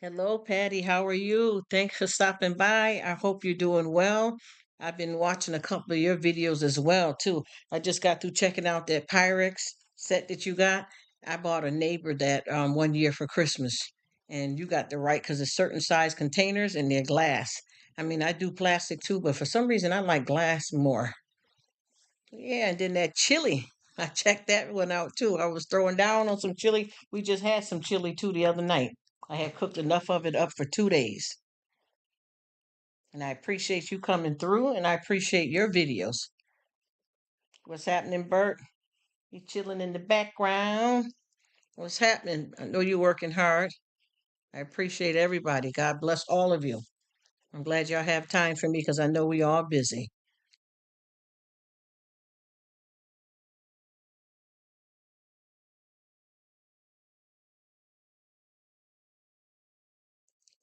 Hello, Patty. How are you? Thanks for stopping by. I hope you're doing well. I've been watching a couple of your videos as well, too. I just got through checking out that Pyrex set that you got. I bought a neighbor that one year for Christmas, and you got the right because it's certain size containers and they're glass. I mean, I do plastic too, but for some reason I like glass more. Yeah, and then that chili. I checked that one out too. I was throwing down on some chili. We just had some chili too the other night. I had cooked enough of it up for 2 days. And I appreciate you coming through and I appreciate your videos. What's happening, Bert? You chilling in the background? What's happening? I know you're working hard. I appreciate everybody. God bless all of you. I'm glad y'all have time for me because I know we all busy.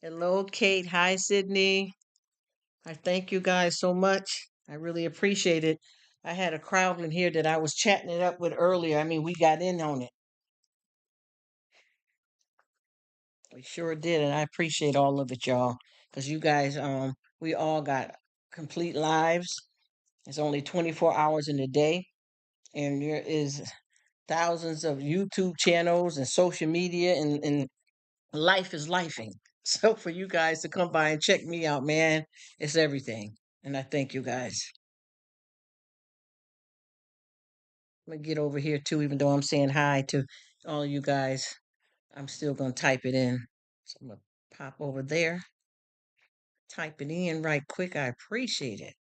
Hello, Kate. Hi, Sydney. I thank you guys so much. I really appreciate it. I had a crowd in here that I was chatting it up with earlier. I mean, we got in on it. We sure did, and I appreciate all of it, y'all, because you guys, we all got complete lives. It's only 24 hours in a day, and there is thousands of YouTube channels and social media, and life is lifing. So for you guys to come by and check me out, man, it's everything. And I thank you guys. I'm gonna get over here too, even though I'm saying hi to all you guys. I'm still gonna type it in. So I'm gonna pop over there, type it in right quick. I appreciate it.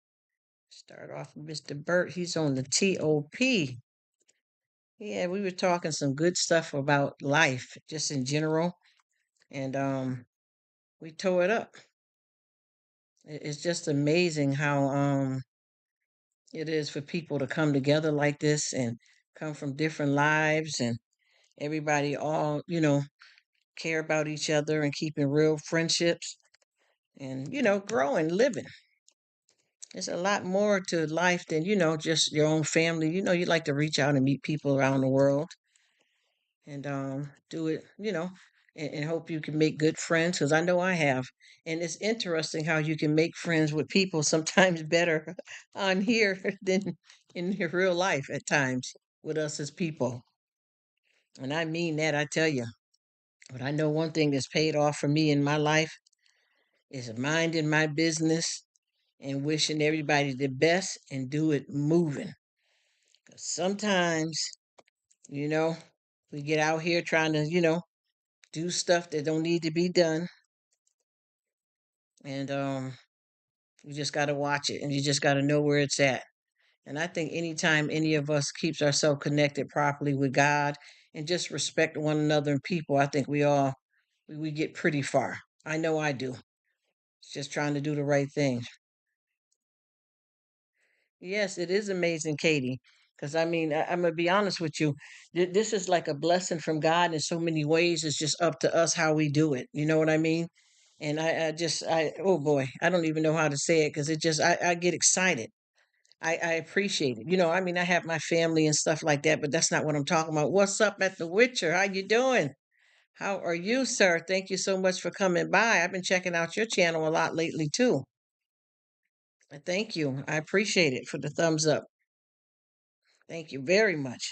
Start off with Mr. Burt. He's on the TOP. Yeah, we were talking some good stuff about life, just in general, and we tore it up. It's just amazing how it is for people to come together like this and come from different lives and everybody all care about each other and keeping real friendships and growing, living. There's a lot more to life than just your own family. You like to reach out and meet people around the world and do it, and hope you can make good friends because I know I have. And it's interesting how you can make friends with people sometimes better on here than in your real life at times with us as people. And I mean that, I tell you. But I know one thing that's paid off for me in my life is minding my business and wishing everybody the best and do it moving. 'Cause sometimes, you know, we get out here trying to, do stuff that don't need to be done. And you just got to watch it and you just got to know where it's at. And I think anytime any of us keeps ourselves connected properly with God and just respect one another and people, I think we get pretty far. I know I do. It's just trying to do the right thing. Yes, it is amazing, Katie. Because I mean, I'm gonna be honest with you. This is like a blessing from God in so many ways. It's just up to us how we do it. You know what I mean? And oh boy, I don't even know how to say it because I get excited. I appreciate it. I mean, I have my family and stuff like that, but that's not what I'm talking about. What's up at the Witcher? How you doing? How are you, sir? Thank you so much for coming by. I've been checking out your channel a lot lately too. Thank you. I appreciate it for the thumbs up. Thank you very much.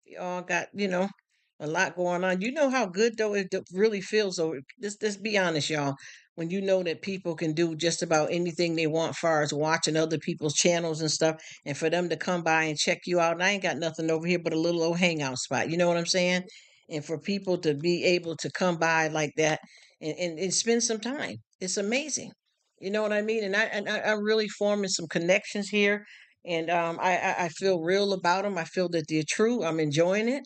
We all got, a lot going on. You know how good though really feels though. Let's be honest, y'all. When you know that people can do just about anything they want, far as watching other people's channels and stuff, and for them to come by and check you out, and I ain't got nothing over here but a little old hangout spot. You know what I'm saying? And for people to be able to come by like that and spend some time, it's amazing. You know what I mean? I'm really forming some connections here, and I feel real about them. I feel that they're true. I'm enjoying it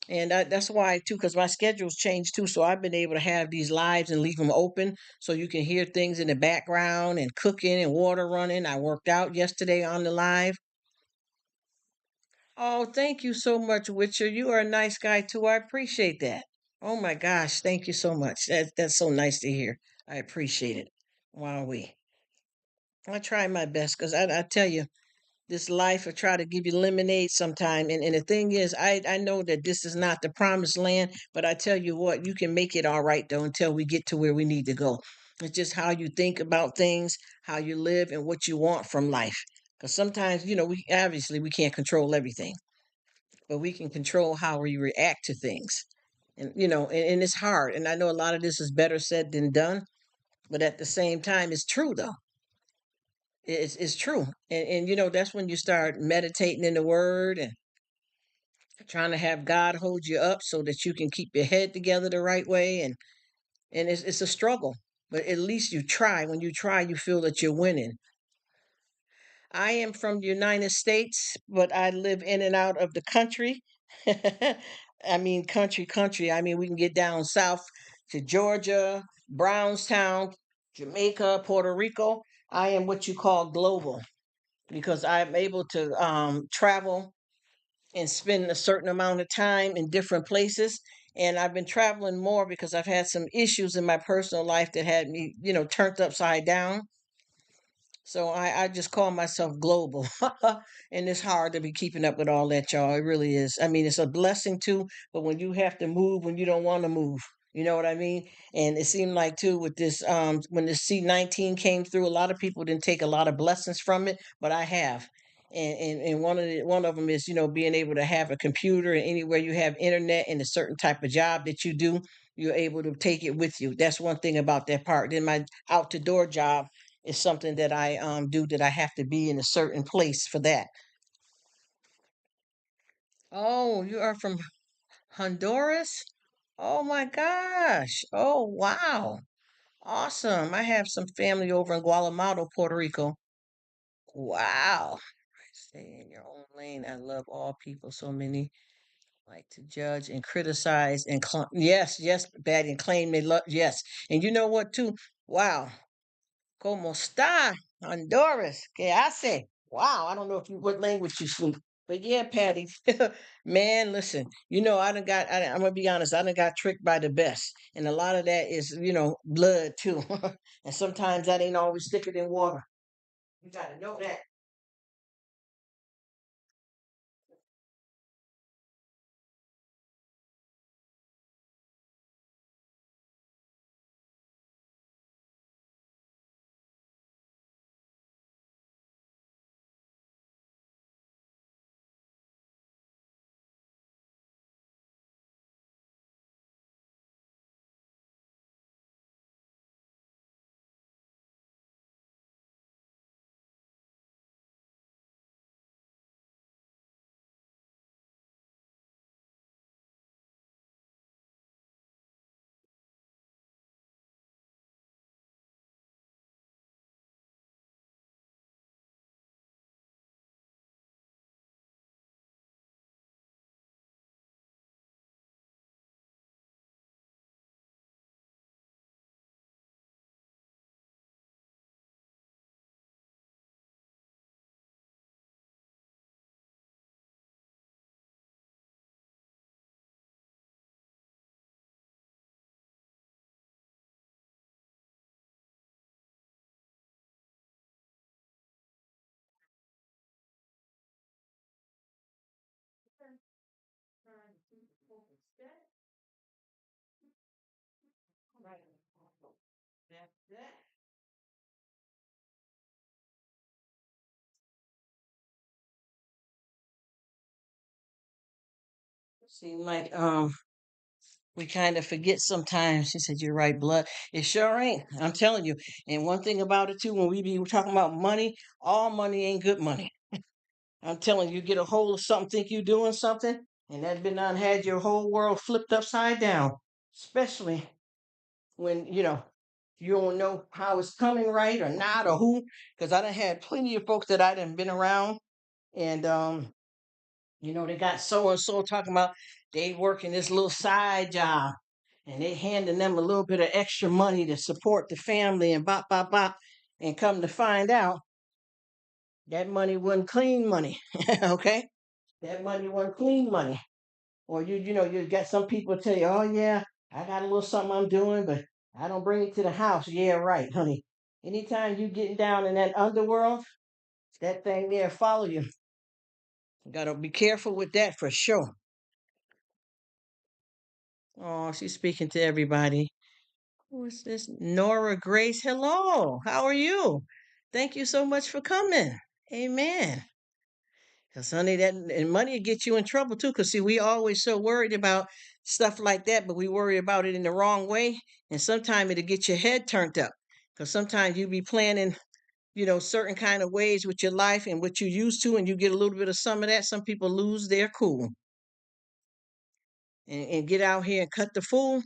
and that's why too, because my schedule's changed too. So I've been able to have these lives and leave them open so you can hear things in the background and cooking and water running. I worked out yesterday on the live. Oh, thank you so much, Witcher. You are a nice guy too. I appreciate that. Oh my gosh, thank you so much. That's so nice to hear. I appreciate it. Wow, I try my best because I tell you. this life or try to give you lemonade sometime. And the thing is, I know that this is not the promised land, but I tell you what, you can make it all right though until we get to where we need to go. It's just how you think about things, how you live, and what you want from life. Because sometimes, we obviously we can't control everything, but we can control how we react to things. And it's hard. And I know a lot of this is better said than done, but at the same time, it's true though. It's true. And that's when you start meditating in the word and trying to have God hold you up so that you can keep your head together the right way. And it's a struggle, but at least you try. When you try, you feel that you're winning. I am from the United States, but I live in and out of the country. I mean, country. I mean, we can get down south to Georgia, Brownstown, Jamaica, Puerto Rico. I am what you call global because I'm able to travel and spend a certain amount of time in different places. And I've been traveling more because I've had some issues in my personal life that had me, turned upside down. So I just call myself global. And it's hard to be keeping up with all that, y'all. It really is. I mean, it's a blessing too, but when you have to move when you don't want to move, you know what I mean? And it seemed like too with this when the C-19 came through, a lot of people didn't take a lot of blessings from it, but I have. And one of them is, being able to have a computer and anywhere you have internet and a certain type of job that you do, you're able to take it with you. That's one thing about that part. Then my out to door job is something that I do that I have to be in a certain place for that. Oh, you are from Honduras? Oh my gosh. Oh wow. Awesome. I have some family over in Guatemala, Puerto Rico. Wow. Stay in your own lane. I love all people. So many like to judge and criticize and yes, bad and claim they love yes. And you know what too? Wow. ¿Cómo está? Honduras. ¿Qué hace? Wow, I don't know if you what language you speak. But yeah, Patty. Man, listen, I'm gonna be honest, I done got tricked by the best. And a lot of that is, blood too. And sometimes that ain't always thicker than water. You gotta know that. Seem like we kind of forget sometimes. She said, "You're right, blood. It sure ain't. I'm telling you." And one thing about it too, when we be talking about money, all money ain't good money. I'm telling you, get a hold of something, think you doing something, and that been done had your whole world flipped upside down. Especially when you don't know how it's coming right or not or who. Because I done had plenty of folks that I done been around, and they got so and so talking about they working this little side job, and they handing them a little bit of extra money to support the family and bop bop bop, and come to find out that money wasn't clean money. Okay, that money wasn't clean money. Or you got some people tell you, oh yeah, I got a little something I'm doing, but I don't bring it to the house. Yeah, right, honey. Anytime you getting down in that underworld, That thing there follow you. Gotta be careful with that for sure. Oh, she's speaking to everybody. What's this? Nora Grace. Hello. How are you? Thank you so much for coming. Amen. Because, honey, that and money will get you in trouble too. Because, see, we always so worried about stuff like that, but we worry about it in the wrong way. And sometimes it'll get your head turned up. Because sometimes you be planning, certain kind of ways with your life and what you used to, and you get a little bit of some of that. Some people lose their cool and get out here and cut the fool.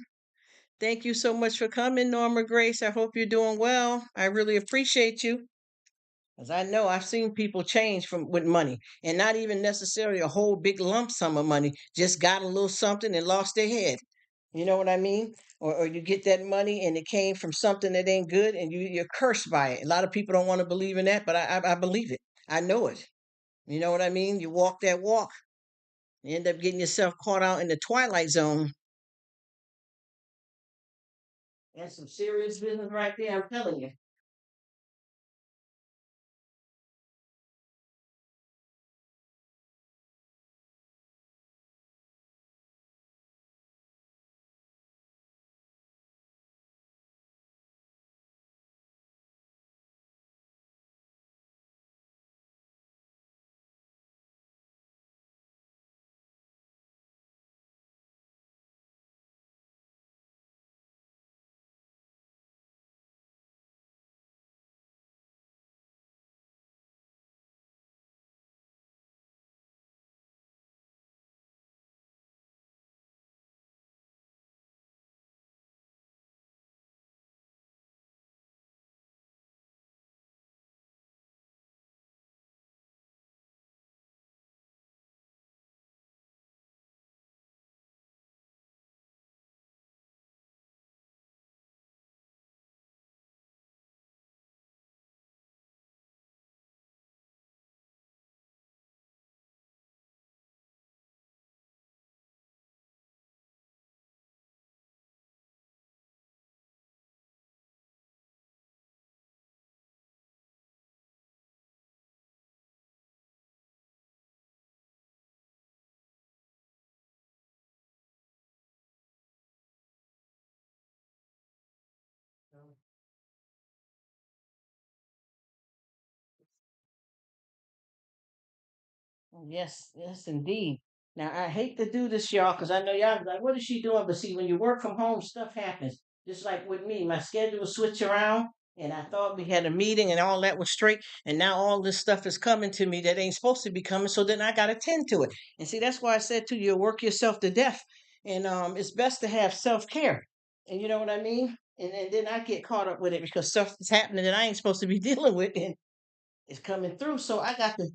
Thank you so much for coming, Norma Grace. I hope you're doing well. I really appreciate you. As I know, I've seen people change from with money and not even necessarily a whole big lump sum of money, just got a little something and lost their head. You know what I mean? Or you get that money and it came from something that ain't good and you're cursed by it. A lot of people don't want to believe in that, but I believe it. I know it. You know what I mean? You walk that walk, you end up getting yourself caught out in the twilight zone. That's some serious business right there, I'm telling you. Yes, yes, indeed. Now I hate to do this, y'all, because I know y'all be like, what is she doing? But see, when you work from home, stuff happens. Just like with me, my schedule switch around, and I thought we had a meeting and all that was straight, and now all this stuff is coming to me that ain't supposed to be coming. So then I got to tend to it. And see, that's why I said to you, work yourself to death, and it's best to have self care. And you know what I mean? And then I get caught up with it because stuff is happening that I ain't supposed to be dealing with, and it's coming through. So I got to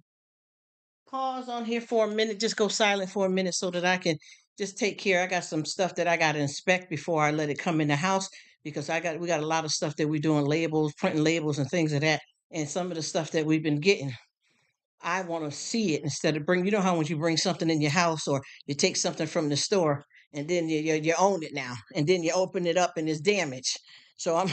pause on here for a minute, just go silent for a minute so that I can just take care. I got some stuff that I got to inspect before I let it come in the house because we got a lot of stuff that we're doing labels, printing labels and things of that. And some of the stuff that we've been getting I want to see it instead of bring. You know how when you bring something in your house or you take something from the store and then you own it now, and then you open it up and it's damaged. So I'm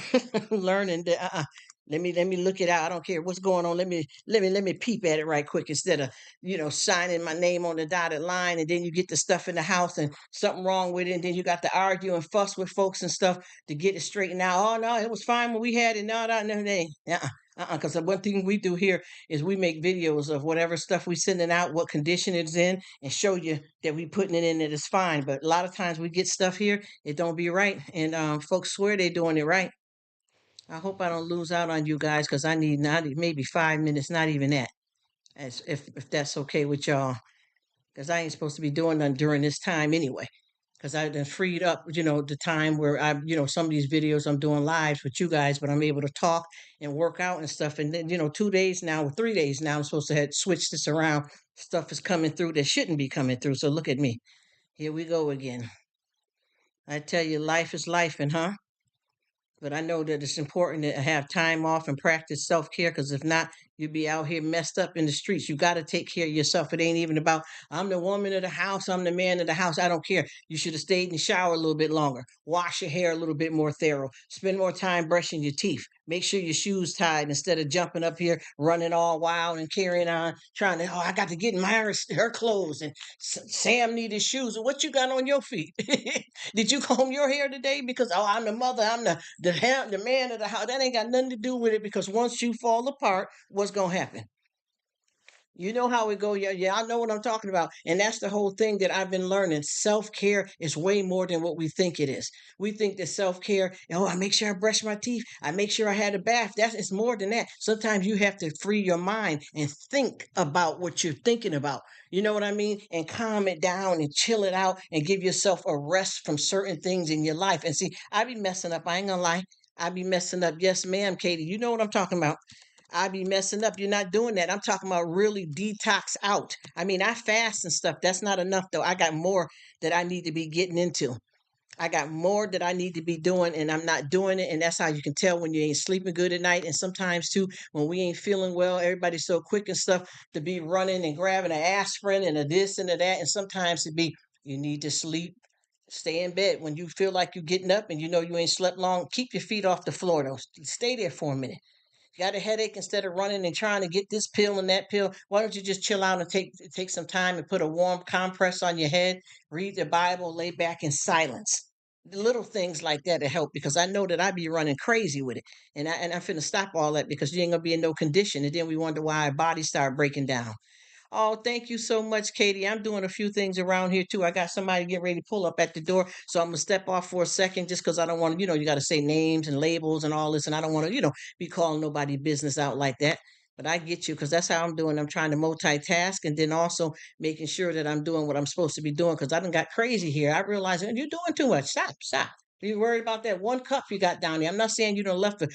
learning that. Let me look it out. I don't care what's going on. Let me peep at it right quick instead of signing my name on the dotted line, and then you get the stuff in the house and something wrong with it, and then you got to argue and fuss with folks and stuff to get it straightened out. Oh no, it was fine when we had it. No, no, no, no. Because the one thing we do here is we make videos of whatever stuff we sending out, what condition it's in, and show you that we putting it in that it's fine. But a lot of times we get stuff here, it don't be right, and folks swear they doing it right. I hope I don't lose out on you guys because I need not maybe 5 minutes, not even that, as if that's okay with y'all, because I ain't supposed to be doing nothing during this time anyway. Because I done freed up, the time where some of these videos I'm doing lives with you guys, but I'm able to talk and work out and stuff. And then, 2 days now, 3 days now, I'm supposed to have switched this around. Stuff is coming through that shouldn't be coming through. So look at me. Here we go again. I tell you, life is life, and huh? But I know that it's important to have time off and practice self care because if not, you'll be out here messed up in the streets. You got to take care of yourself. It ain't even about, I'm the woman of the house, I'm the man of the house. I don't care. You should have stayed in the shower a little bit longer, wash your hair a little bit more thorough, spend more time brushing your teeth, Make sure your shoes tied instead of jumping up here, running all wild and carrying on, trying to, oh, I got to get her clothes and Sam needed shoes. What you got on your feet? Did you comb your hair today? Because, oh, I'm the mother, I'm the man of the house. That ain't got nothing to do with it because once you fall apart, what's going to happen? You know how it go. Yeah, yeah, I know what I'm talking about. And that's the whole thing that I've been learning. Self-care is way more than what we think it is. We think that self-care, oh, I make sure I brush my teeth. I make sure I had a bath. That's it's more than that. Sometimes you have to free your mind and think about what you're thinking about. You know what I mean? And calm it down and chill it out and give yourself a rest from certain things in your life. And see, I be messing up. I ain't gonna lie. I be messing up. Yes, ma'am, Katie. You know what I'm talking about. I be messing up. You're not doing that. I'm talking about really detox out. I mean, I fast and stuff. That's not enough though. I got more that I need to be getting into. I got more that I need to be doing and I'm not doing it. And that's how you can tell when you ain't sleeping good at night. And sometimes too, when we ain't feeling well, everybody's so quick and stuff to be running and grabbing an aspirin and a this and a that. And sometimes it be you need to sleep. Stay in bed when you feel like you're getting up and you know you ain't slept long. Keep your feet off the floor though. Stay there for a minute. Got a headache instead of running and trying to get this pill and that pill, why don't you just chill out and take some time and put a warm compress on your head, read the Bible, lay back in silence. The little things like that to help because I know that I be running crazy with it. And I'm finna stop all that because you ain't gonna be in no condition. And then we wonder why our bodies start breaking down. Oh, thank you so much, Katie. I'm doing a few things around here too. I got somebody getting ready to pull up at the door. So I'm gonna step off for a second just because I don't want to, you gotta say names and labels and all this, and I don't want to, be calling nobody business out like that. But I get you because that's how I'm doing. I'm trying to multitask and then also making sure that I'm doing what I'm supposed to be doing because I done got crazy here. I realize you're doing too much. Stop, stop. You worried about that one cup you got down there. I'm not saying you done left a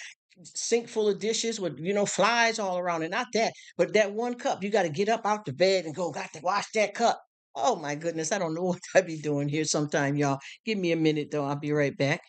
sink full of dishes with flies all around it. Not that, but that one cup, you got to get up out the bed and go. Got to wash that cup. Oh my goodness, I don't know what I be doing here. Sometime, y'all. Give me a minute though. I'll be right back.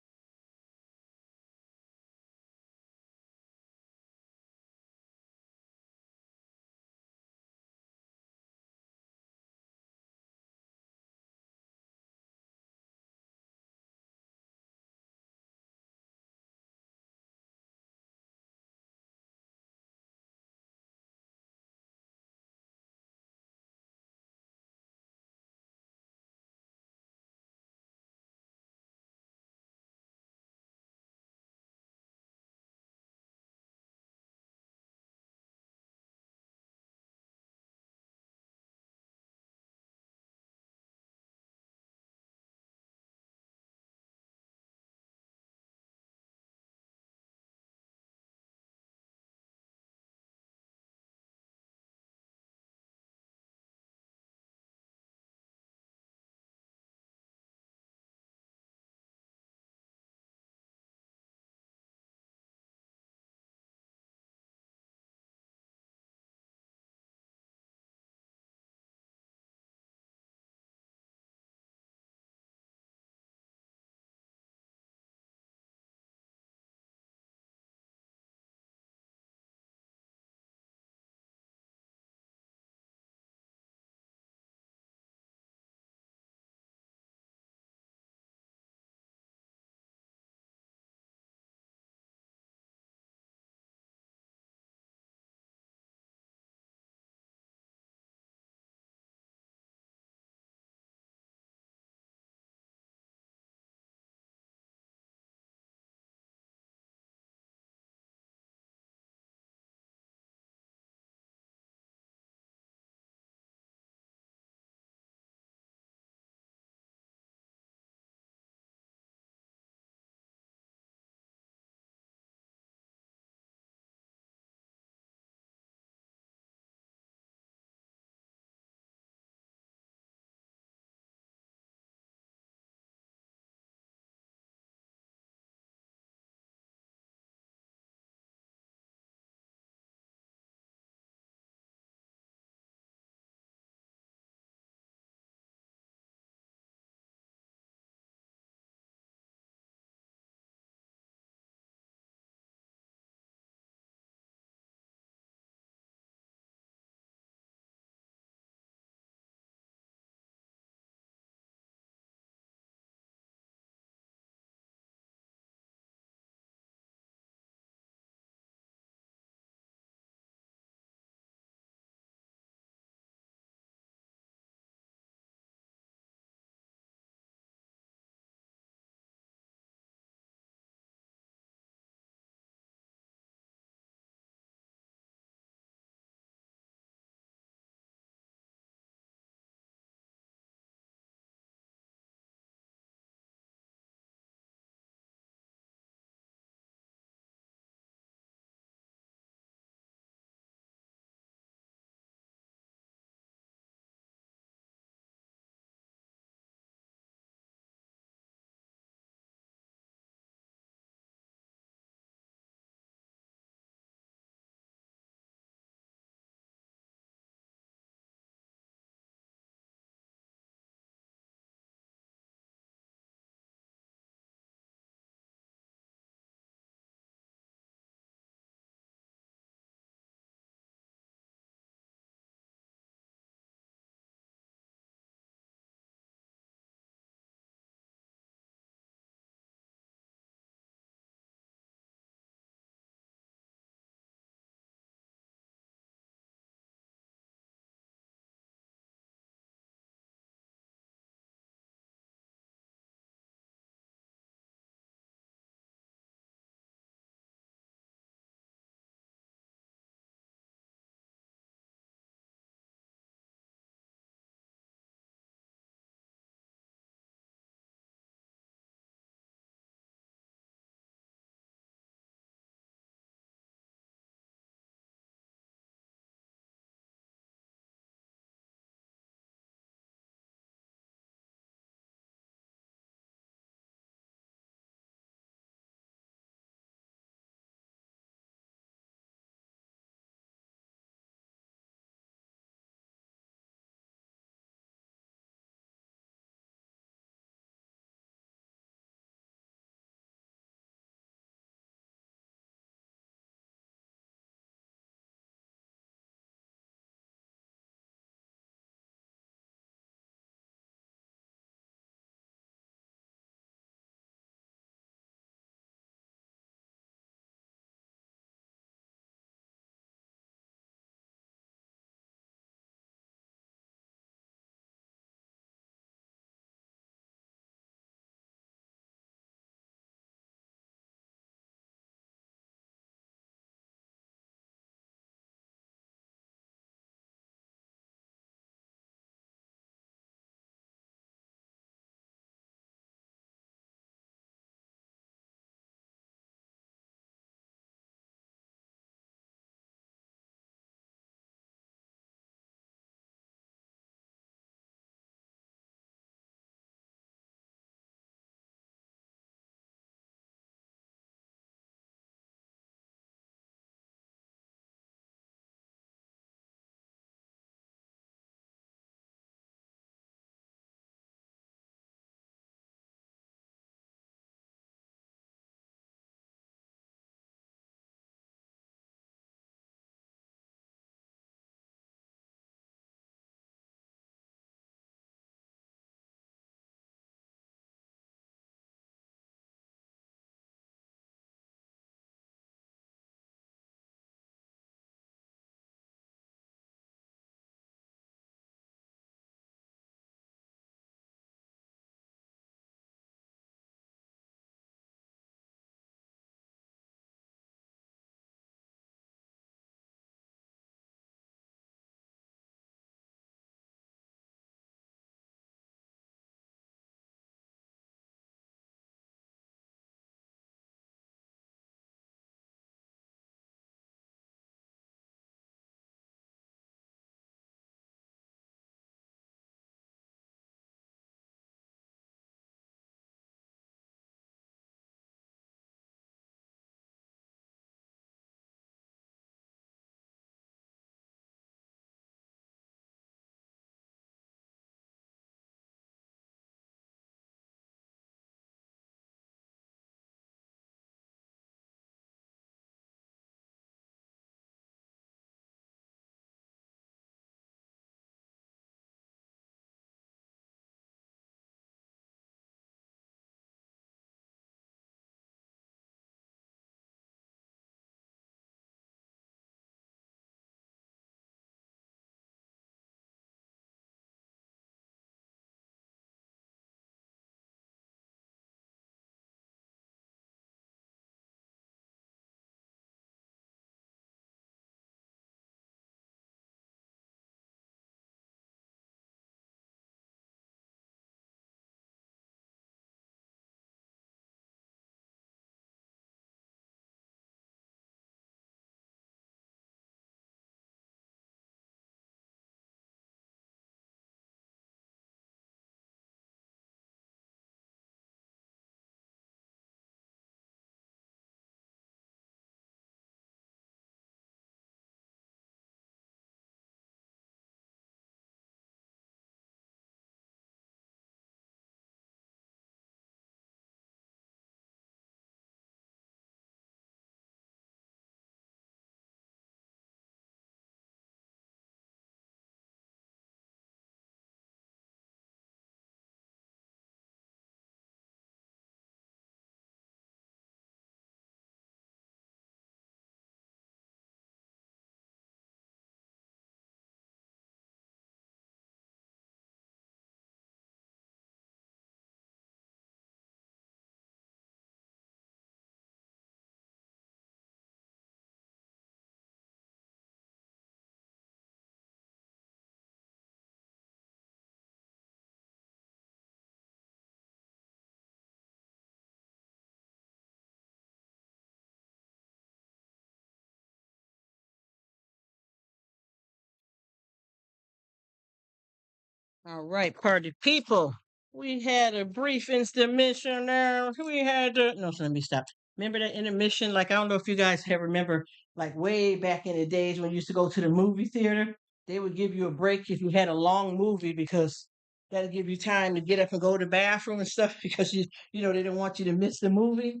All right, party people. We had a brief intermission there. We had no, so let me stop. Remember that intermission? Like I don't know if you guys have remember, like way back in the days when you used to go to the movie theater, they would give you a break if you had a long movie because that'll give you time to get up and go to the bathroom and stuff because they didn't want you to miss the movie.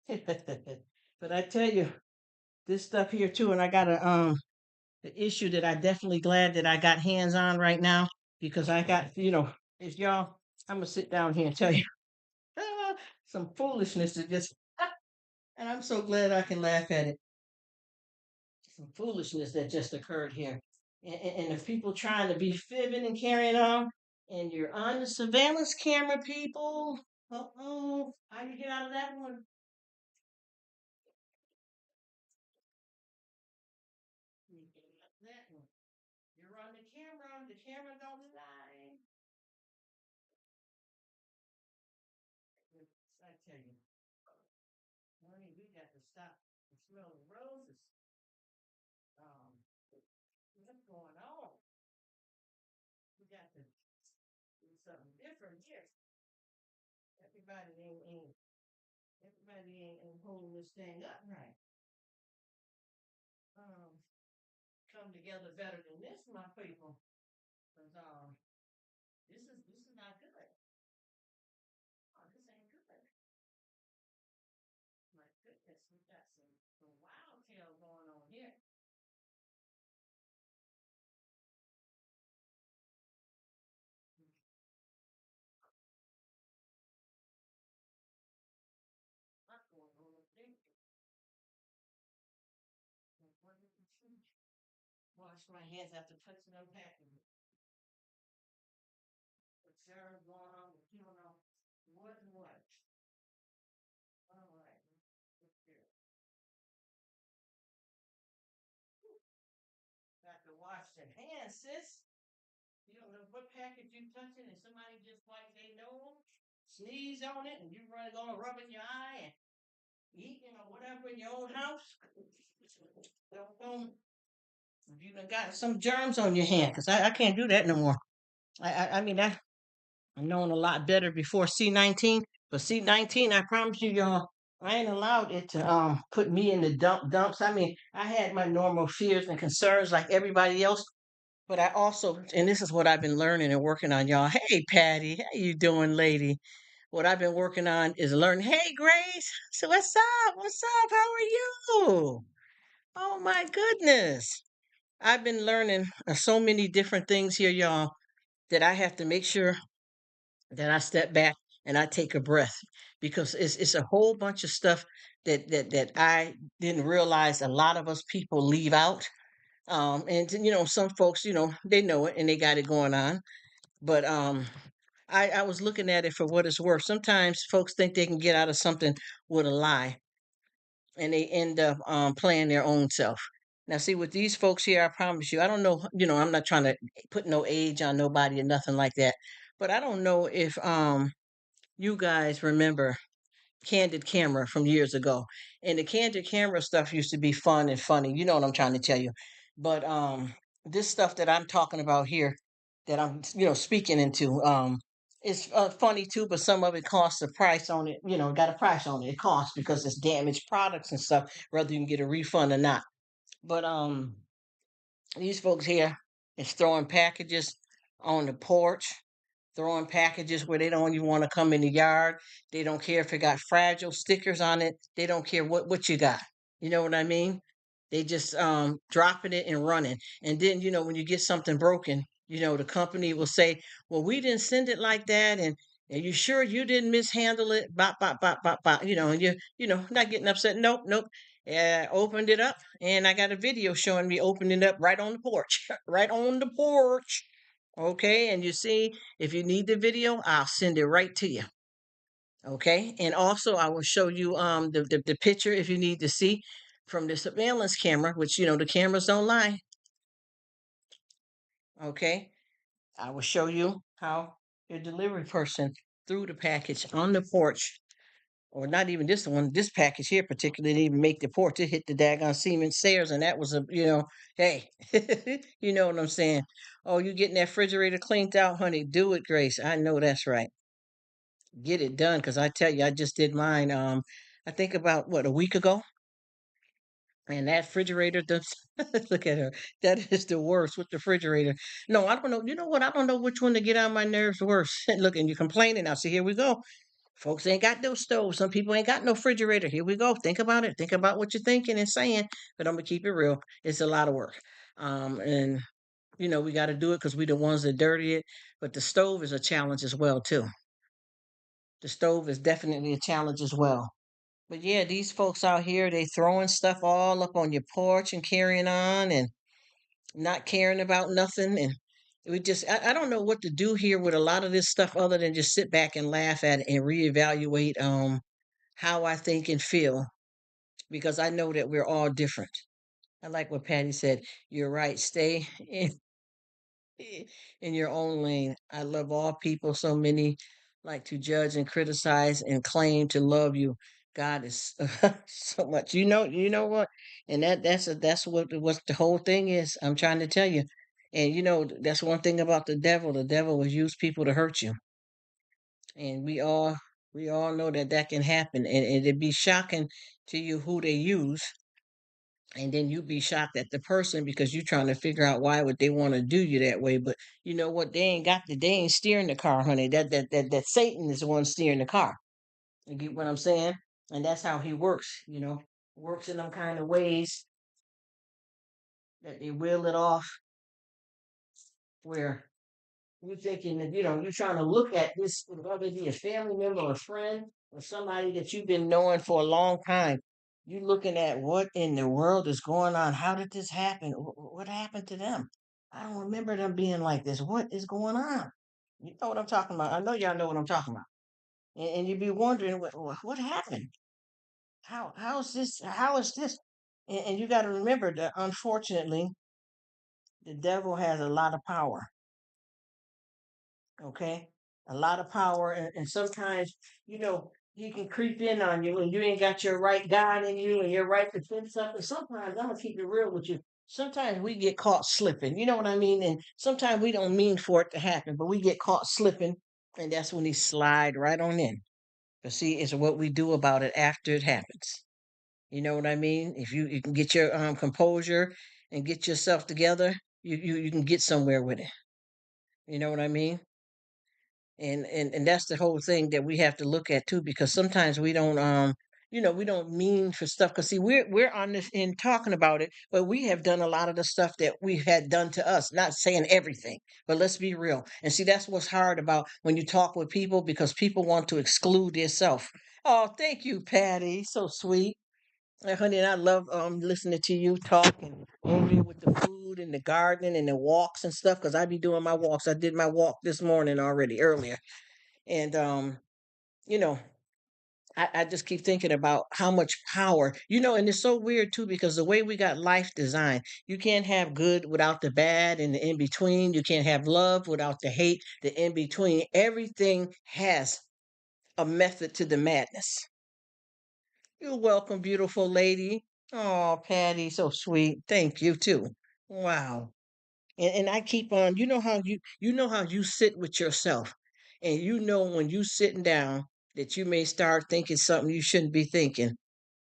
But I tell you, this stuff here too, and I got the issue that I definitely glad that I got hands on right now because I got, if y'all, I'm gonna sit down here and tell you some foolishness that just, and I'm so glad I can laugh at it. Some foolishness that just occurred here, and the people trying to be fibbing and carrying on, and you're on the surveillance camera, people. Oh, how you get out of that one? You get out of that one. You're on the camera. The camera don't lie. I tell you. Honey, we got to stop and smell the roses. Um, what's going on? We got to do something different here. Everybody everybody ain't holding this thing up right. Um, come together better than this, my people. Cause this is not good. Oh, this ain't good. My goodness, we got some wild tail going on here. Not going on up there. Wash my hands after touching them packages. With Sarah going on with what and what. All right. Let's do it. Got to wash their hands, sis. You don't know what package you touching and somebody just like they know sneeze on it and you run gonna rub in your eye and eat, whatever in your own house. Don't you done got some germs on your hand because I can't do that no more. I mean I known a lot better before C-19, but C-19, I promise you, y'all, I ain't allowed it to put me in the dumps. I mean, I had my normal fears and concerns like everybody else, but I also, and this is what I've been learning and working on, y'all. Hey, Patty, how you doing, lady? What I've been working on is learning. Hey, Grace, so what's up? What's up? How are you? Oh my goodness, I've been learning so many different things here, y'all, that I have to make sure that I step back and I take a breath because it's a whole bunch of stuff that I didn't realize a lot of us people leave out. And some folks, they know it and they got it going on. But I was looking at it for what it's worth. Sometimes folks think they can get out of something with a lie and they end up playing their own self. Now, see, with these folks here, I promise you, I don't know, I'm not trying to put no age on nobody or nothing like that. But I don't know if you guys remember candid camera from years ago. And the candid camera stuff used to be fun and funny. You know what I'm trying to tell you. But this stuff that I'm talking about here, that I'm speaking into, is funny too. But some of it costs a price on it. Got a price on it. It costs because it's damaged products and stuff. Whether you can get a refund or not. But these folks here is throwing packages on the porch, throwing packages where they don't even want to come in the yard. They don't care if it got fragile stickers on it. They don't care what you got. You know what I mean? They just dropping it and running. And then, when you get something broken, the company will say, "Well, we didn't send it like that and are you sure you didn't mishandle it? Bop, bop, bop, bop, bop. And not getting upset. Nope, nope. Yeah, opened it up and I got a video showing me opening it up right on the porch. Right on the porch. Okay, and you see, if you need the video, I'll send it right to you. Okay, and also I will show you the picture if you need to see from the surveillance camera, which the cameras don't lie. Okay, I will show you how your delivery person threw the package on the porch, or not even this one. This package here particularly didn't even make the porch. It hit the daggone cement stairs, and that was hey, you know what I'm saying. Oh, you getting that refrigerator cleaned out, honey? Do it, Grace. I know that's right. Get it done, cause I tell you, I just did mine. I think about what, a week ago, and that refrigerator does. Look at her. That is the worst with the refrigerator. No, I don't know. You know what? I don't know which one to get on my nerves worse. Look, and you're complaining now. See, here we go. Folks ain't got no stove. Some people ain't got no refrigerator. Here we go. Think about it. Think about what you're thinking and saying. But I'm gonna keep it real. It's a lot of work. And we got to do it because we the ones that dirty it. But the stove is a challenge as well too. The stove is definitely a challenge as well. But yeah, these folks out here, they throwing stuff all up on your porch and carrying on and not caring about nothing. And we just, I don't know what to do here with a lot of this stuff other than just sit back and laugh at it and reevaluate how I think and feel because I know that we're all different. I like what Patty said. You're right. Stay in your own lane. I love all people. So many like to judge and criticize and claim to love you. God is so much. You know what? And that's what the whole thing is. I'm trying to tell you. And that's one thing about the devil. The devil will use people to hurt you. And we all know that that can happen. And it'd be shocking to you who they use, and then you be shocked at the person because you're trying to figure out why would they want to do you that way. But you know what? They ain't steering the car, honey. That Satan is the one steering the car. You get what I'm saying? And that's how he works. Works in them kind of ways that they will it off where you thinking that you're trying to look at this, whether it be a family member or a friend or somebody that you've been knowing for a long time. You looking at what in the world is going on? How did this happen? What happened to them? I don't remember them being like this. What is going on? You know what I'm talking about? I know y'all know what I'm talking about. And you'd be wondering what happened? How's this? How is this? And you got to remember that unfortunately, the devil has a lot of power. Okay, a lot of power, and sometimes he can creep in on you, and you ain't got your right God in you, and your right defense up. And sometimes I'm gonna keep it real with you. Sometimes we get caught slipping. You know what I mean? And sometimes we don't mean for it to happen, but we get caught slipping, and that's when he slide right on in. But see, it's what we do about it after it happens. You know what I mean? If you can get your composure and get yourself together, you can get somewhere with it. You know what I mean? And that's the whole thing that we have to look at too, because sometimes we don't we don't mean for stuff, because see, we're on this in talking about it, but we have done a lot of the stuff that we had done to us, not saying everything, but let's be real. And see, that's what's hard about when you talk with people, because people want to exclude themselves. Oh, thank you, Patty, so sweet. Honey, and I love listening to you talk and over here with the food and the gardening and the walks and stuff, because I be doing my walks. I did my walk this morning already earlier. And you know, I just keep thinking about how much power, and it's so weird too, because the way we got life designed, you can't have good without the bad and the in between. You can't have love without the hate, the in between. Everything has a method to the madness. You're welcome, beautiful lady. Oh, Patty, so sweet. Thank you too. Wow. And I keep on, you know how you sit with yourself, and when you sitting down that you may start thinking something you shouldn't be thinking.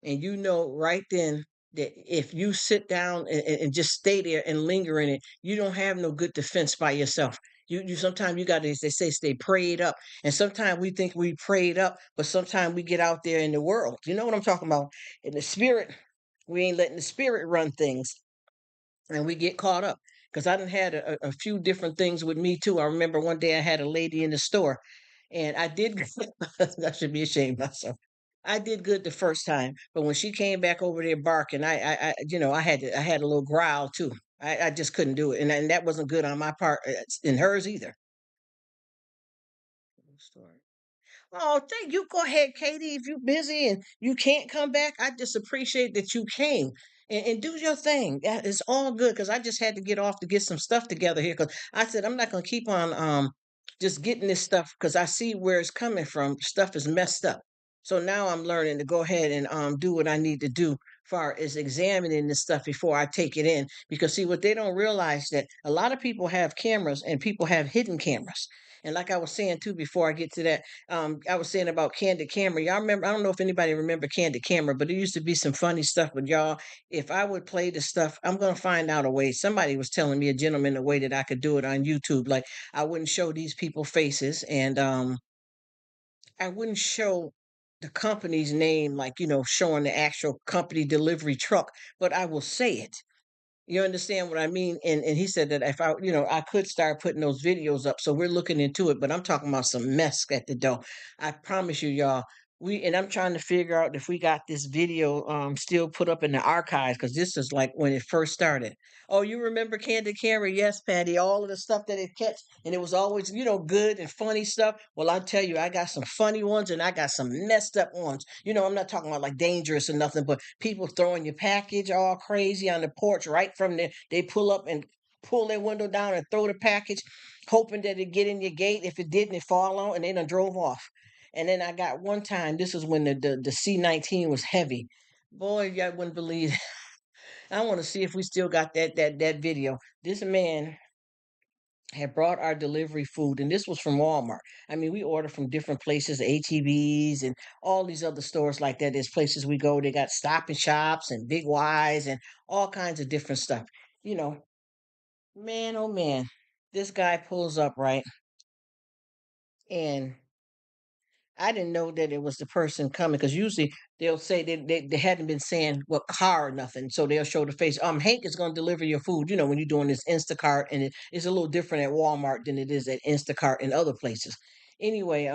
And you know right then that if you sit down and just stay there and linger in it, you don't have no good defense by yourself. You sometimes you got to, they say, stay prayed up. And sometimes we think we prayed up, but sometimes we get out there in the world. You know what I'm talking about? In the spirit, we ain't letting the spirit run things, and we get caught up. Because I done had a few different things with me too. I remember one day I had a lady in the store, and I did. I should be ashamed of myself. I did good the first time, but when she came back over there barking, I had a little growl too. I just couldn't do it, and that wasn't good on my part, and hers either. Story. Oh, thank you. Go ahead, Katie. If you're busy and you can't come back, I just appreciate that you came and do your thing. That is all good, because I just had to get off to get some stuff together here. Because I said I'm not gonna keep on just getting this stuff, because I see where it's coming from. Stuff is messed up. So now I'm learning to go ahead and do what I need to do far as examining this stuff before I take it in. Because see, what they don't realize that a lot of people have cameras and people have hidden cameras. And like I was saying too, before I get to that, I was saying about Candid Camera. Y'all remember? I don't know if anybody remember Candid Camera, but it used to be some funny stuff. But y'all, if I would play the stuff, I'm gonna find out a way. Somebody was telling me, a gentleman, a way that I could do it on YouTube. Like I wouldn't show these people faces, and I wouldn't show the company's name, like, showing the actual company delivery truck, but I will say it. You understand what I mean? And he said that if I could start putting those videos up. So we're looking into it, but I'm talking about some mess at the door. I promise you, y'all. I'm trying to figure out if we got this video still put up in the archives, because this is like when it first started. Oh, you remember Candid Camera? Yes, Patty. All of the stuff that it catch, and it was always, good and funny stuff. Well, I'll tell you, I got some funny ones and I got some messed up ones. I'm not talking about like dangerous or nothing, but people throwing your package all crazy on the porch right from there. They pull up and pull their window down and throw the package, hoping that it get in your gate. If it didn't, it fall on, and they done drove off. And then I got one time. This is when the C-19 was heavy. Boy, y'all wouldn't believe. I want to see if we still got that video. This man had brought our delivery food, and this was from Walmart. I mean, we order from different places, HEBs and all these other stores like that. There's places we go. They got Stop and Shops and Big Y's and all kinds of different stuff. You know, man, oh man, this guy pulls up, right, and I didn't know that it was the person coming, because usually they'll say they hadn't been saying what car or nothing. So they'll show the face. Hank is going to deliver your food. When you're doing this Instacart, and it's a little different at Walmart than it is at Instacart and other places. Anyway,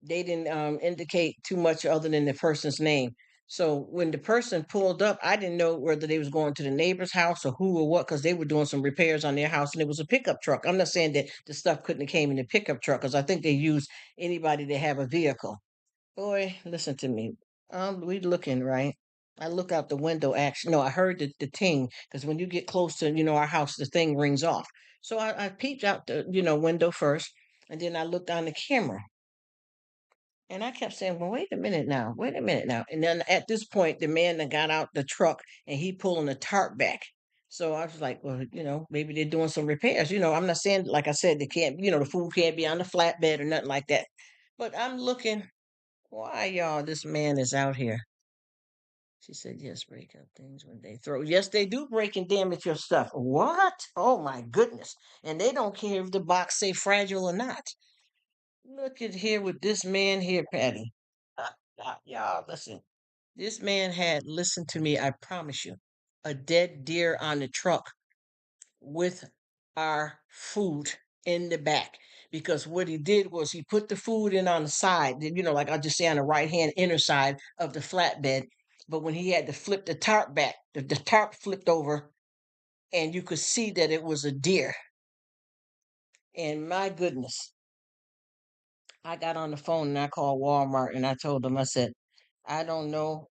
they didn't indicate too much other than the person's name. So when the person pulled up, I didn't know whether they was going to the neighbor's house or who or what, because they were doing some repairs on their house, and it was a pickup truck. I'm not saying that the stuff couldn't have came in the pickup truck, because I think they use anybody that have a vehicle. Boy, listen to me. We looking, right. I look out the window. Actually, no, I heard the ting, because when you get close to our house, the thing rings off. So I peeped out the window first, and then I looked on the camera. And I kept saying, well, wait a minute now. And then at this point, the man that got out the truck, and he pulling the tarp back. So I was like, well, maybe they're doing some repairs. I'm not saying, like I said, they can't, the food can't be on the flatbed or nothing like that. But I'm looking, why y'all, this man is out here. She said, yes, break up things when they throw. Yes, they do break and damage your stuff. What? Oh my goodness. And they don't care if the box say fragile or not. Look at here with this man here, Patty. Y'all, listen. This man had, listen to me, I promise you, a dead deer on the truck with our food in the back. Because what he did was he put the food in on the side, like I'll just say on the right hand inner side of the flatbed. But when he had to flip the tarp back, the tarp flipped over, and you could see that it was a deer. And my goodness, I got on the phone and I called Walmart and I told them, I said, I don't know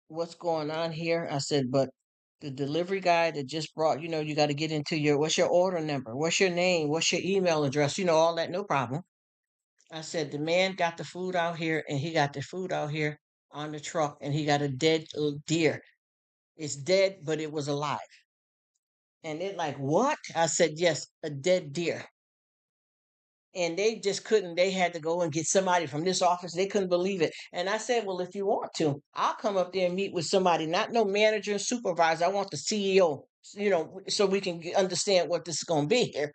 what's going on here. I said, but the delivery guy that just brought, you got to get into what's your order number? What's your name? What's your email address? All that, no problem. I said, the man got the food out here, and he got the food out here on the truck, and he got a dead deer. It's dead, but it was alive. And they're like, what? I said, yes, a dead deer. And they just couldn't. They had to go and get somebody from this office. They couldn't believe it. And I said, well, if you want to, I'll come up there and meet with somebody, not no manager and supervisor. I want the CEO, so we can understand what this is going to be here.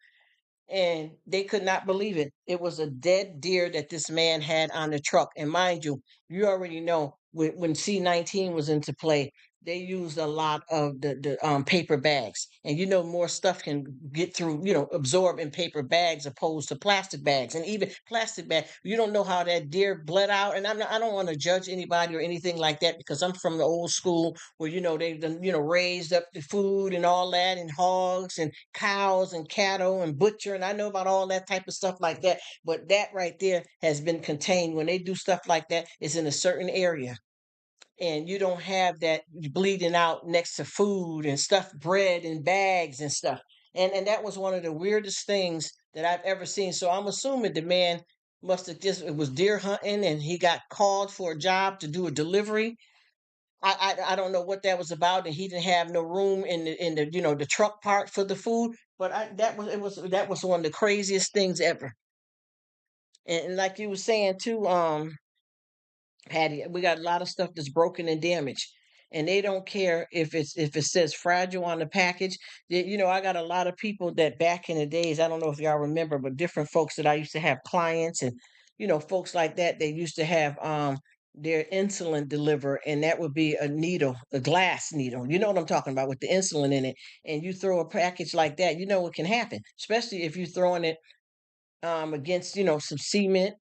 And they could not believe it. It was a dead deer that this man had on the truck. And mind you, you already know when C-19 was into play, they used a lot of the paper bags. And more stuff can get through, absorb in paper bags opposed to plastic bags. And even plastic bag, you don't know how that deer bled out. And I don't want to judge anybody or anything like that, because I'm from the old school where, they've done, raised up the food and all that, and hogs and cows and cattle and butcher. And I know about all that type of stuff like that. But that right there has been contained. When they do stuff like that, it's in a certain area, and you don't have that bleeding out next to food and stuffed bread and bags and stuff. And that was one of the weirdest things that I've ever seen. So I'm assuming the man must have just, it was deer hunting, and he got called for a job to do a delivery. I don't know what that was about, and he didn't have no room in the the truck part for the food. But that was one of the craziest things ever. And like you were saying too, Patty, we got a lot of stuff that's broken and damaged, and they don't care if it says fragile on the package. I got a lot of people that back in the days, I don't know if y'all remember, but different folks that I used to have clients and folks like that. They used to have their insulin deliver, and that would be a needle, a glass needle. You know what I'm talking about with the insulin in it. And you throw a package like that, you know what can happen, especially if you're throwing it against some cement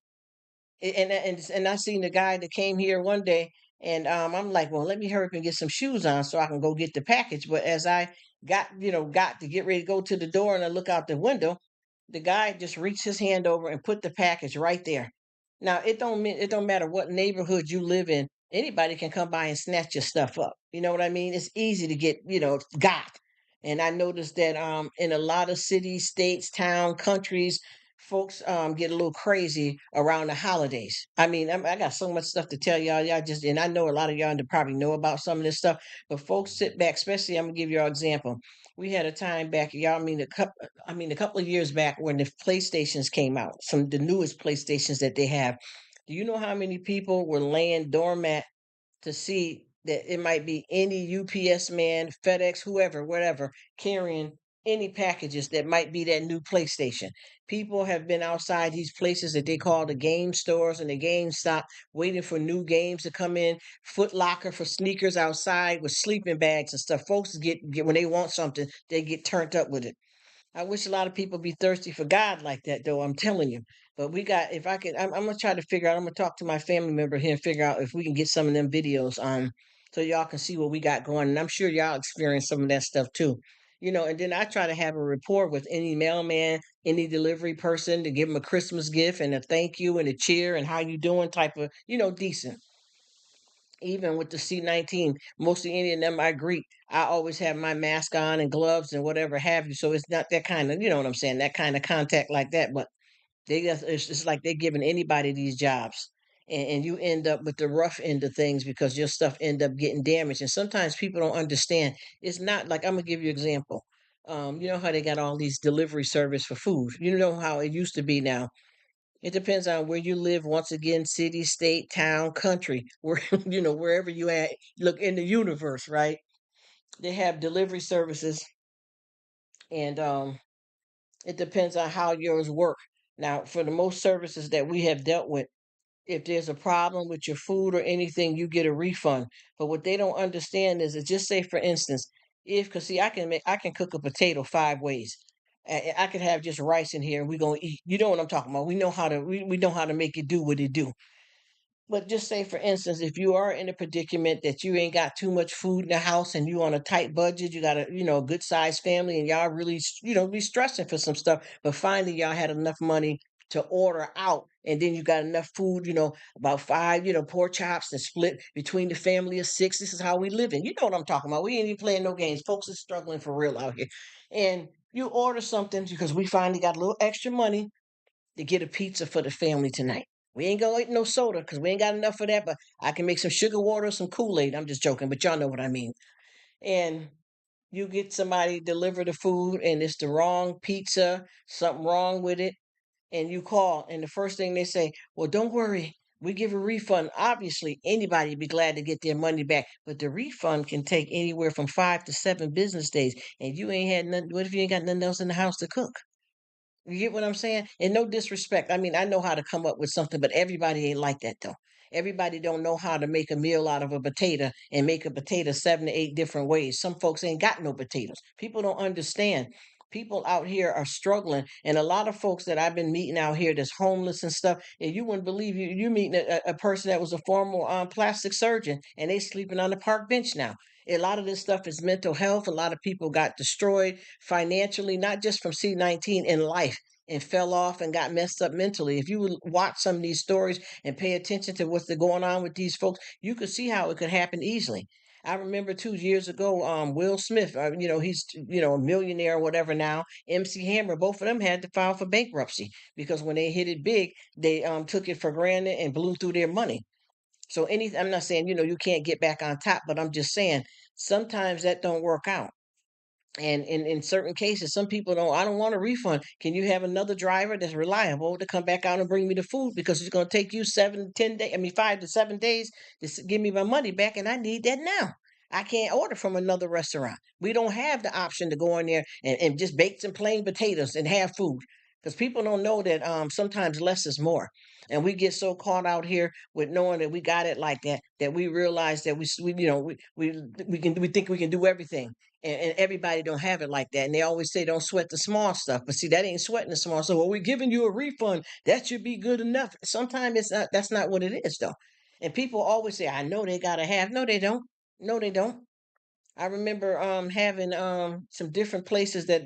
and I seen the guy that came here one day, and I'm like, well, let me hurry up and get some shoes on so I can go get the package. But as I got to get ready to go to the door and I look out the window, the guy just reached his hand over and put the package right there. Now it don't matter what neighborhood you live in. Anybody can come by and snatch your stuff up. You know what I mean? It's easy to get got. And I noticed that in a lot of cities, states, town, countries, folks get a little crazy around the holidays. I mean, I got so much stuff to tell y'all. Y'all just and I know a lot of y'all probably know about some of this stuff, but folks sit back. Especially, I'm gonna give y'all an example. We had a time back, y'all. I mean, a couple of years back when the PlayStations came out, some the newest PlayStations that they have. Do you know how many people were laying doormat to see that it might be any UPS man, FedEx, whoever, whatever, carrying any packages that might be that new PlayStation? People have been outside these places that they call the game stores and the GameStop, waiting for new games to come in. Foot Locker for sneakers outside with sleeping bags and stuff. Folks get when they want something, they get turned up with it. I wish a lot of people be thirsty for God like that, though. I'm telling you. But we got, if I can, I'm gonna try to figure out. I'm gonna talk to my family member here and figure out if we can get some of them videos so y'all can see what we got going. And I'm sure y'all experience some of that stuff too. And then I try to have a rapport with any mailman, any delivery person to give them a Christmas gift and a thank you and a cheer and how you doing type of, decent. Even with the C-19, mostly any of them I greet. I always have my mask on and gloves and whatever have you. So it's not that kind of, you know what I'm saying, that kind of contact like that. But it's just like they're giving anybody these jobs. And you end up with the rough end of things because your stuff end up getting damaged. And sometimes people don't understand. It's not like, I'm gonna give you an example. You know how they got all these delivery service for food. You know how it used to be now. It depends on where you live. Once again, city, state, town, country, where wherever you at. Look in the universe, right? They have delivery services, and it depends on how yours work. Now, for the most services that we have dealt with, if there's a problem with your food or anything, you get a refund. But what they don't understand is, just say, for instance, because see, I can cook a potato 5 ways. I could have just rice in here, and we gonna eat. You know what I'm talking about? We know how to make it do what it do. But just say, for instance, if you are in a predicament that you ain't got too much food in the house and you on a tight budget, you got a good sized family, and y'all really, be stressing for some stuff, but finally y'all had enough money to order out, and then you got enough food, about five, pork chops to split between the family of six. This is how we living. You know what I'm talking about. We ain't even playing no games. Folks are struggling for real out here. And you order something because we finally got a little extra money to get a pizza for the family tonight. We ain't gonna eat no soda because we ain't got enough of that, but I can make some sugar water, some Kool-Aid. I'm just joking, but y'all know what I mean. And you get somebody deliver the food and it's the wrong pizza, something wrong with it, and you call, and the first thing they say, well, don't worry, we give a refund. Obviously, anybody would be glad to get their money back, but the refund can take anywhere from 5 to 7 business days, and you ain't had nothing. What if you ain't got nothing else in the house to cook? You get what I'm saying? And no disrespect. I mean, I know how to come up with something, but everybody ain't like that though. Everybody don't know how to make a meal out of a potato and make a potato 7 to 8 different ways. Some folks ain't got no potatoes. People don't understand. People out here are struggling, and a lot of folks that I've been meeting out here that's homeless and stuff. And you wouldn't believe you meeting a person that was a former plastic surgeon, and they sleeping on the park bench now. A lot of this stuff is mental health. A lot of people got destroyed financially, not just from C-19, in life, and fell off and got messed up mentally. If you would watch some of these stories and pay attention to what's going on with these folks, you could see how it could happen easily. I remember 2 years ago, Will Smith, he's, a millionaire or whatever now. MC Hammer, both of them had to file for bankruptcy because when they hit it big, they took it for granted and blew through their money. So I'm not saying, you can't get back on top, but I'm just saying sometimes that don't work out. And in certain cases, some people don't. I don't want a refund. Can you have another driver that's reliable to come back out and bring me the food because it's going to take you 7, 10 days? I mean, 5 to 7 days to give me my money back, and I need that now. I can't order from another restaurant. We don't have the option to go in there and just bake some plain potatoes and have food because people don't know that sometimes less is more. And we get so caught out here with knowing that we got it like that that we realize that we think we can do everything, and everybody don't have it like that. And they always say don't sweat the small stuff, but see, that ain't sweating the small stuff. Well, we're giving you a refund, that should be good enough. Sometimes it's not. That's not what it is, though. And people always say, I know they gotta have. No, they don't. No, they don't. I remember having some different places that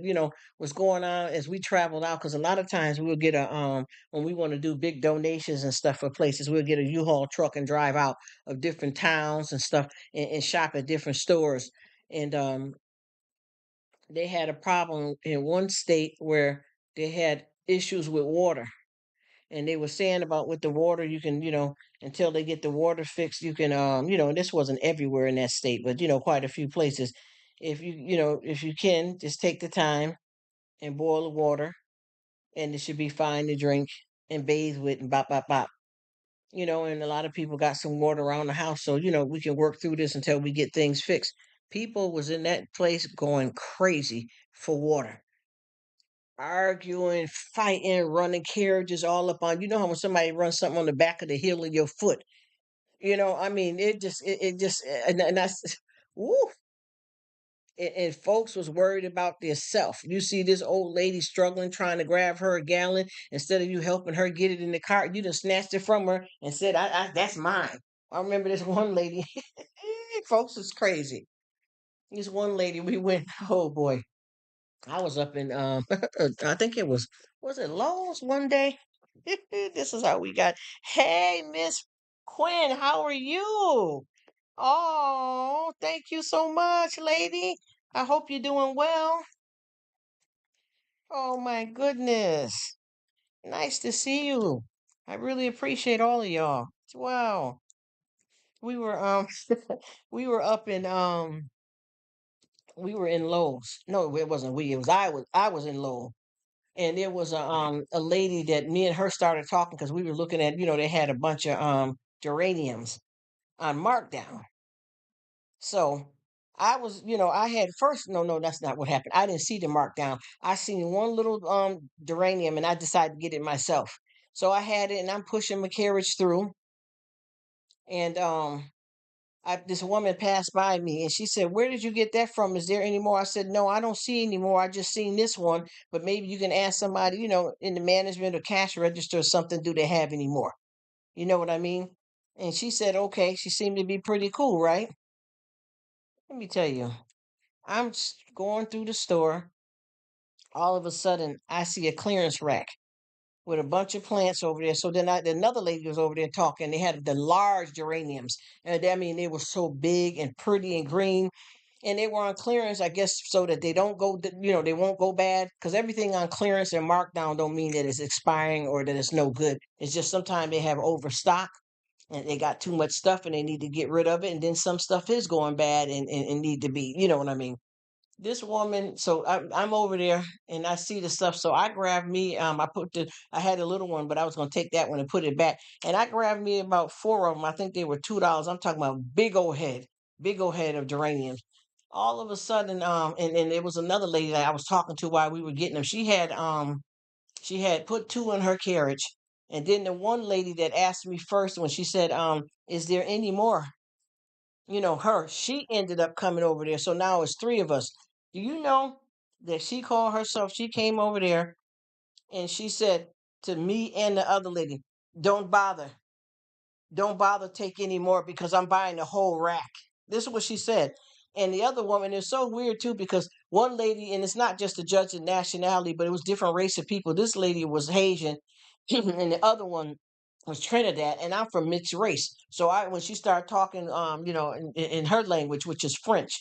was going on as we traveled out, because a lot of times we'll get a when we want to do big donations and stuff for places, we'll get a U-Haul truck and drive out of different towns and stuff, and shop at different stores. And they had a problem in one state where they had issues with water, and they were saying about with the water, you can, until they get the water fixed, you can, and this wasn't everywhere in that state, but quite a few places. If if you can, just take the time and boil the water, and it should be fine to drink and bathe with and bop bop bop. And a lot of people got some water around the house, so we can work through this until we get things fixed. People was in that place going crazy for water, arguing, fighting, running carriages all up on. You know how when somebody runs something on the back of the heel of your foot. I mean, it just, and that's, woo. And folks was worried about their self. You see this old lady struggling, trying to grab her a gallon. Instead of you helping her get it in the cart, you just snatched it from her and said, "That's mine." I remember this one lady. Folks was crazy. This one lady, we went. Oh boy, I was up in I think was it Lowe's one day? This is how we got. Hey, Miss Quinn, how are you? Oh, thank you so much, lady. I hope you're doing well. Oh my goodness. Nice to see you. I really appreciate all of y'all. Wow. We were we were up in we were in Lowe's. No, it wasn't we. It was I was in Lowe's. And there was a lady that me and her started talking because we were looking at, they had a bunch of geraniums on markdown. So I was, I had first, no, that's not what happened. I didn't see the markdown. I seen one little geranium and I decided to get it myself. So I had it and I'm pushing my carriage through, and this woman passed by me and she said, "Where did you get that from? Is there any more?" I said, "No, I don't see any more. I just seen this one, but maybe you can ask somebody, in the management or cash register or something. Do they have any more?" You know what I mean? And she said, "Okay." She seemed to be pretty cool, right? Let me tell you, going through the store. All of a sudden, I see a clearance rack with a bunch of plants over there. So then another lady was over there talking. They had the large geraniums. And I mean, they were so big and pretty and green. And they were on clearance, I guess, so that they don't go, they won't go bad. Because everything on clearance and markdown don't mean that it's expiring or that it's no good. It's just sometimes they have overstock and they got too much stuff and they need to get rid of it. And then some stuff is going bad and need to be, you know what I mean? This woman, so I'm over there and I see the stuff. So I grabbed me, I had a little one, but I was going to take that one and put it back. And I grabbed me about four of them. I think they were $2. I'm talking about big old head of geraniums. All of a sudden, and there was another lady that I was talking to while we were getting them. She had put two in her carriage. And then the one lady that asked me first when she said, "Is there any more?" She ended up coming over there. So now it's three of us. Do you know that she called herself, she came over there and she said to me and the other lady, "Don't bother. Don't bother take any more because I'm buying the whole rack." This is what she said. And the other woman is so weird too because one lady, and it's not just to judge the nationality, but it was different race of people. This lady was Haitian, and the other one was Trinidad, and I'm from mixed race. So when she started talking, in her language, which is French,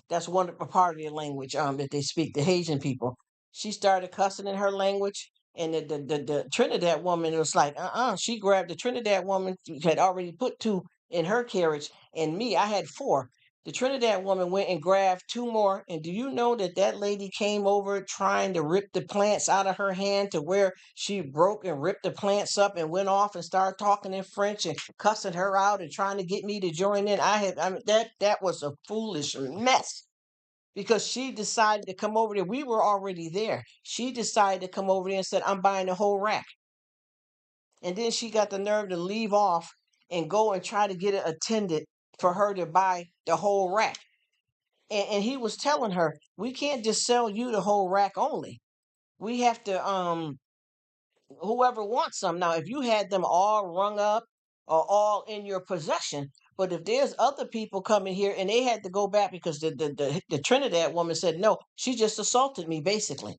that's one a part of their language that they speak, the Haitian people. She started cussing in her language. And the Trinidad woman was like, she grabbed the Trinidad woman who had already put two in her carriage, and me, I had four. The Trinidad woman went and grabbed two more. And do you know that that lady came over trying to rip the plants out of her hand to where she broke and ripped the plants up and went off and started talking in French and cussing her out and trying to get me to join in. I mean, that was a foolish mess because she decided to come over there. We were already there. She decided to come over there and said, I'm buying the whole rack. And then she got the nerve to leave off and go and try to get it attended for her to buy the whole rack. And he was telling her, we can't just sell you the whole rack only. We have to whoever wants some. Now, if you had them all rung up or all in your possession, but if there's other people coming here and they had to go back because the Trinidad woman said no, she just assaulted me basically,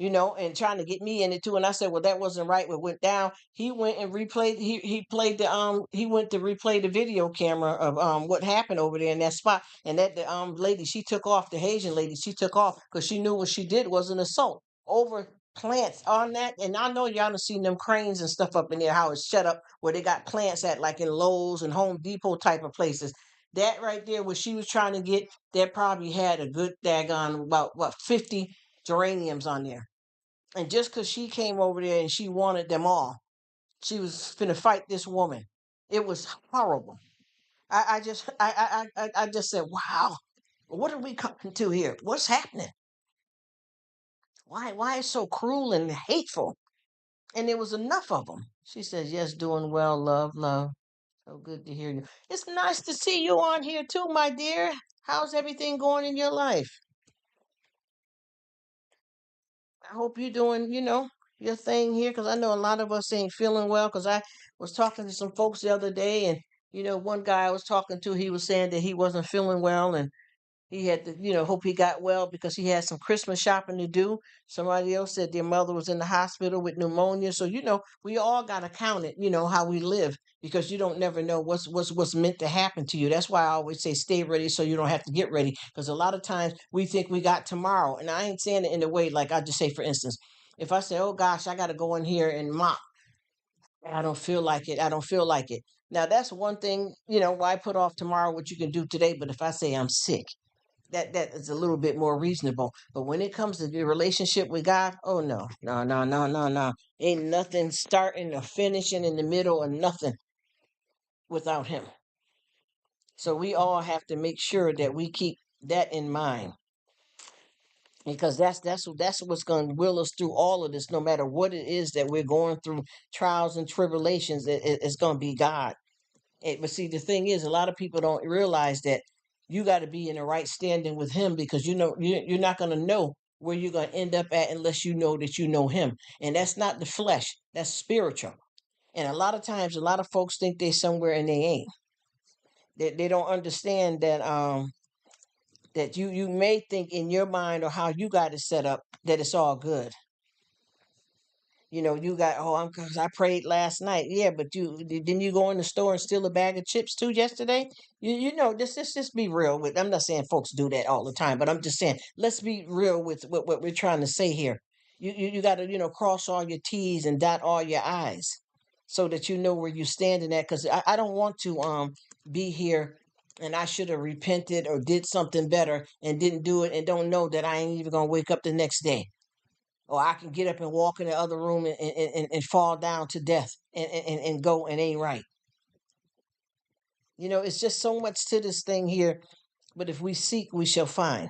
and trying to get me in it too. And I said, well, that wasn't right. What went down? He went and replayed. He played the he went to replay the video camera of what happened over there in that spot. And that the lady, she took off, the Haitian lady, she took off because she knew what she did was an assault over plants on that. And I know y'all done seen them cranes and stuff up in there, how it's set up where they got plants at, like in Lowe's and Home Depot type of places. That right there, what she was trying to get, that probably had a good daggone about what 50 geraniums on there. And just because she came over there and she wanted them all, she was finna fight this woman. It was horrible. I just said, wow, what are we coming to here? What's happening? Why is so cruel and hateful? And there was enough of them. She says, yes, doing well, love, love. So good to hear you. It's nice to see you on here too, my dear. How's everything going in your life? I hope you're doing, your thing here, because I know a lot of us ain't feeling well. Because I was talking to some folks the other day, and one guy I was talking to, he was saying that he wasn't feeling well, and he had to, hope he got well because he had some Christmas shopping to do. Somebody else said their mother was in the hospital with pneumonia. So, we all got to count it, how we live because you don't never know what's meant to happen to you. That's why I always say stay ready so you don't have to get ready. Because a lot of times we think we got tomorrow. And I ain't saying it in a way like I just say, for instance, if I say, oh gosh, I got to go in here and mop. I don't feel like it. I don't feel like it. Now, that's one thing, why put off tomorrow what you can do today. But if I say I'm sick, that is a little bit more reasonable. But when it comes to the relationship with God, oh no, no, no, no, no, no. Ain't nothing starting or finishing in the middle or nothing without him. So we all have to make sure that we keep that in mind. Because that's what's going to will us through all of this, no matter what it is that we're going through, trials and tribulations. It's going to be God. But see, the thing is, a lot of people don't realize that you got to be in the right standing with him because you're not going to know where you're going to end up at unless you know that you know him. And that's not the flesh, that's spiritual. And a lot of times, a lot of folks think they're somewhere and they ain't. They don't understand that you may think in your mind or how you got it set up that it's all good. You got, oh, cause I prayed last night. Yeah, but didn't you go in the store and steal a bag of chips too yesterday? Just be real with. I'm not saying folks do that all the time, but I'm just saying let's be real with what we're trying to say here. You got to cross all your T's and dot all your I's, so that you know where you're standing at. Because I don't want to be here and I should have repented or did something better and didn't do it and don't know that I ain't even gonna wake up the next day, or I can get up and walk in the other room and fall down to death and go and ain't right. It's just so much to this thing here. But if we seek, we shall find.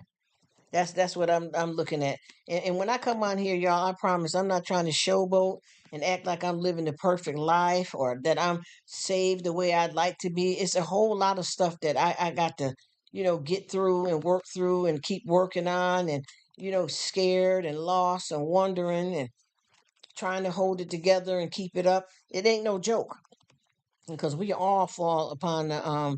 That's what I'm looking at. And when I come on here, y'all, I promise I'm not trying to showboat and act like I'm living the perfect life or that I'm saved the way I'd like to be. It's a whole lot of stuff that I got to, get through and work through and keep working on and, scared and lost and wondering and trying to hold it together and keep it up. It ain't no joke because we all fall upon the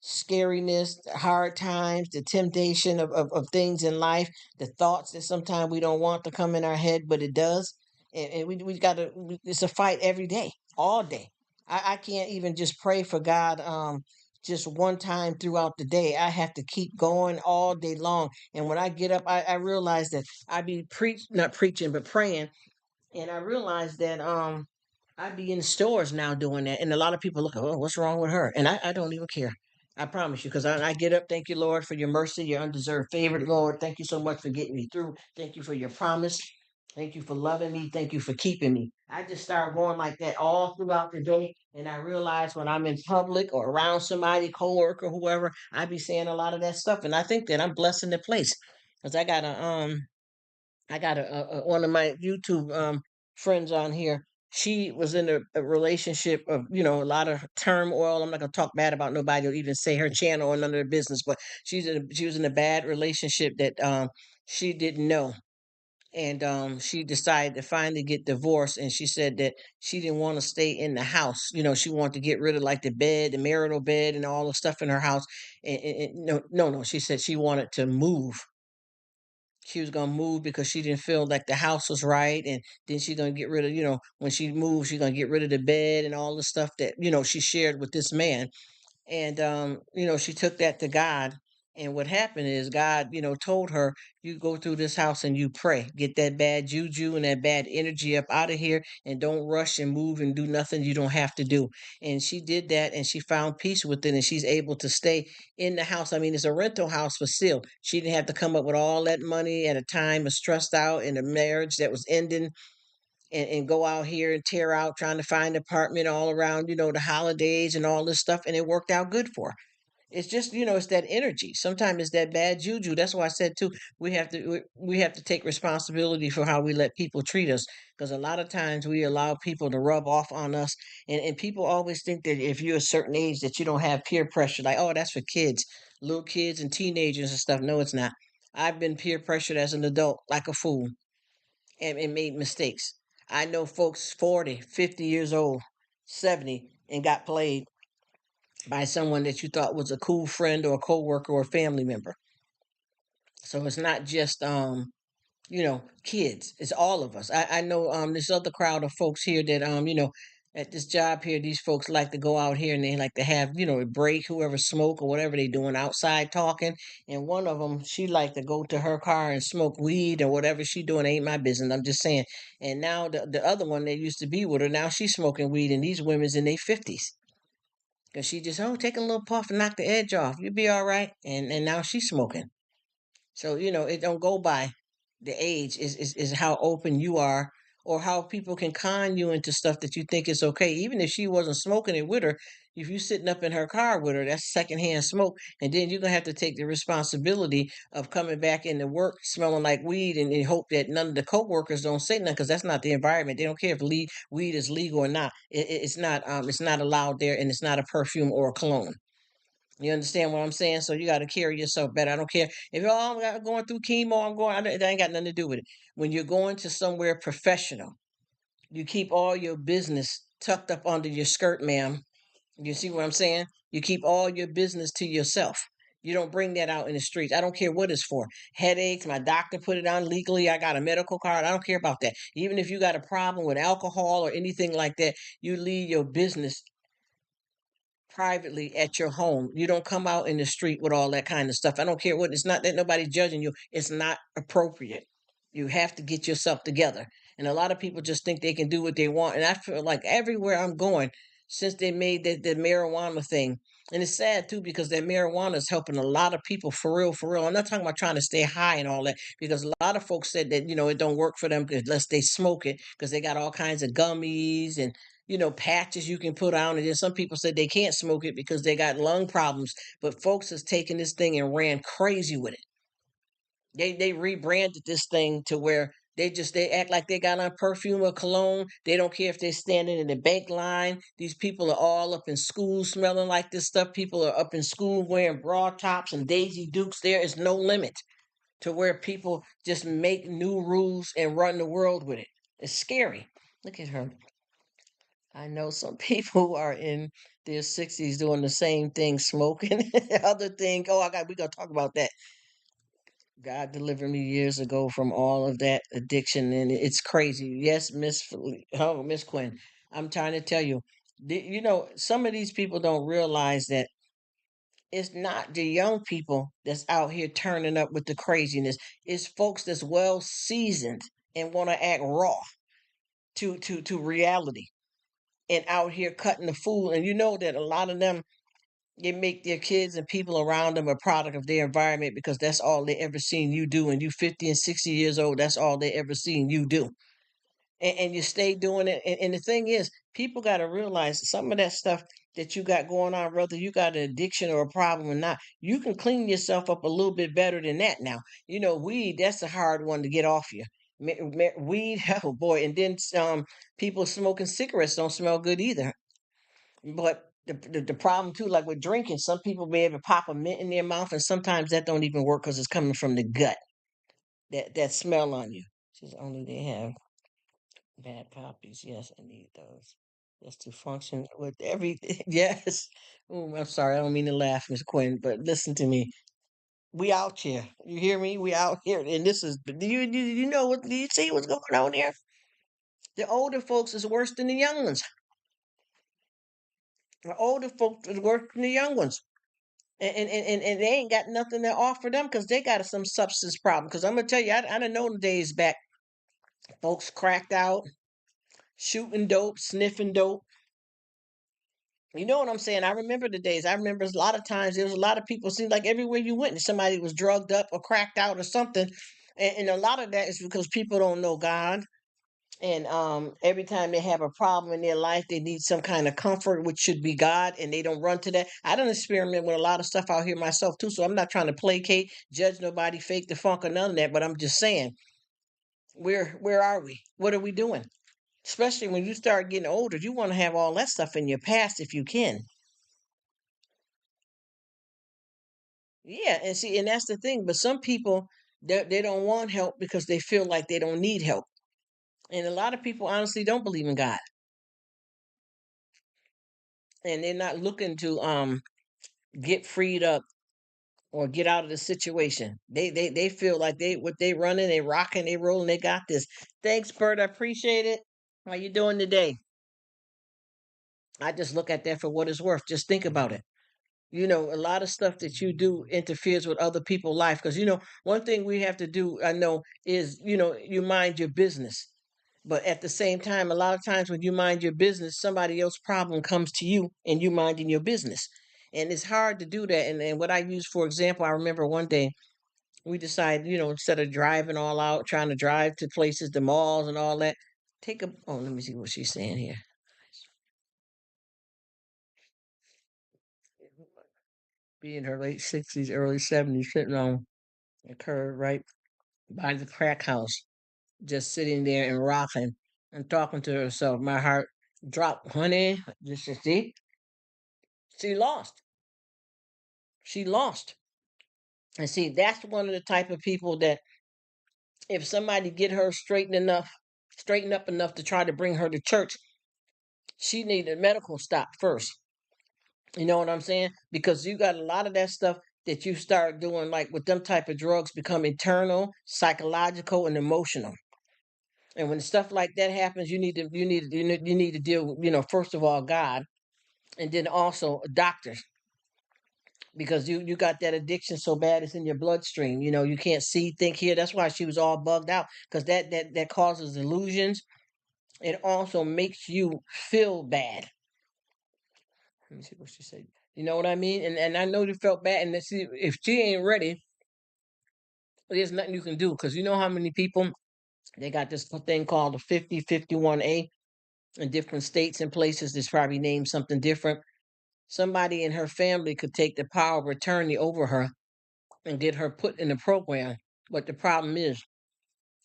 scariness, the hard times, the temptation of things in life, the thoughts that sometimes we don't want to come in our head, but it does. And we got to, it's a fight every day, all day. I can't even just pray for God just one time throughout the day. I have to keep going all day long. And when I get up, I realize that I be not preaching, but praying And I realized that I be in stores now doing that, and a lot of people look, oh, what's wrong with her? And I don't even care. I promise you, because I get up. Thank you, Lord, for your mercy, your undeserved favor, Lord. Thank you so much for getting me through. Thank you for your promise. Thank you for loving me. Thank you for keeping me. I just start going like that all throughout the day, and I realize when I'm in public or around somebody, coworker, whoever, I be saying a lot of that stuff, and I think that I'm blessing the place because I got one of my YouTube friends on here. She was in a relationship of a lot of turmoil. I'm not gonna talk bad about nobody or even say her channel or none of their business, but she was in a bad relationship that she didn't know, and she decided to finally get divorced. And she said that she didn't want to stay in the house. She wanted to get rid of like the bed, the marital bed, and all the stuff in her house. And no, no, no. She said she wanted to move. She was gonna move because she didn't feel like the house was right, and then she's gonna get rid of, when she moves, she's gonna get rid of the bed and all the stuff that she shared with this man. And she took that to God. And what happened is God, told her, you go through this house and you pray, get that bad juju and that bad energy up out of here, and don't rush and move and do nothing you don't have to do. And she did that, and she found peace with it, and she's able to stay in the house. I mean, it's a rental house, but still she didn't have to come up with all that money at a time of stressed out in a marriage that was ending, and go out here and tear out trying to find an apartment all around, the holidays and all this stuff. And it worked out good for her. It's just, it's that energy. Sometimes it's that bad juju. That's why I said too, we have to take responsibility for how we let people treat us. Because a lot of times we allow people to rub off on us. And people always think that if you're a certain age that you don't have peer pressure. Like, oh, that's for kids, little kids and teenagers and stuff. No, it's not. I've been peer pressured as an adult like a fool, and made mistakes. I know folks 40, 50 years old, 70, and got played by someone that you thought was a cool friend or a coworker or a family member. So it's not just kids. It's all of us. I know this other crowd of folks here that at this job here, these folks like to go out here and they like to have, a break, whoever smoke or whatever they doing outside talking. And one of them, she like to go to her car and smoke weed or whatever she doing. Ain't my business. I'm just saying. And now the other one that used to be with her, now she's smoking weed, and these women's in their 50s. Cause she just take a little puff and knock the edge off. You'll be all right. And now she's smoking. So, it don't go by the age, is how open you are, or how people can con you into stuff that you think is okay. Even if she wasn't smoking it with her, if you sitting up in her car with her, that's secondhand smoke. And then you're gonna have to take the responsibility of coming back into work smelling like weed, and hope that none of the coworkers don't say nothing, because that's not the environment. They don't care if weed is legal or not. It's not allowed there, and it's not a perfume or a cologne. You understand what I'm saying? So you got to carry yourself better. I don't care if I'm going through chemo. That ain't got nothing to do with it. When you're going to somewhere professional, you keep all your business tucked up under your skirt, ma'am. You see what I'm saying? You keep all your business to yourself. You don't bring that out in the streets. I don't care what it's for. Headaches, my doctor put it on legally. I got a medical card. I don't care about that. Even if you got a problem with alcohol or anything like that, you leave your business privately at your home. You don't come out in the street with all that kind of stuff. I don't care what. It's not that nobody's judging you. It's not appropriate. You have to get yourself together. And a lot of people just think they can do what they want. And I feel like everywhere I'm going, since they made the marijuana thing, and it's sad too because that marijuana is helping a lot of people for real, for real. I'm not talking about trying to stay high and all that, because a lot of folks said that it don't work for them unless they smoke it, because they got all kinds of gummies and patches you can put on. And then some people said they can't smoke it because they got lung problems. But folks has taken this thing and ran crazy with it. They rebranded this thing to where they act like they got on perfume or cologne. They don't care if they're standing in the bank line. These people are all up in school smelling like this stuff. People are up in school wearing bra tops and Daisy Dukes. There is no limit to where people just make new rules and run the world with it. It's scary. Look at her. I know some people who are in their 60s doing the same thing, smoking. Other thing, we gotta talk about that. God delivered me years ago from all of that addiction, and it's crazy. Yes, Miss Quinn, I'm trying to tell you, some of these people don't realize that it's not the young people that's out here turning up with the craziness. It's folks that's well seasoned and want to act raw. to reality and out here cutting the food. And you know that a lot of them, they make their kids and people around them a product of their environment because that's all they ever seen you do. And you 50 and 60 years old, that's all they ever seen you do. And you stay doing it. And the thing is, people got to realize some of that stuff that you got going on, whether you got an addiction or a problem or not, you can clean yourself up a little bit better than that now. You know, weed, that's a hard one to get off you. Weed, oh boy. And then people smoking cigarettes don't smell good either. But the problem too, like with drinking, some people be able to pop a mint in their mouth, and sometimes that don't even work because it's coming from the gut. That smell on you. Just only they have bad copies. Yes, I need those. Just to function with everything. Yes. Oh, I'm sorry. I don't mean to laugh, Miss Quinn, but listen to me. We out here. You hear me? We out here, and this is. Do you know what? Do you see what's going on here? The older folks is worse than the young ones. The older folks is worse than the young ones. And they ain't got nothing to offer them because they got some substance problem. Because I'm gonna tell you, I done know the days back, folks cracked out, shooting dope, sniffing dope. You know what I'm saying? I remember the days. I remember a lot of times there was a lot of people. Seemed like everywhere you went, somebody was drugged up or cracked out or something. And a lot of that is because people don't know God. And every time they have a problem in their life, they need some kind of comfort, which should be God, and they don't run to that. I don't experiment with a lot of stuff out here myself too, so I'm not trying to placate, judge nobody, fake the funk or none of that. But I'm just saying, where are we? What are we doing? Especially when you start getting older, you want to have all that stuff in your past if you can. Yeah, and see, and that's the thing. But some people, they don't want help because they feel like they don't need help, and a lot of people honestly don't believe in God, and they're not looking to get freed up or get out of the situation. They feel like they running, they rocking, they rolling, they got this. Thanks, Bert. I appreciate it. How you doing today? I just look at that for what it's worth. Just think about it. You know, a lot of stuff that you do interferes with other people's life. Because, you know, one thing we have to do, I know, is, you know, you mind your business. But at the same time, a lot of times when you mind your business, somebody else's problem comes to you and you minding your business. And it's hard to do that. And what I use, for example, I remember one day we decided, you know, instead of driving all out, trying to drive to places, the malls and all that, take a, oh, let me see what she's saying here. Be in her late 60s, early 70s, sitting on a curb right by the crack house, just sitting there and rocking and talking to herself. My heart dropped, honey. Just you see, she lost. She lost. And see, that's one of the type of people that if somebody get her straightened up enough to try to bring her to church, she need a medical stop first. You know what I'm saying? Because you got a lot of that stuff that you start doing, like with them type of drugs, become internal, psychological, and emotional. And when stuff like that happens, you need to deal with, you know, first of all God, and then also doctors, because you got that addiction so bad it's in your bloodstream. You know, you can't see, think, hear. That's why she was all bugged out, because that causes illusions. It also makes you feel bad. Let me see what she said. You know what I mean? And I know you felt bad. And see, if she ain't ready, there's nothing you can do, because you know how many people they got this thing called the 5051A in different states and places. That's probably named something different. Somebody in her family could take the power of attorney over her and get her put in the program. But the problem is,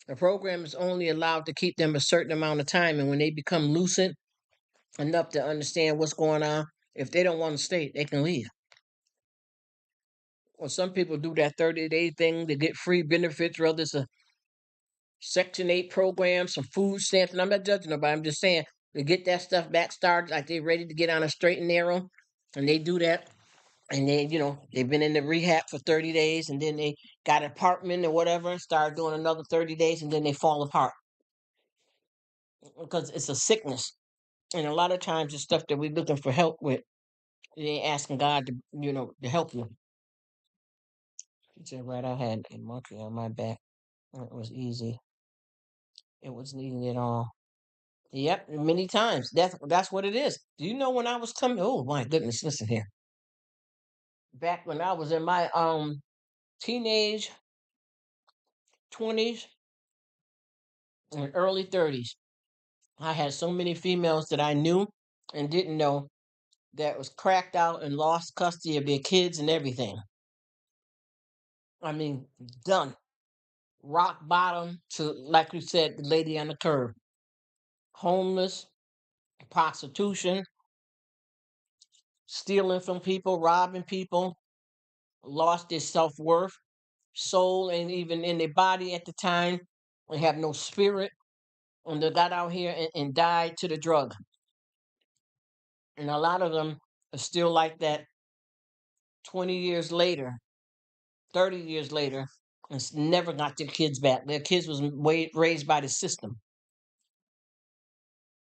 the program is only allowed to keep them a certain amount of time. And when they become lucid enough to understand what's going on, if they don't want to stay, they can leave. Or some people do that 30-day thing to get free benefits, whether it's a Section 8 program, some food stamps. And I'm not judging nobody. I'm just saying to get that stuff back started, like they're ready to get on a straight and narrow. And they do that. And they, you know, they've been in the rehab for 30 days, and then they got an apartment or whatever, start doing another 30 days, and then they fall apart because it's a sickness. And a lot of times the stuff that we're looking for help with, you ain't asking God to, you know, to help you. He said, right, I had a monkey on my back. It was easy. It was needing it all. Yep, many times. That's what it is. Do you know when I was coming? Oh my goodness, listen here. Back when I was in my teenage 20s and early 30s, I had so many females that I knew and didn't know that was cracked out and lost custody of their kids and everything. I mean, done. Rock bottom to, like you said, the lady on the curb. Homeless, prostitution, stealing from people, robbing people, lost their self worth, soul, and even in their body at the time. They have no spirit, and they got out here and died to the drug. And a lot of them are still like that 20 years later, 30 years later, and never got their kids back. Their kids was raised by the system.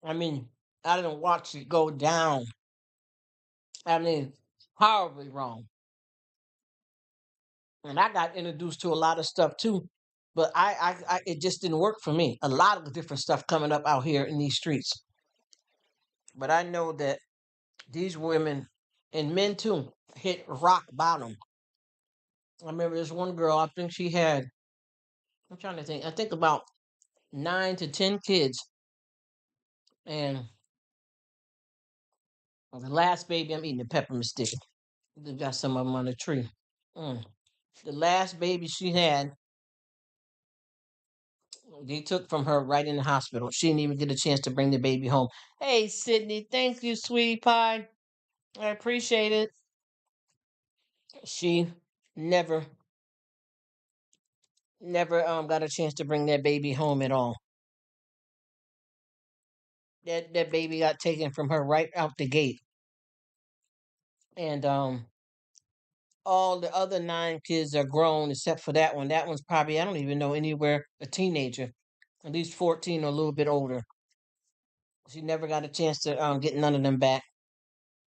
I mean, I didn't watch it go down. I mean, horribly wrong. And I got introduced to a lot of stuff too, but it just didn't work for me. A lot of different stuff coming up out here in these streets. But I know that these women and men too hit rock bottom. I remember this one girl, I think she had, I'm trying to think, I think about 9 to 10 kids. And the last baby, I'm eating a peppermint stick. They got some of them on the tree. Mm. The last baby she had, they took from her right in the hospital. She didn't even get a chance to bring the baby home. Hey, Sydney, thank you, sweetie pie. I appreciate it. She never, never got a chance to bring that baby home at all. That baby got taken from her right out the gate. And all the other 9 kids are grown except for that one. That one's probably, I don't even know, anywhere a teenager, at least 14 or a little bit older. She never got a chance to get none of them back.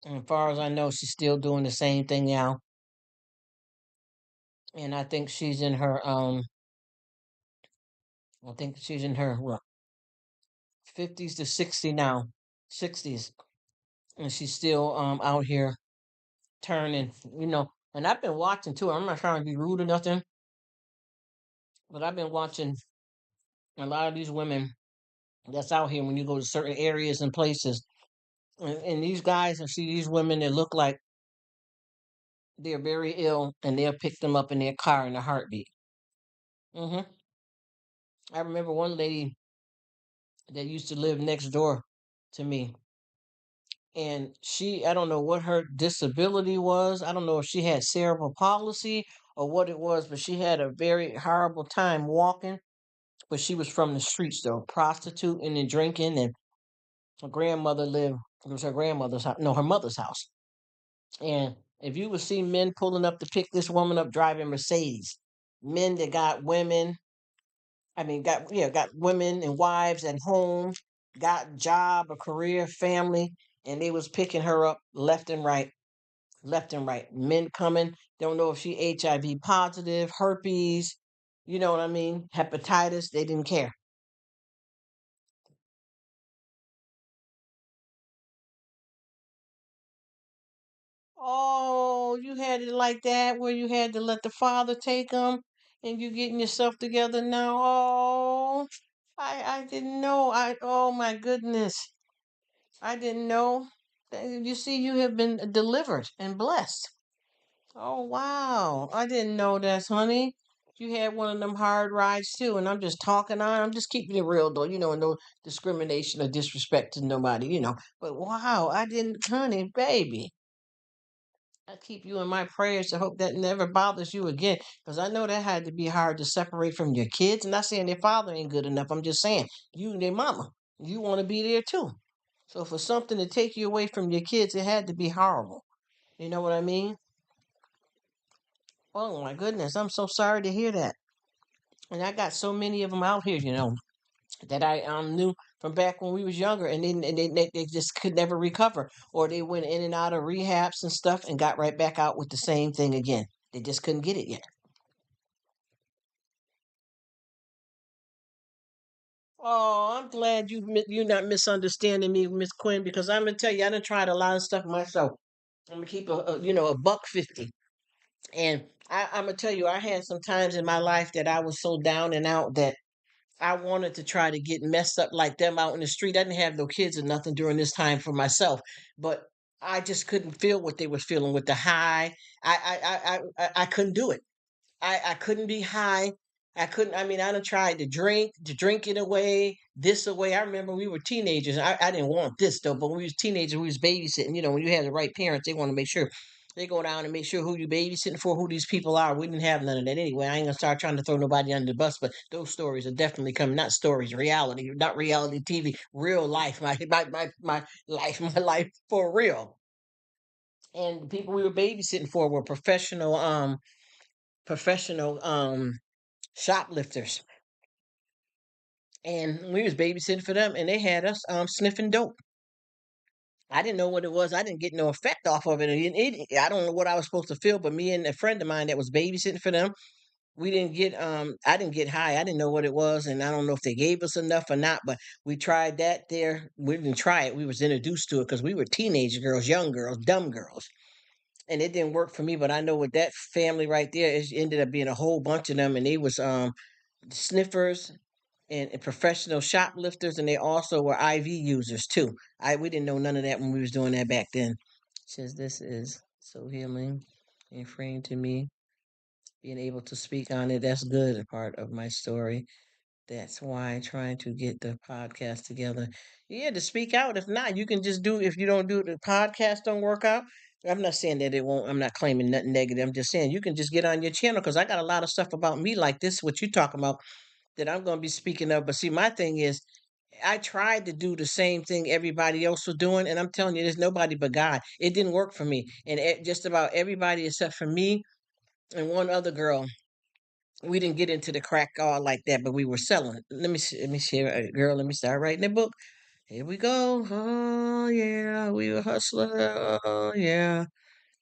And as far as I know, she's still doing the same thing now. And I think she's in her what 50s to 60 now, 60s, and she's still out here turning, And I've been watching too. I'm not trying to be rude or nothing, but I've been watching a lot of these women that's out here when you go to certain areas and places. And these guys and see these women that look like they're very ill, and they'll pick them up in their car in a heartbeat. hmm I remember one lady that used to live next door to me, and I don't know what her disability was. I don't know if she had cerebral palsy or what it was, but she had a very horrible time walking. But she was from the streets though, prostituting and drinking, and her grandmother lived. It was her grandmother's house, no, her mother's house. And if you would see men pulling up to pick this woman up driving Mercedes, men that got women, I mean, got women and wives at home, got job, a career, family, and they was picking her up left and right, left and right. Men coming, don't know if she HIV positive, herpes, you know what I mean, hepatitis. They didn't care. Oh, you had it like that where you had to let the father take them, and you getting yourself together now. Oh, I didn't know. Oh my goodness, I didn't know. You see, you have been delivered and blessed. Oh wow, I didn't know that, honey. You had one of them hard rides too, and I'm just talking on. I'm just keeping it real though, no discrimination or disrespect to nobody. But wow, I didn't, honey, baby. I keep you in my prayers to hope that never bothers you again. Because I know that had to be hard to separate from your kids. Not saying their father ain't good enough. I'm just saying you and their mama, you want to be there too. So for something to take you away from your kids, it had to be horrible. You know what I mean? Oh my goodness, I'm so sorry to hear that. And I got so many of them out here, that I knew from back when we was younger, and they just could never recover, or they went in and out of rehabs and stuff and got right back out with the same thing again. They just couldn't get it yet. Oh, I'm glad you're not misunderstanding me, Miss Quinn, because I'm gonna tell you, I done tried a lot of stuff myself. I'm gonna keep a buck 50, and I'm gonna tell you, I had some times in my life that I was so down and out that I wanted to try to get messed up like them out in the street. I didn't have no kids or nothing during this time for myself, but I just couldn't feel what they were feeling with the high. I couldn't do it. I couldn't be high. I couldn't. I mean, I done tried to drink it away, this away. I remember we were teenagers. I didn't want this though, but when we was teenagers, we was babysitting. You know, when you have the right parents, they want to make sure they go down and make sure who you babysitting for, who these people are. We didn't have none of that anyway. I ain't gonna start trying to throw nobody under the bus, but those stories are definitely coming. Not stories, reality, not reality TV, real life. My life, my life for real. And the people we were babysitting for were professional shoplifters, and we was babysitting for them, and they had us sniffing dope. I didn't know what it was. I didn't get no effect off of it. I don't know what I was supposed to feel, but me and a friend of mine that was babysitting for them, we didn't get I didn't get high. I didn't know what it was, and I don't know if they gave us enough or not, but we tried that there. We didn't try it. We was introduced to it because we were teenage girls, young girls, dumb girls. And it didn't work for me, but I know with that family right there, it ended up being a whole bunch of them, and they was sniffers and professional shoplifters, and they also were IV users too. I We didn't know none of that when we was doing that back then. Says this is so healing and freeing to me. Being able to speak on it, that's good. A part of my story. That's why trying to get the podcast together. Yeah, to speak out. If not, you can just do. If you don't do it, the podcast don't work out. I'm not saying that it won't. I'm not claiming nothing negative. I'm just saying you can just get on your channel because I got a lot of stuff about me like this. What you talking about that I'm going to be speaking of. But see, my thing is, I tried to do the same thing everybody else was doing, and I'm telling you, there's nobody but God. It didn't work for me, and just about everybody except for me and one other girl. We didn't get into the crack all like that, but we were selling. Let me see, let me share, girl. Let me start writing the book. Here we go. Oh yeah, we were hustler. Oh yeah.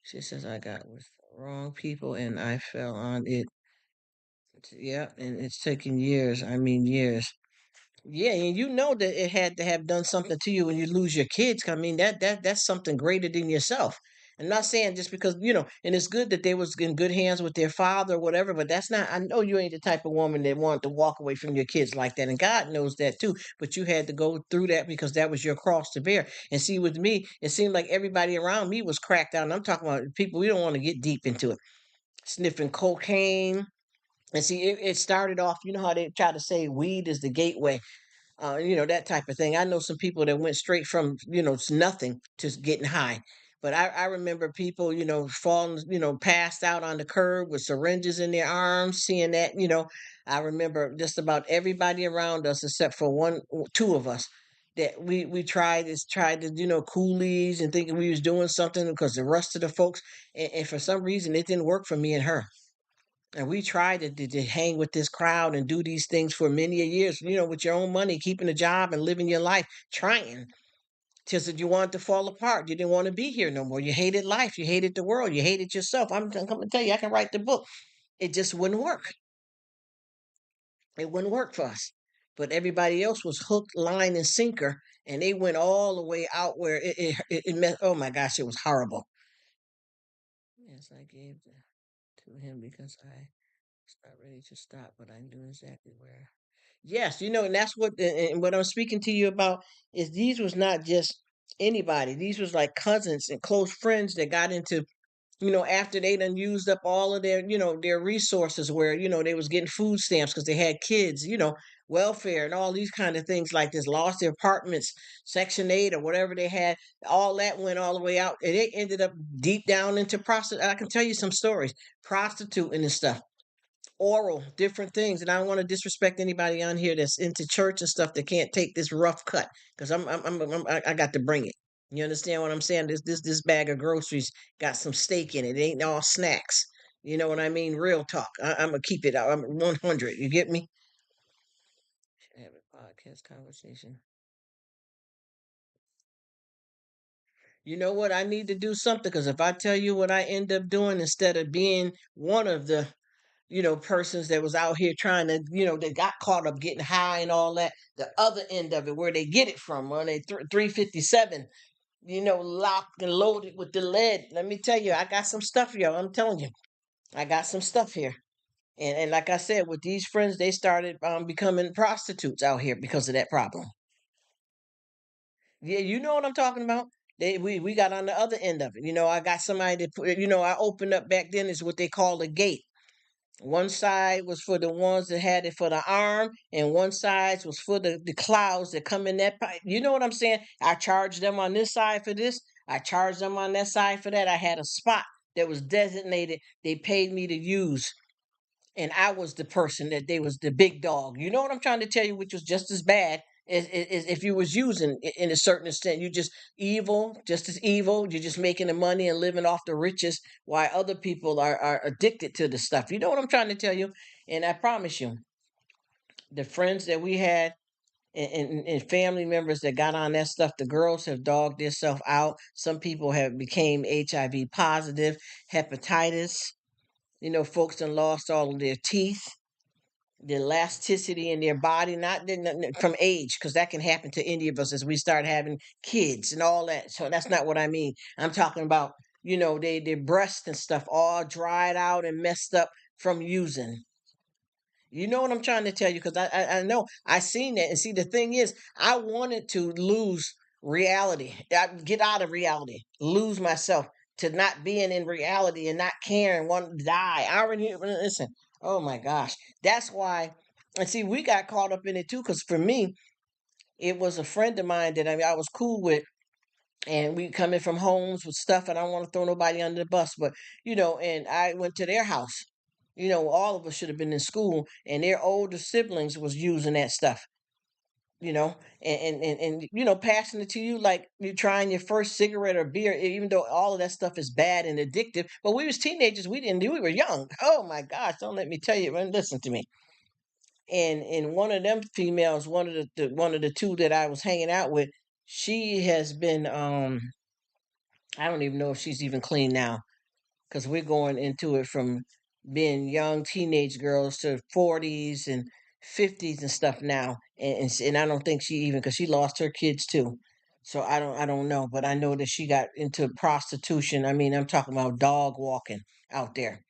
She says I got with the wrong people and I fell on it. Yeah, and it's taken years. I mean years. Yeah, and you know that it had to have done something to you when you lose your kids. I mean that's something greater than yourself. I'm not saying just because and it's good that they was in good hands with their father or whatever, but that's not. I know you ain't the type of woman that wanted to walk away from your kids like that, and God knows that too. But you had to go through that because that was your cross to bear. And see, with me, it seemed like everybody around me was cracked out. And I'm talking about people we don't want to get deep into it, sniffing cocaine. And see, it started off. You know how they try to say weed is the gateway, that type of thing. I know some people that went straight from, nothing to getting high. But I remember people, falling, passed out on the curb with syringes in their arms, seeing that, I remember just about everybody around us except for two of us that we tried to, coolies and thinking we was doing something because the rest of the folks, and for some reason it didn't work for me and her. And we tried to hang with this crowd and do these things for many a years, with your own money, keeping a job and living your life, trying. Just that you wanted to fall apart. You didn't want to be here no more. You hated life. You hated the world. You hated yourself. I'm going to tell you, I can write the book. It just wouldn't work. It wouldn't work for us. But everybody else was hook, line, and sinker. And they went all the way out where oh my gosh, it was horrible. Yes, I gave to him because I was not ready to stop, but I knew exactly where. Yes, and that's and what I'm speaking to you about is these was not just anybody. These was like cousins and close friends that got into, after they done used up all of their, their resources where, they was getting food stamps because they had kids, welfare and all these kind of things like this, lost their apartments, Section 8 or whatever they had, all that went all the way out. And they ended up deep down into prostitute. I can tell you some stories, prostituting and stuff, oral, different things. And I don't want to disrespect anybody on here that's into church and stuff that can't take this rough cut because I got to bring it. You understand what I'm saying? This bag of groceries got some steak in it. It ain't all snacks. You know what I mean? Real talk. I'm gonna keep it. I'm 100. You get me? Should have a podcast conversation. You know what? I need to do something because if I tell you what I end up doing instead of being one of the persons that was out here trying to, they got caught up getting high and all that. The other end of it, where they get it from, when they 357, locked and loaded with the lead. Let me tell you, I got some stuff here. I'm telling you, I got some stuff here. And like I said, with these friends, they started becoming prostitutes out here because of that problem. Yeah, you know what I'm talking about. We got on the other end of it. I got somebody that put, I opened up back then is what they call a gate. One side was for the ones that had it for the arm, and one side was for the clouds that come in that pipe. You know what I'm saying? I charged them on this side for this. I charged them on that side for that. I had a spot that was designated. They paid me to use, and I was the person that they was the big dog. You know what I'm trying to tell you, which was just as bad as if you was using in a certain extent. You just evil, just as evil. You're just making the money and living off the riches, while other people are addicted to the stuff. You know what I'm trying to tell you? And I promise you, the friends that we had and family members that got on that stuff, the girls have dogged themselves out. Some people have became HIV positive, hepatitis. Folks done lost all of their teeth, the elasticity in their body, not from age, because that can happen to any of us as we start having kids and all that. So that's not what I mean. I'm talking about, their breasts and stuff all dried out and messed up from using. You know what I'm trying to tell you? Because I know I seen that. And see, the thing is, I wanted to lose reality, get out of reality, lose myself to not being in reality and not caring, wanting to die. I already, listen, oh my gosh. That's why, and see, we got caught up in it too. Because for me, it was a friend of mine that I was cool with, and we coming from homes with stuff, and I don't want to throw nobody under the bus, but and I went to their house. All of us should have been in school, and their older siblings was using that stuff. And passing it to you like you're trying your first cigarette or beer, even though all of that stuff is bad and addictive. But we was teenagers, we didn't do, we were young. Oh my gosh, don't let me tell you, man, listen to me. And one of them females, one of the two that I was hanging out with, she has been I don't even know if she's even clean now, because we're going into it from being young teenage girls to 40s and 50s and stuff now, and I don't think she even, because she lost her kids too. So I don't know, but I know that she got into prostitution. I mean, I'm talking about dog walking out there,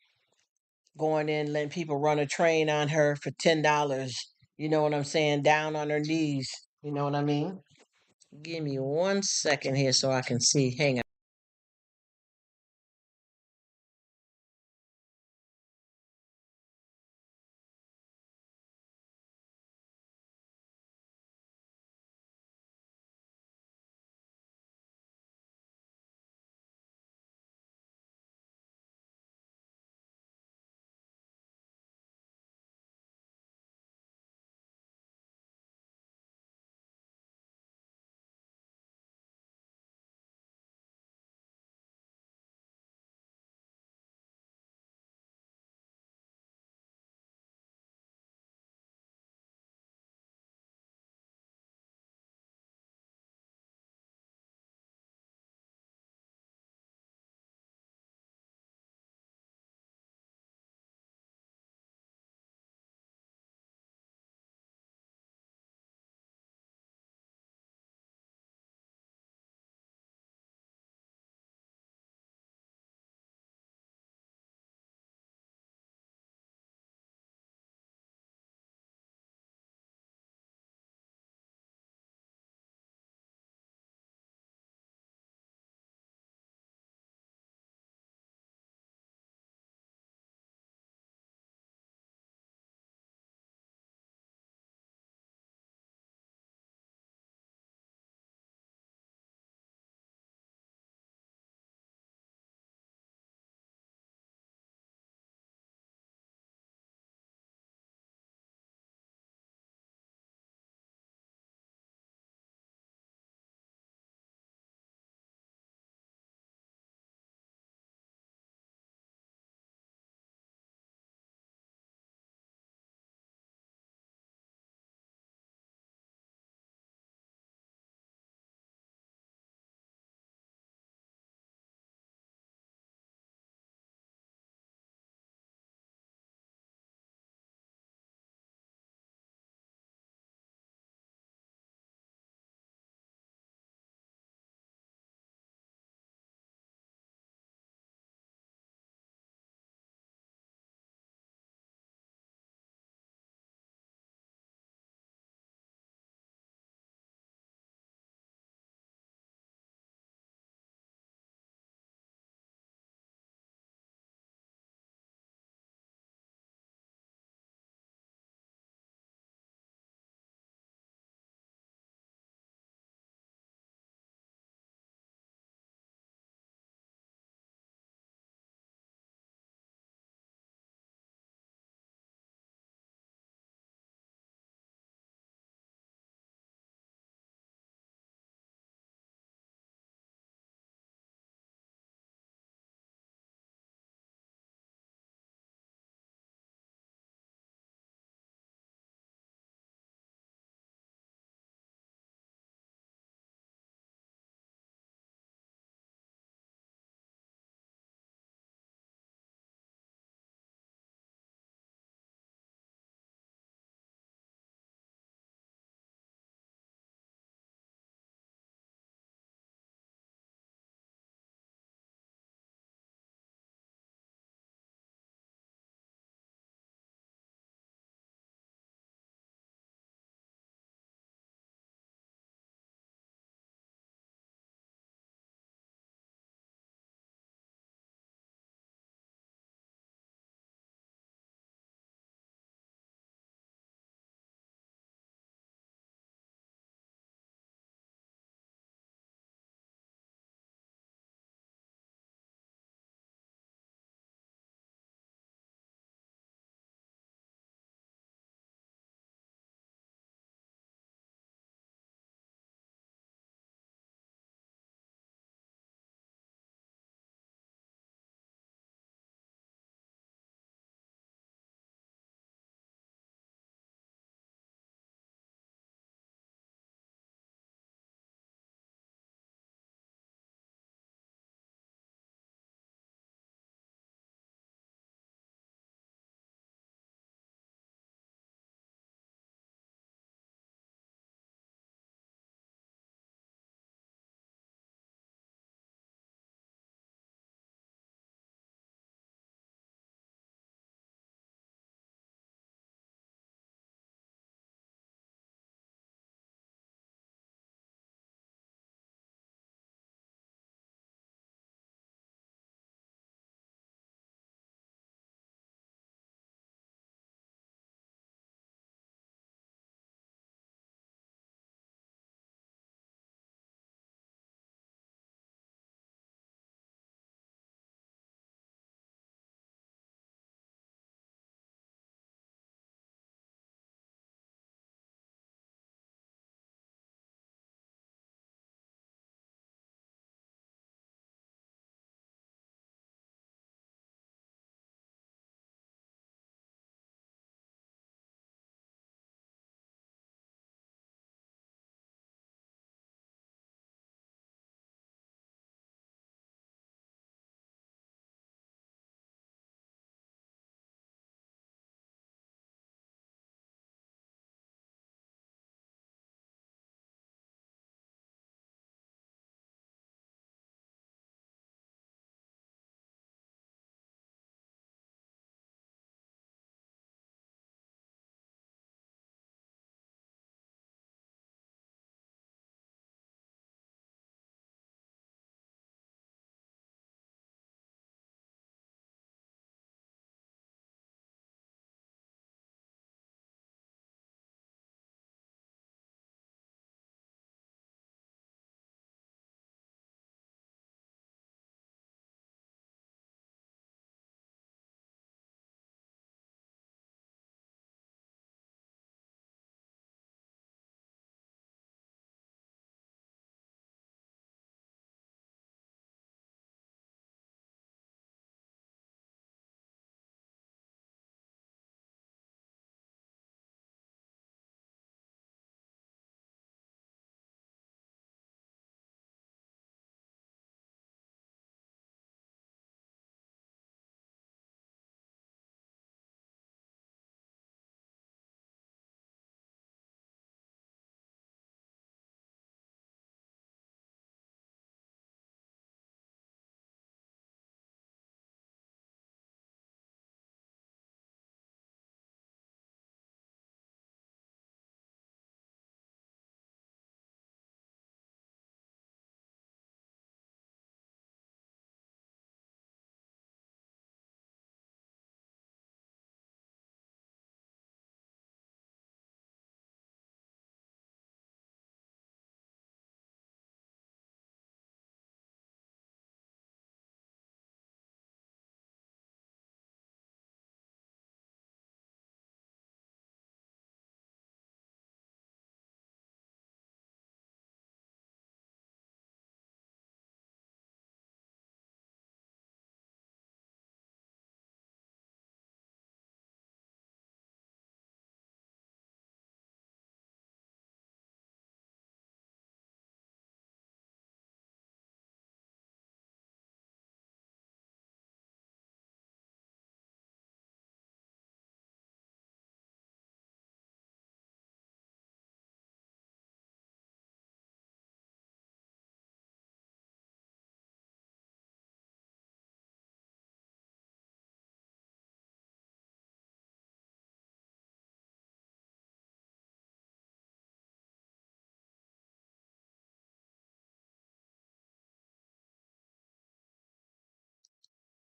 going in, letting people run a train on her for $10. You know what I'm saying? Down on her knees. You know what I mean? Give me 1 second here so I can see. Hang on.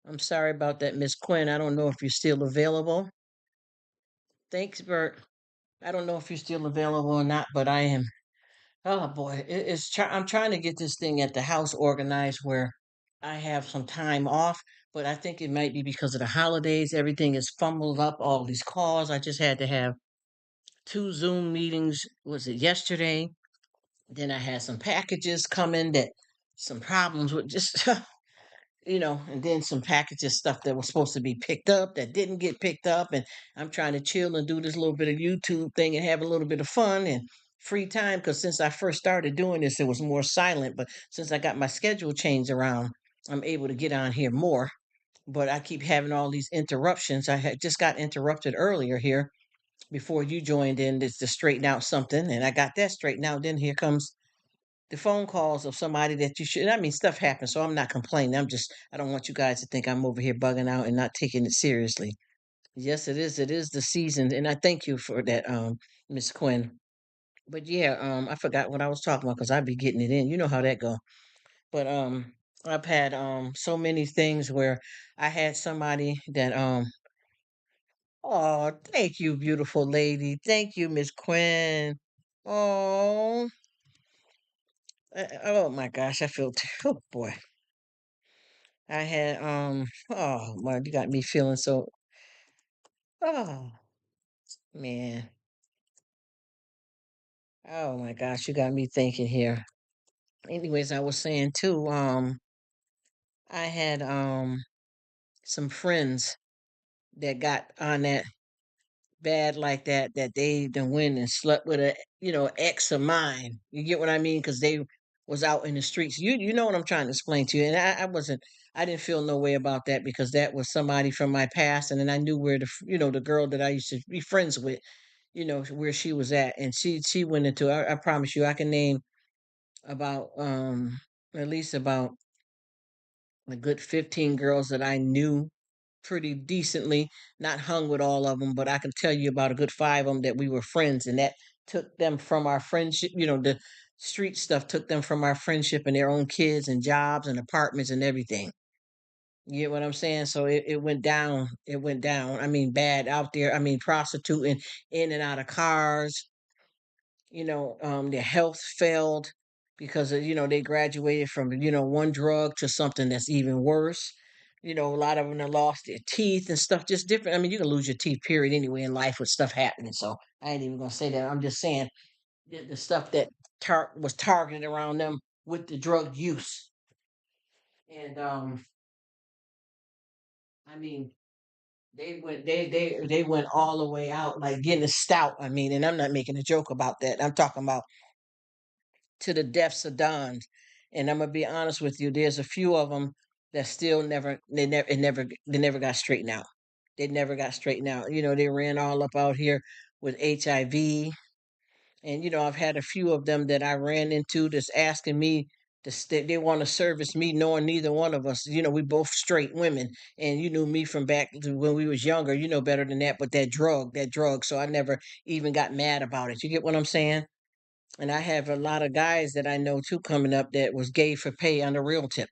I'm sorry about that, Miss Quinn. I don't know if you're still available. Thanks, Bert. I don't know if you're still available or not, but I am. Oh boy, I'm trying to get this thing at the house organized where I have some time off, but I think it might be because of the holidays. Everything is fumbled up. All these calls. I just had to have two Zoom meetings. Was it yesterday? Then I had some packages coming that some problems with just and then some packages stuff that was supposed to be picked up that didn't get picked up, and I'm trying to chill and do this little bit of YouTube thing and have a little bit of fun and free time because since I first started doing this, it was more silent, but since I got my schedule changed around, I'm able to get on here more. But I keep having all these interruptions. I had just got interrupted earlier here before you joined in to straighten out something, and I got that straightened out. Then here comes the phone calls of somebody that you should. I mean, stuff happens, so I'm not complaining. I don't want you guys to think I'm over here bugging out and not taking it seriously. Yes, it is. It is the season, and I thank you for that, Miss Quinn. But yeah, I forgot what I was talking about because I'd be getting it in. You know how that go. But I've had so many things where I had somebody that oh, thank you, beautiful lady. Thank you, Miss Quinn. Oh, oh my gosh, I feel. Oh boy. I had oh my, you got me feeling so oh man. Oh my gosh, you got me thinking here. Anyways, I was saying too, I had some friends that got on that bad like that they done went and slept with a ex of mine. You get what I mean? Because they was out in the streets. You know what I'm trying to explain to you. And I didn't feel no way about that because that was somebody from my past, and then I knew where the girl that I used to be friends with, where she was at, and she went into. I promise you, I can name about at least about a good 15 girls that I knew pretty decently, not hung with all of them, but I can tell you about a good five of them that we were friends, and that took them from our friendship. The street stuff took them from our friendship and their own kids and jobs and apartments and everything. You get what I'm saying? So it went down. It went down. I mean, bad out there. I mean, prostituting in and out of cars. Their health failed because they graduated from one drug to something that's even worse. A lot of them have lost their teeth and stuff, just different. I mean, you can lose your teeth, period, anyway in life with stuff happening. So I ain't even gonna say that. I'm just saying the stuff that was targeted around them with the drug use. And I mean, they went all the way out, like getting a stout. I mean, and I'm not making a joke about that. I'm talking about to the depths of Dons. And I'm gonna be honest with you. There's a few of them that still they never got straightened out. They never got straightened out. They ran all up out here with HIV, and I've had a few of them that I ran into that's asking me to stay. They want to service me, knowing neither one of us. We both straight women, and you knew me from back to when we was younger. You know better than that. But that drug. So I never even got mad about it. You get what I'm saying? And I have a lot of guys that I know too coming up that was gay for pay on the real tip.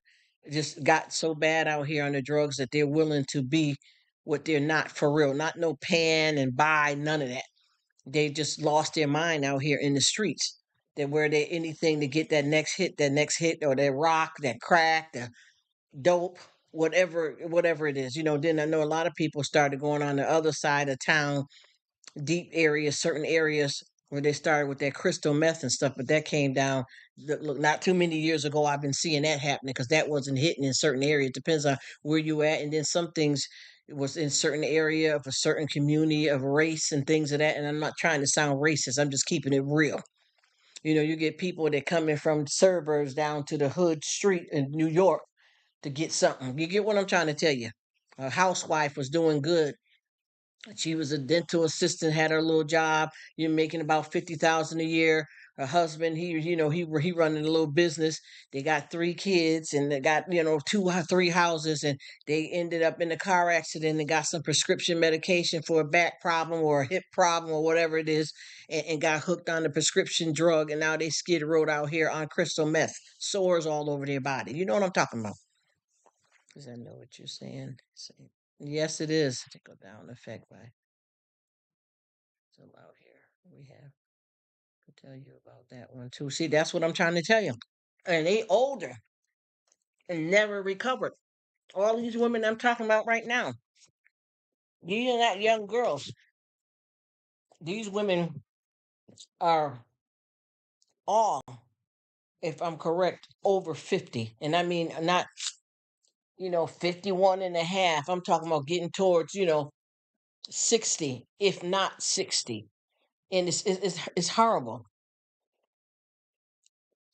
Just got so bad out here on the drugs that they're willing to be what they're not for real. Not no pan and buy, none of that. They just lost their mind out here in the streets. That where they anything to get that next hit, or that rock, that crack, the dope, whatever it is. Then I know a lot of people started going on the other side of town, deep areas, certain areas where they started with that crystal meth and stuff, but that came down. Look, not too many years ago, I've been seeing that happening because that wasn't hitting in certain areas. Depends on where you at, and then some things was in certain area of a certain community of race and things of that. And I'm not trying to sound racist. I'm just keeping it real. You get people that coming from suburbs down to the hood street in New York to get something. You get what I'm trying to tell you? A housewife was doing good. She was a dental assistant, had her little job. You're making about 50,000 a year. Her husband, he running a little business. They got three kids, and they got two or three houses, and they ended up in a car accident and got some prescription medication for a back problem or a hip problem or whatever it is, and got hooked on the prescription drug, and now they skid road out here on crystal meth, sores all over their body. You know what I'm talking about? Because I know what you're saying. Yes, it is. Trickle down effect by so out here. We have to tell you about that one too. See, that's what I'm trying to tell you. And they older and never recovered. All these women I'm talking about right now, these are not young girls. These women are all, if I'm correct, over 50. And I mean, not, 51 and a half. I'm talking about getting towards, 60, if not 60. And it's horrible.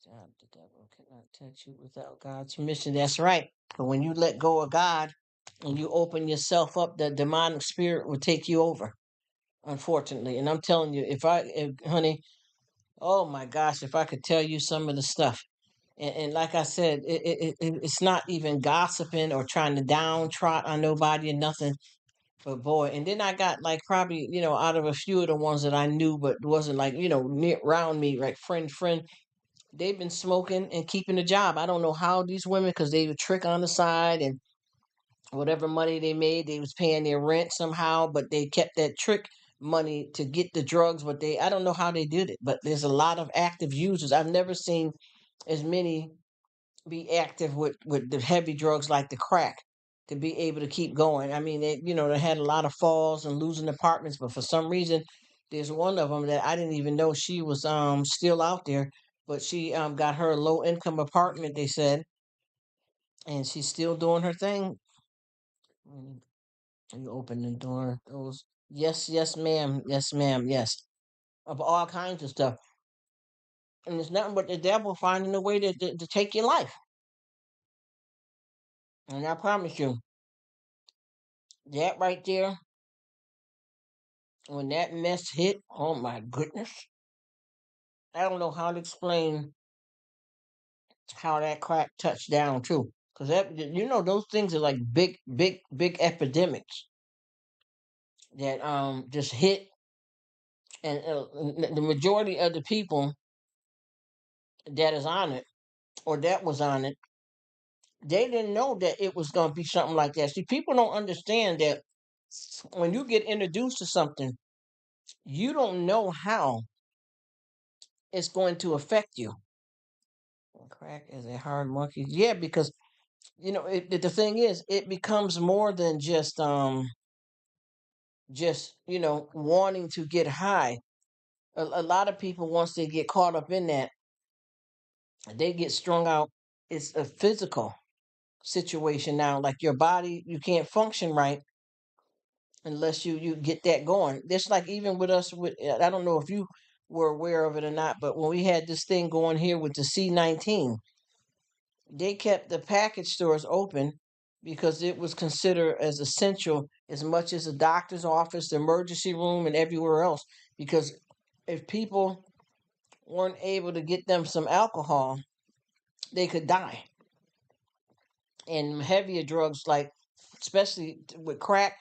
The devil cannot touch you without God's permission. That's right. But when you let go of God and you open yourself up, the demonic spirit will take you over, unfortunately. And I'm telling you, honey, oh my gosh, if I could tell you some of the stuff. And like I said, it's not even gossiping or trying to downtrot on nobody or nothing. But boy, and then I got like probably, out of a few of the ones that I knew, but wasn't like, near around me, like friend, they've been smoking and keeping a job. I don't know how these women, because they would trick on the side and whatever money they made, they was paying their rent somehow, but they kept that trick money to get the drugs. But I don't know how they did it. But there's a lot of active users. I've never seen as many be active with the heavy drugs like the crack to be able to keep going. I mean, they had a lot of falls and losing apartments, but for some reason, there's one of them that I didn't even know she was still out there, but she got her a low income apartment, they said, and she's still doing her thing. Mm, You open the door, those yes, ma'am, yes, ma'am, yes, of all kinds of stuff, and it's nothing but the devil finding a way to take your life. And I promise you, that right there, when that mess hit, oh my goodness. I don't know how to explain how that crack touched down too. Because those things are like big epidemics that just hit, and the majority of the people that is on it or that was on it, they didn't know that it was going to be something like that. See, people don't understand that when you get introduced to something, you don't know how it's going to affect you. Crack is a hard monkey. Yeah, because the thing is, it becomes more than just wanting to get high. A lot of people, once they get caught up in that, they get strung out. It's a physical situation now. Like your body, you can't function right unless you get that going. Just like even with us, with I don't know if you were aware of it or not, but when we had this thing going here with the C-19, they kept the package stores open because it was considered as essential as much as the doctor's office, the emergency room, and everywhere else. Because if people weren't able to get them some alcohol, they could die. And heavier drugs, like especially with crack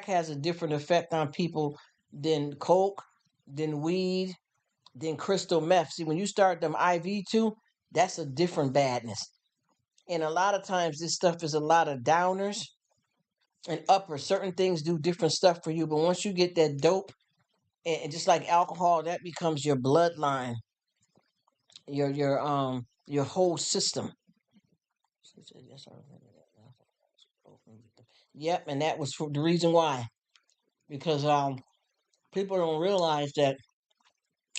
has a different effect on people than coke, than weed, than crystal meth. See, when you start them IV too, that's a different badness. And a lot of times this stuff is a lot of downers and uppers. Certain things do different stuff for you, but once you get that dope, and just like alcohol, that becomes your bloodline, your whole system. Yep, and that was for the reason why. Because people don't realize that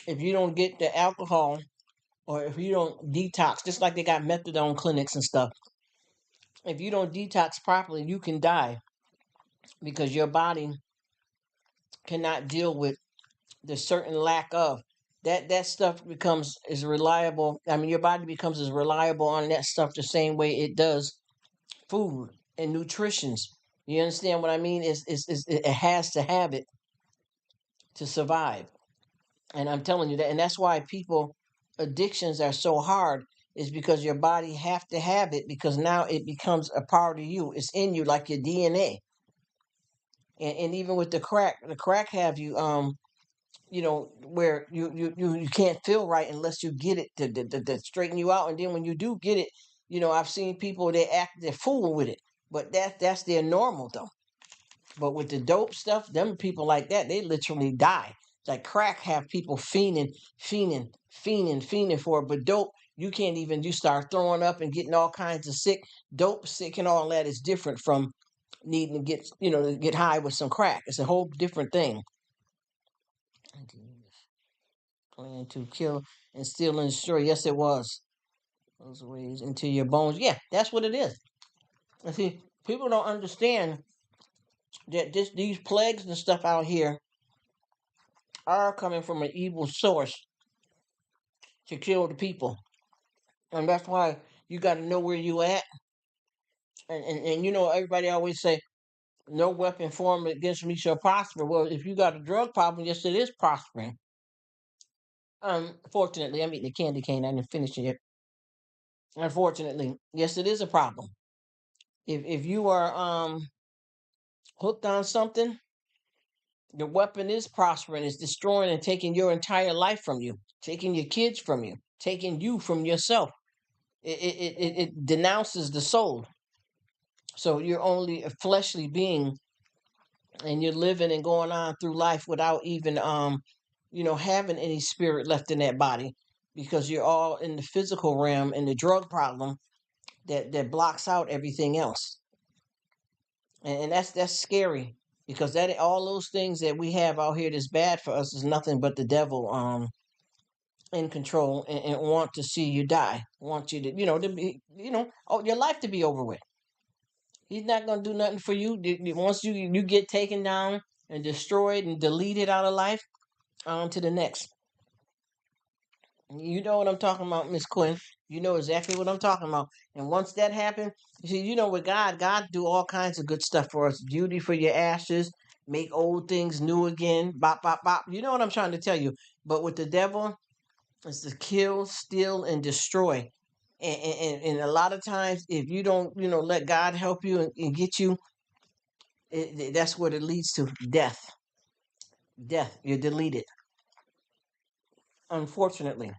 if you don't get the alcohol or if you don't detox, just like they got methadone clinics and stuff, if you don't detox properly, you can die because your body cannot deal with the certain lack of that stuff becomes as reliable. I mean, your body becomes as reliable on that stuff the same way it does food and nutritions. You understand what I mean? It has to have it to survive. And I'm telling you that, and that's why people addictions are so hard, is because your body have to have it, because now it becomes a part of you. It's in you like your DNA. And even with the crack have you where you can't feel right unless you get it to straighten you out. And then when you do get it, I've seen people, they're fool with it. But that's their normal though. But with the dope stuff, them people like that, they literally die. Like crack have people fiending for it. But dope, you can't even, you start throwing up and getting all kinds of sick. Dope sick and all that is different from needing to get, to get high with some crack. It's a whole different thing. Plan to kill and steal and destroy. Yes, it was. Those ways into your bones. Yeah, that's what it is. And see, people don't understand that these plagues and stuff out here are coming from an evil source to kill the people. And that's why you got to know where you at. And everybody always say, no weapon formed against me shall prosper. Well, if you got a drug problem, yes, it is prospering. Fortunately, I'm eating a candy cane. I didn't finish it yet. Unfortunately, yes, it is a problem. If you are hooked on something, the weapon is prospering, it's destroying and taking your entire life from you, taking your kids from you, taking you from yourself. It denounces the soul. So you're only a fleshly being, and you're living and going on through life without even having any spirit left in that body, because you're all in the physical realm and the drug problem that blocks out everything else. And that's scary, because that all those things that we have out here that's bad for us is nothing but the devil in control, and want to see you die, want you to be your life to be over with. He's not gonna do nothing for you. Once you get taken down and destroyed and deleted out of life, on to the next. You know what I'm talking about, Miss Quinn. You know exactly what I'm talking about. And once that happened, you see, with God do all kinds of good stuff for us. Beauty for your ashes, make old things new again. Bop, bop, bop. You know what I'm trying to tell you. But with the devil, it's to kill, steal, and destroy. And a lot of times, if you don't, let God help you and get you, that's what it leads to: death. Death. You're deleted, unfortunately.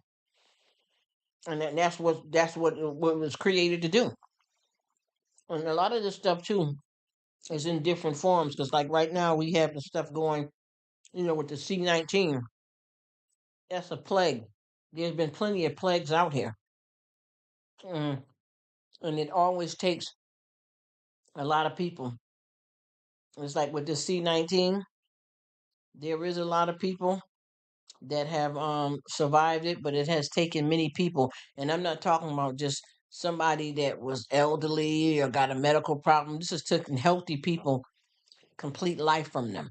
And that's what it was created to do. And a lot of this stuff too is in different forms, because like right now we have the stuff going, with the C-19. That's a plague. There's been plenty of plagues out here. Mm. And it always takes a lot of people. It's like with the C-19, there is a lot of people that have survived it, but it has taken many people. And I'm not talking about just somebody that was elderly or got a medical problem. This has taken healthy people complete life from them.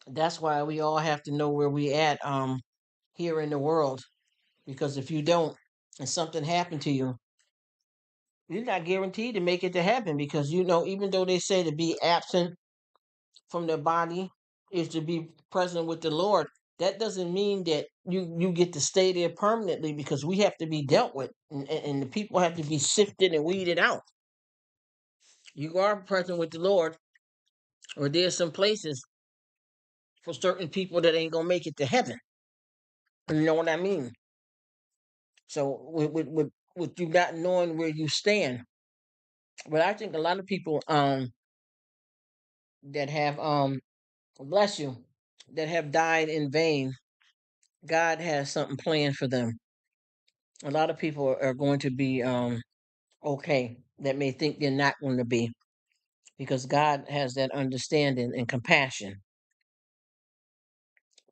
That's why we all have to know where we at here in the world, because if you don't and something happened to you, you're not guaranteed to make it to heaven, because even though they say to be absent from the body is to be present with the Lord, that doesn't mean that you get to stay there permanently, because we have to be dealt with, and the people have to be sifted and weeded out. You are present with the Lord, or there's some places for certain people that ain't gonna make it to heaven. You know what I mean? So with you not knowing where you stand, but I think a lot of people that have bless you, that have died in vain, God has something planned for them. A lot of people are going to be okay that may think they're not going to be, because God has that understanding and compassion.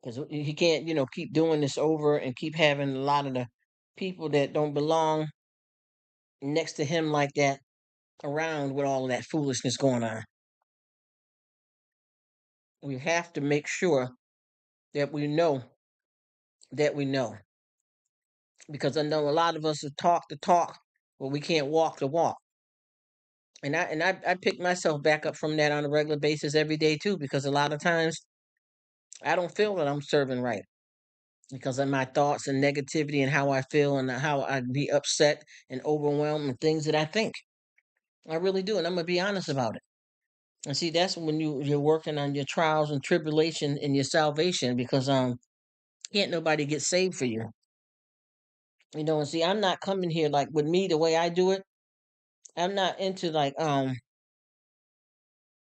Because He can't, keep doing this over and keep having a lot of the people that don't belong next to Him like that around with all of that foolishness going on. We have to make sure that we know that we know. Because I know a lot of us talk the talk, but we can't walk the walk. And I pick myself back up from that on a regular basis every day too, because a lot of times I don't feel that I'm serving right, because of my thoughts and negativity and how I feel and how I'd be upset and overwhelmed and things that I think. I really do, and I'm gonna be honest about it. And see, that's when you're working on your trials and tribulation and your salvation, because can't nobody get saved for you. And see, I'm not coming here like with me the way I do it. I'm not into like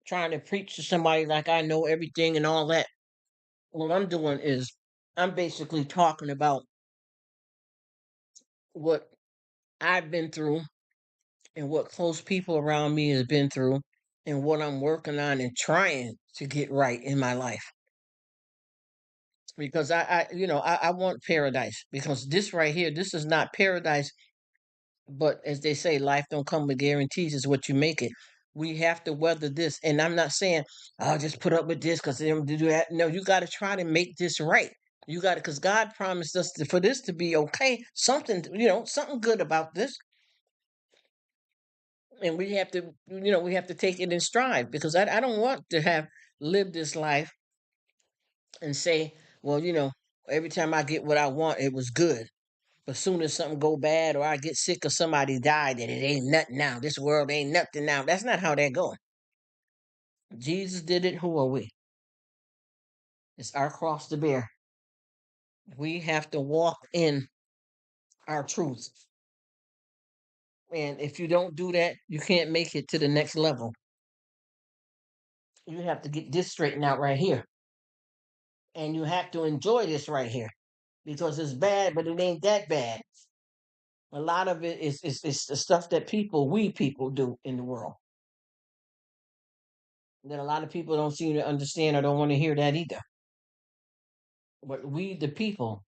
trying to preach to somebody like I know everything and all that. What I'm doing is I'm basically talking about what I've been through and what close people around me has been through and what I'm working on and trying to get right in my life. Because I want paradise. Because this right here, this is not paradise, but as they say, life don't come with guarantees. Is what you make it. We have to weather this, and I'm not saying I'll just put up with this because they don't do that. No, you got to try to make this right. You got to, because God promised us for this to be okay. Something, something good about this, and we have to, we have to take it in stride because I don't want to have lived this life and say, well, every time I get what I want, it was good. But soon as something go bad or I get sick or somebody died, that it ain't nothing now. This world ain't nothing now. That's not how that going. Jesus did it. Who are we? It's our cross to bear. We have to walk in our truth. And if you don't do that, you can't make it to the next level. You have to get this straightened out right here. And you have to enjoy this right here because it's bad, but it ain't that bad. A lot of it is the stuff that we people do in the world that a lot of people don't seem to understand or don't want to hear that either. But we, the people,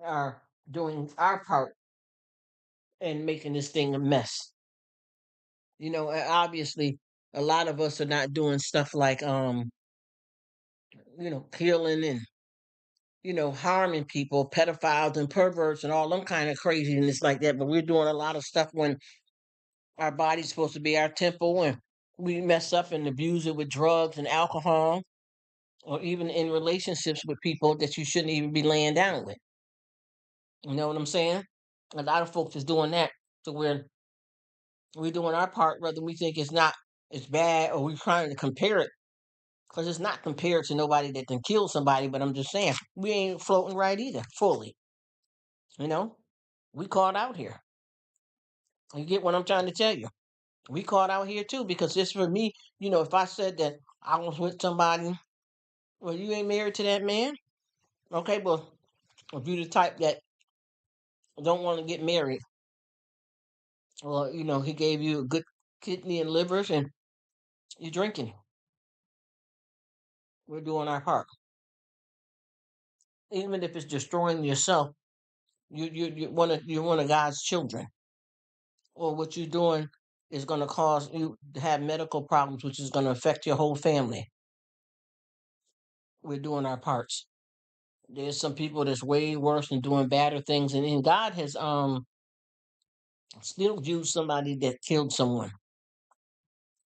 are doing our part in making this thing a mess. Obviously, a lot of us are not doing stuff like, killing and, harming people, pedophiles and perverts and all them kind of craziness like that. But we're doing a lot of stuff when our body's supposed to be our temple and we mess up and abuse it with drugs and alcohol or even in relationships with people that you shouldn't even be laying down with. You know what I'm saying? A lot of folks is doing that to where we're doing our part, whether we think it's bad or we're trying to compare it, because it's not compared to nobody that can kill somebody. But I'm just saying we ain't floating right either fully. You know, we caught out here. You get what I'm trying to tell you? We caught out here too, because just for me, if I said that I was with somebody, well, you ain't married to that man. Okay, well, if you the type that don't want to get married, well, he gave you a good kidney and livers, and you're drinking. We're doing our part, even if it's destroying yourself. You're one of God's children, or what you're doing is going to cause you to have medical problems, which is going to affect your whole family. We're doing our parts. There's some people that's way worse and doing badder things, and God has still used somebody that killed someone.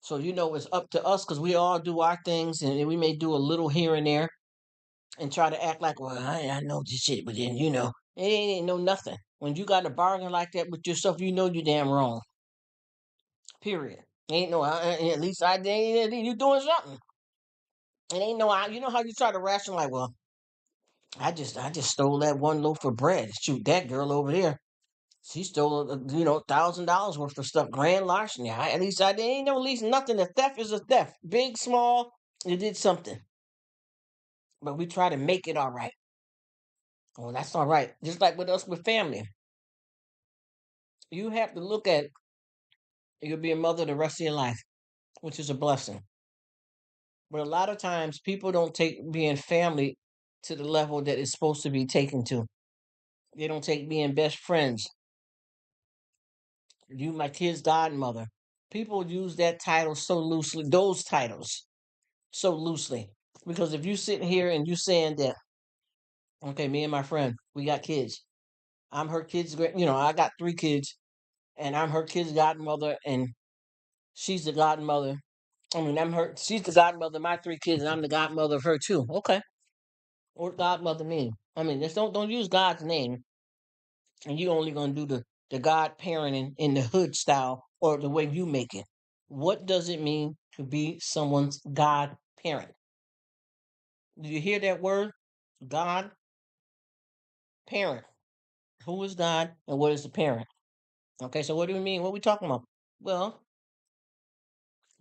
So it's up to us because we all do our things, and we may do a little here and there, and try to act like, well, I know this shit, but then it ain't know nothing. When you got a bargain like that with yourself, you know you damn wrong. Period. Ain't no, at least I ain't you doing something. It ain't no, how you try to rationalize. Well, I just stole that one loaf of bread. Shoot, that girl over there, she stole, $1,000 worth of stuff. Grand larceny. At least I ain't no at least nothing. A theft is a theft. Big, small, you did something. But we try to make it all right. Well, that's all right. Just like with us with family. You have to look at you'll be a mother the rest of your life, which is a blessing. But a lot of times people don't take being family to the level that it's supposed to be taken to. They don't take being best friends. You my kid's godmother. People use that title so loosely, those titles so loosely. Because if you sitting here and you saying that, okay, me and my friend, we got kids. I'm her kid's I got 3 kids and I'm her kid's godmother and she's the godmother. I mean, she's the godmother of my 3 kids and I'm the godmother of her too. Okay. What godmother mean? I mean, just don't use God's name and you only gonna do the God parenting in the hood style or the way you make it. What does it mean to be someone's God parent? Do you hear that word? God parent. Who is God and what is the parent? Okay, so what do we mean? What we talking about? Well,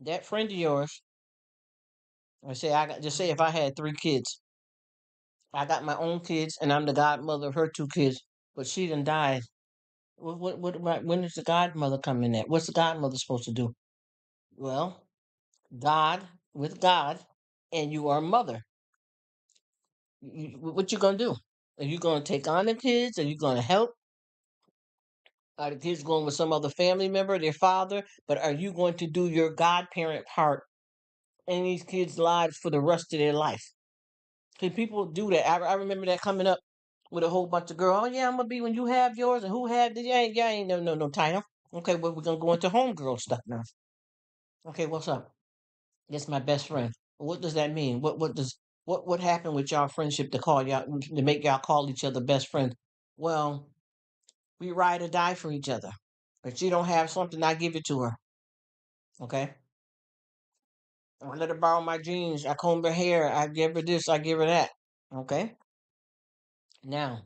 that friend of yours, I say I got just say if I had 3 kids, I got my own kids, and I'm the godmother of her 2 kids, but she done died. When does the godmother come in at? What's the godmother supposed to do? Well, God with God, and you are a mother. What you gonna do? Are you gonna take on the kids? Are you gonna help? Are the kids going with some other family member, their father? But are you going to do your godparent part in these kids' lives for the rest of their life? See, people do that. I remember that coming up with a whole bunch of girls. Oh yeah, I'm gonna be when you have yours, and who have the yeah, ain't no title. Okay, well we're gonna go into homegirl stuff now. Okay, what's up? That's my best friend. What does that mean? What happened with y'all friendship to call y'all to make y'all call each other best friends? Well, we ride or die for each other. If she don't have something, I give it to her. Okay. I let her borrow my jeans. I comb her hair. I give her this. I give her that. Okay. Now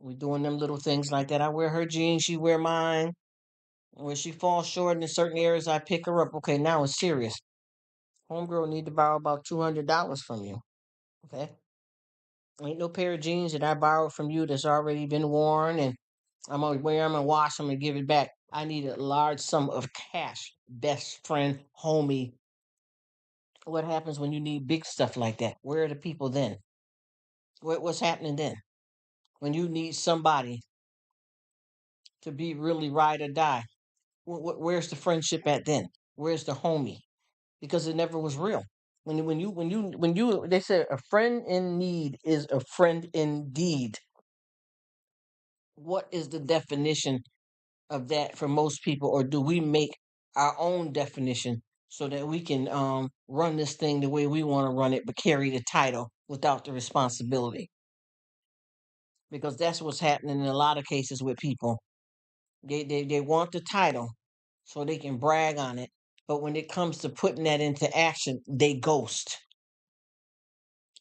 we doing them little things like that. I wear her jeans. She wear mine. When she falls short in certain areas, I pick her up. Okay. Now it's serious. Homegirl need to borrow about $200 from you. Okay. Ain't no pair of jeans that I borrowed from you that's already been worn and I'm gonna wear them and wash them and give it back. I need a large sum of cash. Best friend, homie. What happens when you need big stuff like that? Where are the people then? What's happening then? When you need somebody to be really ride or die, where's the friendship at then? Where's the homie? Because it never was real. They said a friend in need is a friend indeed. What is the definition of that for most people, or do we make our own definition so that we can run this thing the way we want to run it, but carry the title without the responsibility? Because that's what's happening in a lot of cases with people. They want the title so they can brag on it, but when it comes to putting that into action, they ghost.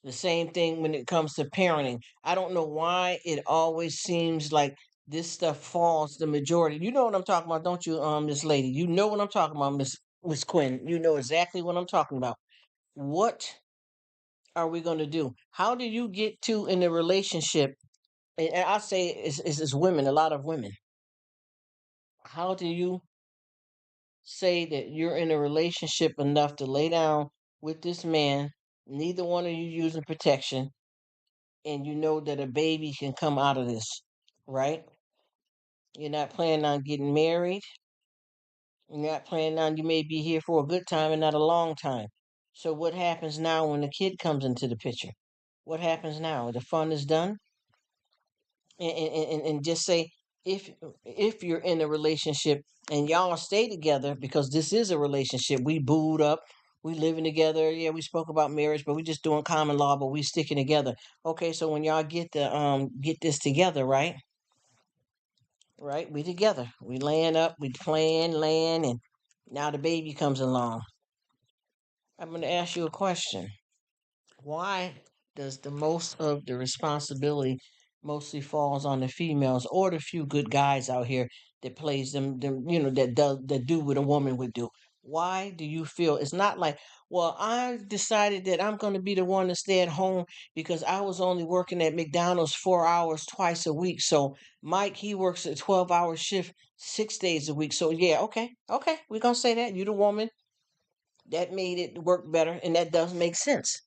The same thing when it comes to parenting. I don't know why it always seems like this stuff falls the majority. You know what I'm talking about, don't you, Miss Lady? You know what I'm talking about, Miss Quinn. You know exactly what I'm talking about. What are we going to do? How do you get to in a relationship? And I say it's women, a lot of women. How do you say that you're in a relationship enough to lay down with this man? Neither one of you using protection, and you know that a baby can come out of this, right? You're not planning on getting married. You're not planning on you may be here for a good time and not a long time. So what happens now when the kid comes into the picture? What happens now? The fun is done, and just say if you're in a relationship and y'all stay together because this is a relationship. We booed up. We living together. Yeah, we spoke about marriage, but we just doing common law, but we sticking together. Okay, so when y'all get this together, right? Right, we together. We laying up, we playing, laying, and now the baby comes along. I'm gonna ask you a question. Why does the most of the responsibility mostly falls on the females or the few good guys out here that plays them that do what a woman would do? Why do you feel it's not like, well, I decided that I'm going to be the one to stay at home because I was only working at McDonald's 4 hours twice a week. So Mike, he works a 12-hour shift 6 days a week. So yeah, okay, we're gonna say that you the woman that made it work better, and that does make sense.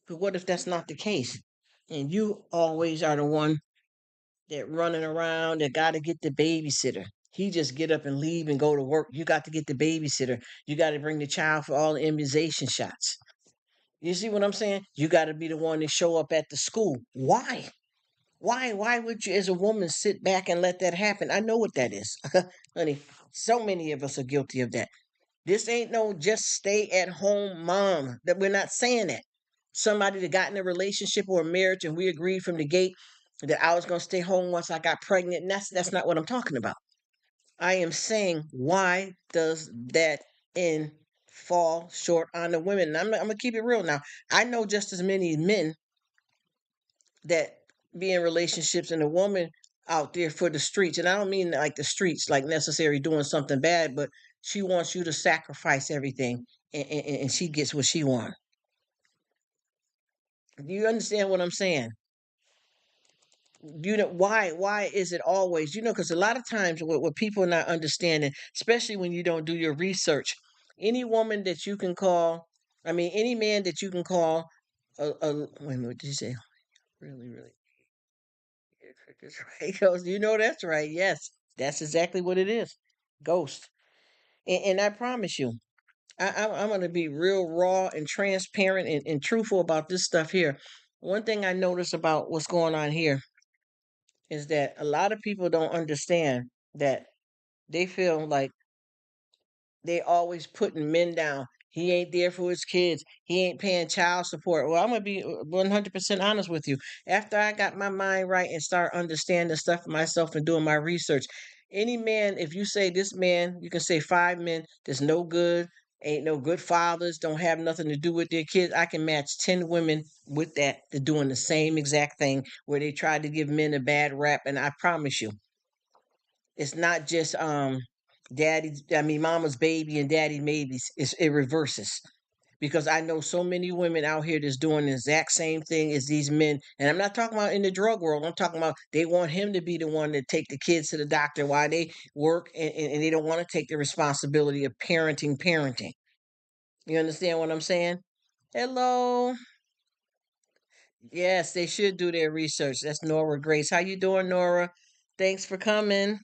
But what if that's not the case? And you always are the one that running around that got to get the babysitter. He just get up and leave and go to work. You got to get the babysitter. You got to bring the child for all the immunization shots. You see what I'm saying? You got to be the one to show up at the school. Why? Why would you, as a woman, sit back and let that happen? I know what that is, honey. So many of us are guilty of that. This ain't no just stay at home mom. That we're not saying that. Somebody that got in a relationship or a marriage and we agreed from the gate that I was gonna stay home once I got pregnant. And that's not what I'm talking about. I am saying why does that in fall short on the women? And I'm gonna keep it real now. I know just as many men that be in relationships and a woman out there for the streets. And I don't mean like the streets, like necessarily doing something bad, but she wants you to sacrifice everything, and she gets what she wants. Do you understand what I'm saying? You know why is it always, because a lot of times what people are not understanding, especially when you don't do your research, any woman that you can call, I mean any man that you can call a wait a minute, what did you say? Really, really, yeah, that's right. He goes, that's right. Yes, that's exactly what it is. Ghost. And I promise you, I'm going to be real raw and transparent and truthful about this stuff here. One thing I notice about what's going on here is that a lot of people don't understand that they feel like they always putting men down. He ain't there for his kids. He ain't paying child support. Well, I'm gonna be 100% honest with you. After I got my mind right and start understanding stuff for myself and doing my research, any man, if you say this man, you can say five men that's no good, ain't no good fathers, don't have nothing to do with their kids. I can match 10 women with that. They're doing the same exact thing where they try to give men a bad rap, and I promise you, it's not just mama's baby and daddy babies. It reverses, because I know so many women out here that's doing the exact same thing as these men. And I'm not talking about in the drug world. I'm talking about they want him to be the one to take the kids to the doctor while they work, and they don't want to take the responsibility of parenting. You understand what I'm saying? Hello. Yes, they should do their research. That's Nora Grace. How you doing, Nora? Thanks for coming.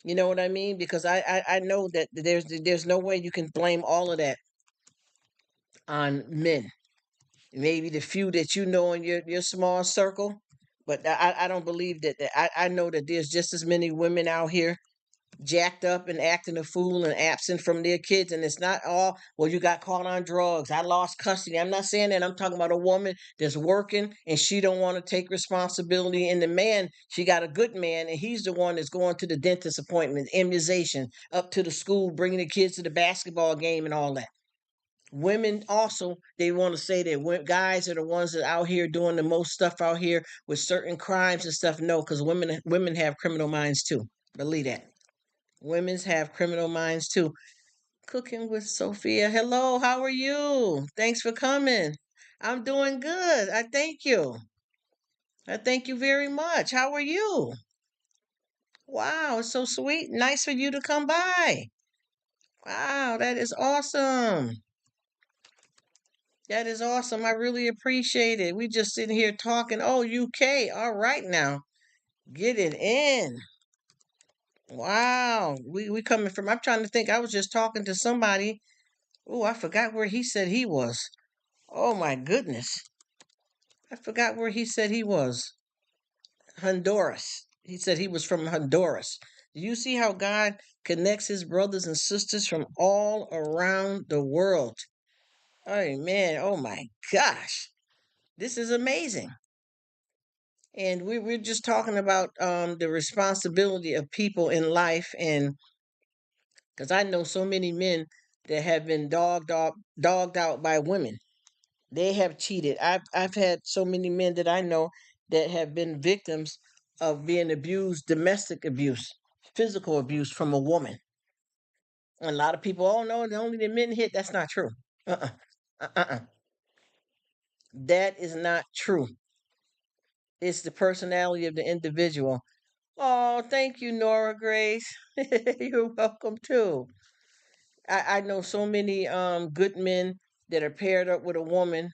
You know what I mean? Because I know that there's no way you can blame all of that on men. Maybe the few that you know in your small circle, but I don't believe that. I know that there's just as many women out here jacked up and acting a fool and absent from their kids. And it's not all, well, you got caught on drugs, I lost custody. I'm not saying that. I'm talking about a woman that's working and she don't want to take responsibility. And the man, she got a good man, and he's the one that's going to the dentist appointment, immunization, up to the school, bringing the kids to the basketball game and all that. Women also, they want to say that guys are the ones that out here doing the most stuff out here with certain crimes and stuff. No, because women have criminal minds too. Believe that. Women's have criminal minds too. Cooking with Sophia. Hello, how are you? Thanks for coming. I'm doing good. I thank you. I thank you very much. How are you? Wow, it's so sweet. Nice for you to come by. Wow, that is awesome. That is awesome. I really appreciate it. We just sitting here talking. Oh, UK. All right now. Get it in. Wow. We coming from, I'm trying to think. I was just talking to somebody. Oh, I forgot where he said he was. Oh my goodness. I forgot where he said he was. Honduras. He said he was from Honduras. Do you see how God connects his brothers and sisters from all around the world? Oh man, oh my gosh. This is amazing. And we're just talking about the responsibility of people in life. And because I know so many men that have been dogged out by women. They have cheated. I've had so many men that I know that have been victims of being abused, domestic abuse, physical abuse from a woman. And a lot of people, oh no, only the men hit. That's not true. Uh-uh. Uh-uh. That is not true. It's the personality of the individual. Oh, thank you, Nora Grace. You're welcome too. I know so many good men that are paired up with a woman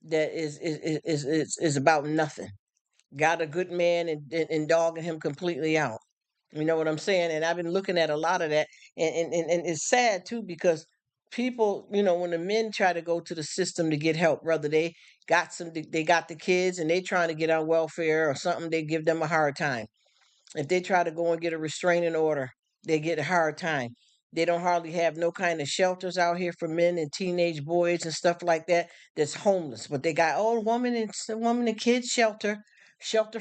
that is about nothing. Got a good man and dogging him completely out. You know what I'm saying? And I've been looking at a lot of that, and it's sad too, because people, when the men try to go to the system to get help, whether they got the kids and they trying to get on welfare or something, they give them a hard time. If they try to go and get a restraining order, they get a hard time. They don't hardly have no kind of shelters out here for men and teenage boys and stuff like that that's homeless. But they got woman and kids shelter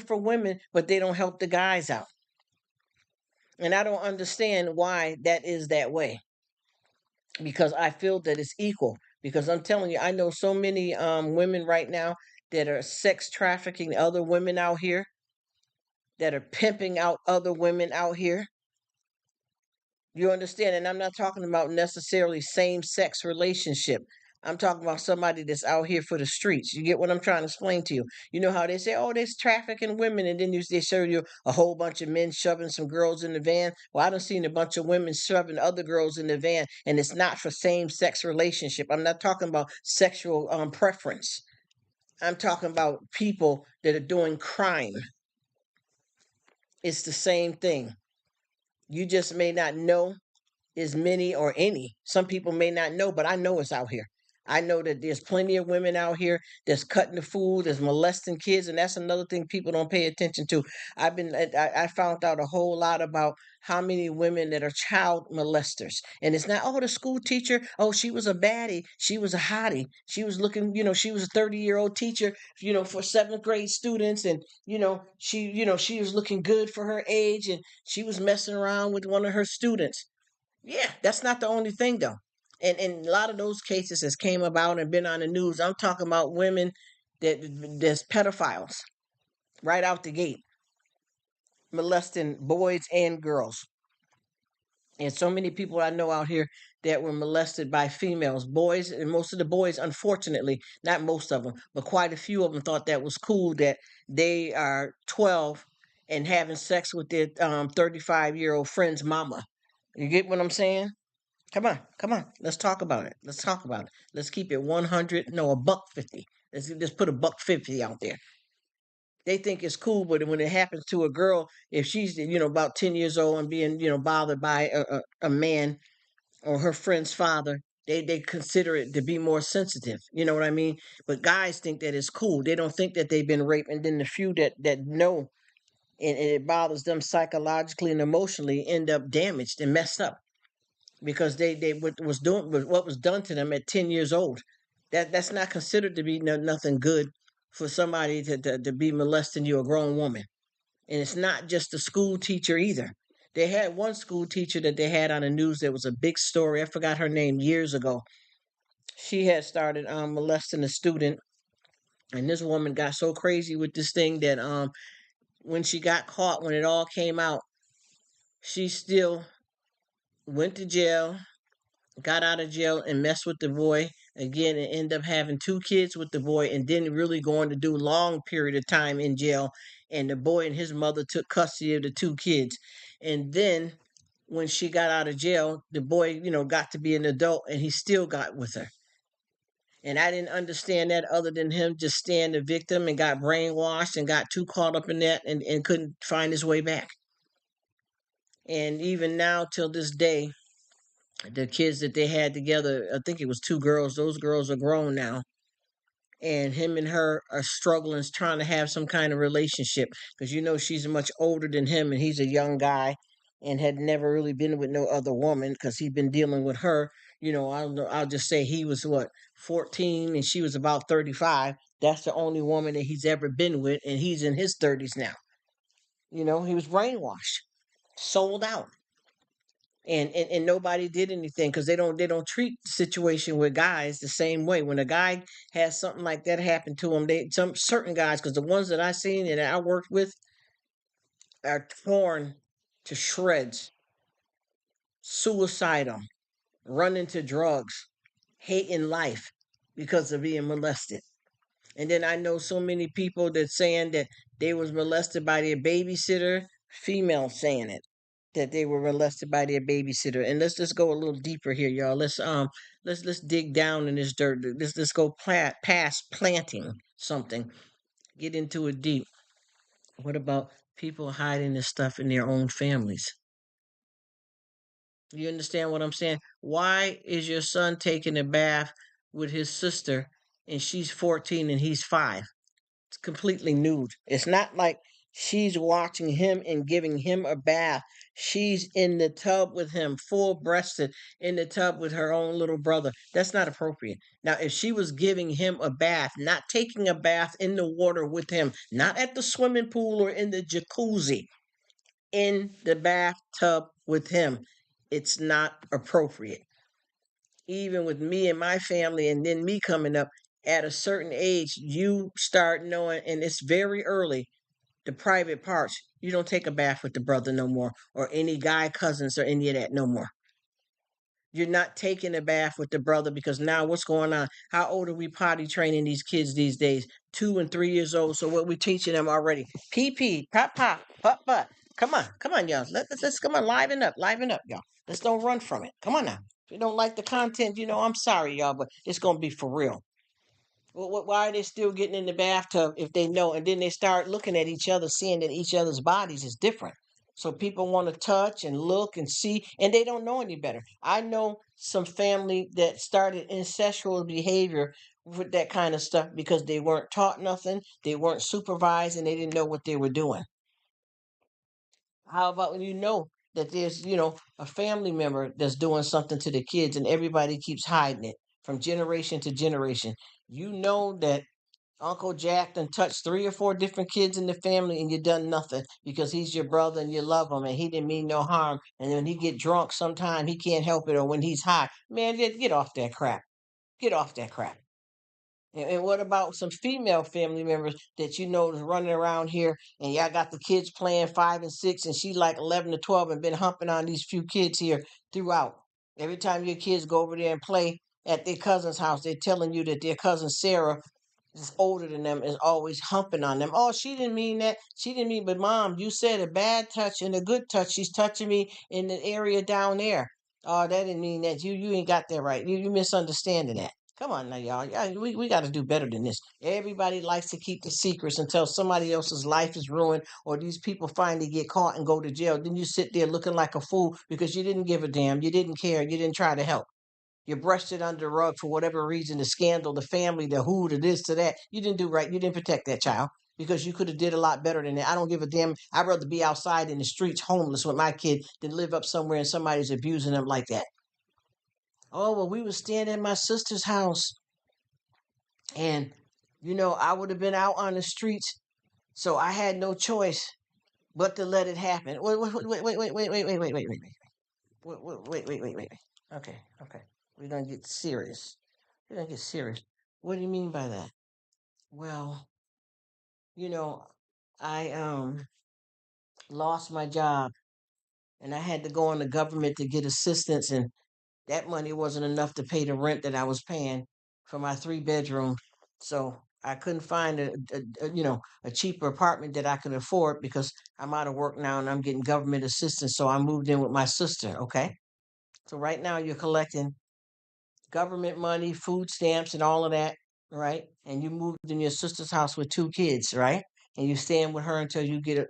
for women, but they don't help the guys out. And I don't understand why that is that way, because I feel that it's equal. Because I'm telling you, I know so many women right now that are sex trafficking other women out here, that are pimping out other women out here. You understand? And I'm not talking about necessarily same sex relationship. I'm talking about somebody that's out here for the streets. You get what I'm trying to explain to you? You know how they say, oh, there's trafficking women, and then they show you a whole bunch of men shoving some girls in the van. Well, I done seen a bunch of women shoving other girls in the van, and it's not for same sex relationship. I'm not talking about sexual preference. I'm talking about people that are doing crime. It's the same thing. You just may not know as many or any. Some people may not know, but I know it's out here. I know that there's plenty of women out here that's cutting the food, that's molesting kids, and that's another thing people don't pay attention to. I found out a whole lot about how many women that are child molesters, and it's not, oh, the school teacher, oh, she was a baddie, she was a hottie, she was looking, she was a 30-year-old teacher, for seventh grade students, and she was looking good for her age, and she was messing around with one of her students. Yeah, that's not the only thing though. And a lot of those cases has came about and been on the news. I'm talking about women that's pedophiles right out the gate, molesting boys and girls. And so many people I know out here that were molested by females, boys, and most of the boys, unfortunately, not most of them, but quite a few of them thought that was cool that they are 12 and having sex with their 35-year-old friend's mama. You get what I'm saying? Come on, come on. Let's talk about it. Let's talk about it. Let's keep it 100. No, a buck 50. Let's just put a buck 50 out there. They think it's cool, but when it happens to a girl, if she's about 10 years old and being bothered by a man or her friend's father, they consider it to be more sensitive. You know what I mean? But guys think that it's cool. They don't think that they've been raped, and then the few that know and it bothers them psychologically and emotionally end up damaged and messed up because they what was done to them at 10 years old. That's not considered to be nothing good for somebody to be molesting you, a grown woman. And it's not just the school teacher either. They had one school teacher that they had on the news that was a big story. I forgot her name years ago. She had started molesting a student, and this woman got so crazy with this thing that when she got caught, when it all came out, she still went to jail, got out of jail and messed with the boy again and ended up having two kids with the boy and then really going to do long period of time in jail, and the boy and his mother took custody of the two kids. And then when she got out of jail, the boy got to be an adult and he still got with her. And I didn't understand that other than him just staying the victim and got brainwashed and got too caught up in that and couldn't find his way back. And even now till this day, the kids that they had together, I think it was two girls. Those girls are grown now. And him and her are struggling, trying to have some kind of relationship because she's much older than him and he's a young guy and had never really been with no other woman because he'd been dealing with her. I don't know, I'll just say he was what, 14 and she was about 35. That's the only woman that he's ever been with, and he's in his 30s now. He was brainwashed, sold out, and nobody did anything because they don't treat the situation with guys the same way. When a guy has something like that happen to him, some certain guys, because the ones that I seen and I worked with are torn to shreds, suicidal, run into drugs, hating life because of being molested. And then I know so many people that saying that they was molested by their babysitter, female saying it, that they were molested by their babysitter. And let's just go a little deeper here, y'all. Let's dig down in this dirt. Let's go past planting something. Get into it deep. What about people hiding this stuff in their own families? You understand what I'm saying? Why is your son taking a bath with his sister and she's 14 and he's 5? It's completely nude. It's not like she's watching him and giving him a bath. She's in the tub with him, full breasted, in the tub with her own little brother. That's not appropriate. Now, if she was giving him a bath, not taking a bath in the water with him, not at the swimming pool or in the jacuzzi, in the bathtub with him, it's not appropriate. Even with me and my family, and then me coming up at a certain age, you start knowing, and it's very early, the private parts. You don't take a bath with the brother no more, or any guy cousins or any of that no more. You're not taking a bath with the brother because now what's going on? How old are we potty training these kids these days? 2 and 3 years old. So what we teaching them already? Pee pee, pop pop, putt putt. Come on, y'all. Let's come on, liven up, y'all. Let's don't run from it. Come on now. If you don't like the content, I'm sorry, y'all, but it's gonna be for real. Why are they still getting in the bathtub if they know? And then they start looking at each other, seeing that each other's bodies is different. So people want to touch and look and see, and they don't know any better. I know some family that started incestual behavior with that kind of stuff because they weren't taught nothing, they weren't supervised, and they didn't know what they were doing. How about when you know that there's, a family member that's doing something to the kids and everybody keeps hiding it from generation to generation? You know that Uncle Jack done touched 3 or 4 different kids in the family and you done nothing because he's your brother and you love him and he didn't mean no harm. And when he get drunk sometime he can't help it, or when he's high. Man, get off that crap. Get off that crap. And what about some female family members that is running around here and y'all got the kids playing 5 and 6 and she like 11 to 12 and been humping on these few kids here throughout. Every time your kids go over there and play at their cousin's house, they're telling you that their cousin Sarah is older than them is always humping on them. Oh, she didn't mean that. She didn't mean, but mom, you said a bad touch and a good touch. She's touching me in the area down there. Oh, that didn't mean that. You ain't got that right. You misunderstanding that. Come on now, y'all. Yeah, we got to do better than this. Everybody likes to keep the secrets until somebody else's life is ruined or these people finally get caught and go to jail. Then you sit there looking like a fool because you didn't give a damn. You didn't care. You didn't try to help. You brushed it under the rug for whatever reason, the scandal, the family, the who, the this, to that. You didn't do right. You didn't protect that child because you could have did a lot better than that. I don't give a damn. I'd rather be outside in the streets homeless with my kid than live up somewhere and somebody's abusing them like that. Oh, well, we was staying at my sister's house and, I would have been out on the streets. So I had no choice but to let it happen. Wait. Wait. Okay, okay. We're gonna get serious. We're gonna get serious. What do you mean by that? Well, you know, I lost my job and I had to go on the government to get assistance, and that money wasn't enough to pay the rent that I was paying for my 3 bedroom. So I couldn't find a cheaper apartment that I could afford because I'm out of work now and I'm getting government assistance. So I moved in with my sister. Okay. So right now you're collecting government money, food stamps, and all of that, right? And you moved in your sister's house with 2 kids, right? And you're staying with her until you get,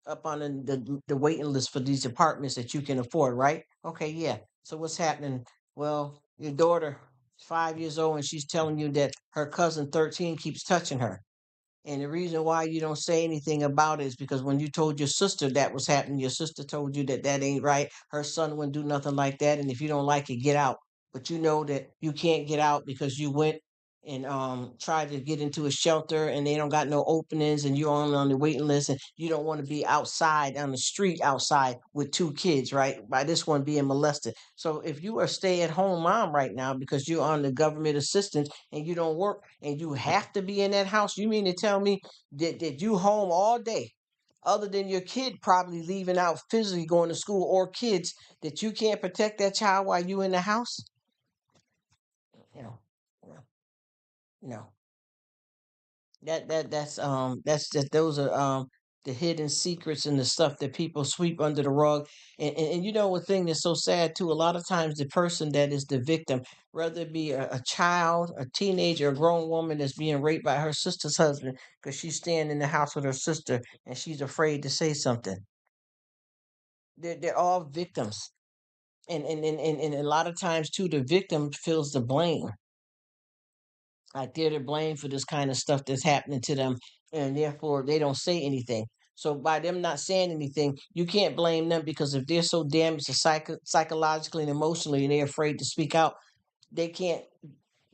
up on the waiting list for these apartments that you can afford, right? Okay, yeah. So what's happening? Well, your daughter is 5 years old and she's telling you that her cousin 13 keeps touching her. And the reason why you don't say anything about it is because when you told your sister that was happening, your sister told you that that ain't right. Her son wouldn't do nothing like that. And if you don't like it, get out. But you know that you can't get out because you went and tried to get into a shelter and they don't got no openings and you're only on the waiting list and you don't want to be outside on the street outside with 2 kids, right? By this one being molested. So if you are a stay-at-home mom right now because you're on the government assistance and you don't work and you have to be in that house, you mean to tell me that you home all day other than your kid probably leaving out physically going to school or kids that you can't protect that child while you in the house? You know, no, no. That's just those are the hidden secrets and the stuff that people sweep under the rug. And you know one thing that's so sad too, a lot of times the person that is the victim, whether it be a child, a teenager, a grown woman that's being raped by her sister's husband because she's staying in the house with her sister and she's afraid to say something. They're all victims. And a lot of times too, the victim feels the blame. Like they're to blame for this kind of stuff that's happening to them, and therefore they don't say anything. So by them not saying anything, you can't blame them because if they're so damaged psychologically and emotionally, and they're afraid to speak out, they can't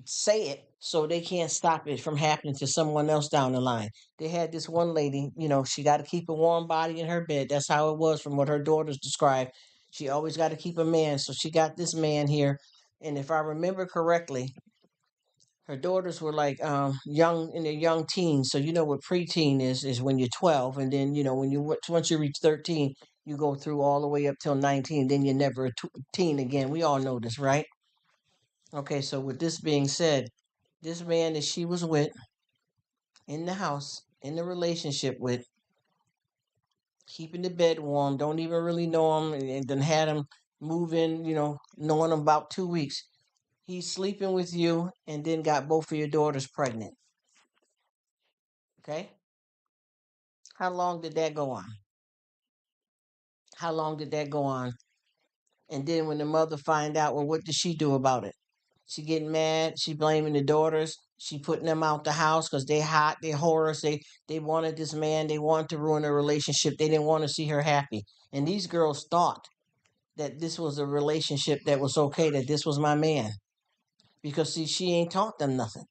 say it, so they can't stop it from happening to someone else down the line. They had this one lady, she got to keep a warm body in her bed. That's how it was from what her daughters described. She always got to keep a man, so she got this man here, and if I remember correctly, Her daughters were like young in their young teens. So you know what preteen is when you're 12, and then you know when once you reach 13, you go through all the way up till 19. Then you're never a teen again. We all know this, right? Okay, so with this being said, this man that she was with in the house, in the relationship with, keeping the bed warm, don't even really know him, and then had him move in, knowing him about 2 weeks. He's sleeping with you and then got both of your daughters pregnant. Okay? How long did that go on? How long did that go on? And then when the mother find out, well, what did she do about it? She getting mad. She blaming the daughters. She putting them out the house because they hot, they whores. They wanted this man. They wanted to ruin their relationship. They didn't want to see her happy. And these girls thought that this was a relationship that was okay. That this was my man, because see, she ain't taught them nothing.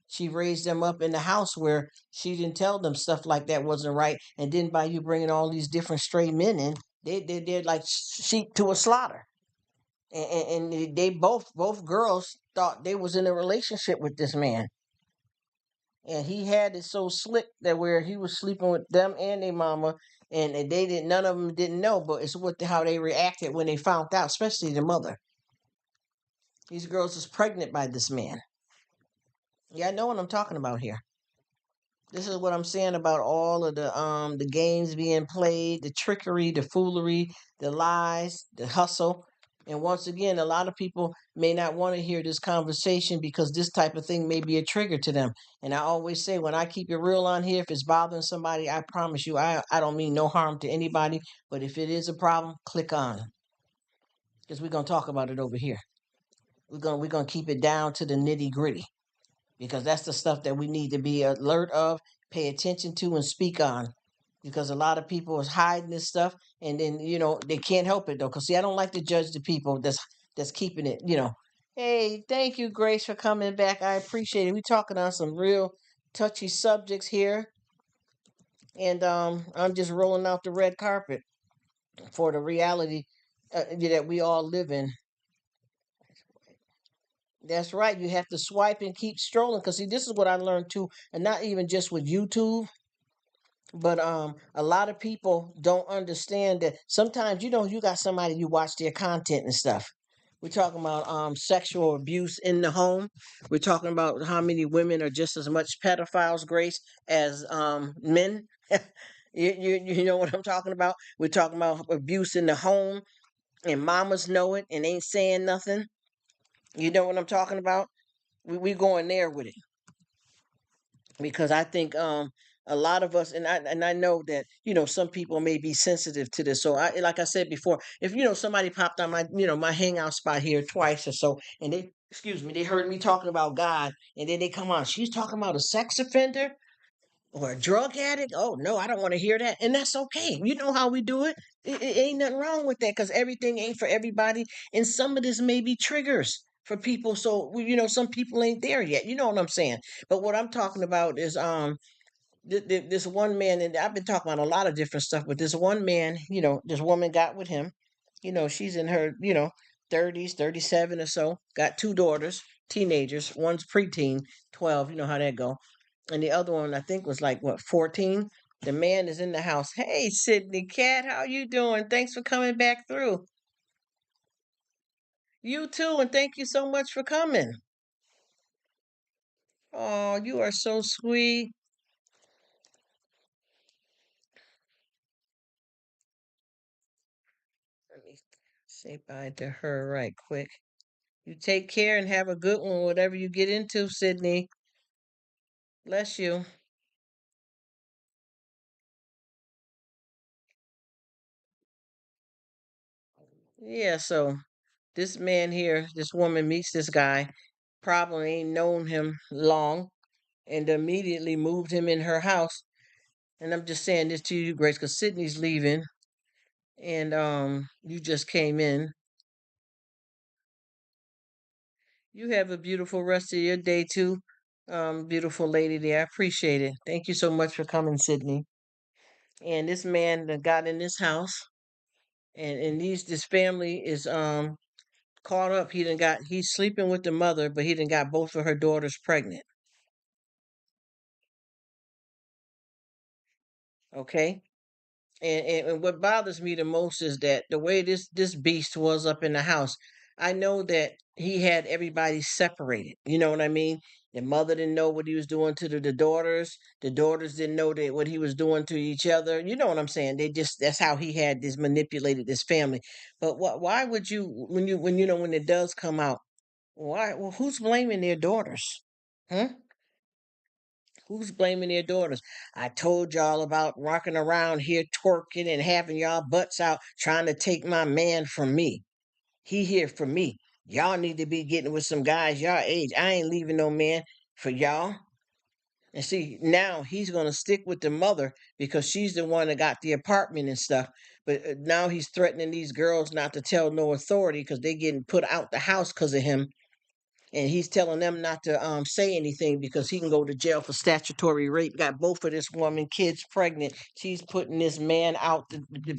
She raised them up in the house where she didn't tell them stuff like that wasn't right. And then by you bringing all these different stray men in, they're like sheep to a slaughter. And they both girls thought they was in a relationship with this man, and he had it so slick that where he was sleeping with them and their mama, and they didn't. None of them didn't know, but it's how they reacted when they found out, especially the mother. These girls is pregnant by this man. Yeah, I know what I'm talking about here. This is what I'm saying about all of the games being played, the trickery, the foolery, the lies, the hustle. And once again, a lot of people may not want to hear this conversation because this type of thing may be a trigger to them. And I always say, when I keep it real on here, if it's bothering somebody, I promise you, I don't mean no harm to anybody. But if it is a problem, click on, because we're gonna talk about it over here. We're gonna keep it down to the nitty gritty, because that's the stuff that we need to be alert of, pay attention to, and speak on. Because a lot of people is hiding this stuff, and then they can't help it though. Cause see, I don't like to judge the people that's keeping it. Hey, thank you, Grace, for coming back. I appreciate it. We're talking on some real touchy subjects here, and I'm just rolling out the red carpet for the reality that we all live in. That's right. You have to swipe and keep strolling. Cause see, this is what I learned too, and not even just with YouTube, but a lot of people don't understand that sometimes you got somebody, you watch their content and stuff. We're talking about sexual abuse in the home. We're talking about how many women are just as much pedophiles, Grace, as men. You know what I'm talking about? We're talking about abuse in the home, and mamas know it and ain't saying nothing. You know what I'm talking about? We going there with it, because I think a lot of us, and I know that some people may be sensitive to this. So I, like I said before, if somebody popped on my my hangout spot here twice or so, and they, excuse me, they heard me talking about God, and then they come on, she's talking about a sex offender or a drug addict. Oh no, I don't want to hear that, and that's okay. You know how we do it. It ain't nothing wrong with that, because everything ain't for everybody, and some of this may be triggers for people. So some people ain't there yet. You know what I'm saying? But what I'm talking about is this one man, and I've been talking about a lot of different stuff, but this one man, this woman got with him. She's in her 30s, 37 or so. Got two daughters, teenagers. One's preteen, 12. You know how that go. And the other one, I think, was like what, 14. The man is in the house. Hey, Sydney Cat, how you doing? Thanks for coming back through. You too, and thank you so much for coming. Oh, you are so sweet. Let me say bye to her right quick. You take care and have a good one, whatever you get into, Sydney. Bless you. Yeah, so this man here, this woman meets this guy, probably ain't known him long, and immediately moved him in her house. And I'm just saying this to you, Grace, because Sydney's leaving, and you just came in. You have a beautiful rest of your day too, beautiful lady there. I appreciate it. Thank you so much for coming, Sydney. And this man that got in this house, and this family is caught up. He's sleeping with the mother, but he done got both of her daughters pregnant. Okay. And what bothers me the most is that the way this beast was up in the house, I know that he had everybody separated. You know what I mean? The mother didn't know what he was doing to the daughters. The daughters didn't know that what he was doing to each other. You know what I'm saying? They just that's how he had this manipulated this family. But why would you when you know when it does come out? Why? Well, who's blaming their daughters? Huh? Who's blaming their daughters? I told y'all about rocking around here twerking and having y'all butts out trying to take my man from me. He here for me. Y'all need to be getting with some guys y'all age. I ain't leaving no man for y'all. And see, now he's going to stick with the mother because she's the one that got the apartment and stuff. But now he's threatening these girls not to tell no authority because they getting put out the house because of him, and he's telling them not to say anything because he can go to jail for statutory rape. Got both of this woman kids pregnant. She's putting this man out,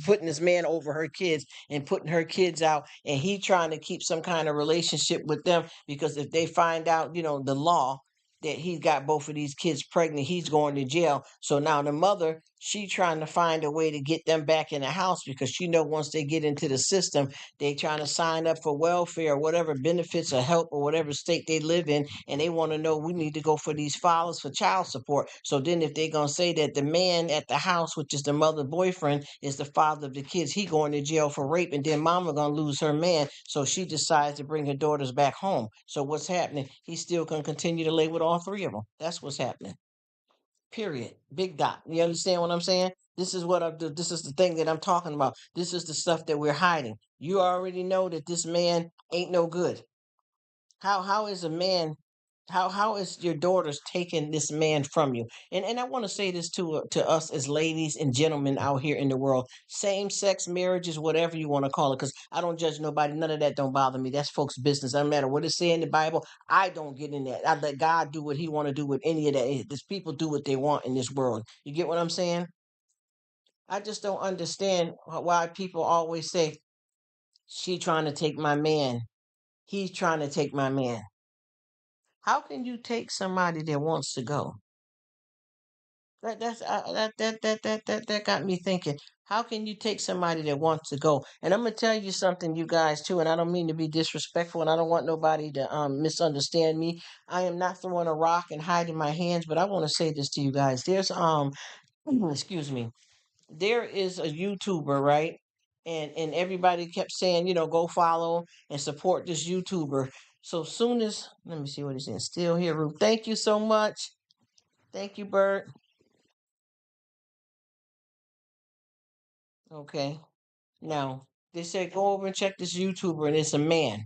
putting this man over her kids and putting her kids out, and he trying to keep some kind of relationship with them because if they find out, the law that he's got both of these kids pregnant, he's going to jail. So now the mother, she trying to find a way to get them back in the house because she know once they get into the system, they trying to sign up for welfare or whatever benefits or help or whatever state they live in, and they want to know we need to go for these filers for child support. So then if they're gonna say that the man at the house, which is the mother boyfriend, is the father of the kids, he going to jail for rape, and then mama gonna lose her man. So she decides to bring her daughters back home. So what's happening? He's still gonna continue to lay with all three of them. That's what's happening. Period. Big dot. You understand what I'm saying? This is what this is the thing that I'm talking about. This is the stuff that we're hiding. You already know that this man ain't no good. How is a man how is your daughters taking this man from you? And I want to say this to us as ladies and gentlemen out here in the world. Same sex marriages, whatever you want to call it, because I don't judge nobody. None of that don't bother me. That's folks' business. Doesn't matter what it say in the Bible. I don't get in that. I let God do what He want to do with any of that. These people do what they want in this world. You get what I'm saying? I just don't understand why people always say she trying to take my man. He's trying to take my man. How can you take somebody that wants to go? That got me thinking. How can you take somebody that wants to go? And I'm gonna tell you something, you guys too. And I don't mean to be disrespectful, and I don't want nobody to misunderstand me. I am not throwing a rock and hiding my hands, but I want to say this to you guys. There's excuse me. There is a YouTuber, right? And everybody kept saying, go follow and support this YouTuber. So soon as let me see what he's in. Still here, Rruk. Thank you so much. Thank you, Bert. Okay. Now, they said go over and check this YouTuber, and it's a man.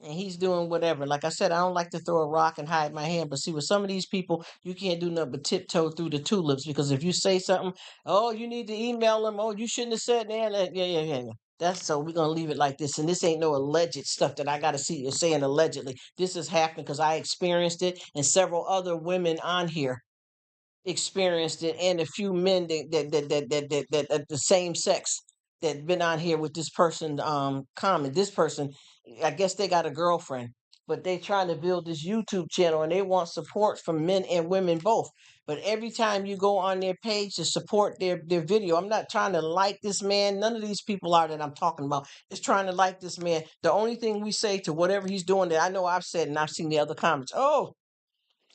And he's doing whatever. Like I said, I don't like to throw a rock and hide my hand, but see, with some of these people, you can't do nothing but tiptoe through the tulips because if you say something, oh, you need to email them. Oh, you shouldn't have said that. Yeah, yeah, yeah, yeah. That's so we're gonna leave it like this. And this ain't no alleged stuff that I gotta see you saying allegedly. This has happened because I experienced it, and several other women on here experienced it, and a few men that the same sex that been on here with this person comment. This person, I guess they got a girlfriend, but they trying to build this YouTube channel and they want support from men and women both. But every time you go on their page to support their video, I'm not trying to like this man. None of these people are that I'm talking about. Is trying to like this man. The only thing we say to whatever he's doing that I know I've said and I've seen the other comments. Oh,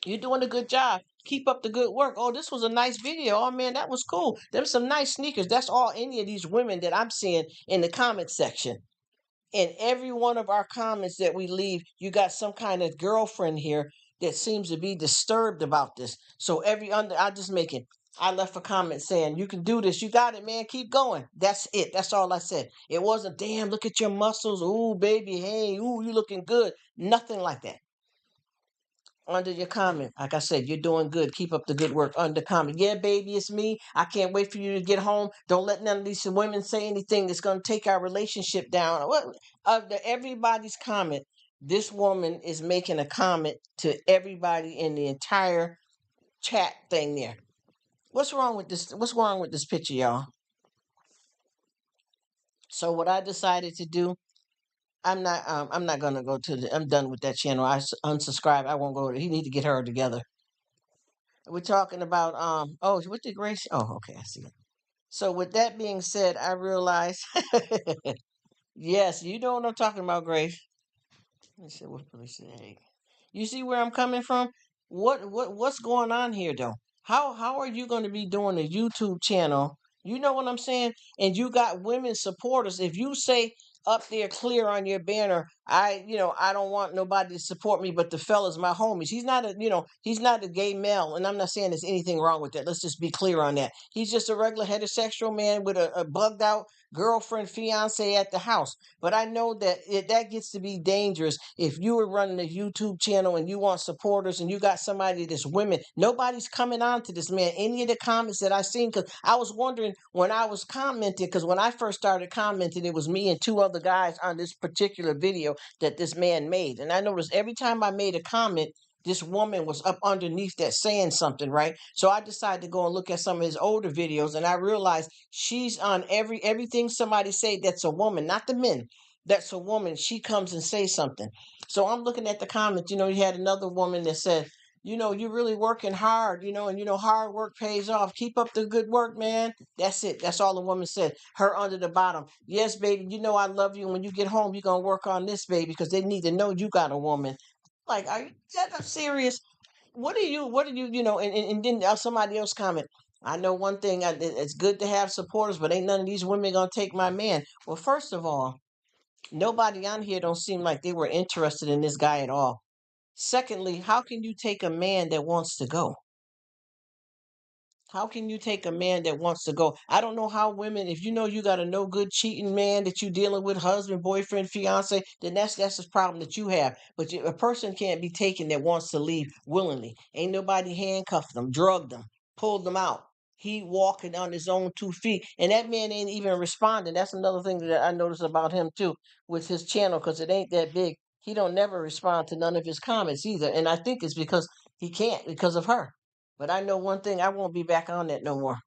you're doing a good job. Keep up the good work. Oh, this was a nice video. Oh man, that was cool. There's some nice sneakers. That's all any of these women that I'm seeing in the comment section. In every one of our comments that we leave, you got some kind of girlfriend here that seems to be disturbed about this. So I just make it. I left a comment saying, you can do this. You got it, man. Keep going. That's it. That's all I said. It wasn't, damn, look at your muscles. Ooh, baby. Hey, ooh, you looking good. Nothing like that under your comment. Like I said, you're doing good. Keep up the good work. Under comment. Yeah, baby, it's me. I can't wait for you to get home. Don't let none of these women say anything that's going to take our relationship down. What? Under everybody's comment, this woman is making a comment to everybody in the entire chat thing there. What's wrong with this? What's wrong with this picture, y'all? So what I decided to do, I'm not gonna go to the. I'm done with that channel. Unsubscribe. I won't go. He need to get her together. We're talking about Oh, what did Grace? Oh, okay, I see it. So with that being said, I realize. Yes, you know what I'm talking about, Grace. Let's see what police say. You see where I'm coming from? What's going on here though? How are you going to be doing a YouTube channel? You know what I'm saying? And you got women supporters. If you say up there clear on your banner, I don't want nobody to support me but the fellas, my homies. He's not a gay male, and I'm not saying there's anything wrong with that. Let's just be clear on that. He's just a regular heterosexual man with a bugged out girlfriend, fiance at the house. But I know that that gets to be dangerous if you were running a YouTube channel and you want supporters and you got somebody that's women. Nobody's coming on to this man. Any of the comments that I seen, because I was wondering when I was commenting, because when I first started commenting, it was me and two other guys on this particular video that this man made. And I noticed every time I made a comment, this woman was up underneath that saying something, right? So I decided to go and look at some of his older videos, and I realized she's on everything somebody say that's a woman, not the men. That's a woman. She comes and says something. So I'm looking at the comments. You had another woman that said, you're really working hard, and hard work pays off. Keep up the good work, man. That's it. That's all the woman said. Her under the bottom. Yes, baby, I love you. And when you get home, you're gonna work on this, baby, because they need to know you got a woman. Like, are you that serious? And then somebody else comment. I know one thing. It's good to have supporters, but ain't none of these women gonna take my man. Well, first of all, nobody on here don't seem like they were interested in this guy at all. Secondly, how can you take a man that wants to go? How can you take a man that wants to go? I don't know how women, if you got a no good cheating man that you dealing with, husband, boyfriend, fiance, then that's the problem that you have. But a person can't be taken that wants to leave willingly. Ain't nobody handcuffed them, drugged them, pulled them out. He walking on his own 2 feet, and that man ain't even responding. That's another thing that I noticed about him too, with his channel, because it ain't that big. He don't never respond to none of his comments either, and I think it's because he can't because of her. But I know one thing, I won't be back on that no more.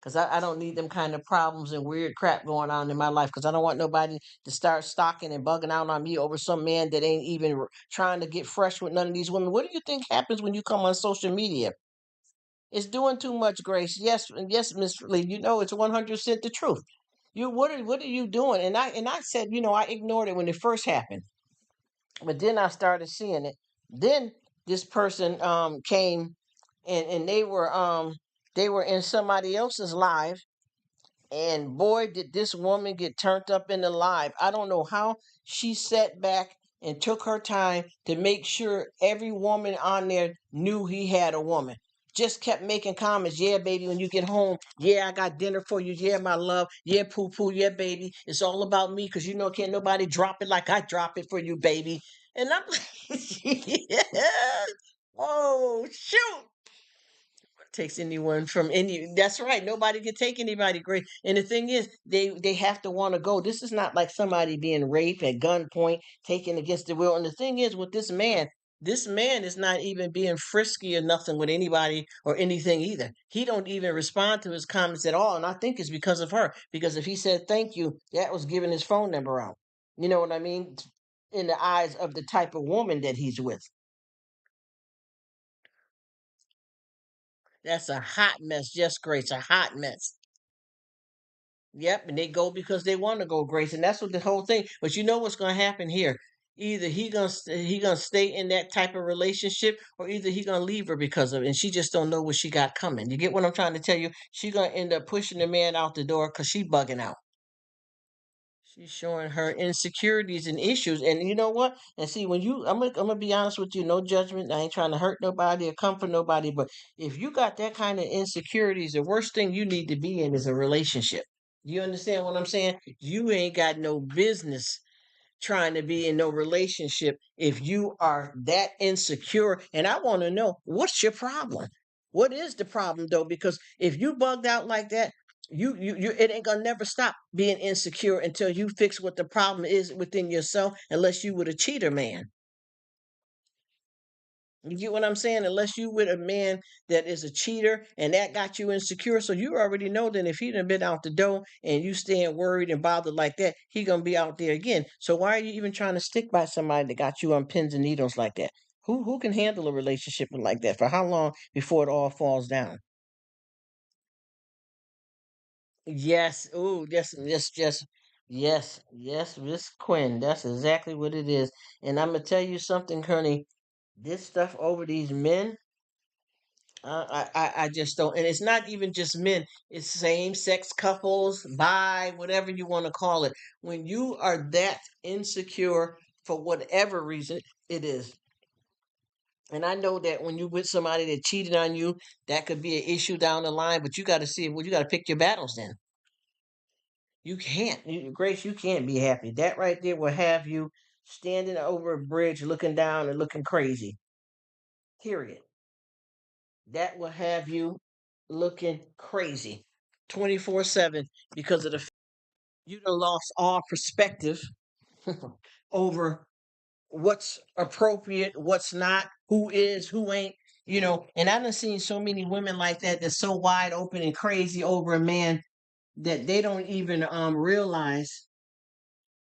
Because I don't need them kind of problems and weird crap going on in my life. Because I don't want nobody to start stalking and bugging out on me over some man that ain't even trying to get fresh with none of these women. What do you think happens when you come on social media? It's doing too much, Grace. Yes, and yes, Miss Lee. It's 100% the truth. What are you doing? And I said, I ignored it when it first happened, but then I started seeing it. Then this person came, and they were in somebody else's live, and boy, did this woman get turned up in the live. I don't know how she sat back and took her time to make sure every woman on there knew he had a woman. Just kept making comments. Yeah, baby, when you get home. Yeah, I got dinner for you. Yeah, my love. Yeah, poo poo. Yeah, baby. It's all about me because can't nobody drop it like I drop it for you, baby. And I'm like, yeah. Oh, shoot, takes anyone from any. That's right, nobody can take anybody great. And the thing is, they have to want to go. This is not like somebody being raped at gunpoint, taken against their will. And the thing is, with this man is not even being frisky or nothing with anybody or anything either. He don't even respond to his comments at all, and I think it's because of her. Because if he said thank you, that was giving his phone number out. You know what I mean? In the eyes of the type of woman that he's with. That's a hot mess, just Grace, a hot mess. Yep, and they go because they want to go, Grace, and that's what the whole thing. But you know what's going to happen here? Either he gonna stay in that type of relationship, or either he gonna leave her because of it, and she just don't know what she got coming. You get what I'm trying to tell you? She gonna end up pushing the man out the door because she bugging out. She's showing her insecurities and issues, and you know what? And see, I'm gonna be honest with you, no judgment. I ain't trying to hurt nobody or comfort nobody, but if you got that kind of insecurities, the worst thing you need to be in is a relationship. You understand what I'm saying? You ain't got no business trying to be in no relationship if you are that insecure. And I want to know, what's your problem? What is the problem though? Because if you bugged out like that, you it ain't gonna never stop being insecure until you fix what the problem is within yourself, unless you were a cheater man. You get what I'm saying? Unless you with a man that is a cheater and that got you insecure, so you already know that if he done been out the door and you staying worried and bothered like that, he gonna be out there again. So why are you even trying to stick by somebody that got you on pins and needles like that? Who can handle a relationship like that? For how long before it all falls down? Yes. Oh, yes, Miss Quinn. That's exactly what it is. And I'm gonna tell you something, Connie. This stuff over these men, I just don't. And it's not even just men. It's same sex couples, bi, whatever you want to call it. When you are that insecure for whatever reason it is, and I know that when you with somebody that cheated on you, that could be an issue down the line. But you got to see. Well, you got to pick your battles. Then you can't, Grace. You can't be happy. That right there will have you standing over a bridge, looking down and looking crazy. Period. That will have you looking crazy 24/7 because of you done lost all perspective over what's appropriate, what's not, who is, who ain't, and I done seen so many women like that that's so wide open and crazy over a man that they don't even realize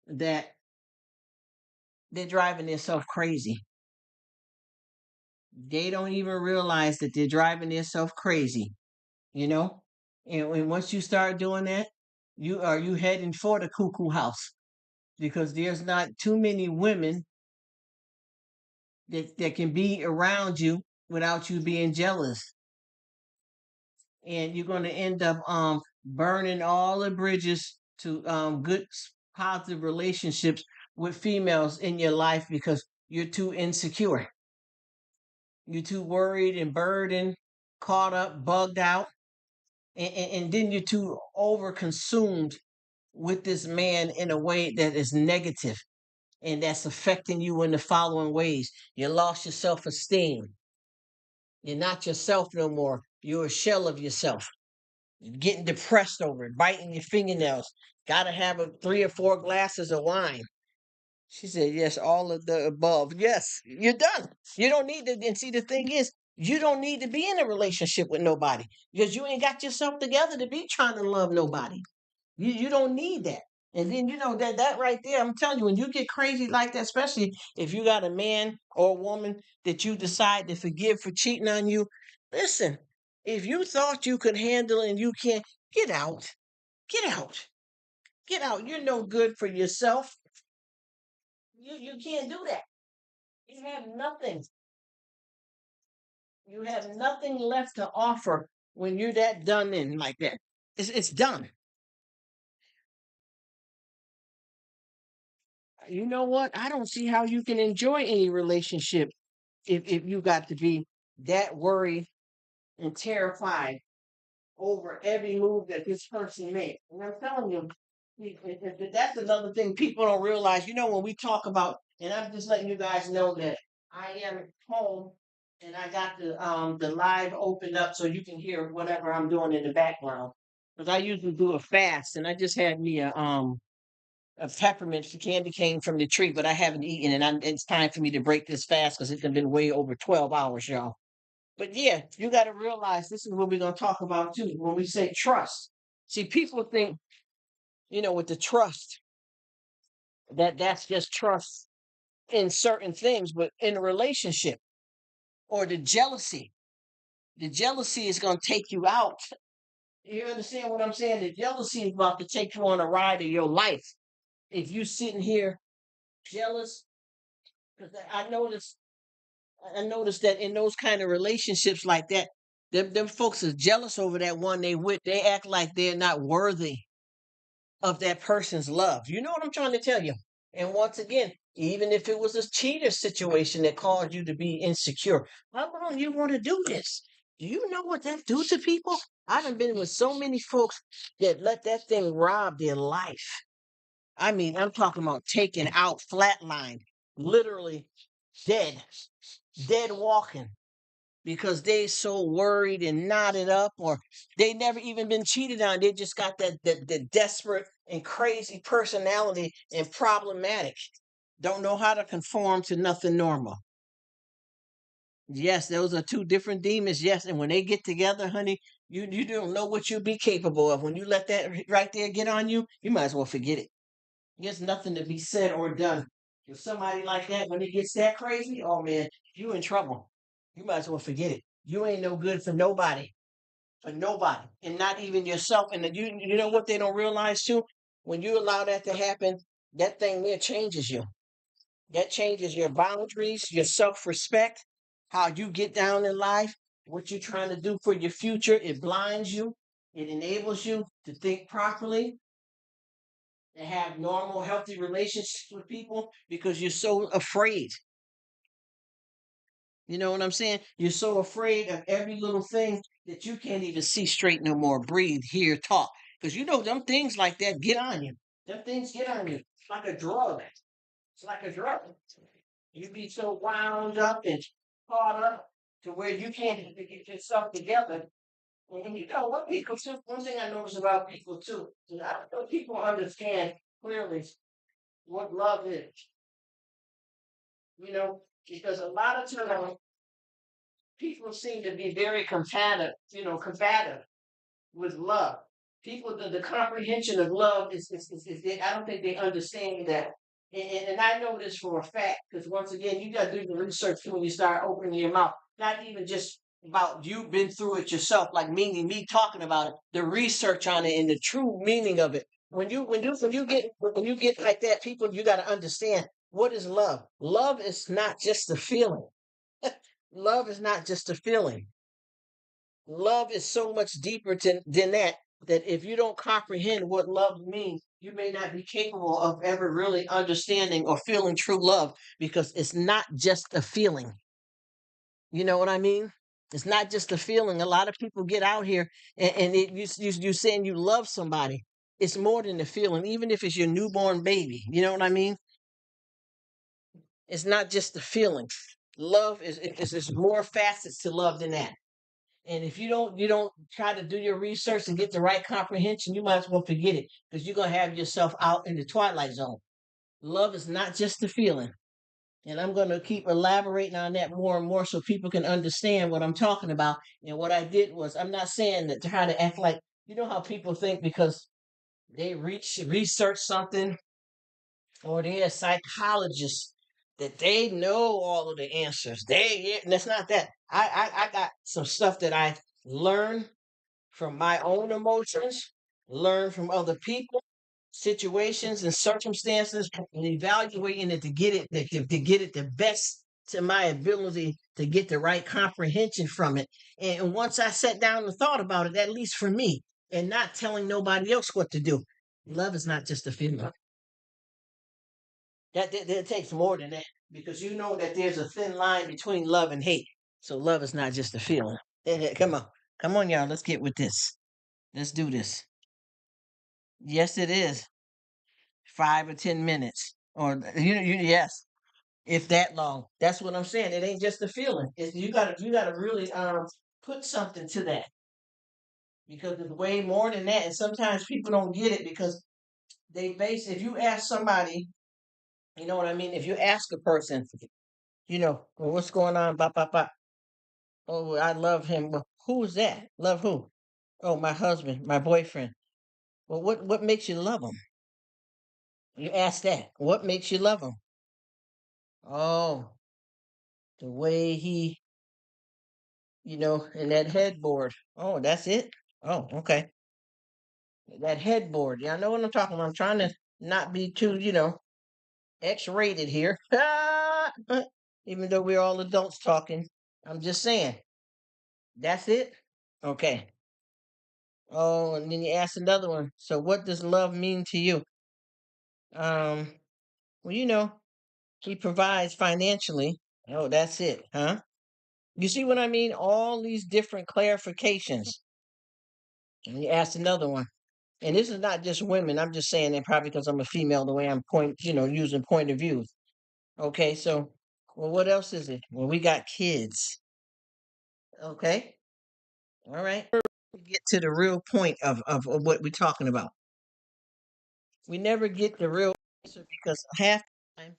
that they're driving themselves crazy. They don't even realize that they're driving themselves crazy, you know? And once you start doing that, you heading for the cuckoo house because there's not too many women that can be around you without you being jealous. And you're gonna end up burning all the bridges to good positive relationships with females in your life because you're too insecure. You're too worried and burdened, caught up, bugged out, and then you're too over consumed with this man in a way that is negative and that's affecting you in the following ways. You lost your self esteem. You're not yourself no more. You're a shell of yourself. You're getting depressed over it, biting your fingernails. Got to have 3 or 4 glasses of wine. She said, yes, all of the above. Yes, you're done. You don't need to. And see, the thing is, you don't need to be in a relationship with nobody because you ain't got yourself together to be trying to love nobody. You don't need that. And then that right there, I'm telling you, when you get crazy like that, especially if you got a man or a woman that you decide to forgive for cheating on you, listen, if you thought you could handle it and you can't, get out. Get out. Get out. You're no good for yourself. You can't do that. You have nothing. You have nothing left to offer when you're that done in like that. It's done. You know what? I don't see how you can enjoy any relationship if you got to be that worried and terrified over every move that this person makes. And I'm telling you, that's another thing people don't realize. When we talk about, and I'm just letting you guys know that I am at home and I got the live opened up so you can hear whatever I'm doing in the background. Because I usually do a fast, and I just had me a peppermint candy cane from the tree, but I haven't eaten, and it's time for me to break this fast because it's been way over 12 hours, y'all. But yeah, you got to realize this is what we're going to talk about too. When we say trust, see, people think, with the trust, that's just trust in certain things, but in a relationship or the jealousy is going to take you out. You understand what I'm saying? The jealousy is about to take you on a ride of your life. If you sitting here jealous, because I noticed that in those kind of relationships like that, them folks is jealous over that one they with. They act like they're not worthy of that person's love. You know what I'm trying to tell you? And once again, even if it was a cheater situation that caused you to be insecure, why don't you want to do this? Do you know what that do to people? I've been with so many folks that let that thing rob their life. I mean, I'm talking about taken out, flatline, literally dead, dead walking because they so worried and knotted up, or they never even been cheated on. They just got that desperate and crazy personality and problematic. Don't know how to conform to nothing normal. Yes, those are two different demons. Yes, and when they get together, honey, you don't know what you'll be capable of. When you let that right there get on you, you might as well forget it. There's nothing to be said or done. If somebody like that, when it gets that crazy, oh man, you in trouble. You might as well forget it. You ain't no good for nobody, and not even yourself. And you know what they don't realize too? When you allow that to happen, that thing there changes you. That changes your boundaries, your self respect, how you get down in life, what you're trying to do for your future. It blinds you, it enables you to think properly, to have normal, healthy relationships with people because you're so afraid. You know what I'm saying? You're so afraid of every little thing that you can't even see straight no more, breathe, hear, talk. Because you know, them things like that get on you. Them things get on you. It's like a drug. It's like a drug. You be so wound up and caught up to where you can't even get yourself together. And you know what people too, one thing I notice about people too, is I don't know if people understand clearly what love is, you know, because a lot of times people seem to be very combative with love. People, the comprehension of love I don't think they understand that. And I know this for a fact because once again, you got to do the research when you start opening your mouth. Not even just about you been through it yourself, like meaning me talking about it. The research on it and the true meaning of it. When you get like that, people, you got to understand what is love. Love is not just a feeling. Love is not just a feeling. Love is so much deeper than that, that if you don't comprehend what love means, you may not be capable of ever really understanding or feeling true love because it's not just a feeling. You know what I mean? It's not just a feeling. A lot of people get out here you saying you love somebody. It's more than a feeling, even if it's your newborn baby. You know what I mean? It's not just a feeling. Love is more facets to love than that. And if you don't try to do your research and get the right comprehension, you might as well forget it because you're gonna have yourself out in the twilight zone. Love is not just a feeling. And I'm gonna keep elaborating on that more and more so people can understand what I'm talking about. And what I did was I'm not saying that to try to act like you know how people think because they research something or they're a psychologist that they know all of the answers. And it's not that. I got some stuff that I learned from my own emotions, learn from other people, situations, and circumstances, and evaluating it to get it to get it the best to my ability to get the right comprehension from it. And once I sat down and thought about it, at least for me, and not telling nobody else what to do. Love is not just a feeling. That takes more than that because you know that there's a thin line between love and hate. So love is not just a feeling. Come on, y'all. Let's get with this. Let's do this. Yes, it is 5 or 10 minutes, or yes, if that long. That's what I'm saying. It ain't just a feeling. You gotta really put something to that because it's way more than that. And sometimes people don't get it because they base. If you ask somebody, you know what I mean. If you ask a person, well, what's going on? Bop bop bop. Oh, well, I love him. Well, who is that? Love who? Oh, my husband, my boyfriend. Well, what makes you love him? You ask that. What makes you love him? Oh, the way he, and that headboard. Oh, that's it? Oh, okay. That headboard. Yeah, I know what I'm talking about. I'm trying to not be too, X-rated here. Even though we're all adults talking. I'm just saying. That's it? Okay. Oh, and then you ask another one. So what does love mean to you? Um, well, he provides financially. Oh, that's it, huh? You see what I mean? All these different clarifications. And you ask another one. And this is not just women. I'm just saying that probably because I'm a female, the way I'm using point of view. Okay, so well, what else is it? Well, we got kids. Okay, all right. We get to the real point of what we're talking about. We never get the real answer because half the time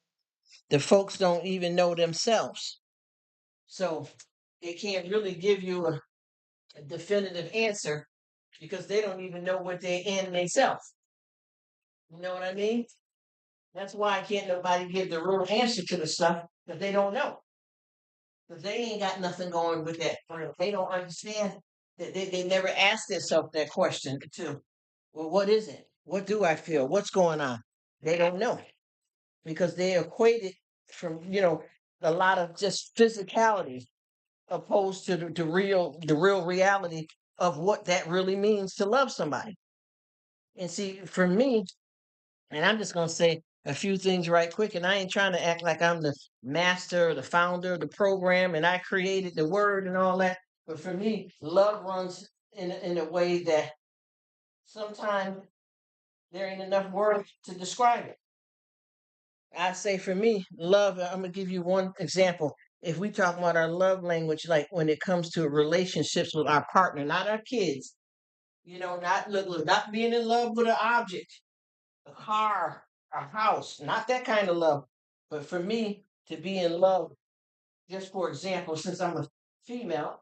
the folks don't even know themselves. So they can't really give you a definitive answer because they don't even know what they're in themselves. You know what I mean? That's why I can't nobody give the real answer to the stuff that they don't know. Because they ain't got nothing going with that. They don't understand that they never asked themselves that question too. Well, what is it? What do I feel? What's going on? They don't know because they equate it from, a lot of just physicality opposed to the real reality of what that really means to love somebody. And see, for me, and I'm just gonna say a few things right quick, and I ain't trying to act like I'm the master or the founder of the program and I created the word and all that. But for me, love runs in a way that sometimes there ain't enough words to describe it. I say for me, love, I'm gonna give you one example. If we talk about our love language, like when it comes to relationships with our partner, not our kids, not look, not being in love with an object, a car, a house, not that kind of love. But for me to be in love, just for example, since I'm a female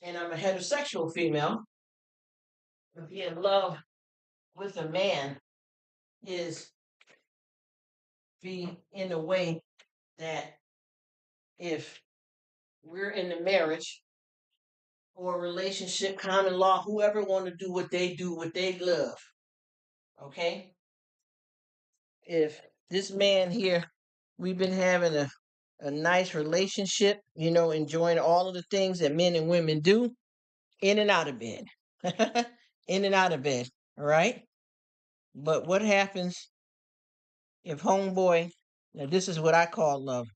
and I'm a heterosexual female, to be in love with a man is be in a way that if we're in a marriage or a relationship, common law, whoever want to do, what they love. Okay? If this man here, we've been having a nice relationship, enjoying all of the things that men and women do, in and out of bed. In and out of bed. All right? But what happens if homeboy, now this is what I call love,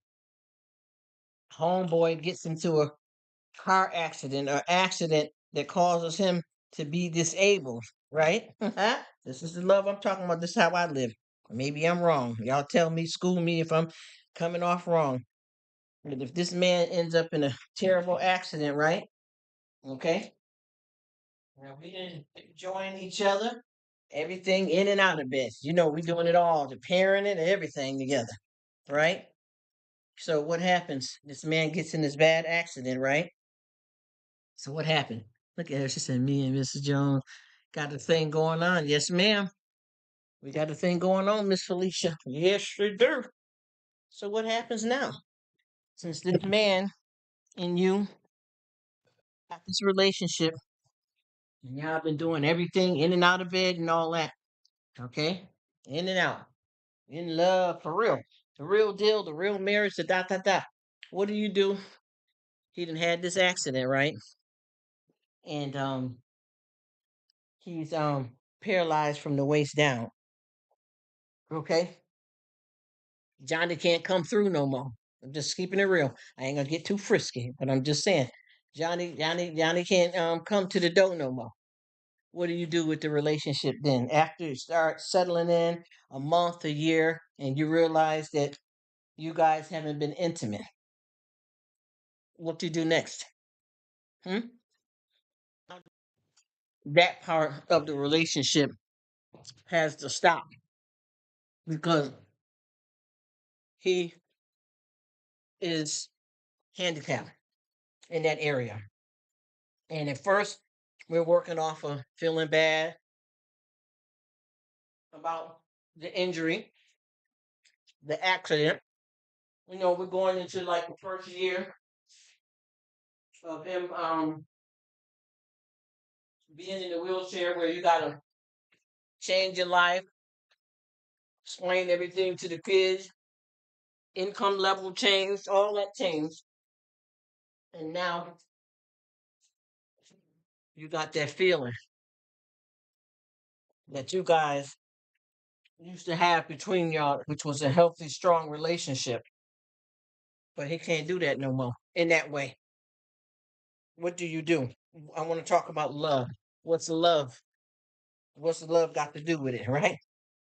homeboy gets into a car accident or accident that causes him to be disabled, right? This is the love I'm talking about. This is how I live. Maybe I'm wrong. Y'all tell me, school me if I'm coming off wrong. But if this man ends up in a terrible accident, right? Okay. Now we didn't join each other. Everything in and out of bed. We doing it all, the parenting and everything together, right? So what happens? This man gets in this bad accident, right? So what happened? Look at her. She said, "Me and Mrs. Jones got a thing going on." Yes, ma'am. We got a thing going on, Miss Felicia. Yes, we do. So what happens now? Since this man and you got this relationship, and y'all been doing everything in and out of bed and all that, okay? In and out, in love for real, the real deal, the real marriage, the dot dot dot. What do you do? He done had this accident, right? And he's paralyzed from the waist down. Okay, Johnny can't come through no more. I'm just keeping it real. I ain't gonna get too frisky, but I'm just saying, Johnny can't come to the door no more. What do you do with the relationship then? After you start settling in a month, a year, and you realize that you guys haven't been intimate, what do you do next? Hmm? That part of the relationship has to stop because he is handicapped in that area. And at first, we're working off of feeling bad about the injury, the accident. We're going into like the first year of him being in the wheelchair where you gotta change your life, explain everything to the kids, income level changed, all that changed. And now you got that feeling that you guys used to have between y'all, which was a healthy, strong relationship. But he can't do that no more in that way. What do you do? I want to talk about love. What's love? What's love got to do with it, right?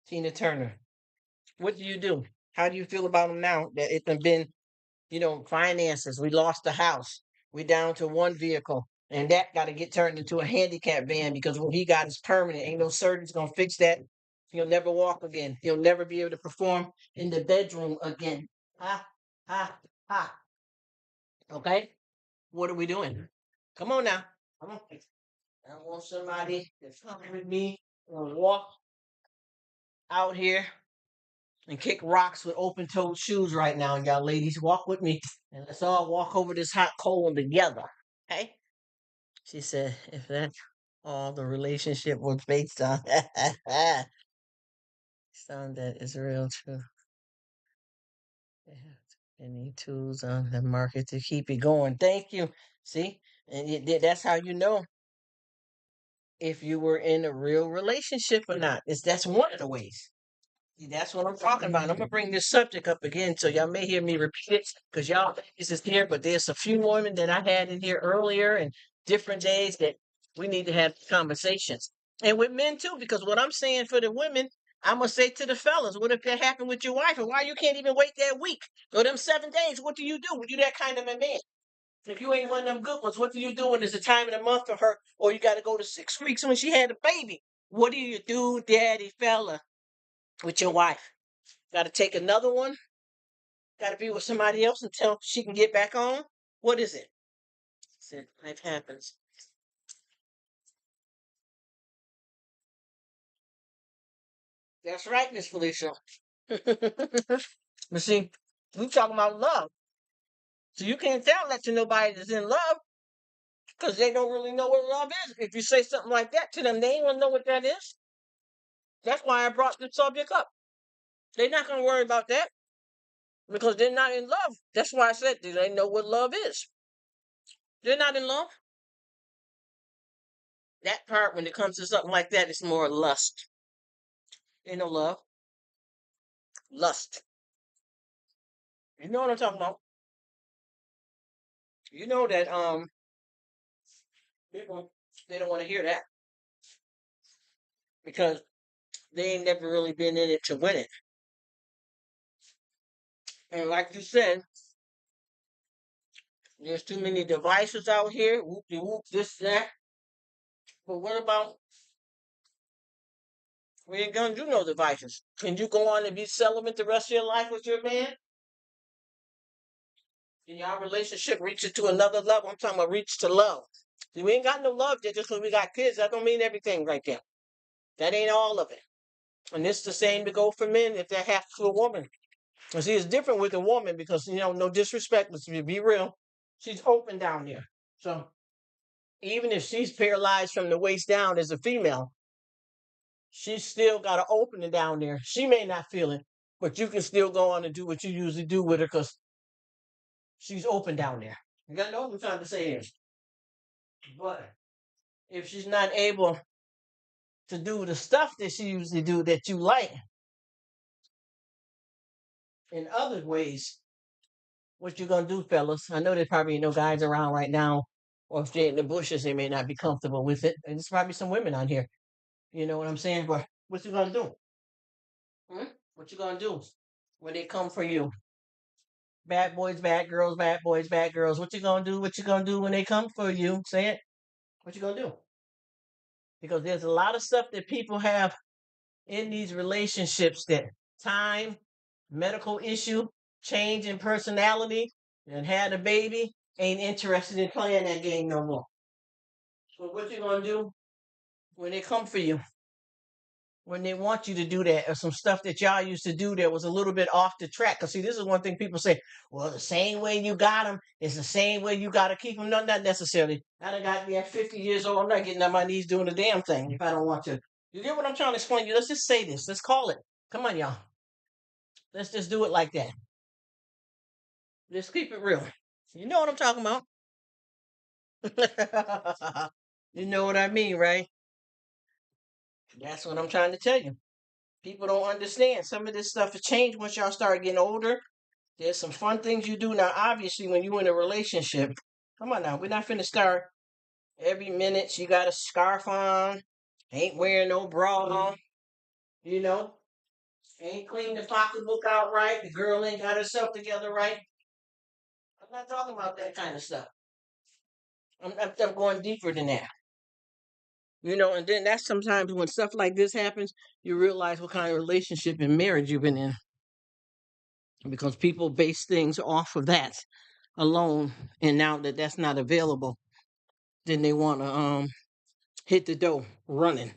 Tina Turner. What do you do? How do you feel about him now that it's been, finances? We lost the house. We down to one vehicle. And that got to get turned into a handicap van because what he got is permanent. Ain't no surgeon's going to fix that. He'll never walk again. He'll never be able to perform in the bedroom again. Ha, ha, ha. Okay? What are we doing? Come on now. Come on. I want somebody that's coming with me and walk out here and kick rocks with open-toed shoes right now, y'all ladies. Walk with me and let's all walk over this hot coal together. Okay? She said, if that's all the relationship was based on, some that is real true. They have any tools on the market to keep it going. Thank you. See? And that's how you know if you were in a real relationship or not. That's one of the ways. That's what I'm talking about. I'm gonna bring this subject up again, so y'all may hear me repeat it because y'all this is here, but there's a few women that I had in here earlier and different days that we need to have conversations. And with men too, because what I'm saying for the women, I'm gonna say to the fellas, what if that happened with your wife and why you can't even wait that week or them 7 days? What do you do? Were you that kind of a man? If you ain't one of them good ones, what do you do when there's a time in the month for her, or you got to go to 6 weeks when she had a baby? What do you do, daddy fella, with your wife? Got to take another one? Got to be with somebody else until she can get back on? What is it? Said life happens. That's right, Miss Felicia. But see, we talking about love. So you can't tell that to nobody that's in love because they don't really know what love is. If you say something like that to them, they ain't gonna know what that is. That's why I brought the subject up. They're not gonna worry about that because they're not in love. That's why I said they know what love is. They're not in love. That part, when it comes to something like that, it's more lust. Ain't no love. Lust. You know what I'm talking about. You know that people they don't want to hear that because they ain't never really been in it to win it. And like you said, there's too many devices out here. Whoop de whoop, this, that. But what about we ain't gonna do no devices? Can you go on and be celibate the rest of your life with your man? Can y'all relationship reach it to another level? I'm talking about reach to love. See, we ain't got no love yet just because we got kids. That don't mean everything right there. That ain't all of it. And it's the same to go for men if that happens to a woman. And see, it's different with a woman because, no disrespect, let's be real. She's open down there. So even if she's paralyzed from the waist down as a female, she's still got to open it down there. She may not feel it, but you can still go on and do what you usually do with her because she's open down there. You got to know what I'm trying to say here. But if she's not able to do the stuff that she usually do that you like in other ways, what you gonna do, fellas? I know there's probably no guys around right now, or if they're in the bushes, they may not be comfortable with it. And there's probably some women on here. You know what I'm saying? But what you gonna do? Hmm? What you gonna do when they come for you? Bad boys, bad girls, bad boys, bad girls. What you gonna do? What you gonna do when they come for you? Say it. What you gonna do? Because there's a lot of stuff that people have in these relationships that time, medical issue, change in personality, and had a baby, ain't interested in playing that game no more. So what you gonna do when they come for you? When they want you to do that, or some stuff that y'all used to do that was a little bit off the track. Cause see, this is one thing people say. Well, the same way you got them is the same way you gotta keep them. No, not necessarily. I done got me at 50 years old. I'm not getting on my knees doing a damn thing if I don't want to. You get what I'm trying to explain to you? Let's just say this. Let's call it. Come on, y'all. Let's just do it like that. Just keep it real. You know what I'm talking about. You know what I mean, right? That's what I'm trying to tell you. People don't understand. Some of this stuff has changed once y'all start getting older. There's some fun things you do now. Obviously, when you're in a relationship, come on now, we're not finna start every minute. She got a scarf on, ain't wearing no bra, you know, ain't cleaned the pocketbook out right. The girl ain't got herself together right. I'm not talking about that kind of stuff. I'm going deeper than that. And then that's sometimes when stuff like this happens, you realize what kind of relationship and marriage you've been in because people base things off of that. alone, and now that that's not available, then they want to hit the door running.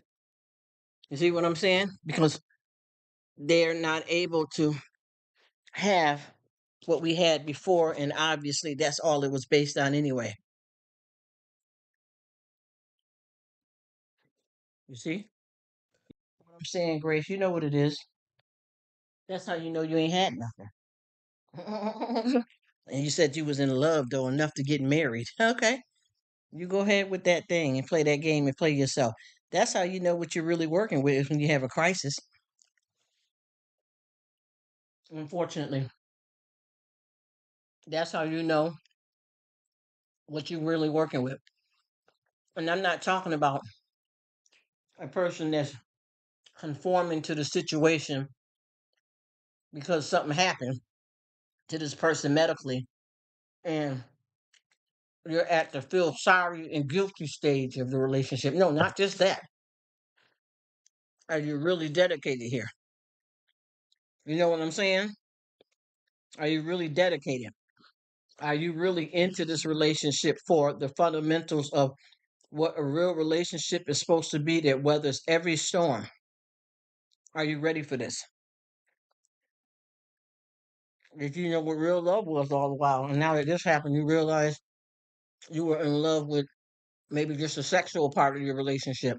You see what I'm saying? Because they're not able to have what we had before, and obviously that's all it was based on anyway. You see what I'm saying, Grace? You know what it is. That's how you know you ain't had nothing. And you said you was in love though enough to get married. Okay. You go ahead with that thing and play that game and play yourself. That's how you know what you're really working with is when you have a crisis. Unfortunately, that's how you know what you're really working with. And I'm not talking about a person that's conforming to the situation because something happened to this person medically and you're at the feel sorry and guilty stage of the relationship. No, not just that. Are you really dedicated here? You know what I'm saying? Are you really dedicated? Are you really into this relationship for the fundamentals of what a real relationship is supposed to be that weathers every storm? Are you ready for this? Did you know what real love was all the while? And now that this happened, you realize you were in love with maybe just a sexual part of your relationship.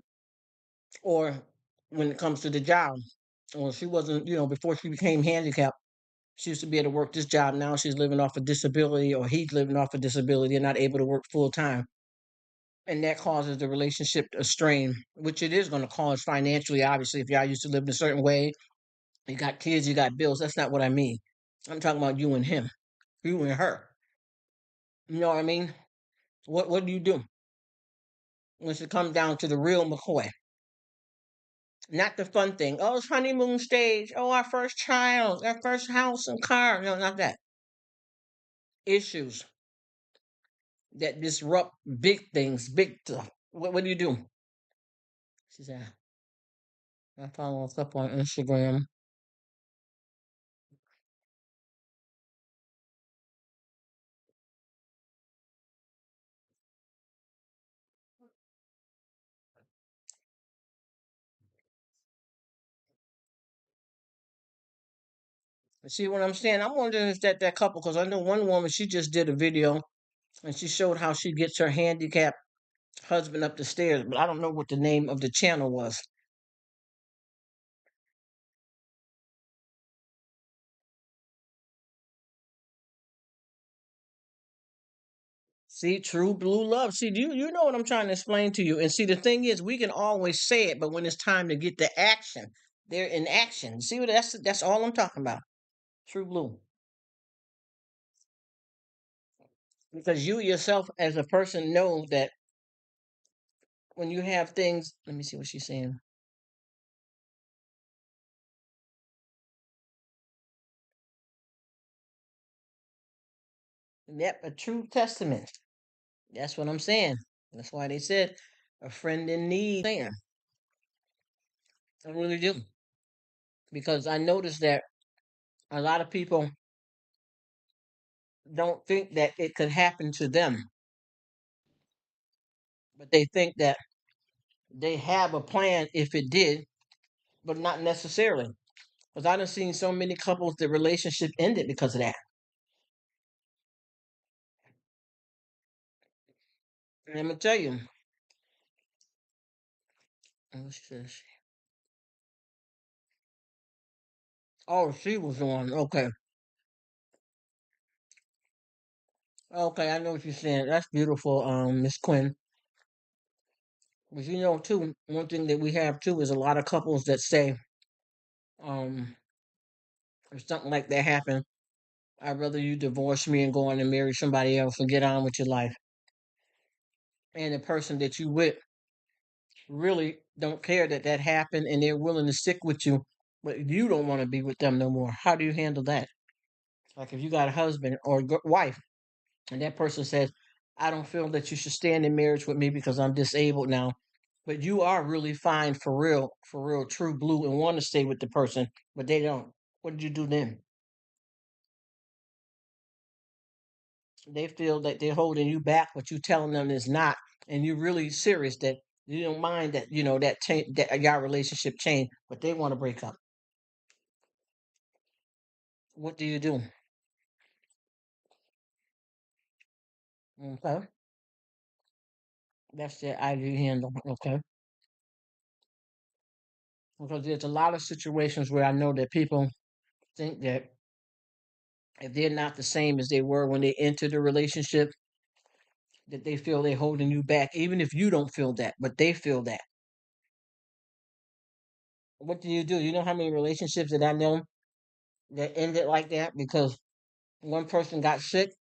Or when it comes to the job, or she wasn't, before she became handicapped, she used to be able to work this job. Now she's living off a disability, or he's living off a disability and not able to work full time. And that causes the relationship to strain, which it is going to cause financially, obviously, if y'all used to live in a certain way. You got kids, you got bills. That's not what I mean. I'm talking about you and him, you and her. You know what I mean? What do you do when it comes down to the real McCoy? Not the fun thing. Oh, it's honeymoon stage. Oh, our first child, our first house and car. No, not that. Issues that disrupt big things, big stuff. What do you do? She said, I follow us up on Instagram. See what I'm saying? I'm wondering if that couple, because I know one woman, she just did a video and she showed how she gets her handicapped husband up the stairs, but I don't know what the name of the channel was. See, true blue love. See, you know what I'm trying to explain to you. And see, the thing is, we can always say it, but when it's time to get the action, they're in action. See what that's all I'm talking about. True blue. Because you yourself as a person know that when you have things, let me see what she's saying. Yep, a true testament. That's what I'm saying. That's why they said a friend in need. Saying, I really do. Because I noticed that a lot of people don't think that it could happen to them, but they think that they have a plan if it did, but not necessarily. Because I done seen so many couples the relationship ended because of that. And I'm gonna tell you, what's this? Oh, she was on. Okay, okay, I know what you're saying. That's beautiful, Miss Quinn. But you know, too, one thing that we have too is a lot of couples that say, um, if something like that happened, I'd rather you divorce me and go on and marry somebody else and get on with your life. And the person that you with really don't care that that happened and they're willing to stick with you, but you don't want to be with them no more. How do you handle that? Like if you got a husband or a wife and that person says, I don't feel that you should stand in marriage with me because I'm disabled now, but you are really fine for real, true blue and want to stay with the person, but they don't. What did you do then? They feel that they're holding you back, but you telling them it's not, and you're really serious that you don't mind that that change that your relationship change, but they want to break up. What do you do? Okay, that's the idea handle. Okay, because there's a lot of situations where I know that people think that if they're not the same as they were when they entered the relationship, that they feel they're holding you back, even if you don't feel that, but they feel that. What do? You know how many relationships that I know that ended like that because one person got sick.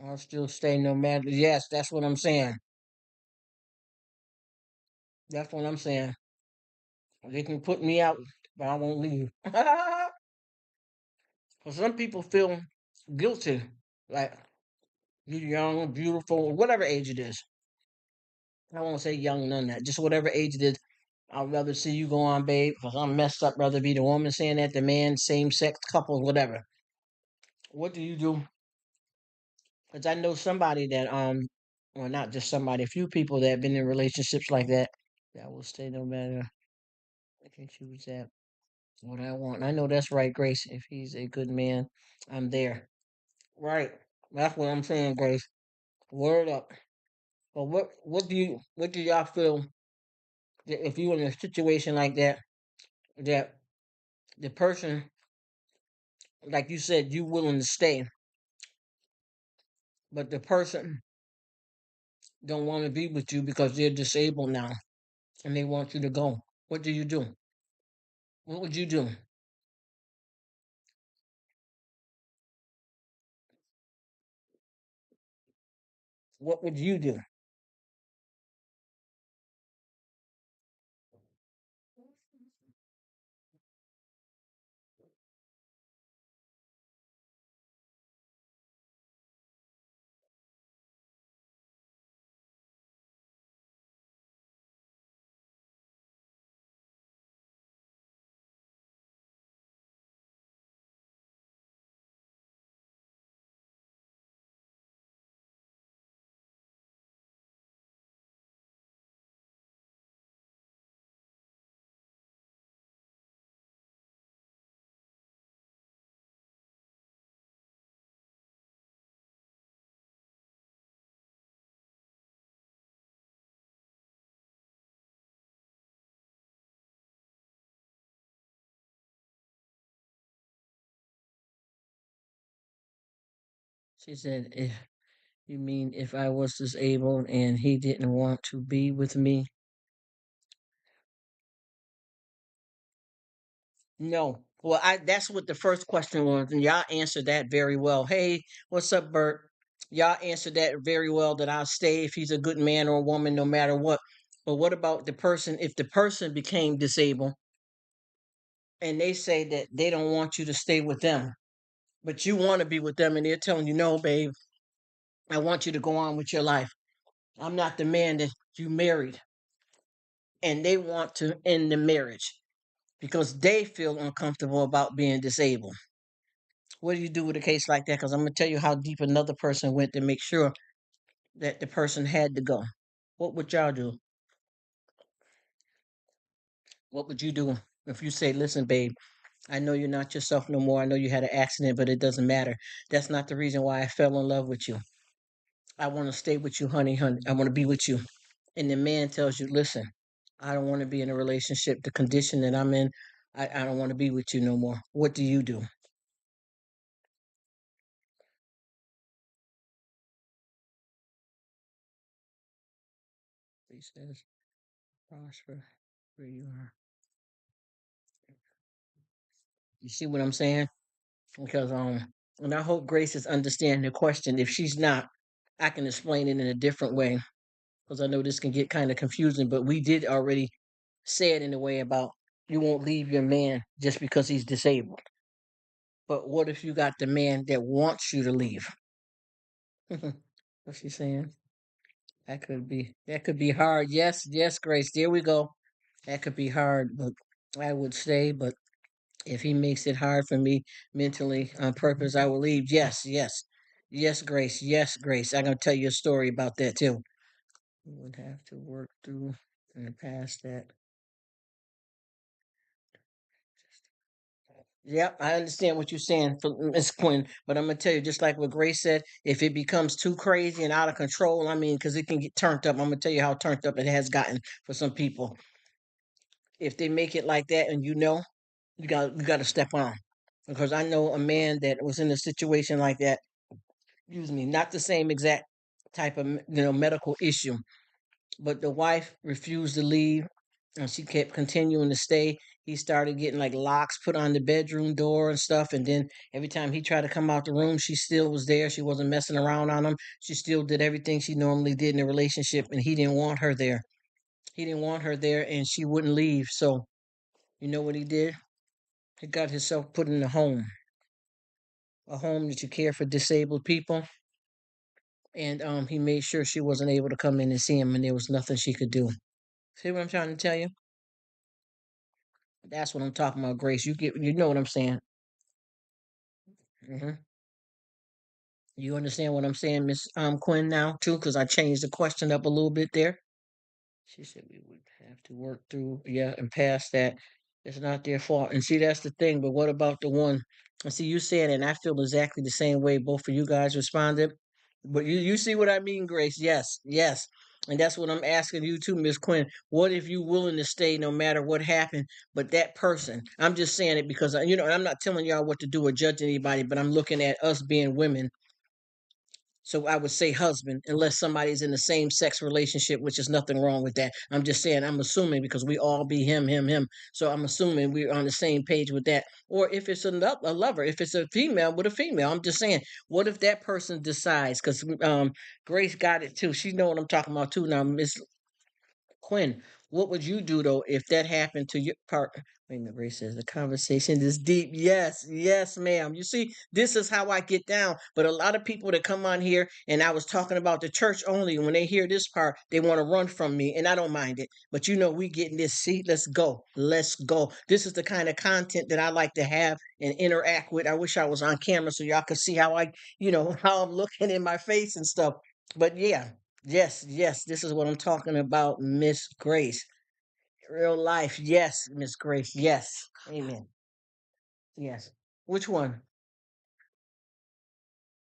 I'll still stay no matter. Yes, that's what I'm saying. That's what I'm saying. They can put me out, but I won't leave. For some people feel guilty, like you're young, beautiful, whatever age it is. I won't say young, none of that. Just whatever age it is. I'd rather see you go on, babe, because I'm messed up. Rather be the woman saying that, the man, same sex couples, whatever. What do you do? Because I know somebody that well, not just somebody, a few people that have been in relationships like that. That will stay no matter. I can choose that. What I want. I know that's right, Grace. If he's a good man, I'm there. Right. That's what I'm saying, Grace. Word up. But what do y'all feel that if you in a situation like that, that the person, like you said, you willing to stay, but the person don't want to be with you because they're disabled now and they want you to go. What do you do? What would you do? What would you do? She said, if you mean if I was disabled and he didn't want to be with me? No. Well, I that's what the first question was, and y'all answered that very well. Hey, what's up, Bert? Y'all answered that very well that I'll stay if he's a good man or a woman, no matter what. But what about the person if the person became disabled and they say that they don't want you to stay with them, but you want to be with them and they're telling you, no, babe, I want you to go on with your life. I'm not the man that you married. And they want to end the marriage because they feel uncomfortable about being disabled. What do you do with a case like that? Because I'm going to tell you how deep another person went to make sure that the person had to go. What would y'all do? What would you do if you say, listen, babe, I know you're not yourself no more. I know you had an accident, but it doesn't matter. That's not the reason why I fell in love with you. I want to stay with you, honey, honey. I want to be with you. And the man tells you, listen, I don't want to be in a relationship. The condition that I'm in, I don't want to be with you no more. What do you do? He says, prosper where you are. You see what I'm saying? Because and I hope Grace is understanding the question. If she's not, I can explain it in a different way because I know this can get kind of confusing. But we did already say it in a way about you won't leave your man just because he's disabled. But what if you got the man that wants you to leave? What's she saying? That could be hard. Yes, yes, Grace. There we go. That could be hard, but I would say, but if he makes it hard for me mentally on purpose, I will leave. Yes, yes. Yes, Grace. Yes, Grace. I'm gonna tell you a story about that too. We would have to work through and past that. Yep, I understand what you're saying, Miss Quinn. But I'm gonna tell you, just like what Grace said, if it becomes too crazy and out of control, I mean, because it can get turned up. I'm gonna tell you how turned up it has gotten for some people. If they make it like that, and you got to step on. Because I know a man that was in a situation like that. Excuse me, not the same exact type of medical issue, but the wife refused to leave and she kept continuing to stay. He started getting like locks put on the bedroom door and stuff. And then every time he tried to come out the room, she still was there. She wasn't messing around on him. She still did everything she normally did in the relationship. And he didn't want her there. He didn't want her there and she wouldn't leave. So, you know what he did? He got himself put in a home that you care for disabled people. And he made sure she wasn't able to come in and see him and there was nothing she could do. See what I'm trying to tell you? That's what I'm talking about, Grace. You know what I'm saying. Hmm. You understand what I'm saying, Miss Quinn, now too, because I changed the question up a little bit there. She said we would have to work through, yeah, and past that. It's not their fault. And see, that's the thing. But what about the one? And see, you said, and I feel exactly the same way both of you guys responded. But you see what I mean, Grace? Yes, yes. And that's what I'm asking you too, Miss Quinn. What if you willing to stay no matter what happened? But that person, I'm just saying it because I'm not telling y'all what to do or judge anybody, but I'm looking at us being women, so I would say husband, unless somebody's in the same sex relationship, which is nothing wrong with that. I'm just saying, I'm assuming because we all be him, him, him. So I'm assuming we're on the same page with that. Or if it's a lover, if it's a female with a female, I'm just saying, what if that person decides? Because Grace got it too. She know what I'm talking about too. Now, Miss Quinn, what would you do though if that happened to your partner? Wait a minute, Ray says the conversation is deep. Yes, yes, ma'am. You see, this is how I get down. But a lot of people that come on here, and I was talking about the church only, when they hear this part, they want to run from me, and I don't mind it. But we getting this. See, let's go. Let's go. This is the kind of content that I like to have and interact with. I wish I was on camera so y'all could see how how I'm looking in my face and stuff. But yeah, yes, yes, this is what I'm talking about, Miss Grace. Real life, yes, Miss Grace, yes. Amen. Yes. Which one?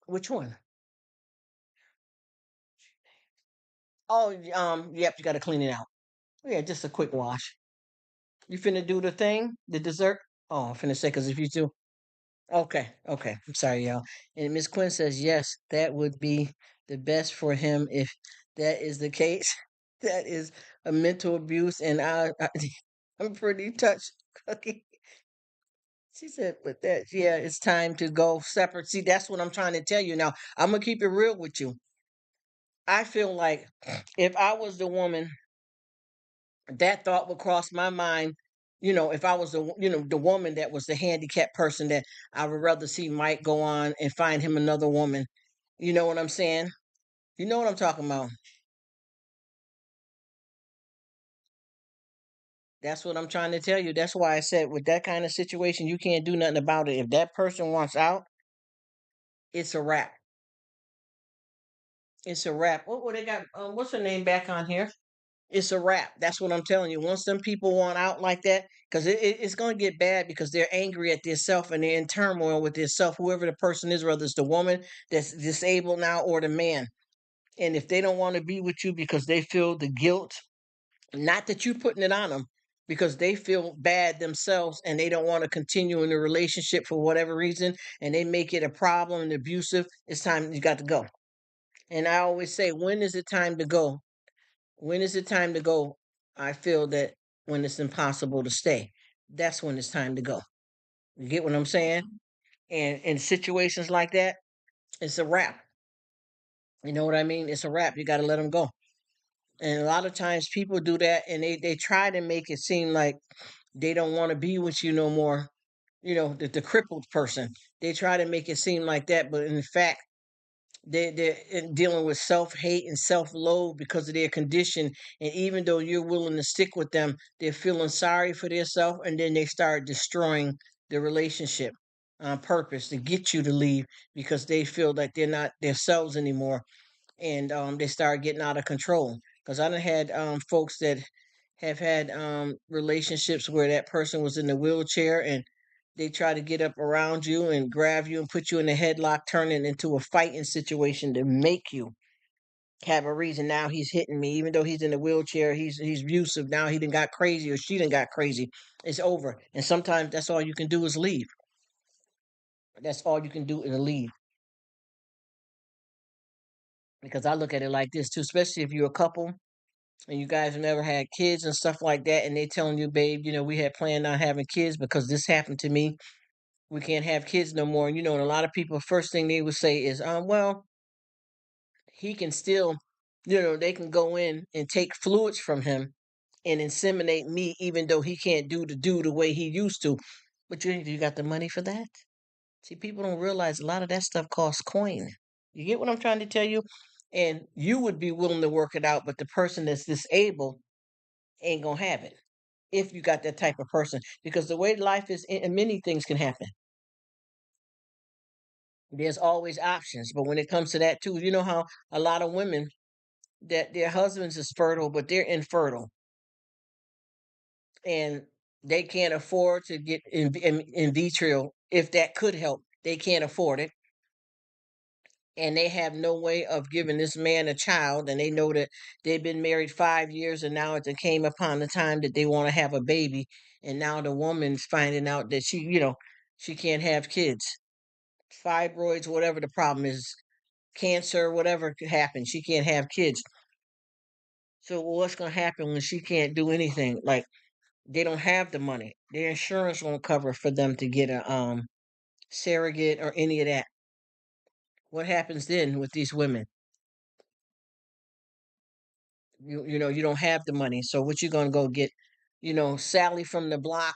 Which one? Oh, yep, you gotta clean it out. Yeah, just a quick wash. You finna do the thing, the dessert? Oh, I'm finna say, because if you do, okay, okay. I'm sorry, y'all. And Miss Quinn says, yes, that would be the best for him if that is the case. That is a mental abuse, and I'm pretty touched. Okay. She said, but yeah, it's time to go separate. See, that's what I'm trying to tell you now. I'm gonna keep it real with you. I feel like if I was the woman, that thought would cross my mind. If I was the woman that was the handicapped person, that I would rather see Mike go on and find him another woman. You know what I'm saying? You know what I'm talking about. That's what I'm trying to tell you. That's why I said with that kind of situation, you can't do nothing about it. If that person wants out, it's a wrap. It's a wrap. What they got? What's her name back on here? It's a wrap. That's what I'm telling you. Once them people want out like that, because it's going to get bad because they're angry at themselves and they're in turmoil with themselves, whoever the person is, whether it's the woman that's disabled now or the man. And if they don't want to be with you because they feel the guilt, not that you're putting it on them, because they feel bad themselves and they don't want to continue in the relationship for whatever reason, and they make it a problem and abusive, it's time you got to go. And I always say, when is it time to go? When is it time to go? I feel that when it's impossible to stay, that's when it's time to go. You get what I'm saying? And in situations like that, it's a wrap. You know what I mean? It's a wrap. You got to let them go. And a lot of times people do that and they try to make it seem like they don't want to be with you no more. The crippled person. They try to make it seem like that, but in fact, they're dealing with self-hate and self-loathe because of their condition. And even though you're willing to stick with them, they're feeling sorry for themselves and then they start destroying the relationship. on purpose to get you to leave because they feel like they're not themselves anymore, and they start getting out of control. Because I done had folks that have had relationships where that person was in the wheelchair and they try to get up around you and grab you and put you in a headlock, turn it into a fighting situation to make you have a reason. Now he's hitting me, even though he's in a wheelchair. He's abusive. Now he done got crazy or she done got crazy. It's over. And sometimes that's all you can do is leave. That's all you can do is leave. Because I look at it like this too, especially if you're a couple and you guys have never had kids and stuff like that, and they telling you, babe, we had planned on having kids because this happened to me. We can't have kids no more. And a lot of people, first thing they would say is, well, he can still, they can go in and take fluids from him and inseminate me, even though he can't do the way he used to. But you got the money for that? See, people don't realize a lot of that stuff costs coin. You get what I'm trying to tell you? And you would be willing to work it out, but the person that's disabled ain't gonna have it if you got that type of person. Because the way life is, and many things can happen. There's always options, but when it comes to that too, you know how a lot of women that their husbands is fertile, but they're infertile, and they can't afford to get in vitro. If that could help, they can't afford it, and they have no way of giving this man a child, and they know that they've been married 5 years, and now it came upon the time that they want to have a baby, and now the woman's finding out that she can't have kids, fibroids, whatever the problem is, cancer, whatever could happen, she can't have kids. So what's going to happen when she can't do anything? Like, they don't have the money, their insurance won't cover for them to get a surrogate or any of that. What happens then with these women? You don't have the money, so what you gonna go get? Sally from the block,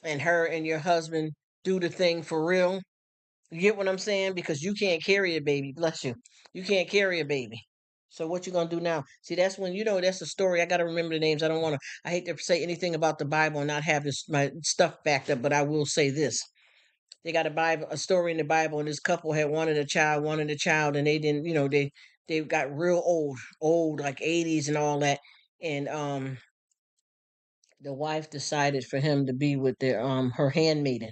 and her and your husband do the thing for real. You get what I'm saying? Because you can't carry a baby. Bless you. You can't carry a baby. So what you gonna do now? See, that's when that's a story. I gotta remember the names. I don't want to. I hate to say anything about the Bible and not have my stuff backed up, but I will say this: they got a story in the Bible, and this couple had wanted a child, and they didn't. They got real old, like 80s and all that, and the wife decided for him to be with her handmaiden,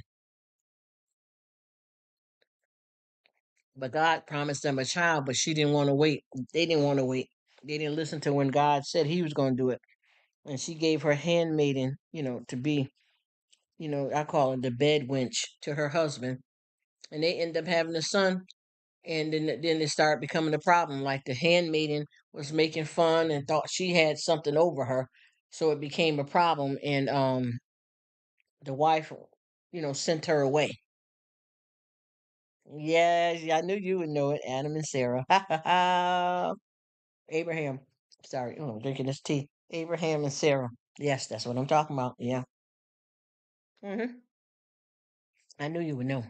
but God promised them a child, but she didn't want to wait. They didn't want to wait. They didn't listen to when God said He was going to do it, and she gave her handmaiden, to be, I call it the bed wench to her husband, and they end up having a son. And then it started becoming a problem. Like, the handmaiden was making fun and thought she had something over her, so it became a problem. And the wife, sent her away. Yes, I knew you would know it. Adam and Sarah. Abraham. Sorry, oh, I'm drinking this tea. Abraham and Sarah. Yes, that's what I'm talking about. Yeah. hmm I knew you would know.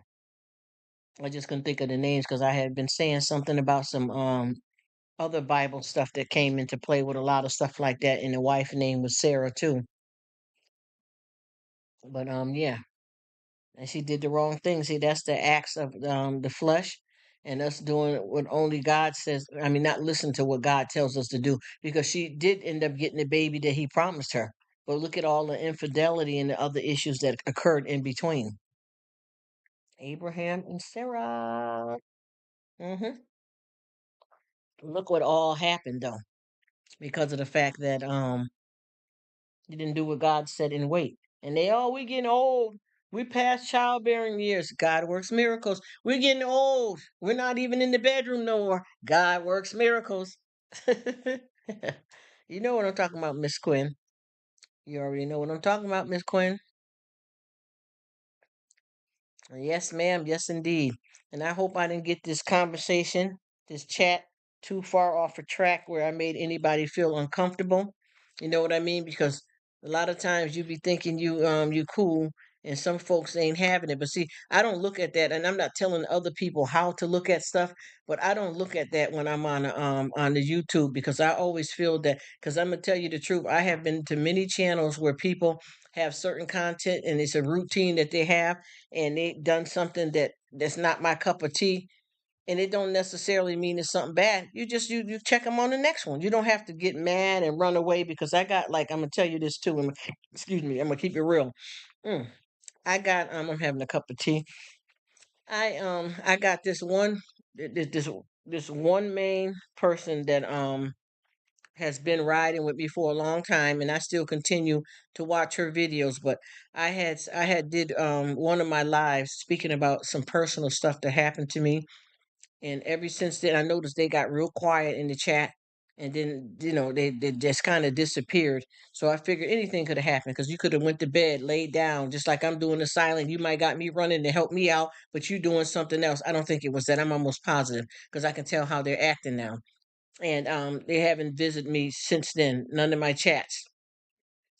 I just couldn't think of the names because I had been saying something about some other Bible stuff that came into play with a lot of stuff like that, and the wife name was Sarah too. But yeah, and she did the wrong thing. See, that's the acts of the flesh, and us doing what only God says. I mean, not listen to what God tells us to do, because she did end up getting the baby that He promised her. But look at all the infidelity and the other issues that occurred in between. Abraham and Sarah. hmm Look what all happened though, because of the fact that you didn't do what God said and wait. And we getting old. We past childbearing years. God works miracles. We're getting old. We're not even in the bedroom no more. God works miracles. You know what I'm talking about, Miss Quinn. You already know what I'm talking about, Miss Quinn. Yes, ma'am. Yes, indeed. And I hope I didn't get this conversation, this chat, too far off a track where I made anybody feel uncomfortable. You know what I mean? Because a lot of times you be thinking you cool, and some folks ain't having it. But see, I don't look at that, and I'm not telling other people how to look at stuff, but I don't look at that when I'm on the YouTube, because I always feel that, because I'm gonna tell you the truth, I have been to many channels where people have certain content and it's a routine that they have, and they done something that's not my cup of tea, and it don't necessarily mean it's something bad. You just you check them on the next one. You don't have to get mad and run away, because I got, like, I'm gonna tell you this too. Excuse me, I'm gonna keep it real. Mm, I got I'm having a cup of tea. I got this one this one main person that has been riding with me for a long time, and I still continue to watch her videos. But I had did one of my lives speaking about some personal stuff that happened to me, and ever since then, I noticed they got real quiet in the chat. And then, they just kind of disappeared. So I figured anything could have happened, because you could have went to bed, laid down, just like I'm doing the silent. You might got me running to help me out, but you doing something else. I don't think it was that. I'm almost positive, because I can tell how they're acting now. And they haven't visited me since then. None of my chats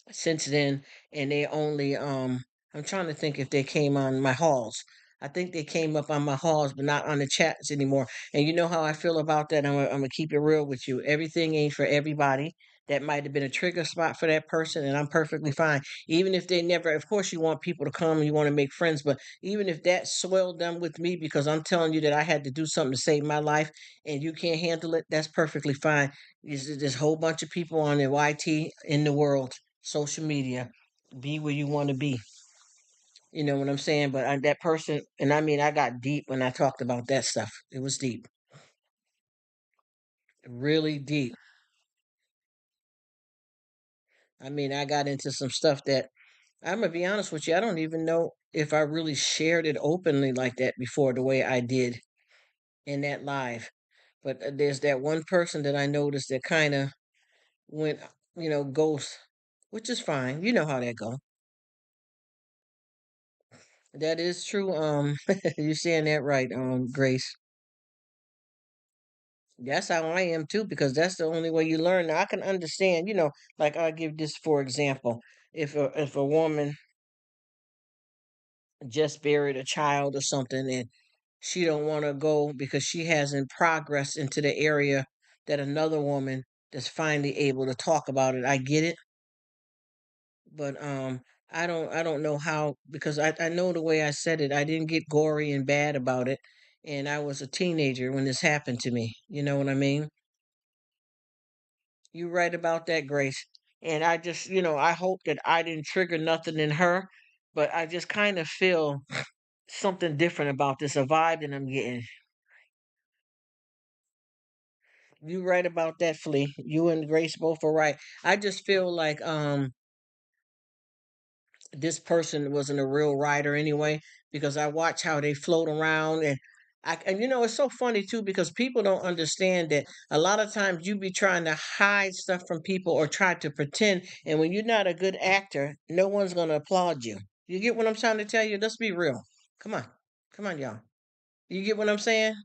since then, and they only I'm trying to think if they came on my halls. I think they came up on my halls, but not on the chats anymore. And you know how I feel about that. I'm gonna keep it real with you. Everything ain't for everybody. That might have been a trigger spot for that person, and I'm perfectly fine. Even if they never, of course, you want people to come and you want to make friends, but even if that soiled them with me because I'm telling you that I had to do something to save my life, and you can't handle it, that's perfectly fine. There's a whole bunch of people on the YT in the world, social media. Be where you want to be. You know what I'm saying? But that person, and I mean, I got deep when I talked about that stuff. It was deep, really deep. I mean, I got into some stuff that, I'm gonna be honest with you, I don't even know if I really shared it openly like that before, the way I did in that live. But there's that one person that I noticed that kind of went, ghost, which is fine. You know how that go. That is true. You're saying that right, Grace. That's how I am too, because that's the only way you learn. Now I can understand, like I'll give this for example. If a woman just buried a child or something, and she don't want to go because she hasn't progressed into the area that another woman that's finally able to talk about it. I get it, but I don't know how, because I know the way I said it. I didn't get gory and bad about it, and I was a teenager when this happened to me. You know what I mean? You're right about that, Grace. And I just, I hope that I didn't trigger nothing in her, but I just kind of feel something different about this, a vibe that I'm getting. You right about that, Flea. You and Grace both are right. I just feel like this person wasn't a real writer anyway, because I watch how they float around, and it's so funny too, because people don't understand that a lot of times you be trying to hide stuff from people or try to pretend, and when you're not a good actor, no one's going to applaud you. You get what I'm trying to tell you? Let's be real. Come on. Come on, y'all. You get what I'm saying?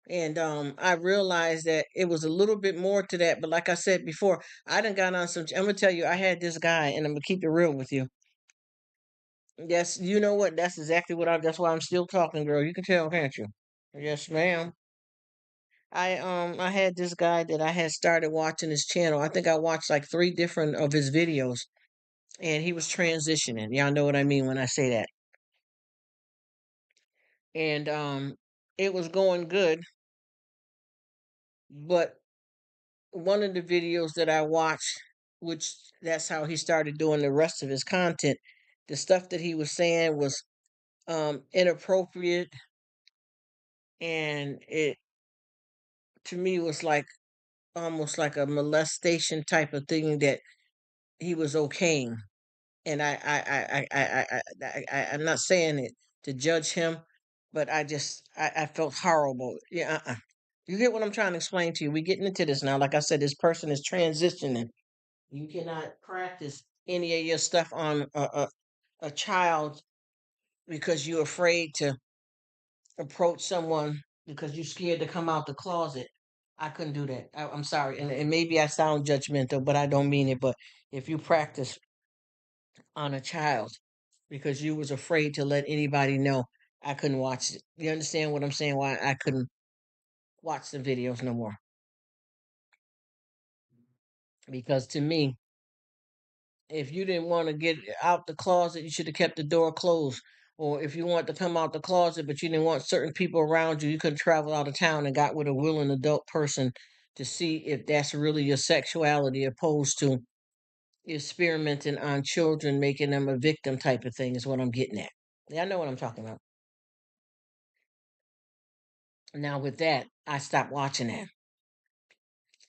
And I realized that it was a little bit more to that, but like I said before, I done got on some. I'm gonna tell you, I had this guy, and I'm gonna keep it real with you. Yes, you know what? That's exactly what I. That's why I'm still talking, girl. You can tell, can't you? Yes, ma'am. I had this guy that I had started watching his channel. I think I watched like three different of his videos, and he was transitioning. Y'all know what I mean when I say that. And it was going good, but one of the videos that I watched, which that's how he started doing the rest of his content, the stuff that he was saying was inappropriate, and it to me was like almost like a molestation type of thing that he was okaying. And I'm not saying it to judge him, but I felt horrible. Yeah, you get what I'm trying to explain to you. We're getting into this now. Like I said, this person is transitioning. You cannot practice any of your stuff on a child because you're afraid to approach someone because you're scared to come out the closet. I couldn't do that. I'm sorry. And maybe I sound judgmental, but I don't mean it. But if you practice on a child because you was afraid to let anybody know I couldn't watch it. You understand what I'm saying? Why I couldn't watch the videos no more? Because to me, if you didn't want to get out the closet, you should have kept the door closed. Or if you want to come out the closet, but you didn't want certain people around you, you could have traveled out of town and got with a willing adult person to see if that's really your sexuality, opposed to experimenting on children, making them a victim type of thing, is what I'm getting at. Yeah, I know what I'm talking about. Now, with that, I stopped watching that,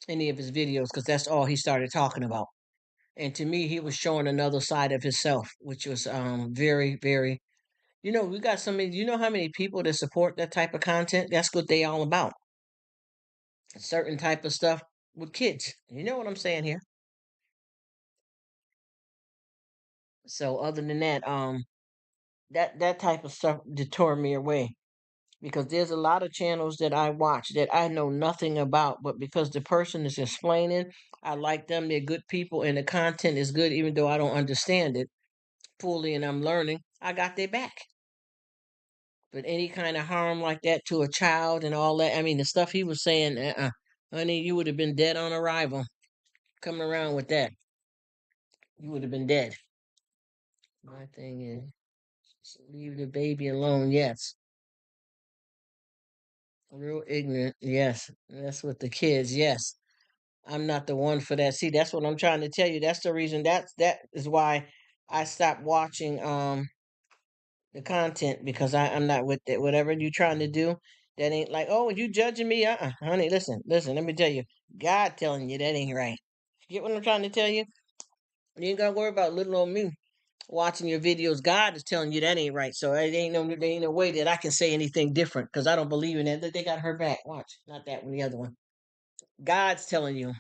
any of his videos, because that's all he started talking about. And to me, he was showing another side of himself, which was very, very. We got so many. You know how many people that support that type of content? That's what they all about. A certain type of stuff with kids. You know what I'm saying here? So other than that, that type of stuff deter me away, because there's a lot of channels that I watch that I know nothing about, but because the person is explaining, I like them. They're good people, and the content is good, even though I don't understand it fully, and I'm learning. I got their back. But any kind of harm like that to a child and all that, I mean, the stuff he was saying, honey, you would have been dead on arrival. Coming around with that, you would have been dead. My thing is, just leave the baby alone. Yes, real ignorant. Yes, that's what the kids. Yes, I'm not the one for that. See, that's what I'm trying to tell you. That's the reason. That is why I stopped watching the content, because I'm not with it. Whatever you trying to do, that ain't like, oh, you judging me? Honey, listen, listen. Let me tell you, God telling you that ain't right. Get what I'm trying to tell you? You ain't gotta worry about little old me watching your videos. God is telling you that ain't right. So there ain't no way that I can say anything different, because I don't believe in that. That they got her back. Watch, not that one, the other one. God's telling you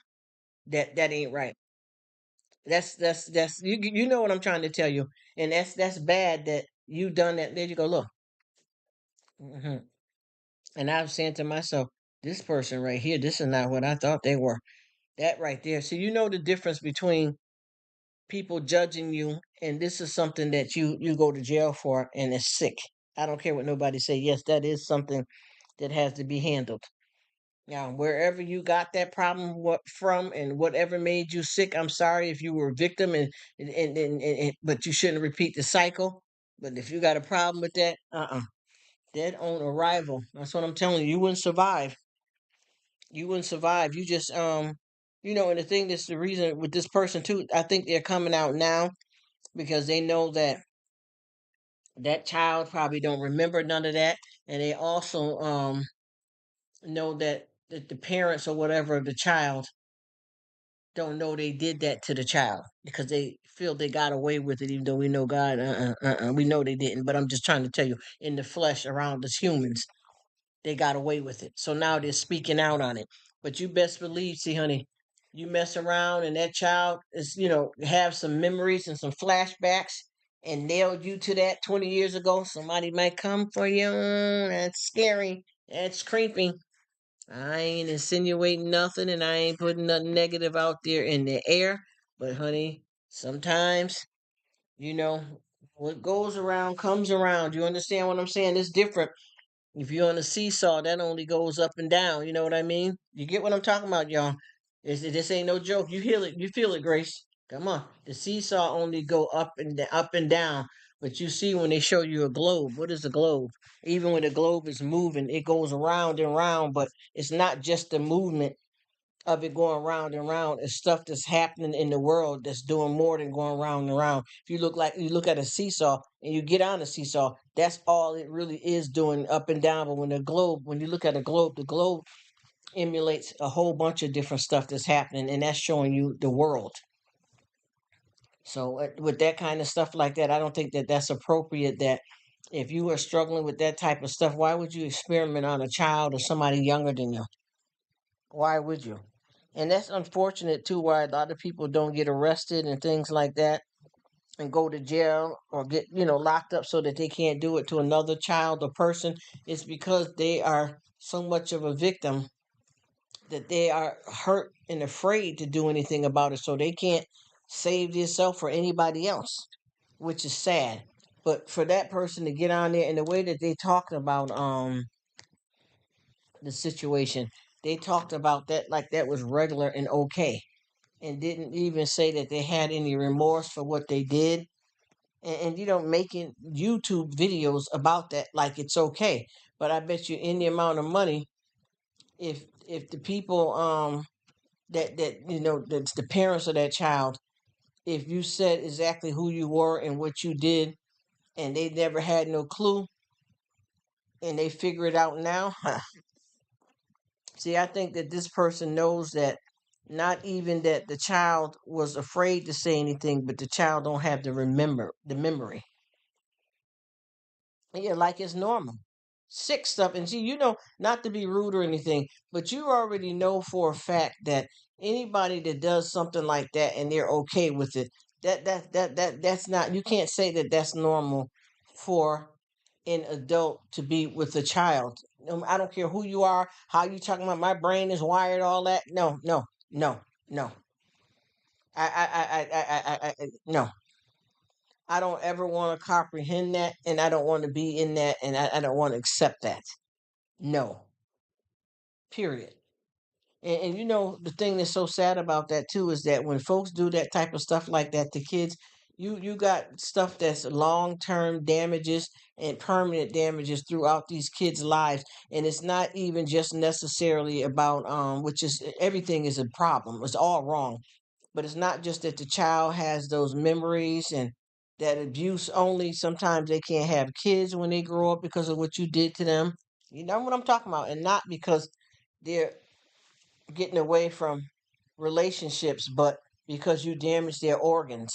that ain't right. That's you know what I'm trying to tell you, and that's bad that you done that. There you go. Look. Hmm. And I was saying to myself, this person right here, this is not what I thought they were. That right there. So you know the difference between people judging you, and this is something that you go to jail for, and it's sick. I don't care what nobody say. Yes, that is something that has to be handled. Now, wherever you got that problem from, and whatever made you sick, I'm sorry if you were a victim, but you shouldn't repeat the cycle. But if you got a problem with that, dead on arrival. That's what I'm telling you. You wouldn't survive. You wouldn't survive. You just and the thing that's the reason with this person too. I think they're coming out now because they know that that child probably don't remember none of that, and they also know that the parents or whatever of the child don't know they did that to the child, because they feel they got away with it, even though we know God, we know they didn't. But I'm just trying to tell you, in the flesh, around us humans, they got away with it. So now they're speaking out on it. But you best believe, see, honey, you mess around and that child is, have some memories and some flashbacks and nailed you to that 20 years ago. Somebody might come for you. That's scary. That's creepy. I ain't insinuating nothing, and I ain't putting nothing negative out there in the air. But, honey, sometimes, you know, what goes around comes around. You understand what I'm saying? It's different. If you're on a seesaw, that only goes up and down. You know what I mean? You get what I'm talking about, y'all? This ain't no joke. You feel it. You feel it, Grace. Come on. The seesaw only go up and down. But you see when they show you a globe, what is a globe? Even when the globe is moving, it goes around and round. But it's not just the movement of it going round and round. It's stuff that's happening in the world that's doing more than going round and round. If you look at a seesaw and you get on a seesaw, that's all it really is, doing up and down. But when you look at a globe, the globe emulates a whole bunch of different stuff that's happening, and that's showing you the world. So with that kind of stuff like that, I don't think that that's appropriate. That if you are struggling with that type of stuff, why would you experiment on a child or somebody younger than you? Why would you? And that's unfortunate too, why a lot of people don't get arrested and things like that and go to jail or get, locked up so that they can't do it to another child or person. It's because they are so much of a victim that they are hurt and afraid to do anything about it. So they can't save themselves or anybody else. which is sad. But for that person to get on there and the way that they talked about the situation, they talked about that like that was regular and okay, and didn't even say that they had any remorse for what they did. And you know, making YouTube videos about that like it's okay. But I bet you any amount of money, if the people that you know that's the parents of that child, if you said exactly who you were and what you did, and they never had no clue, and they figure it out now. See, I think that this person knows that not even that the child was afraid to say anything, but the child don't have the memory. Yeah, like it's normal. Sick stuff. And see, you know, not to be rude or anything, but you already know for a fact that anybody that does something like that and they're okay with it, that's not, you can't say that that's normal for an adult to be with a child. I don't care who you are, how you talking about my brain is wired, all that. No, no, no, no. No. I don't ever want to comprehend that, and I don't want to be in that, and I don't want to accept that. No, period. And you know the thing that's so sad about that too is that when folks do that type of stuff like that to kids, you got stuff that's long term damages and permanent damages throughout these kids' lives, and it's not even just necessarily about which is everything is a problem. It's all wrong, but it's not just that the child has those memories and that abuse only. Sometimes they can't have kids when they grow up because of what you did to them. You know what I'm talking about, and not because they're getting away from relationships, but because you damage their organs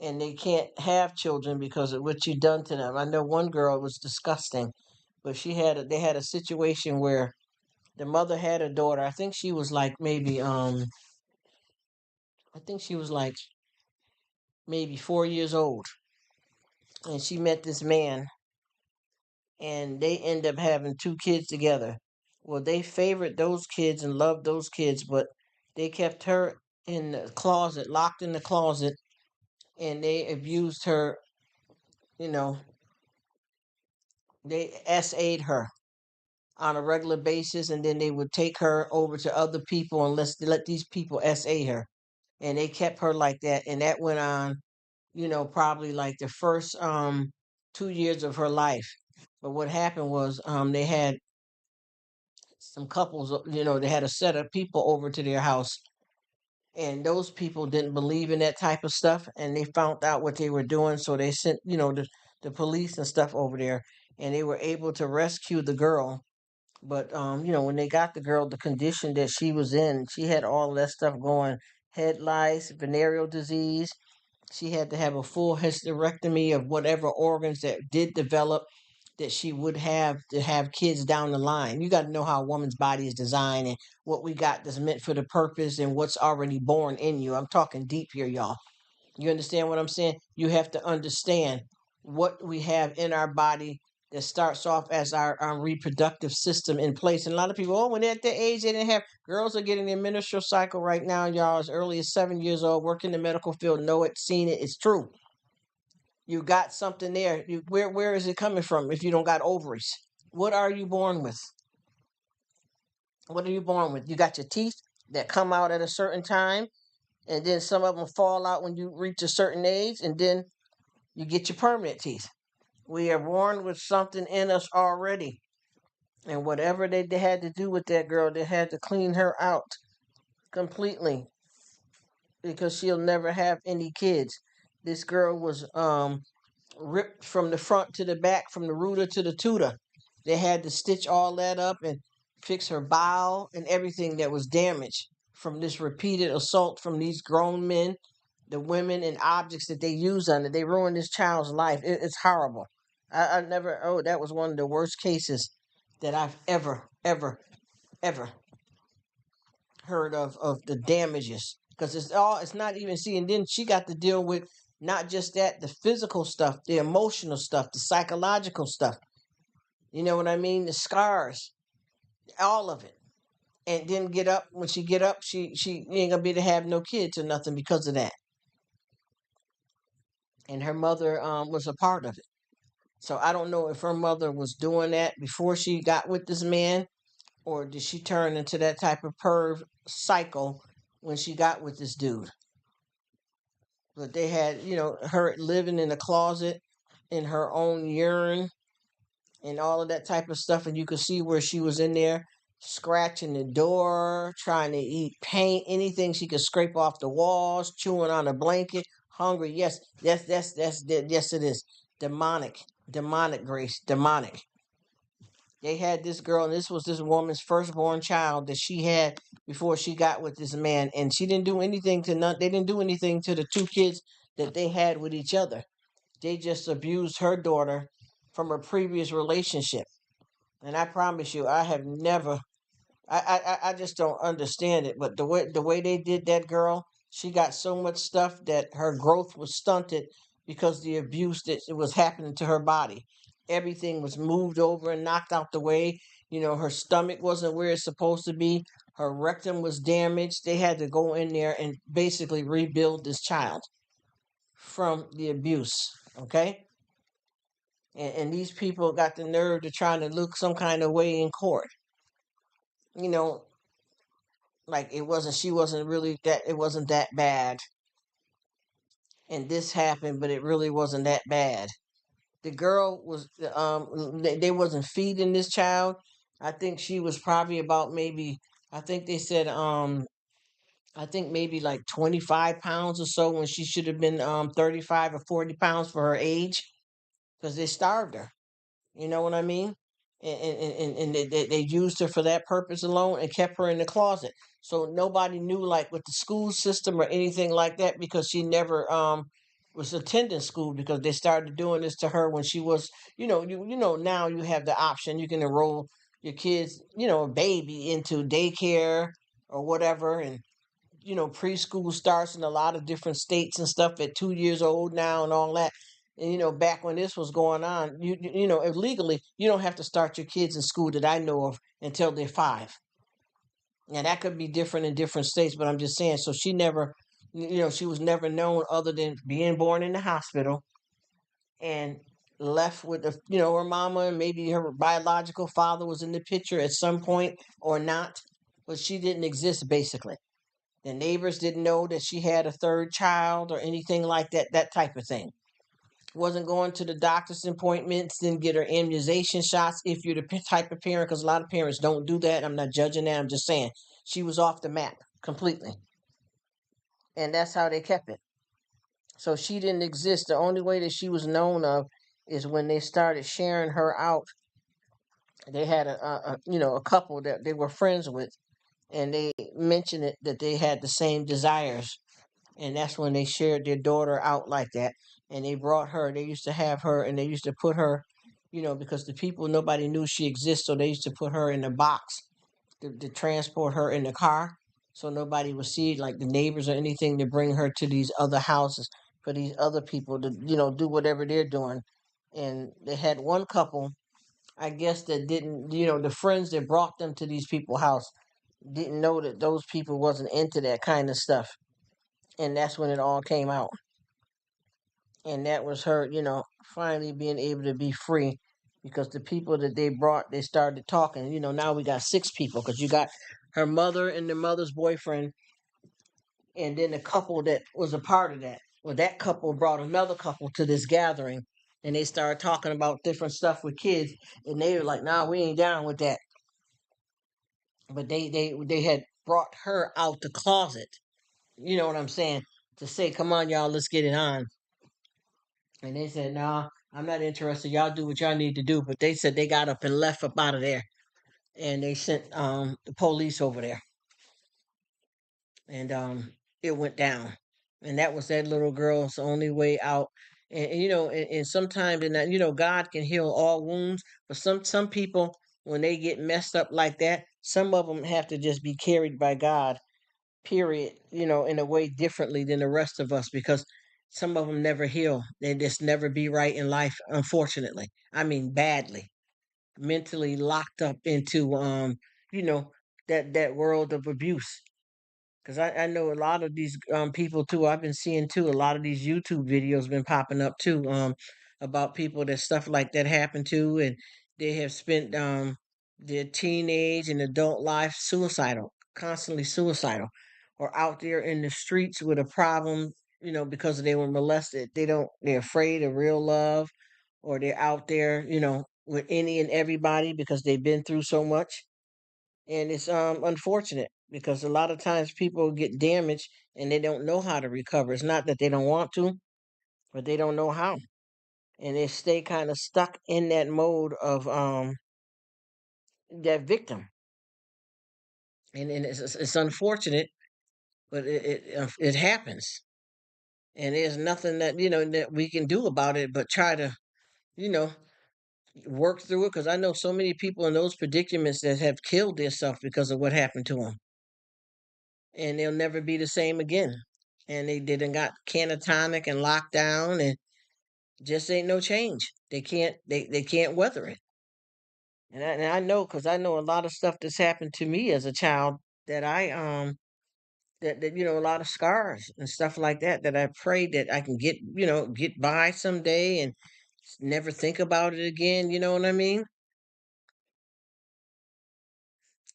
and they can't have children because of what you done to them. I know one girl, it was disgusting, but they had a situation where the mother had a daughter. I think she was like maybe I think she was like maybe 4 years old, and she met this man, and they end up having two kids together. Well, they favored those kids and loved those kids, but they kept her in the closet, locked in the closet, and they abused her. You know, they SA'd her on a regular basis, and then they would take her over to other people and let these people SA her, and they kept her like that, and that went on. You know, probably like the first 2 years of her life. But what happened was they had some couples, you know, they had a set of people over to their house, and those people didn't believe in that type of stuff, and they found out what they were doing, so they sent, you know, the police and stuff over there, and they were able to rescue the girl. But you know, when they got the girl, the condition that she was in, she had all that stuff going, head lice, venereal disease. She had to have a full hysterectomy of whatever organs that did develop that she would have to have kids down the line. You got to know how a woman's body is designed and what we got that's meant for the purpose and what's already born in you. I'm talking deep here, y'all. You understand what I'm saying? You have to understand what we have in our body that starts off as our reproductive system in place. And a lot of people, oh, when they're at their age, they didn't have. Girls are getting their menstrual cycle right now, y'all, as early as 7 years old, work in the medical field, know it, seen it, it's true. You got something there. Where is it coming from if you don't got ovaries? What are you born with? What are you born with? You got your teeth that come out at a certain time, and then some of them fall out when you reach a certain age, and then you get your permanent teeth. We are born with something in us already. And whatever they had to do with that girl, they had to clean her out completely because she'll never have any kids. This girl was ripped from the front to the back, from the rooter to the tutor. They had to stitch all that up and fix her bowel and everything that was damaged from this repeated assault from these grown men, the women and objects that they use on it. They ruined this child's life. It's horrible. I never, oh, that was one of the worst cases that I've ever heard of the damages. Because it's not even, see, and then she got to deal with not just that, the physical stuff, the emotional stuff, the psychological stuff. You know what I mean? The scars, all of it. And then get up, when she get up, she ain't gonna be able to have no kids or nothing because of that. and her mother was a part of it. So I don't know if her mother was doing that before she got with this man, or did she turn into that type of perv cycle when she got with this dude. But they had, her living in a closet in her own urine and all of that type of stuff. And you could see where she was in there scratching the door, trying to eat paint, anything she could scrape off the walls, chewing on a blanket, hungry. Yes, yes, it is. Demonic, demonic, Grace, demonic. They had this girl, and this was this woman's firstborn child that she had before she got with this man. And she didn't do anything to none, they didn't do anything to the two kids that they had with each other. They just abused her daughter from a previous relationship. And I promise you, I have never, I just don't understand it. But the way they did that girl, she got so much stuff that her growth was stunted because the abuse that it was happening to her body. Everything was moved over and knocked out the way. Her stomach wasn't where it's supposed to be. Her rectum was damaged. They had to go in there and basically rebuild this child from the abuse. Okay, and these people got the nerve to try to look some kind of way in court. You know, like she wasn't really that, it wasn't that bad. And this happened, but it really wasn't that bad. The girl was, they wasn't feeding this child. I think she was probably about maybe, I think they said, I think maybe like 25 pounds or so when she should have been 35 or 40 pounds for her age because they starved her. You know what I mean? And they used her for that purpose alone and kept her in the closet. So nobody knew, like with the school system or anything like that, because she never was attending school, because they started doing this to her when she was, now you have the option. You can enroll your kids, a baby into daycare or whatever. And preschool starts in a lot of different states and stuff at 2 years old now and all that. And back when this was going on, illegally, you don't have to start your kids in school that I know of until they're 5. Now that could be different in different states, but I'm just saying. So she never, she was never known other than being born in the hospital and left with her mama, and maybe her biological father was in the picture at some point or not, but she didn't exist basically. The neighbors didn't know that she had a third child or anything like that, that type of thing. Wasn't going to the doctor's appointments, didn't get her immunization shots if you're the type of parent, because a lot of parents don't do that. I'm not judging that. I'm just saying she was off the map completely. And that's how they kept it. So she didn't exist. The only way that she was known of is when they started sharing her out. They had a couple that they were friends with, and they mentioned it that they had the same desires, and that's when they shared their daughter out like that. And they brought her, they used to have her, and they used to put her, because the people, nobody knew she existed, so they used to put her in a box to transport her in the car, so nobody would see, like the neighbors or anything, to bring her to these other houses for these other people to do whatever they're doing. And they had one couple, I guess, that didn't, the friends that brought them to these people's house didn't know that those people wasn't into that kind of stuff, and that's when it all came out. And that was her, finally being able to be free, because the people that they brought, they started talking. Now we got 6 people, because you got her mother and the mother's boyfriend, and then the couple that was a part of that. Well, that couple brought another couple to this gathering, and they started talking about different stuff with kids, and they were like, "Nah, we ain't down with that." But they had brought her out the closet. You know what I'm saying? To say, "Come on, y'all, let's get it on." And they said, "Nah, I'm not interested. Y'all do what y'all need to do." But they said they got up and left up out of there, and they sent the police over there, and it went down. And that was that little girl's only way out. And sometimes, and that, God can heal all wounds, but some people, when they get messed up like that, some of them have to just be carried by God, period, in a way differently than the rest of us, because some of them never heal. They just never be right in life, unfortunately. I mean, badly, mentally locked up into, you know, that world of abuse. Because I know a lot of these people too. I've been seeing too a lot of these YouTube videos been popping up too about people that stuff like that happened to, and they have spent their teenage and adult life suicidal, constantly suicidal, or out there in the streets with a problem, because they were molested. They're afraid of real love, or they're out there, with any and everybody because they've been through so much. And it's unfortunate because a lot of times people get damaged and they don't know how to recover. It's not that they don't want to, but they don't know how, and they stay kind of stuck in that mode of that victim. And it's unfortunate, but it happens, and there's nothing that that we can do about it but try to you know work through it, because I know so many people in those predicaments that have killed themselves because of what happened to them, and they'll never be the same again. And they didn't got catatonic and locked down, and just ain't no change. They can't weather it. And I know, because I know a lot of stuff that's happened to me as a child, that I that a lot of scars and stuff like that, that I pray that I can get by someday and never think about it again. You know what I mean?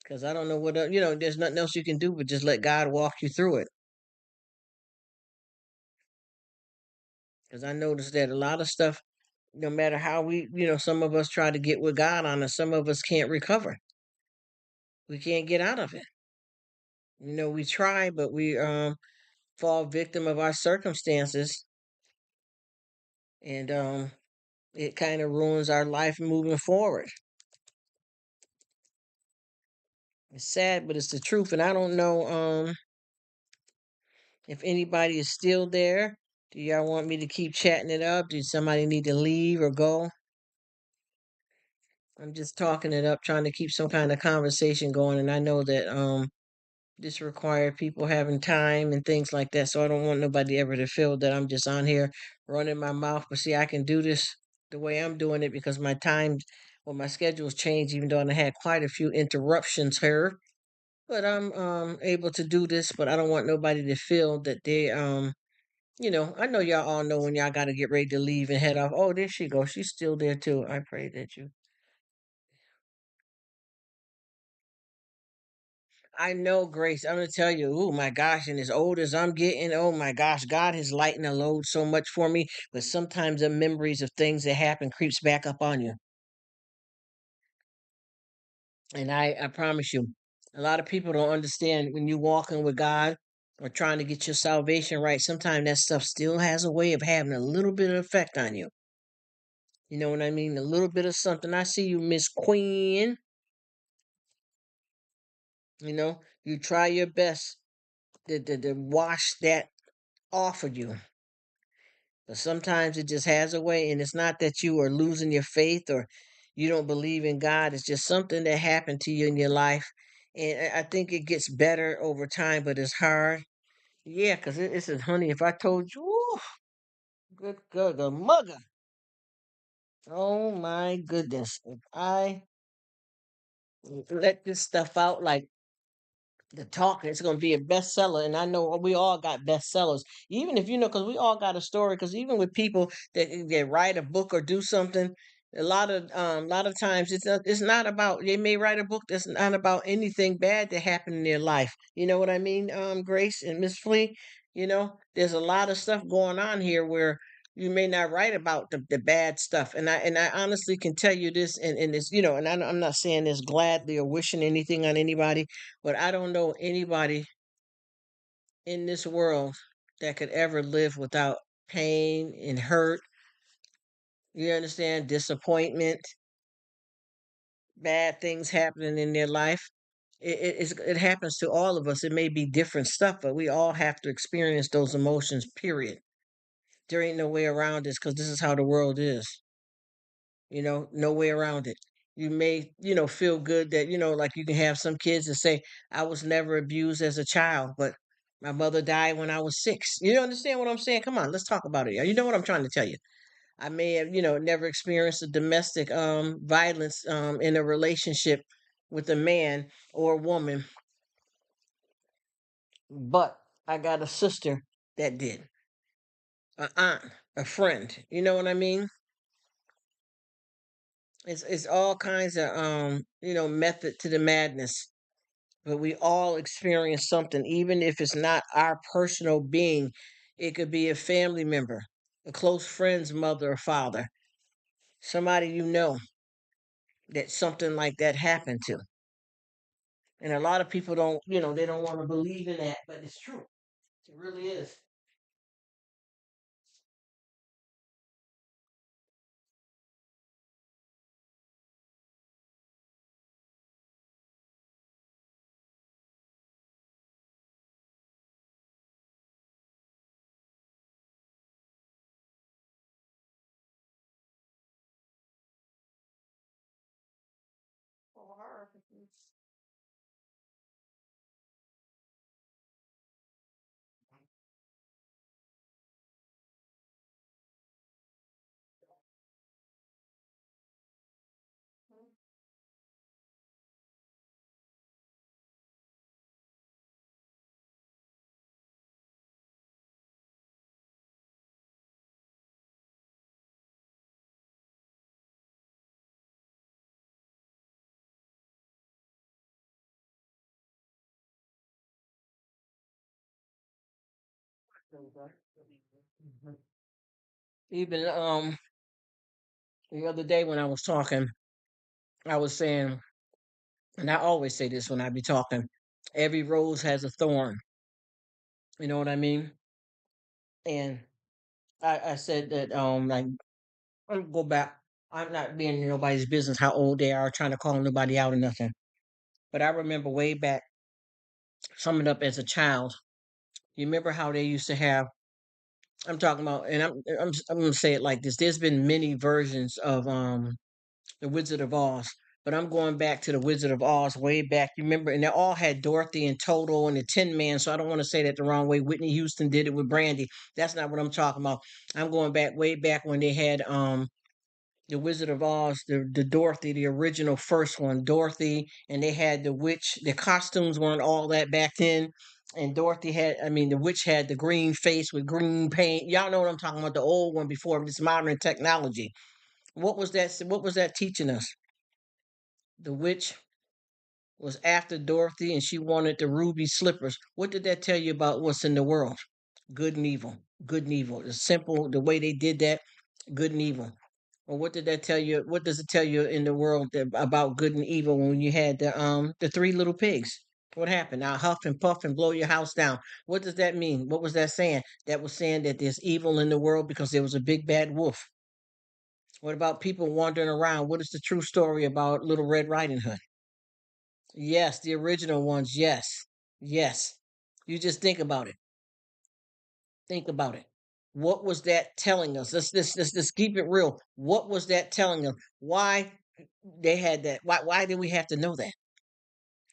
Because I don't know what there's nothing else you can do but just let God walk you through it. Because I noticed that a lot of stuff, no matter how some of us try to get with God on it, some of us can't recover. We can't get out of it. We try, but we fall victim of our circumstances, and it kind of ruins our life moving forward. It's sad, but it's the truth. And I don't know if anybody is still there. Do y'all want me to keep chatting it up? Did somebody need to leave or go? I'm just talking it up, trying to keep some kind of conversation going. And I know that this require people having time and things like that. So I don't want nobody ever to feel that I'm just on here running my mouth. But see, I can do this the way I'm doing it because my schedule's changed, even though I had quite a few interruptions here. But I'm able to do this, but I don't want nobody to feel that they I know y'all all know when y'all gotta get ready to leave and head off. Oh, there she goes. She's still there too. I pray that you I know, Grace. I'm gonna tell you, oh my gosh, and as old as I'm getting, oh my gosh, God has lightened the load so much for me. But sometimes the memories of things that happen creeps back up on you. And I promise you, a lot of people don't understand when you're walking with God or trying to get your salvation right. Sometimes that stuff still has a way of having a little bit of effect on you. You know what I mean? A little bit of something. I see you, Miss Queen. You try your best to wash that off of you. But sometimes it just has a way, and it's not that you are losing your faith or you don't believe in God. It's just something that happened to you in your life. And I think it gets better over time, but it's hard. Yeah, because it's a honey. If I told you, ooh, good, the mugger. Oh my goodness. If I let this stuff out like the talk, it's going to be a bestseller. And I know we all got bestsellers, even if because we all got a story. Because even with people that write a book or do something, a lot of times it's not about, they may write a book that's not about anything bad that happened in their life. You know what I mean? Grace and Miss Flea, there's a lot of stuff going on here where you may not write about the bad stuff. And I honestly can tell you this, and this, and I'm not saying this gladly or wishing anything on anybody, but I don't know anybody in this world that could ever live without pain and hurt. You understand? Disappointment, bad things happening in their life. It happens to all of us. It may be different stuff, but we all have to experience those emotions, period. There ain't no way around this, because this is how the world is. No way around it. You may, feel good that, like you can have some kids that say, I was never abused as a child, but my mother died when I was 6. You understand what I'm saying? Come on, let's talk about it. You know what I'm trying to tell you. I may have, never experienced a domestic violence in a relationship with a man or a woman, But I got a sister that did, a aunt, a friend. You know what I mean? It's all kinds of method to the madness. But we all experience something, even if it's not our personal being. It could be a family member, a close friend's mother or father, somebody you know that something like that happened to. And a lot of people don't, they don't want to believe in that, but it's true. It really is. Even the other day when I was talking, I was saying, and I always say this when I be talking, every rose has a thorn. You know what I mean? And I said that like I'm go back. I'm not being in nobody's business how old they are, trying to call nobody out or nothing. But I remember way back, summing up as a child. You remember how they used to have? I'm talking about, and I'm gonna say it like this. There's been many versions of the Wizard of Oz, but I'm going back to the Wizard of Oz way back. You remember, and they all had Dorothy and Toto and the Tin Man. So I don't want to say that the wrong way. Whitney Houston did it with Brandy. That's not what I'm talking about. I'm going back way back when they had the Wizard of Oz, the Dorothy, the original first one, Dorothy, and they had the witch. The costumes weren't all that back then. And Dorothy had, I mean, the witch had the green face with green paint. Y'all know what I'm talking about, the old one before this modern technology. What was that? What was that teaching us? The witch was after Dorothy and she wanted the ruby slippers. What did that tell you about what's in the world? Good and evil. Good and evil. It's simple the way they did that, good and evil. Or what did that tell you? What does it tell you in the world about good and evil when you had the three little pigs? What happened? Now huff and puff and blow your house down. What does that mean? What was that saying? That was saying that there's evil in the world because there was a big bad wolf. What about people wandering around? What is the true story about Little Red Riding Hood? Yes, the original ones. Yes, yes. You just think about it. Think about it. What was that telling us? Let's keep it real. What was that telling us? Why they had that? Why did we have to know that?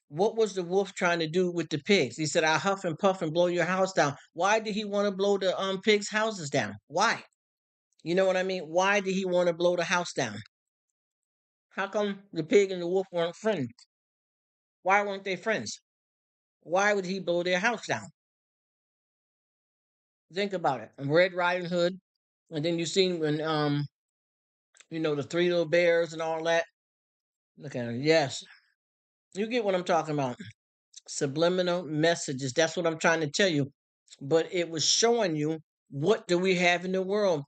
What was the wolf trying to do with the pigs? He said, "I huff and puff and blow your house down." Why did he want to blow the pigs' houses down? Why? You know what I mean? Why did he want to blow the house down? How come the pig and the wolf weren't friends? Why weren't they friends? Why would he blow their house down? Think about it. Red Riding Hood, and then you seen when the three little bears and all that. Look at it. Yes, you get what I'm talking about. Subliminal messages. That's what I'm trying to tell you. But it was showing you what do we have in the world?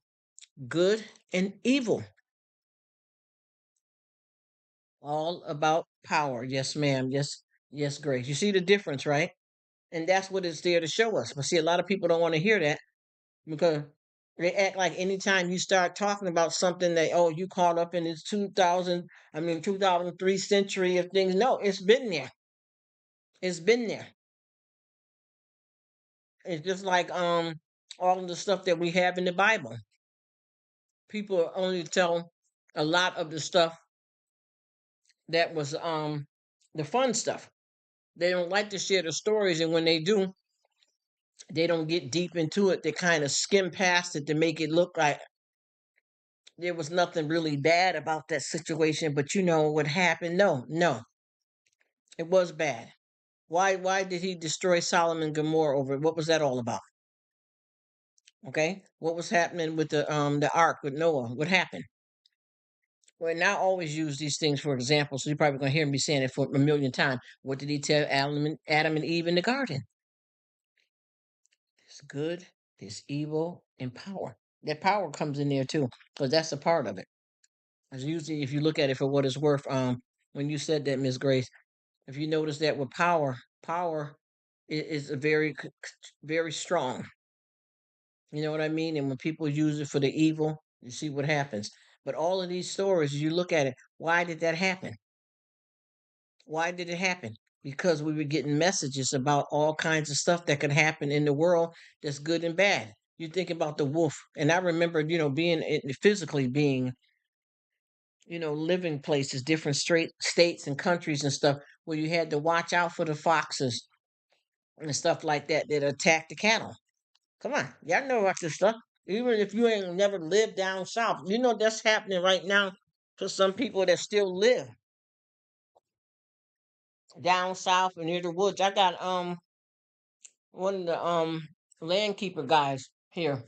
Good and evil. All about power. Yes, ma'am. Yes, yes, Grace. You see the difference, right? And that's what it's there to show us. But see, a lot of people don't want to hear that because they act like anytime you start talking about something that, oh, you caught up in this 2003 century of things. No, it's been there. It's been there. It's just like all of the stuff that we have in the Bible. People only tell a lot of the stuff that was the fun stuff. They don't like to share the stories, and when they do, they don't get deep into it. They kind of skim past it to make it look like there was nothing really bad about that situation. But you know what happened? No, no, it was bad. Why did he destroy Solomon and Gomorrah over it? What was that all about? Okay, what was happening with the ark with Noah? What happened? Well, now always use these things for example, so you're probably gonna hear me saying it for a million times. What did he tell Adam and Eve in the garden? There's good, there's evil, and power. That power comes in there too, because that's a part of it. As usually, if you look at it for what it's worth, when you said that, Miss Grace, if you notice that with power, power is a very strong. You know what I mean? And when people use it for the evil, you see what happens. But all of these stories, you look at it, why did that happen? Why did it happen? Because we were getting messages about all kinds of stuff that could happen in the world that's good and bad. You think about the wolf, and I remember, being physically being, living places, different straight states and countries and stuff, where you had to watch out for the foxes and stuff like that that attack the cattle. Come on, y'all know about this stuff. Even if you ain't never lived down south, that's happening right now to some people that still live down south and near the woods. I got one of the land keeper guys here.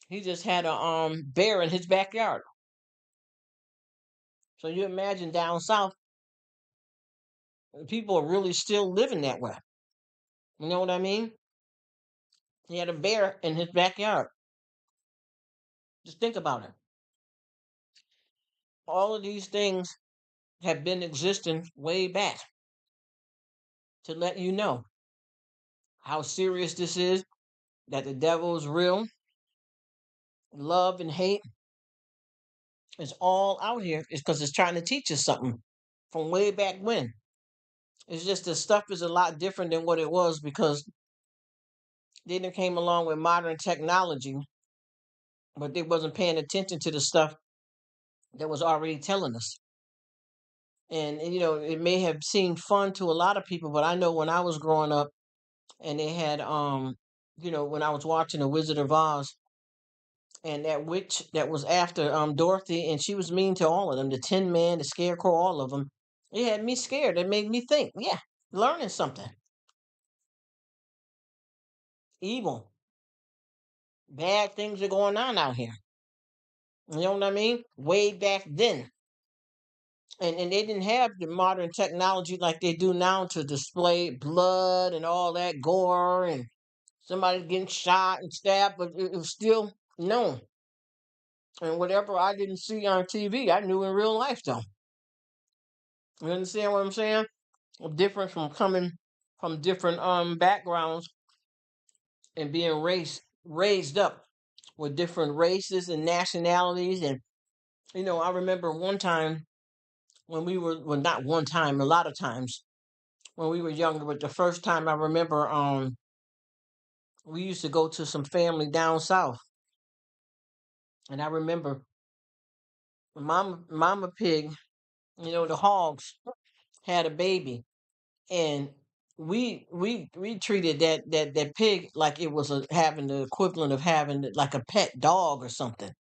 He just had a bear in his backyard. So you imagine down south, people are really still living that way. You know what I mean? He had a bear in his backyard. Just think about it. All of these things have been existing way back to let you know how serious this is, that the devil is real, love and hate is all out here. It's because it's trying to teach us something from way back when. It's just the stuff is a lot different than what it was because they done came along with modern technology, but they wasn't paying attention to the stuff that was already telling us. And it may have seemed fun to a lot of people, but I know when I was growing up and they had when I was watching The Wizard of Oz, and that witch that was after Dorothy, and she was mean to all of them, the Tin Man, the Scarecrow, all of them. It had me scared. It made me think, yeah, learning something. Evil, bad things are going on out here. You know what I mean? Way back then. And they didn't have the modern technology like they do now to display blood and all that gore and somebody getting shot and stabbed, but it was still known. And whatever I didn't see on TV, I knew in real life, though. You understand what I'm saying? Different from coming from different backgrounds and being raised up with different races and nationalities. And I remember one time when we were, well, not one time, a lot of times when we were younger, but the first time I remember, we used to go to some family down south, and I remember Mama Pig, the hogs had a baby, and we treated that pig like it was having the equivalent of having like a pet dog or something.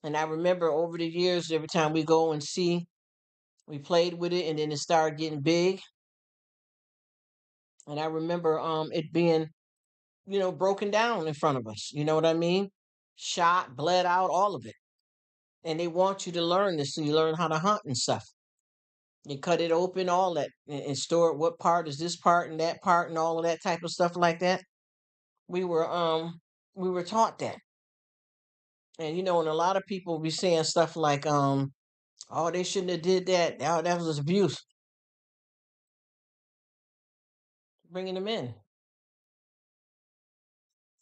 And I remember over the years, every time we go and see, we played with it, and then it started getting big. And I remember it being, broken down in front of us. You know what I mean? Shot, bled out, all of it. And they want you to learn this, so you learn how to hunt and stuff. You cut it open, all that, and store it. What part is this part and that part, and all of that type of stuff like that. We were taught that, and a lot of people be saying stuff like, oh, they shouldn't have did that. Oh, that was abuse. Bringing them in.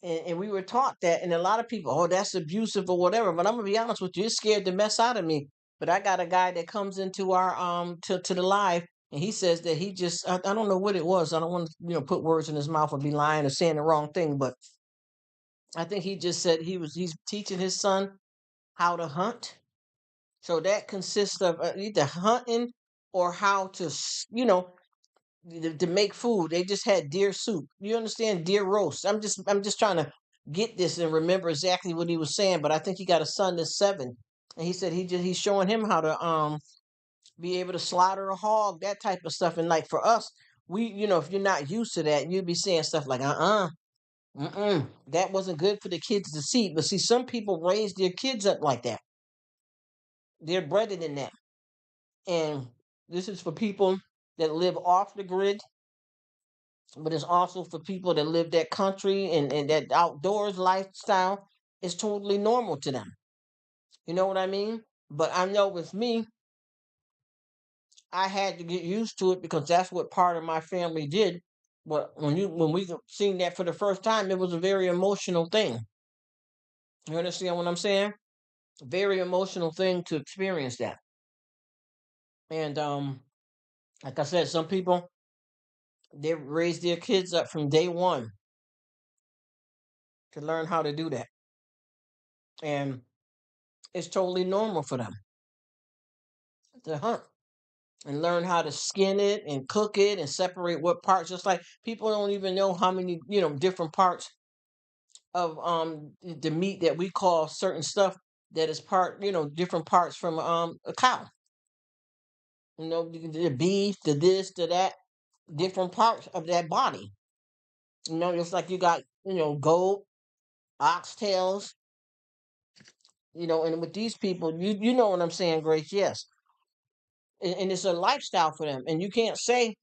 And we were taught that, and a lot of people, oh, that's abusive or whatever. But I'm gonna be honest with you, it scared the mess out of me. But I got a guy that comes into our to the live, and he says that he just I don't know what it was. I don't want to put words in his mouth or be lying or saying the wrong thing, but I think he just said he's teaching his son how to hunt. So that consists of either hunting or how to to make food. They just had deer soup. You understand, deer roast. I'm just trying to get this and remember exactly what he was saying. But I think he got a son that's 7, and he said he's showing him how to be able to slaughter a hog, that type of stuff. And like for us, if you're not used to that, you'd be saying stuff like, that wasn't good for the kids to see. But see, some people raise their kids up like that. They're bred in that. And this is for people that live off the grid, but it's also for people that live that country and that outdoors lifestyle is totally normal to them. You know what I mean? But I know with me, I had to get used to it because that's what part of my family did. But when we seen that for the first time, it was a very emotional thing. You understand what I'm saying? Very emotional thing to experience that. And like I said, some people they raise their kids up from day one to learn how to do that. And it's totally normal for them to hunt and learn how to skin it and cook it and separate what parts. Just like people don't even know how many, different parts of the meat that we call certain stuff that is part, different parts from a cow. The beef, the this, the that, different parts of that body. Just like you got, goat, oxtails, and with these people, you know what I'm saying, Grace? Yes, and it's a lifestyle for them, and you can't say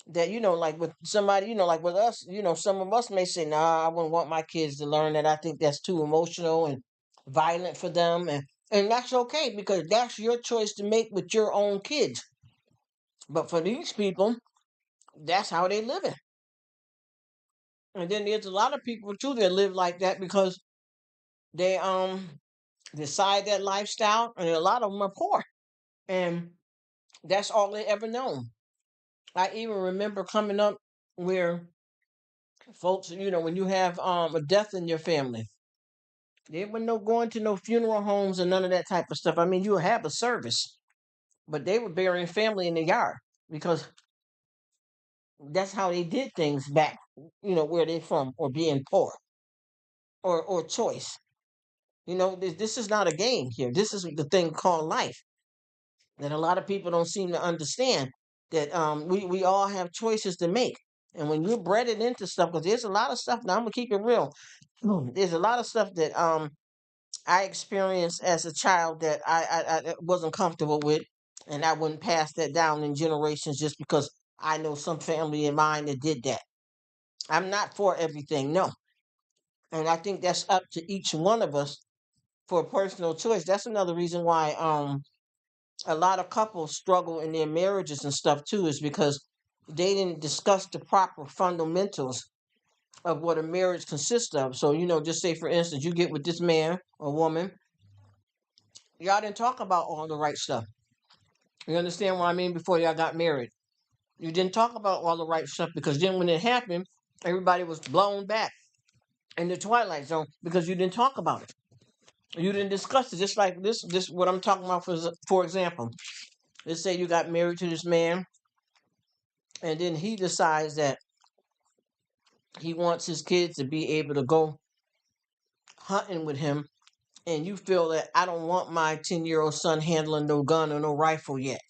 that like with somebody like with us some of us may say nah, I wouldn't want my kids to learn that. I think that's too emotional and violent for them, and that's okay because that's your choice to make with your own kids. But for these people, that's how they live it. And then there's a lot of people too that live like that because they decide that lifestyle, and a lot of them are poor, and that's all they ever known. I even remember coming up where folks, when you have a death in your family, there were no going to no funeral homes and none of that type of stuff. I mean, you have a service, but they were burying family in the yard because that's how they did things back, where they from, or being poor, or choice. This is not a game here. This is the thing called life that a lot of people don't seem to understand. That we all have choices to make, and when you're bred it into stuff, because there's a lot of stuff. Now I'm gonna keep it real. There's a lot of stuff that I experienced as a child that I wasn't comfortable with, and I wouldn't pass that down in generations just because I know some family of mine that did that. I'm not for everything, no. And I think that's up to each one of us for a personal choice. That's another reason why a lot of couples struggle in their marriages and stuff too, is because they didn't discuss the proper fundamentals of what a marriage consists of. So, just say for instance, you get with this man or woman, y'all didn't talk about all the right stuff. You understand what I mean? Before y'all got married, you didn't talk about all the right stuff because then when it happened, everybody was blown back in the twilight zone because you didn't talk about it. You didn't discuss it. Just like this what I'm talking about. For example, let's say you got married to this man, and then he decides that he wants his kids to be able to go hunting with him, and you feel that I don't want my 10-year-old son handling no gun or no rifle yet.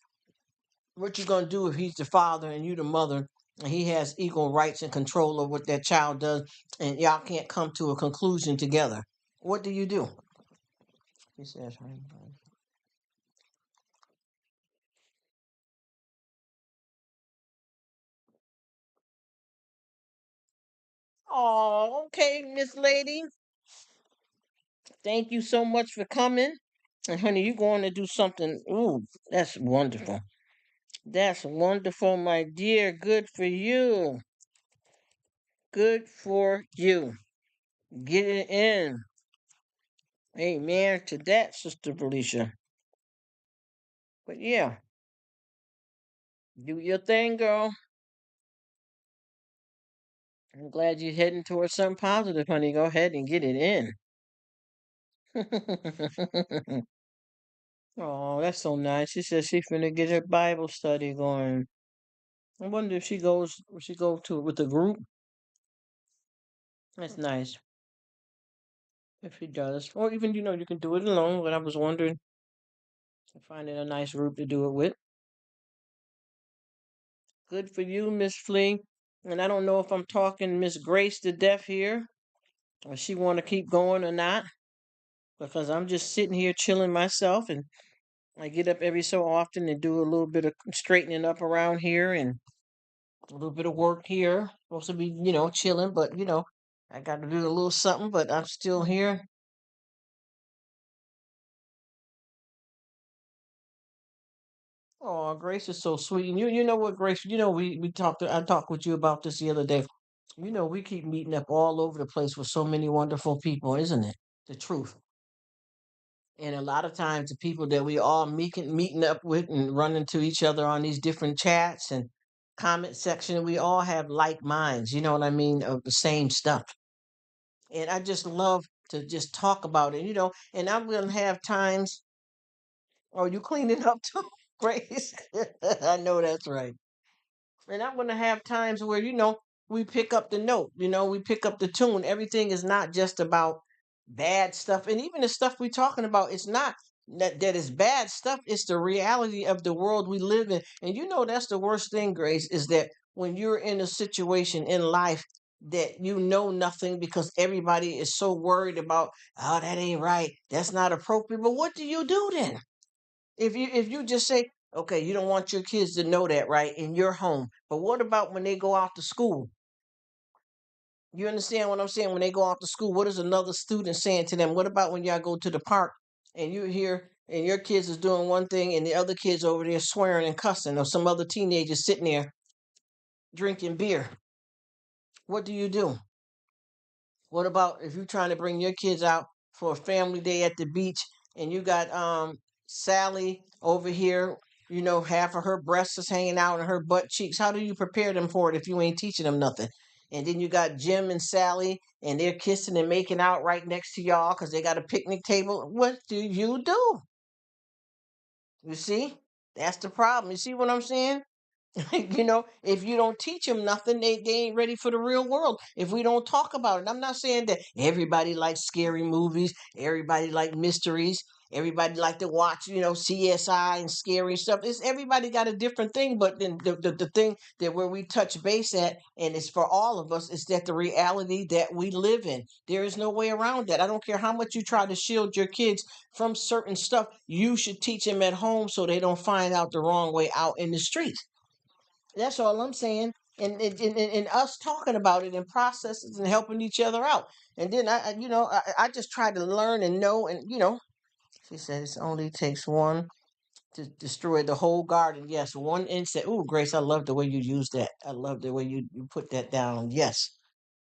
What you gonna do if he's the father and you the mother, and he has equal rights and control of what that child does, and y'all can't come to a conclusion together? What do you do? He says, "Oh, okay, Miss Lady. Thank you so much for coming. And honey, you going to do something. Ooh, that's wonderful. That's wonderful, my dear. Good for you. Good for you. Get it in. Amen to that, Sister Felicia. But yeah, do your thing, girl. I'm glad you're heading towards something positive, honey. Go ahead and get it in. Oh, that's so nice. She says she finna get her Bible study going. I wonder if she go to it with the group. That's nice. If she does. Or even, you can do it alone, but I was wondering, finding a nice group to do it with. Good for you, Miss Flea. And I don't know if I'm talking Miss Grace to death here, or she want to keep going or not, because I'm just sitting here chilling myself, and I get up every so often and do a little bit of straightening up around here and a little bit of work here. Supposed to be, chilling, but I got to do a little something, but I'm still here. Oh, Grace is so sweet. And you know what, Grace, we talked I talked with you about this the other day. We keep meeting up all over the place with so many wonderful people, isn't it? The truth. And a lot of times the people that we all meeting up with and running to each other on these different chats and comment section, we all have like minds, you know what I mean, of the same stuff. And I just love to just talk about it, and I'm gonna have times. Oh, you cleaning up too, Grace? I know that's right. And I'm going to have times where, we pick up the note, we pick up the tune. Everything is not just about bad stuff. And even the stuff we're talking about, it's not that is bad stuff. It's the reality of the world we live in. And that's the worst thing, Grace, is that when you're in a situation in life that you know nothing because everybody is so worried about, oh, that ain't right. That's not appropriate. But what do you do then? If you just say, okay, you don't want your kids to know that, right, in your home. But what about when they go out to school? You understand what I'm saying? When they go out to school, what is another student saying to them? What about when y'all go to the park and you're here and your kids is doing one thing and the other kids over there swearing and cussing, or some other teenagers sitting there drinking beer? What do you do? What about if you're trying to bring your kids out for a family day at the beach and you got Sally over here, half of her breasts is hanging out and her butt cheeks. How do you prepare them for it if you ain't teaching them nothing? And then you got Jim and Sally and they're kissing and making out right next to y'all because they got a picnic table. What do you do? You see? That's the problem. You see what I'm saying? If you don't teach them nothing, they ain't ready for the real world. If we don't talk about it, I'm not saying that everybody likes scary movies, everybody like mysteries, everybody like to watch, CSI and scary stuff. It's everybody got a different thing, but then the thing that where we touch base at, and it's for all of us, is that the reality that we live in. There is no way around that. I don't care how much you try to shield your kids from certain stuff. You should teach them at home so they don't find out the wrong way out in the streets. That's all I'm saying. And us talking about it and processes and helping each other out. And then I just try to learn and know. And she said it only takes one to destroy the whole garden. Yes, one insect. Ooh, Grace, I love the way you use that. I love the way you put that down. Yes.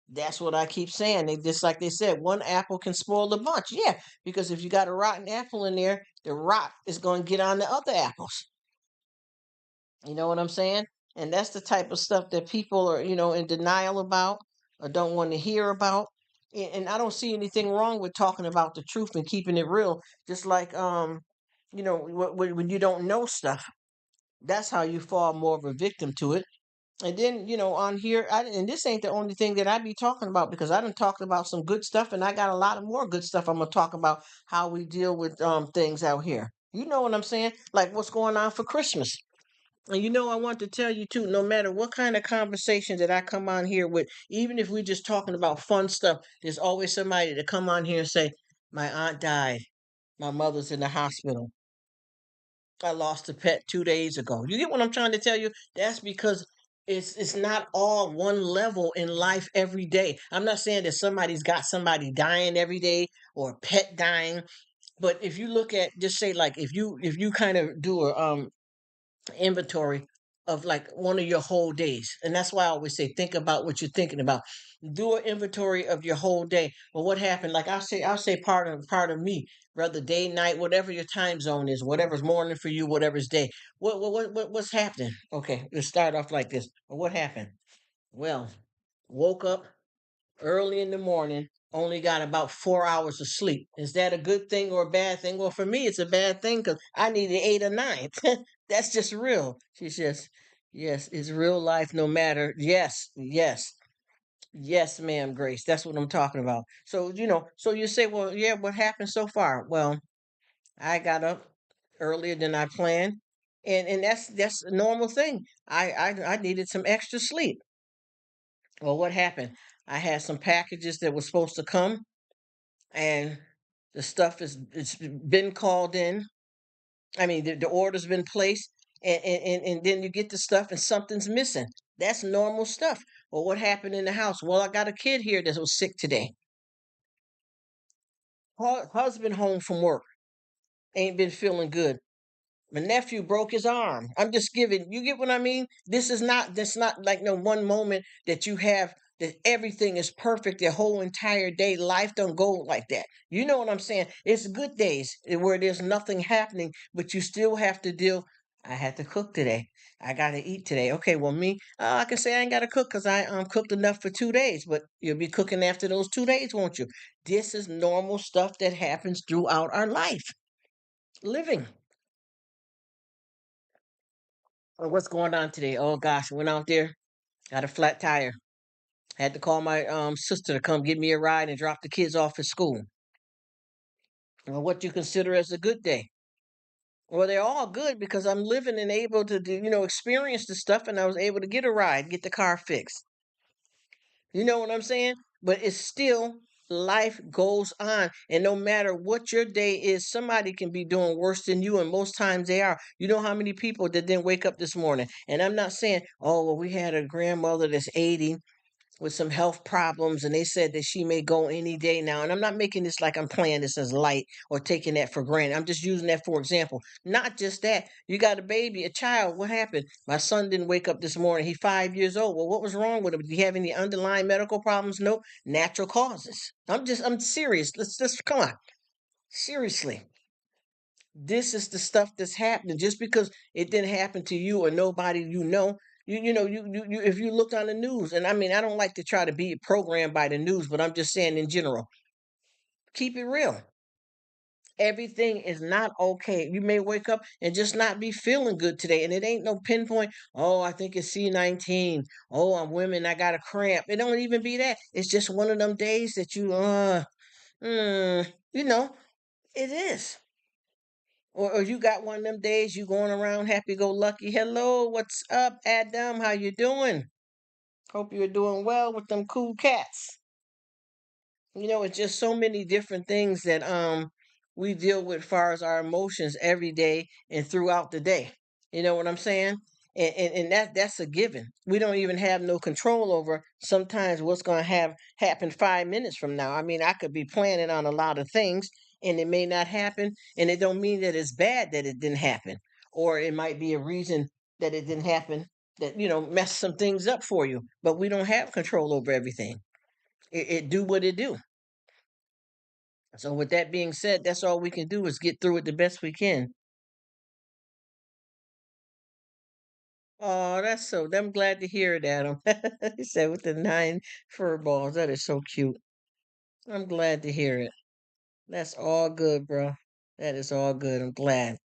That's what I keep saying. They just like they said, one apple can spoil the bunch. Yeah, because if you got a rotten apple in there, the rot is going to get on the other apples. You know what I'm saying? And that's the type of stuff that people are, in denial about or don't want to hear about. And I don't see anything wrong with talking about the truth and keeping it real. Just like, when you don't know stuff, that's how you fall more of a victim to it. And then, on here, and this ain't the only thing that I be talking about because I done talked about some good stuff and I got a lot of more good stuff. I'm going to talk about how we deal with things out here. You know what I'm saying? Like what's going on for Christmas. And I want to tell you too, no matter what kind of conversation that I come on here with, even if we're just talking about fun stuff, there's always somebody to come on here and say, my aunt died. My mother's in the hospital. I lost a pet 2 days ago. You get what I'm trying to tell you? That's because it's not all one level in life every day. I'm not saying that somebody's got somebody dying every day or a pet dying, but if you look at just say like if you kind of do a inventory of like one of your whole days. And that's why I always say, think about what you're thinking about. Do an inventory of your whole day. Well, what happened? Like I'll say part of me, whether day, night, whatever your time zone is, whatever's morning for you, whatever's day. What's happening? Okay, let's start off like this. Well, what happened? Well, woke up early in the morning, only got about 4 hours of sleep. Is that a good thing or a bad thing? Well, for me, it's a bad thing because I needed 8 or 9. That's just real. She says, yes, it's real life no matter. Yes, yes. Yes, ma'am, Grace. That's what I'm talking about. So, so you say, well, yeah, what happened so far? Well, I got up earlier than I planned, and that's a normal thing. I needed some extra sleep. Well, what happened? I had some packages that were supposed to come, and the stuff is it's been called in. I mean, the order's been placed, and then you get the stuff and something's missing. That's normal stuff. Well, what happened in the house? Well, I got a kid here that was sick today. Husband home from work, ain't been feeling good. My nephew broke his arm. I'm just giving, you get what I mean? This not like no one moment that you have that everything is perfect the whole entire day. Life don't go like that. You know what I'm saying? It's good days where there's nothing happening, but you still have to deal. I had to cook today. I got to eat today. Okay, well, me, I can say I ain't got to cook because I cooked enough for 2 days, but you'll be cooking after those 2 days, won't you? This is normal stuff that happens throughout our life living. What's going on today? Oh gosh, went out there, got a flat tire. Had to call my sister to come get me a ride and drop the kids off at school. What you consider as a good day? Well, they're all good because I'm living and able to do, experience the stuff, and I was able to get a ride, get the car fixed. You know what I'm saying? But it's still life goes on. And no matter what your day is, somebody can be doing worse than you. And most times they are. You know how many people that didn't wake up this morning? And I'm not saying, oh, well, we had a grandmother that's 80 with some health problems, and they said that she may go any day now. And I'm not making this like I'm playing this as light or taking that for granted. I'm just using that for example. Not just that. You got a baby, a child. What happened? My son didn't wake up this morning. He's 5 years old. Well, what was wrong with him? Did he have any underlying medical problems? No, natural causes. I'm serious. Let's come on. Seriously. This is the stuff that's happening. Just because it didn't happen to you or nobody if you look on the news, and I mean, I don't like to try to be programmed by the news, but I'm just saying in general, keep it real. Everything is not okay. You may wake up and just not be feeling good today, and it ain't no pinpoint. Oh, I think it's C19. Oh, I'm women. I got a cramp. It don't even be that. It's just one of them days that you know, it is. Or you got one of them days you going around happy go lucky. Hello, what's up, Adam? How you doing? Hope you're doing well with them cool cats. It's just so many different things that we deal with far as our emotions every day and throughout the day. You know what I'm saying? And that's a given. We don't even have no control over sometimes what's going to have happen 5 minutes from now. I mean, I could be planning on a lot of things and it may not happen, and it don't mean that it's bad that it didn't happen, or it might be a reason that it didn't happen that mess some things up for you. But we don't have control over everything. It do what it do. So with that being said, that's all we can do is get through it the best we can. Oh, that's so. I'm glad to hear it, Adam. He said with the 9 fur balls. That is so cute. I'm glad to hear it. That's all good, bro. That is all good. I'm glad.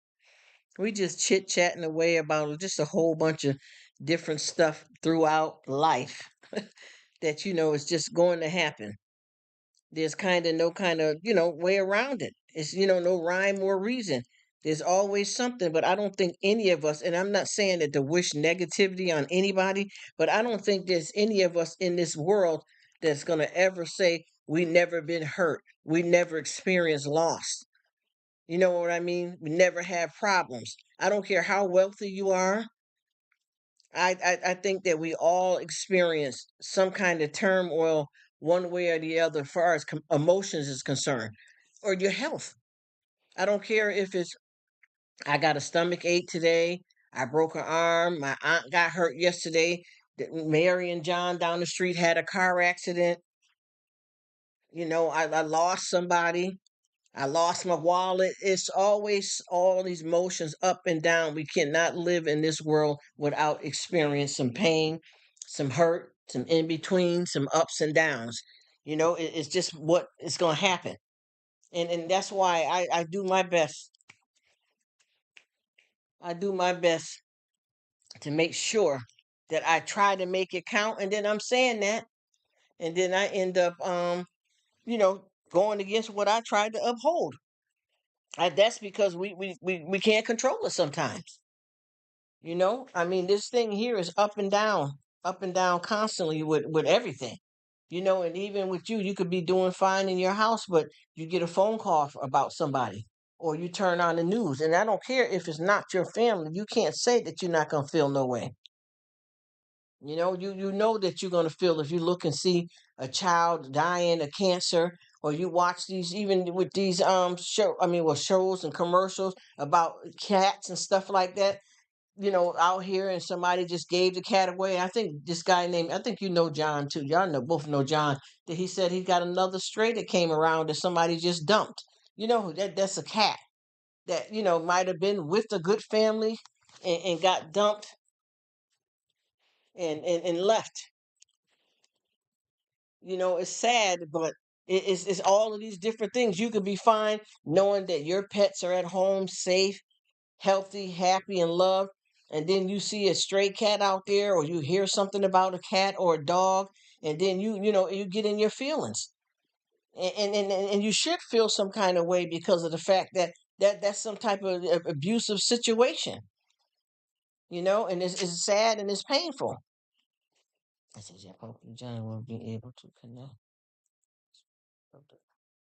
We just chit chatting away about just a whole bunch of different stuff throughout life that is just going to happen. There's kind of no kind of way around it. It's no rhyme or reason. There's always something, but I don't think any of us, and I'm not saying that to wish negativity on anybody, but I don't think there's any of us in this world that's going to ever say we never been hurt, we never experienced loss. You know what I mean? We never have problems. I don't care how wealthy you are. I think that we all experience some kind of turmoil one way or the other, as far as emotions is concerned, or your health. I don't care if it's I got a stomach ache today, I broke an arm, my aunt got hurt yesterday, Mary and John down the street had a car accident. I lost somebody. I lost my wallet. It's always all these emotions up and down. We cannot live in this world without experiencing some pain, some hurt, some in between, some ups and downs. It's just what is going to happen. And that's why I do my best. I do my best to make sure that I try to make it count. And then I'm saying that. And then I end up, going against what I tried to uphold. That's because we can't control it sometimes. I mean, this thing here is up and down constantly with everything. And even with you, you could be doing fine in your house, but you get a phone call about somebody, or you turn on the news, and I don't care if it's not your family. You can't say that you're not gonna feel no way. You know that you're gonna feel if you look and see a child dying of cancer, or you watch these even with these shows and commercials about cats and stuff like that. Out here, and somebody just gave the cat away. I think this guy named, I think John too. Y'all both know John. That he said he got another stray that came around that somebody just dumped. That's a cat that might have been with a good family and got dumped and left. It's sad, but it's all of these different things. You could be fine knowing that your pets are at home, safe, healthy, happy, and loved. And then you see a stray cat out there, or you hear something about a cat or a dog, and then you get in your feelings, and you should feel some kind of way because of the fact that that's some type of abusive situation, and it's sad and it's painful. I said, yeah, hopefully John will be able to connect.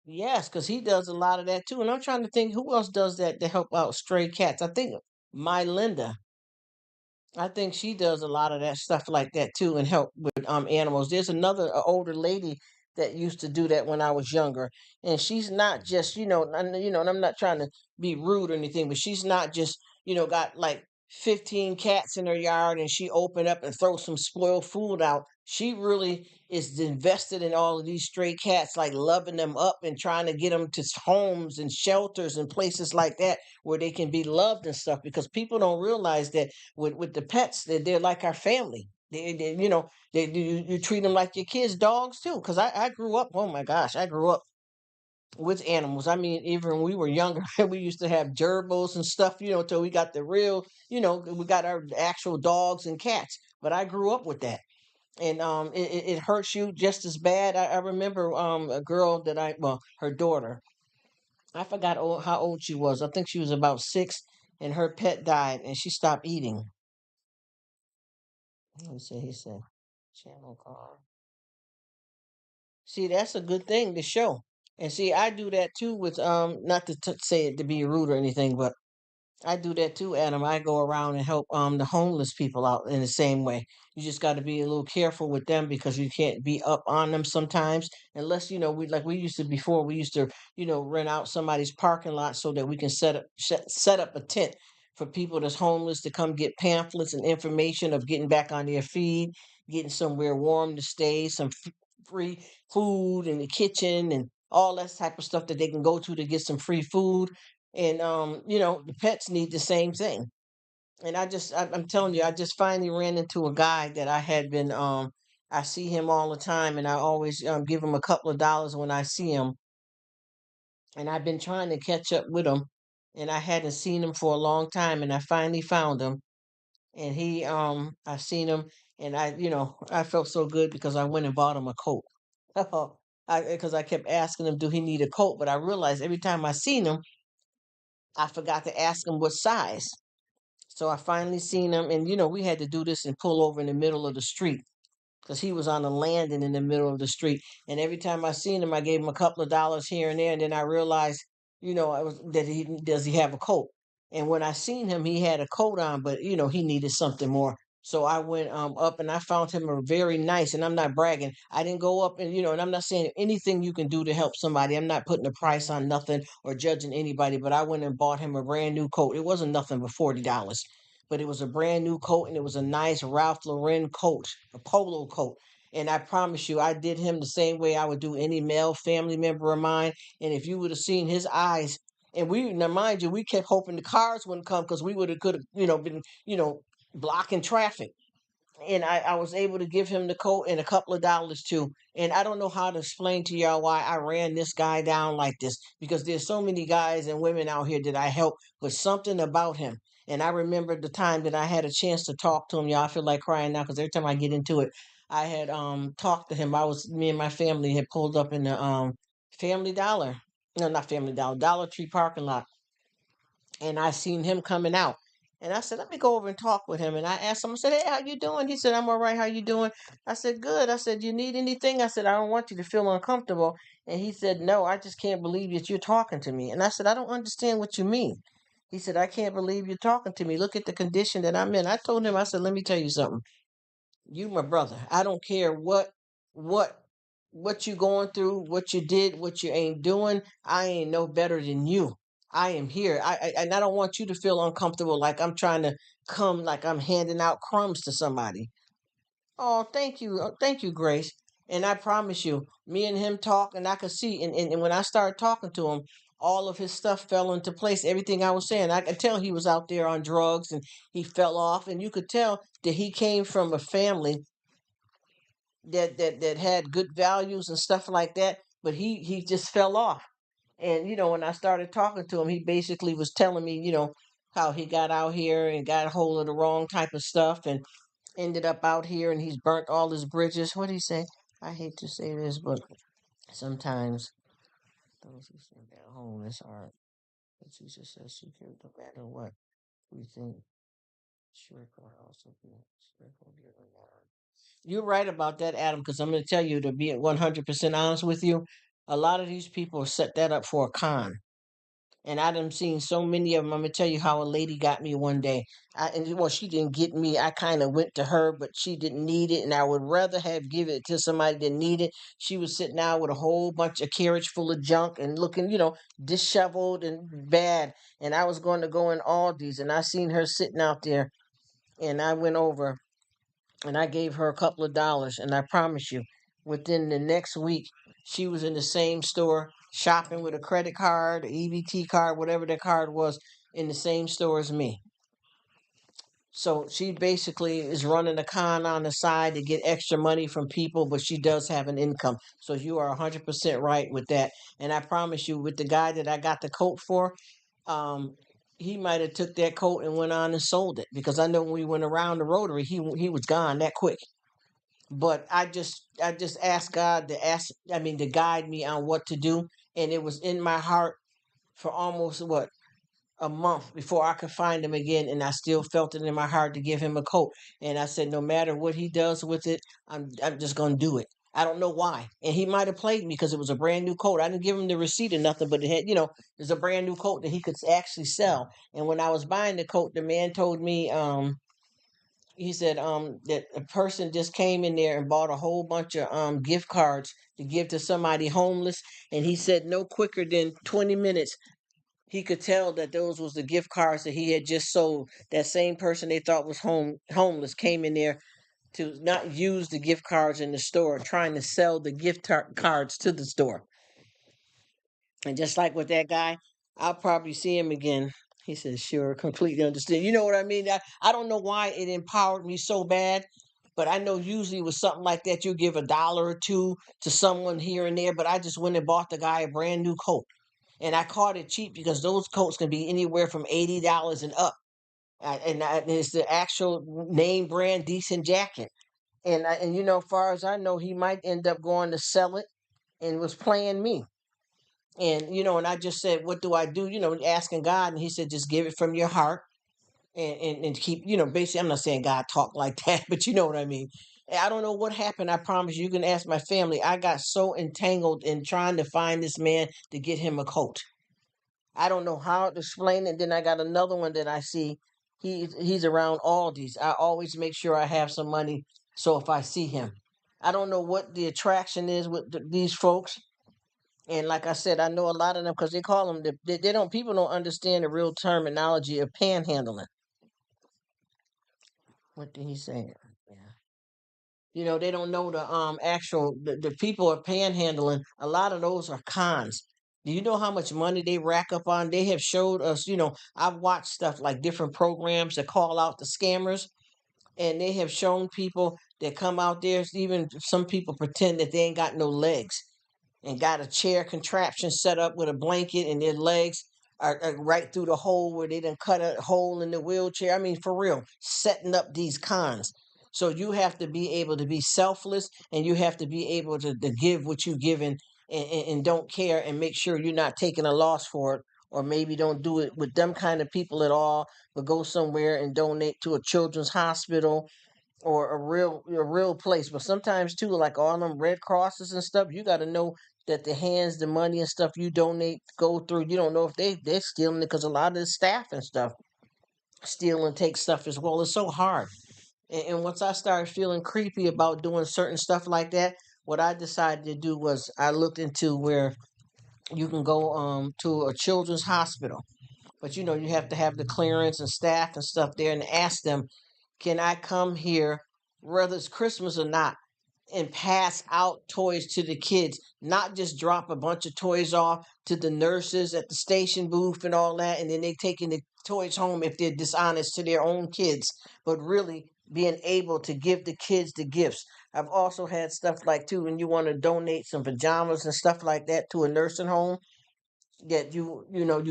Yes, because he does a lot of that too. And I'm trying to think who else does that to help out stray cats. I think my Linda. I think she does a lot of that stuff like that too, and help with animals. There's another older lady that used to do that when I was younger, and she's not just and I'm not trying to be rude or anything, but she's not just got like 15 cats in her yard and she open up and throw some spoiled food out. She really is invested in all of these stray cats, like loving them up and trying to get them to homes and shelters and places like that where they can be loved and stuff. Because people don't realize that with the pets, they're like our family. You treat them like your kids, dogs too. Because I grew up. Oh my gosh, I grew up with animals. I mean, even when we were younger, we used to have gerbils and stuff. Till we got the real. We got our actual dogs and cats. But I grew up with that. And it hurts you just as bad. I remember a girl that her daughter. I forgot how old she was. I think she was about 6, and her pet died, and she stopped eating. Let me see. He said, channel card. See, that's a good thing to show. And see, I do that too with not to say it to be rude or anything, but I do that too, Adam. I go around and help the homeless people out in the same way. You just got to be a little careful with them because you can't be up on them sometimes unless we used to before. We used to rent out somebody's parking lot so that we can set up a tent for people that's homeless to come get pamphlets and information of getting back on their feet, getting somewhere warm to stay, some free food in the kitchen, and all that type of stuff that they can go to get some free food. And the pets need the same thing. And I'm telling you, I just finally ran into a guy that I had been I see him all the time, and I always give him a couple of dollars when I see him. And I've been trying to catch up with him, and I hadn't seen him for a long time, and I finally found him. And I seen him, and I felt so good because I went and bought him a coat. Because I kept asking him, do he need a coat? But I realized every time I seen him, I forgot to ask him what size. So I finally seen him, and we had to do this and pull over in the middle of the street because he was on a landing in the middle of the street. And every time I seen him, I gave him a couple of dollars here and there, and then I realized, I was that he does he have a coat. And when I seen him, he had a coat on, but he needed something more. So I went up and I found him a very nice, and I'm not bragging. I didn't go up and and I'm not saying anything you can do to help somebody. I'm not putting a price on nothing or judging anybody, but I went and bought him a brand new coat. It wasn't nothing but $40, but it was a brand new coat, and it was a nice Ralph Lauren coat, a polo coat. And I promise you, I did him the same way I would do any male family member of mine. And if you would have seen his eyes, and now mind you, we kept hoping the cars wouldn't come because we would have could have been blocking traffic. And I was able to give him the coat and a couple of dollars too. And I don't know how to explain to y'all why I ran this guy down like this, because there's so many guys and women out here that I help, but something about him. And I remember the time that I had a chance to talk to him. Y'all, I feel like crying now because every time I get into it, I had talked to him. Me and my family had pulled up in the Family Dollar. No, not Family Dollar, Dollar Tree parking lot, and I seen him coming out. And I said, let me go over and talk with him. And I asked him, I said, hey, how you doing? He said, I'm all right. How you doing? I said, good. I said, you need anything? I said, I don't want you to feel uncomfortable. And he said, no, I just can't believe that you're talking to me. And I said, I don't understand what you mean. He said, I can't believe you're talking to me. Look at the condition that I'm in. I told him, I said, let me tell you something. You my brother. I don't care what what you going through, what you did, what you ain't doing. I ain't no better than you. I am here. And I don't want you to feel uncomfortable like I'm trying to come like I'm handing out crumbs to somebody. Oh, thank you. Thank you, Grace. And I promise you, me and him talk, and I could see, and when I started talking to him, all of his stuff fell into place. Everything I was saying, I could tell he was out there on drugs and he fell off. And you could tell that he came from a family that had good values and stuff like that, but he just fell off. And when I started talking to him, he basically was telling me, how he got out here and got a hold of the wrong type of stuff and ended up out here and he's burnt all his bridges. What did he say? I hate to say this, but sometimes those who think they're homeless are, but Jesus says, secure no matter what we think. Sure, God also be sure, you're right about that, Adam, because I'm going to tell you, to be 100% honest with you, a lot of these people set that up for a con. And I done seen so many of them. I'm going to tell you how a lady got me one day. Well, she didn't get me. I kind of went to her, but she didn't need it. And I would rather have give it to somebody that need it. She was sitting out with a whole bunch of carriage full of junk and looking, disheveled and bad. And I was going to go in Aldi's and I seen her sitting out there and I went over and I gave her a couple of dollars, and I promise you, within the next week, she was in the same store shopping with a credit card, EBT card, whatever that card was, in the same store as me. So she basically is running a con on the side to get extra money from people, but she does have an income. So you are 100% right with that. And I promise you, with the guy that I got the coat for, um, he might have took that coat and went on and sold it because I know when we went around the Rotary, he was gone that quick. But I just asked God to guide me on what to do, and it was in my heart for almost what, a month before I could find him again, and I still felt it in my heart to give him a coat. And I said, no matter what he does with it, I'm just gonna do it. I don't know why. And he might have played me because it was a brand new coat. I didn't give him the receipt or nothing, but it had, it's a brand new coat that he could actually sell. And when I was buying the coat, the man told me, he said that a person just came in there and bought a whole bunch of gift cards to give to somebody homeless. And he said no quicker than 20 minutes he could tell that those was the gift cards that he had just sold. That same person they thought was homeless came in there to not use the gift cards in the store, trying to sell the cards to the store. And just like with that guy, I'll probably see him again. He says, sure, completely understand. You know what I mean? I don't know why it empowered me so bad, but I know usually with something like that, you give a dollar or two to someone here and there. But I just went and bought the guy a brand new coat. And I caught it cheap because those coats can be anywhere from $80 and up. And it's the actual name brand decent jacket. And far as I know, he might end up going to sell it and was playing me. And I just said, what do I do? Asking God, and He said, just give it from your heart and keep, basically, I'm not saying God talk like that, but you know what I mean. I don't know what happened. I promise you can ask my family. I got so entangled in trying to find this man to get him a coat. I don't know how to explain it. Then I got another one that I see. He's around Aldi's. I always make sure I have some money so if I see him. I don't know what the attraction is with these folks. And like I said, I know a lot of them because they call them, they don't, people don't understand the real terminology of panhandling. What did he say? Yeah. They don't know the actual, the people are panhandling. A lot of those are cons. Do you know how much money they rack up on? They have showed us, I've watched stuff like different programs that call out the scammers, and they have shown people that come out there, even some people pretend that they ain't got no legs and got a chair contraption set up with a blanket and their legs are right through the hole where they done cut a hole in the wheelchair. I mean, for real, setting up these cons. So you have to be able to be selfless and you have to be able to give what you given and don't care and make sure you're not taking a loss for it or maybe don't do it with them kind of people at all, but go somewhere and donate to a children's hospital or a real place. But sometimes too, like all them Red Crosses and stuff, you got to know that the hands, the money and stuff you donate go through. You don't know if they're stealing it, because a lot of the staff and stuff steal and take stuff as well. It's so hard. And once I started feeling creepy about doing certain stuff like that, what I decided to do was I looked into where you can go to a children's hospital, but you have to have the clearance and staff and stuff there, and ask them, can I come here, whether it's Christmas or not, and pass out toys to the kids, not just drop a bunch of toys off to the nurses at the station booth and all that, and then they taking the toys home if they're dishonest to their own kids, but really being able to give the kids the gifts. I've also had stuff like too, when you want to donate some pajamas and stuff like that to a nursing home, that you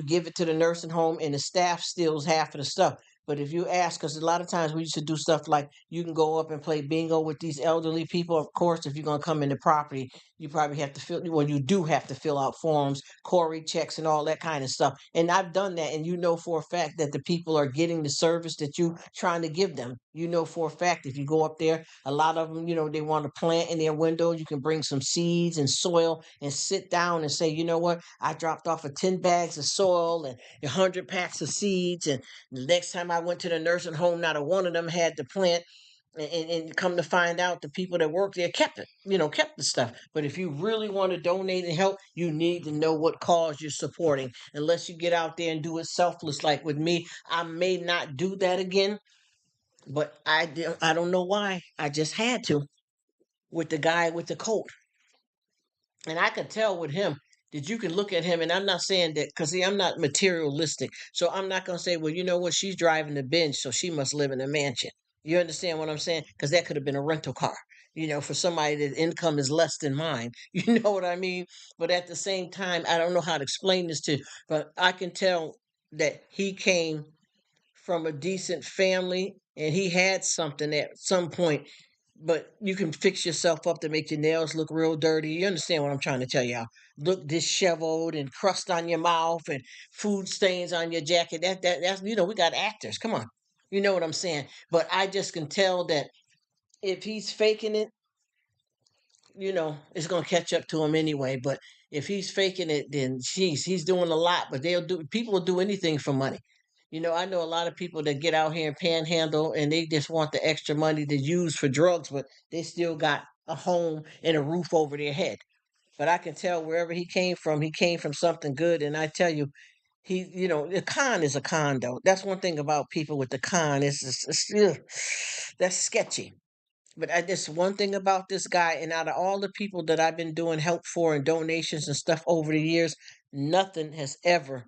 give it to the nursing home and the staff steals half of the stuff. But if you ask, because a lot of times we used to do stuff like, you can go up and play bingo with these elderly people. Of course, if you're going to come into property, you probably have to you do have to fill out forms, Corey checks and all that kind of stuff. And I've done that, and you know for a fact that the people are getting the service that you trying to give them. You know for a fact, if you go up there, a lot of them, they want to plant in their window. You can bring some seeds and soil and sit down and say, you know what, I dropped off 10 bags of soil and 100 packs of seeds. And the next time I went to the nursing home, not a one of them had the plant. And come to find out, the people that work there kept it, kept the stuff. But if you really want to donate and help, you need to know what cause you're supporting. Unless you get out there and do it selfless, like with me, I may not do that again. But I don't know why. I just had to, with the guy with the coat. And I could tell with him that you can look at him, and I'm not saying that, because see, I'm not materialistic. So I'm not going to say, well, you know what, she's driving the Benz, so she must live in a mansion. You understand what I'm saying? Because that could have been a rental car, for somebody that income is less than mine. You know what I mean? But at the same time, I don't know how to explain this to you, but I can tell that he came from a decent family, and he had something at some point. But you can fix yourself up to make your nails look real dirty. You understand what I'm trying to tell y'all? Look disheveled and crust on your mouth and food stains on your jacket. That's we got actors. Come on. You know what I'm saying? But I just can tell that if he's faking it, it's gonna catch up to him anyway. But if he's faking it, then he's doing a lot. But people will do anything for money. I know a lot of people that get out here and panhandle, and they just want the extra money to use for drugs, but they still got a home and a roof over their head. But I can tell wherever he came from something good. And I tell you, the con is a con, though. That's one thing about people with the con. That's sketchy. But just one thing about this guy, and out of all the people that I've been doing help for and donations and stuff over the years, nothing has ever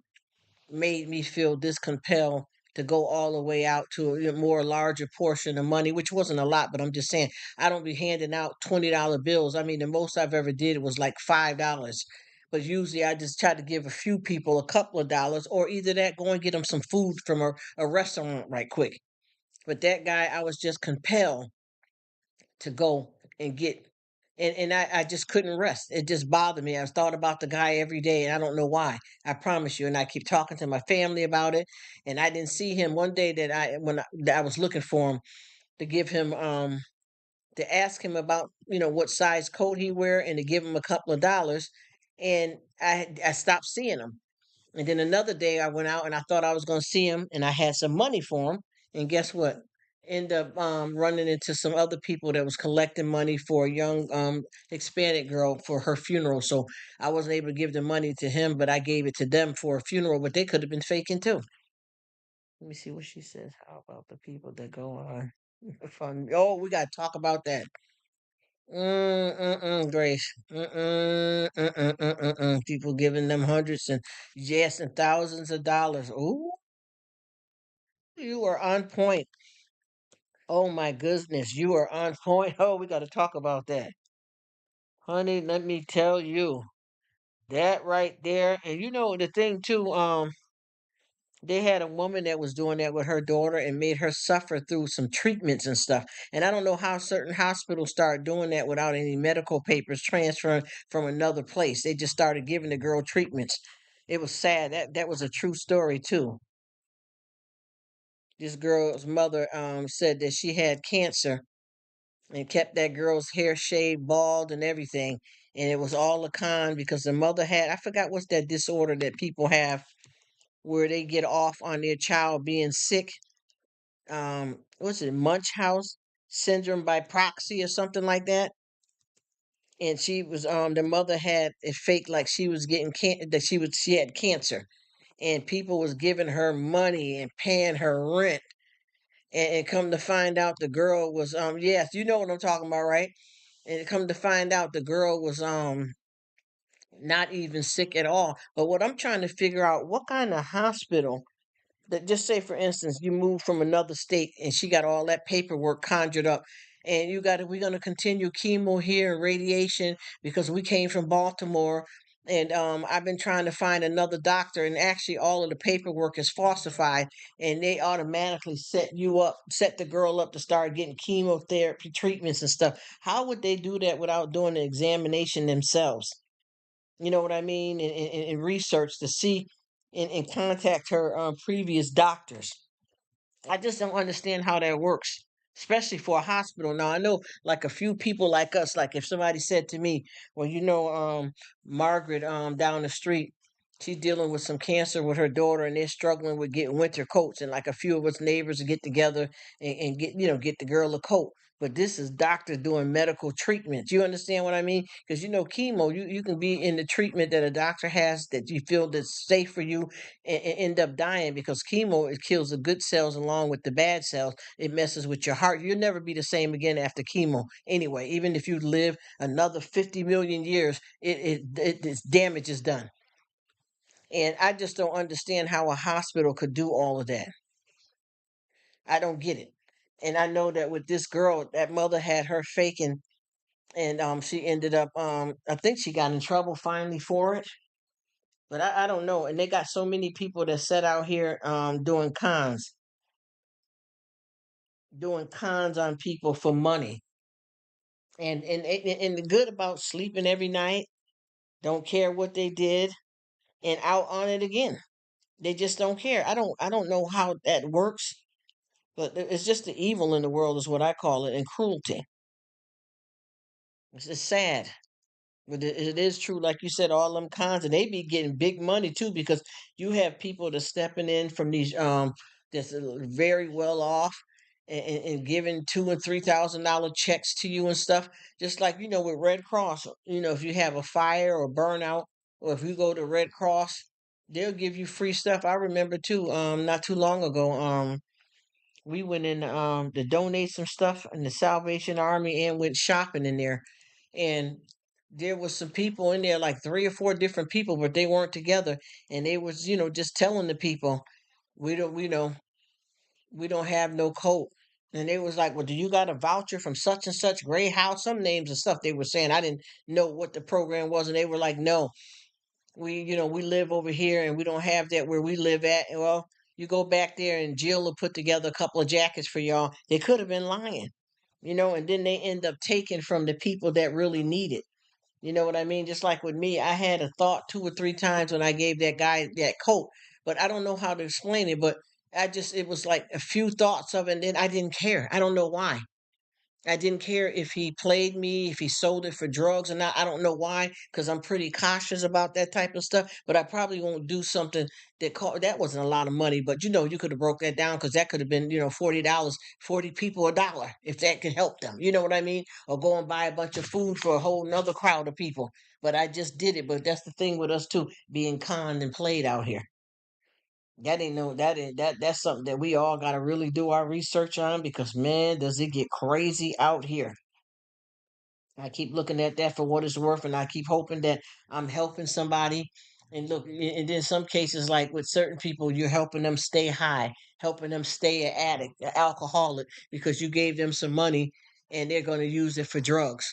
made me feel this compelled to go all the way out to a more larger portion of money, which wasn't a lot, but I'm just saying, I don't be handing out $20 bills. I mean, the most I've ever did was like $5. But usually I just try to give a few people a couple of dollars, or either that, go and get them some food from a restaurant right quick. But that guy, I was just compelled to go and get. And I just couldn't rest. It just bothered me. I thought about the guy every day, and I don't know why. I promise you. And I keep talking to my family about it. And I didn't see him one day that I was looking for him, to give him to ask him about what size coat he wear, and to give him a couple of dollars. And I stopped seeing him. And then another day I went out, and I thought I was going to see him, and I had some money for him. And guess what? End up running into some other people that was collecting money for a young Hispanic girl for her funeral. So I wasn't able to give the money to him, but I gave it to them for a funeral. But they could have been faking too. Let me see what she says. How about the people that go on fun? Oh, we got to talk about that. Grace. People giving them hundreds and, yes, and thousands of dollars. Ooh, you are on point. Oh my goodness, you are on point. Oh, we got to talk about that. Honey, let me tell you, that right there. And the thing too, they had a woman that was doing that with her daughter and made her suffer through some treatments and stuff. And I don't know how certain hospitals start doing that without any medical papers transferring from another place. They just started giving the girl treatments. It was sad. That was a true story too. This girl's mother said that she had cancer and kept that girl's hair shaved, bald, and everything. And it was all a con because the mother had, I forgot what's that disorder that people have where they get off on their child being sick. What's it, Munchausen syndrome by proxy or something like that? And she was the mother had it faked like she was getting that she had cancer, and people was giving her money and paying her rent, and come to find out the girl was yes, you know what I'm talking about, right? And come to find out the girl was not even sick at all. But what I'm trying to figure out, what kind of hospital that, just say for instance you moved from another state and she got all that paperwork conjured up, and you got we're going to continue chemo here and radiation because we came from Baltimore, and I've been trying to find another doctor, and actually all of the paperwork is falsified, and they automatically set the girl up to start getting chemotherapy treatments and stuff. How would they do that without doing the examination themselves? You know what I mean? And research to see and contact her previous doctors. I just don't understand how that works, especially for a hospital. Now I know like a few people like us, like if somebody said to me, well, Margaret down the street, she's dealing with some cancer with her daughter and they're struggling with getting winter coats, and like a few of us neighbors get together and get get the girl a coat. But this is doctors doing medical treatment. You understand what I mean? Because chemo, you can be in the treatment that a doctor has that you feel that's safe for you, and end up dying because chemo, it kills the good cells along with the bad cells. It messes with your heart. You'll never be the same again after chemo. Anyway, even if you live another 50 million years, its damage is done. And I just don't understand how a hospital could do all of that. I don't get it. And I know that with this girl, that mother had her faking, and she ended up I think she got in trouble finally for it. But I don't know. And they got so many people that set out here doing cons on people for money. And the good about sleeping every night, don't care what they did, and out on it again. They just don't care. I don't know how that works, but it's just the evil in the world is what I call it, and cruelty. It's just sad. But it is true, like you said, all them cons, and they be getting big money too, because you have people that's stepping in from these that's very well off, and giving $2,000 and $3,000 checks to you and stuff. Just like with Red Cross, if you have a fire or burnout, or if you go to Red Cross, they'll give you free stuff. I remember too, not too long ago, we went in to donate some stuff in the Salvation Army and went shopping in there. And there was some people in there, like three or four different people, but they weren't together. And they was, just telling the people, we don't, we don't have no coat. And they was like, well, do you got a voucher from such and such Gray House? Some names and stuff they were saying. I didn't know what the program was. And they were like, no, we live over here and we don't have that where we live at. Well, you go back there and Jill will put together a couple of jackets for y'all. They could have been lying, and then they end up taking from the people that really need it. You know what I mean? Just like with me, I had a thought two or three times when I gave that guy that coat, but I don't know how to explain it. But it was like a few thoughts of it, and then I didn't care. I don't know why. I didn't care if he played me, if he sold it for drugs or not. I don't know why, because I'm pretty cautious about that type of stuff. But I probably won't do something that wasn't a lot of money. But you could have broke that down because that could have been $40, 40 people $1 if that could help them. You know what I mean? Or go and buy a bunch of food for a whole nother crowd of people. But I just did it. But that's the thing with us too, being conned and played out here. That ain't no that ain't that's something that we all gotta really do our research on, because man, does it get crazy out here. I keep looking at that for what it's worth, and I keep hoping that I'm helping somebody. And look, and then some cases, like with certain people, you're helping them stay high, helping them stay an addict, an alcoholic, because you gave them some money and they're going to use it for drugs.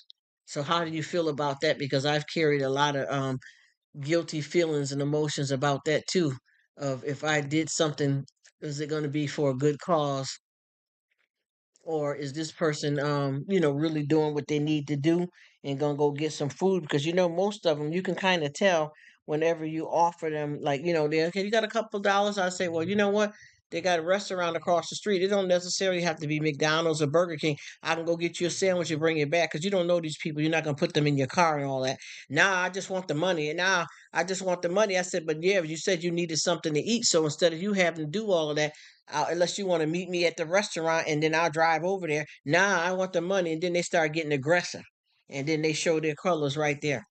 So how do you feel about that? Because I've carried a lot of guilty feelings and emotions about that too. Of if I did something, is it going to be for a good cause, or is this person really doing what they need to do and gonna go get some food? Because most of them you can kind of tell whenever you offer them, like, they okay, you got a couple of dollars. I say, well, you know what? They got a restaurant across the street. It don't necessarily have to be McDonald's or Burger King. I can go get you a sandwich and bring it back because you don't know these people. You're not gonna put them in your car and all that. Nah, I just want the money. And nah, I just want the money. I said, but yeah, you said you needed something to eat. So instead of you having to do all of that, unless you want to meet me at the restaurant and then I'll drive over there. Nah, I want the money. And then they start getting aggressive. And then they show their colors right there.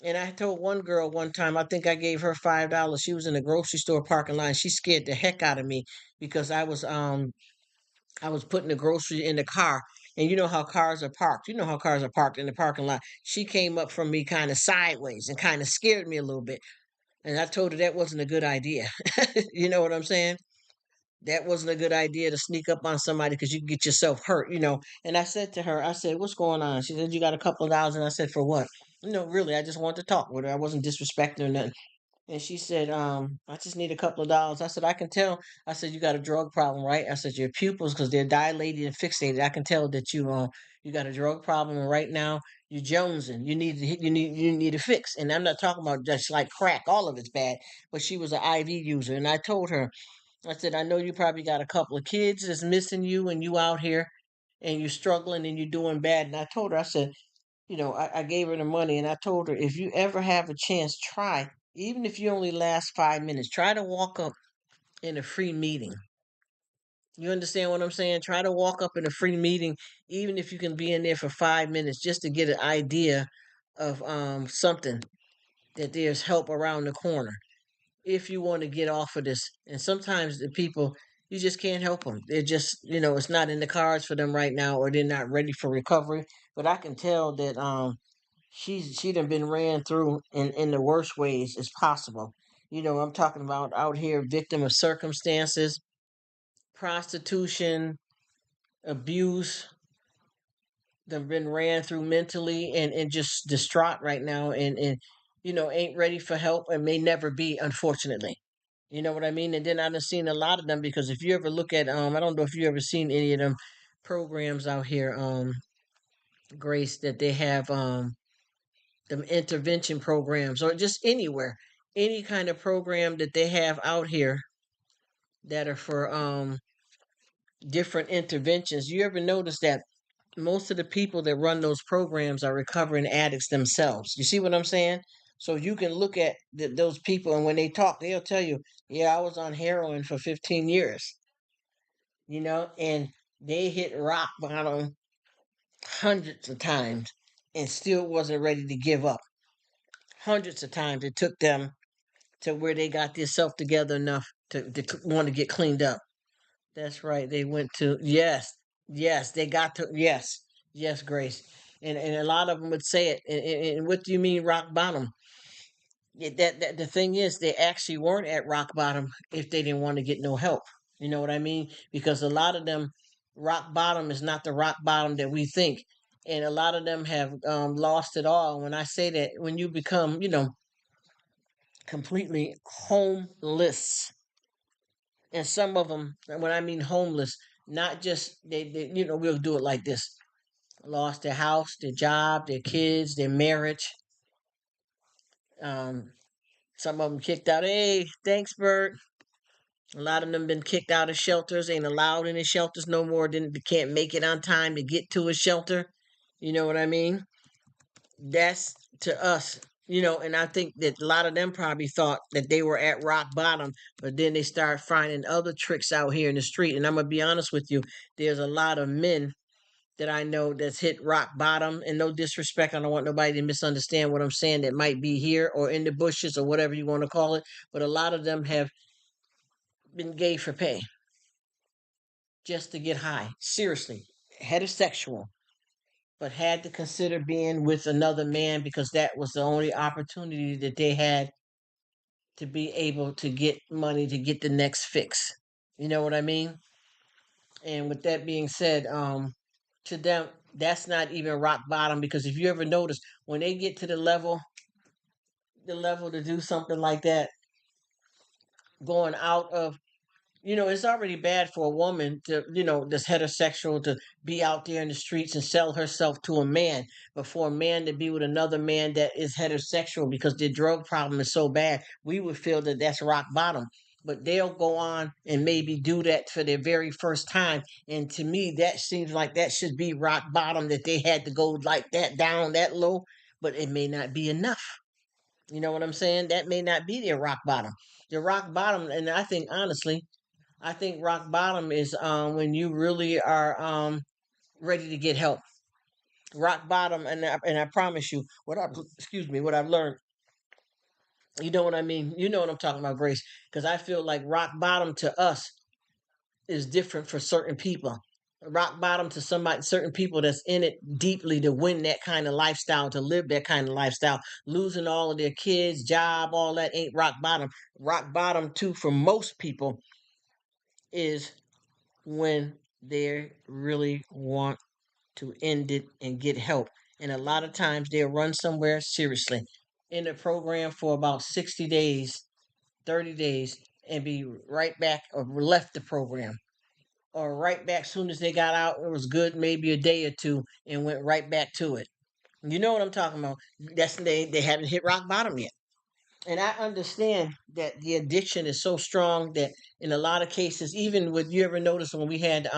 And I told one girl one time, I think I gave her $5. She was in the grocery store parking lot. And she scared the heck out of me because I was putting the grocery in the car. And you know how cars are parked. You know how cars are parked in the parking lot. She came up from me kind of sideways and kind of scared me a little bit. And I told her that wasn't a good idea. You know what I'm saying? That wasn't a good idea to sneak up on somebody because you can get yourself hurt. And I said to her, I said, what's going on? She said, you got a couple of dollars. And I said, for what? Really, I just wanted to talk with her. I wasn't disrespecting or nothing. And she said, I just need a couple of dollars. I said, I can tell. I said, you got a drug problem, right? I said, your pupils, because they're dilated and fixated. I can tell that you got a drug problem, and right now you're jonesing. You need a fix. And I'm not talking about just like crack. All of it's bad. But she was an IV user, and I told her, I said, I know you probably got a couple of kids that's missing you, and you out here, and you're struggling, and you're doing bad. And I told her, I said, I gave her the money and I told her, if you ever have a chance, try, even if you only last 5 minutes, try to walk up in a free meeting. You understand what I'm saying? Try to walk up in a free meeting, even if you can be in there for 5 minutes, just to get an idea of something, that there's help around the corner if you want to get off of this. And sometimes the people, you just can't help them. They're just, it's not in the cards for them right now, or they're not ready for recovery. But I can tell that she done been ran through in the worst ways as possible. I'm talking about out here, victim of circumstances, prostitution, abuse. They've been ran through mentally and just distraught right now, and ain't ready for help and may never be, unfortunately. You know what I mean? And then I've seen a lot of them, because if you ever look at I don't know if you ever seen any of them programs out here, Grace, that they have them intervention programs, or just anywhere, any kind of program that they have out here that are for different interventions. You ever notice that most of the people that run those programs are recovering addicts themselves? You see what I'm saying? So you can look at those people, and when they talk, they'll tell you, yeah, I was on heroin for 15 years, and they hit rock bottom hundreds of times and still wasn't ready to give up. Hundreds of times it took them to where they got themselves together enough to want to get cleaned up. That's right. They went to, yes, yes, they got to, yes, yes, Grace. And a lot of them would say it. And what do you mean rock bottom? That the thing is, they actually weren't at rock bottom if they didn't want to get no help. You know what I mean? Because a lot of them, rock bottom is not the rock bottom that we think. And a lot of them have lost it all. When I say that, when you become, completely homeless, and some of them, when I mean homeless, not just they we'll do it like this: lost their house, their job, their kids, their marriage. Um, some of them kicked out. Hey, thanks, Bert. A lot of them been kicked out of shelters, ain't allowed in the shelters no more. Then they can't make it on time to get to a shelter. You know what I mean? That's to us, and I think that a lot of them probably thought that they were at rock bottom, but then they start finding other tricks out here in the street. And I'm gonna be honest with you, there's a lot of men that I know that's hit rock bottom. And no disrespect, I don't want nobody to misunderstand what I'm saying, that might be here or in the bushes or whatever you want to call it. But a lot of them have been gay for pay, just to get high. Seriously, heterosexual, but had to consider being with another man because that was the only opportunity that they had to be able to get money to get the next fix. You know what I mean? And with that being said, to them, that's not even rock bottom, because if you ever notice, when they get to the level to do something like that, going out of It's already bad for a woman to, that's heterosexual to be out there in the streets and sell herself to a man, but for a man to be with another man that is heterosexual because their drug problem is so bad, we would feel that that's rock bottom. But they'll go on and maybe do that for their very first time. And to me, that seems like that should be rock bottom, that they had to go like that down that low, but it may not be enough. You know what I'm saying? That may not be their rock bottom. The rock bottom, and I think honestly, I think rock bottom is when you really are ready to get help. Rock bottom, and I promise you, excuse me, what I've learned. You know what I mean? You know what I'm talking about, Grace? Because I feel like rock bottom to us is different for certain people. Rock bottom to somebody, certain people that's in it deeply to win that kind of lifestyle, to live that kind of lifestyle, losing all of their kids, job, all that ain't rock bottom. Rock bottom too for most people is when they really want to end it and get help. And a lot of times they'll run somewhere seriously in the program for about 60 days, 30 days, and be right back or left the program. Or right back soon as they got out, it was good maybe a day or two and went right back to it. You know what I'm talking about? They haven't hit rock bottom yet. And I understand that the addiction is so strong that in a lot of cases, even with you ever notice when we had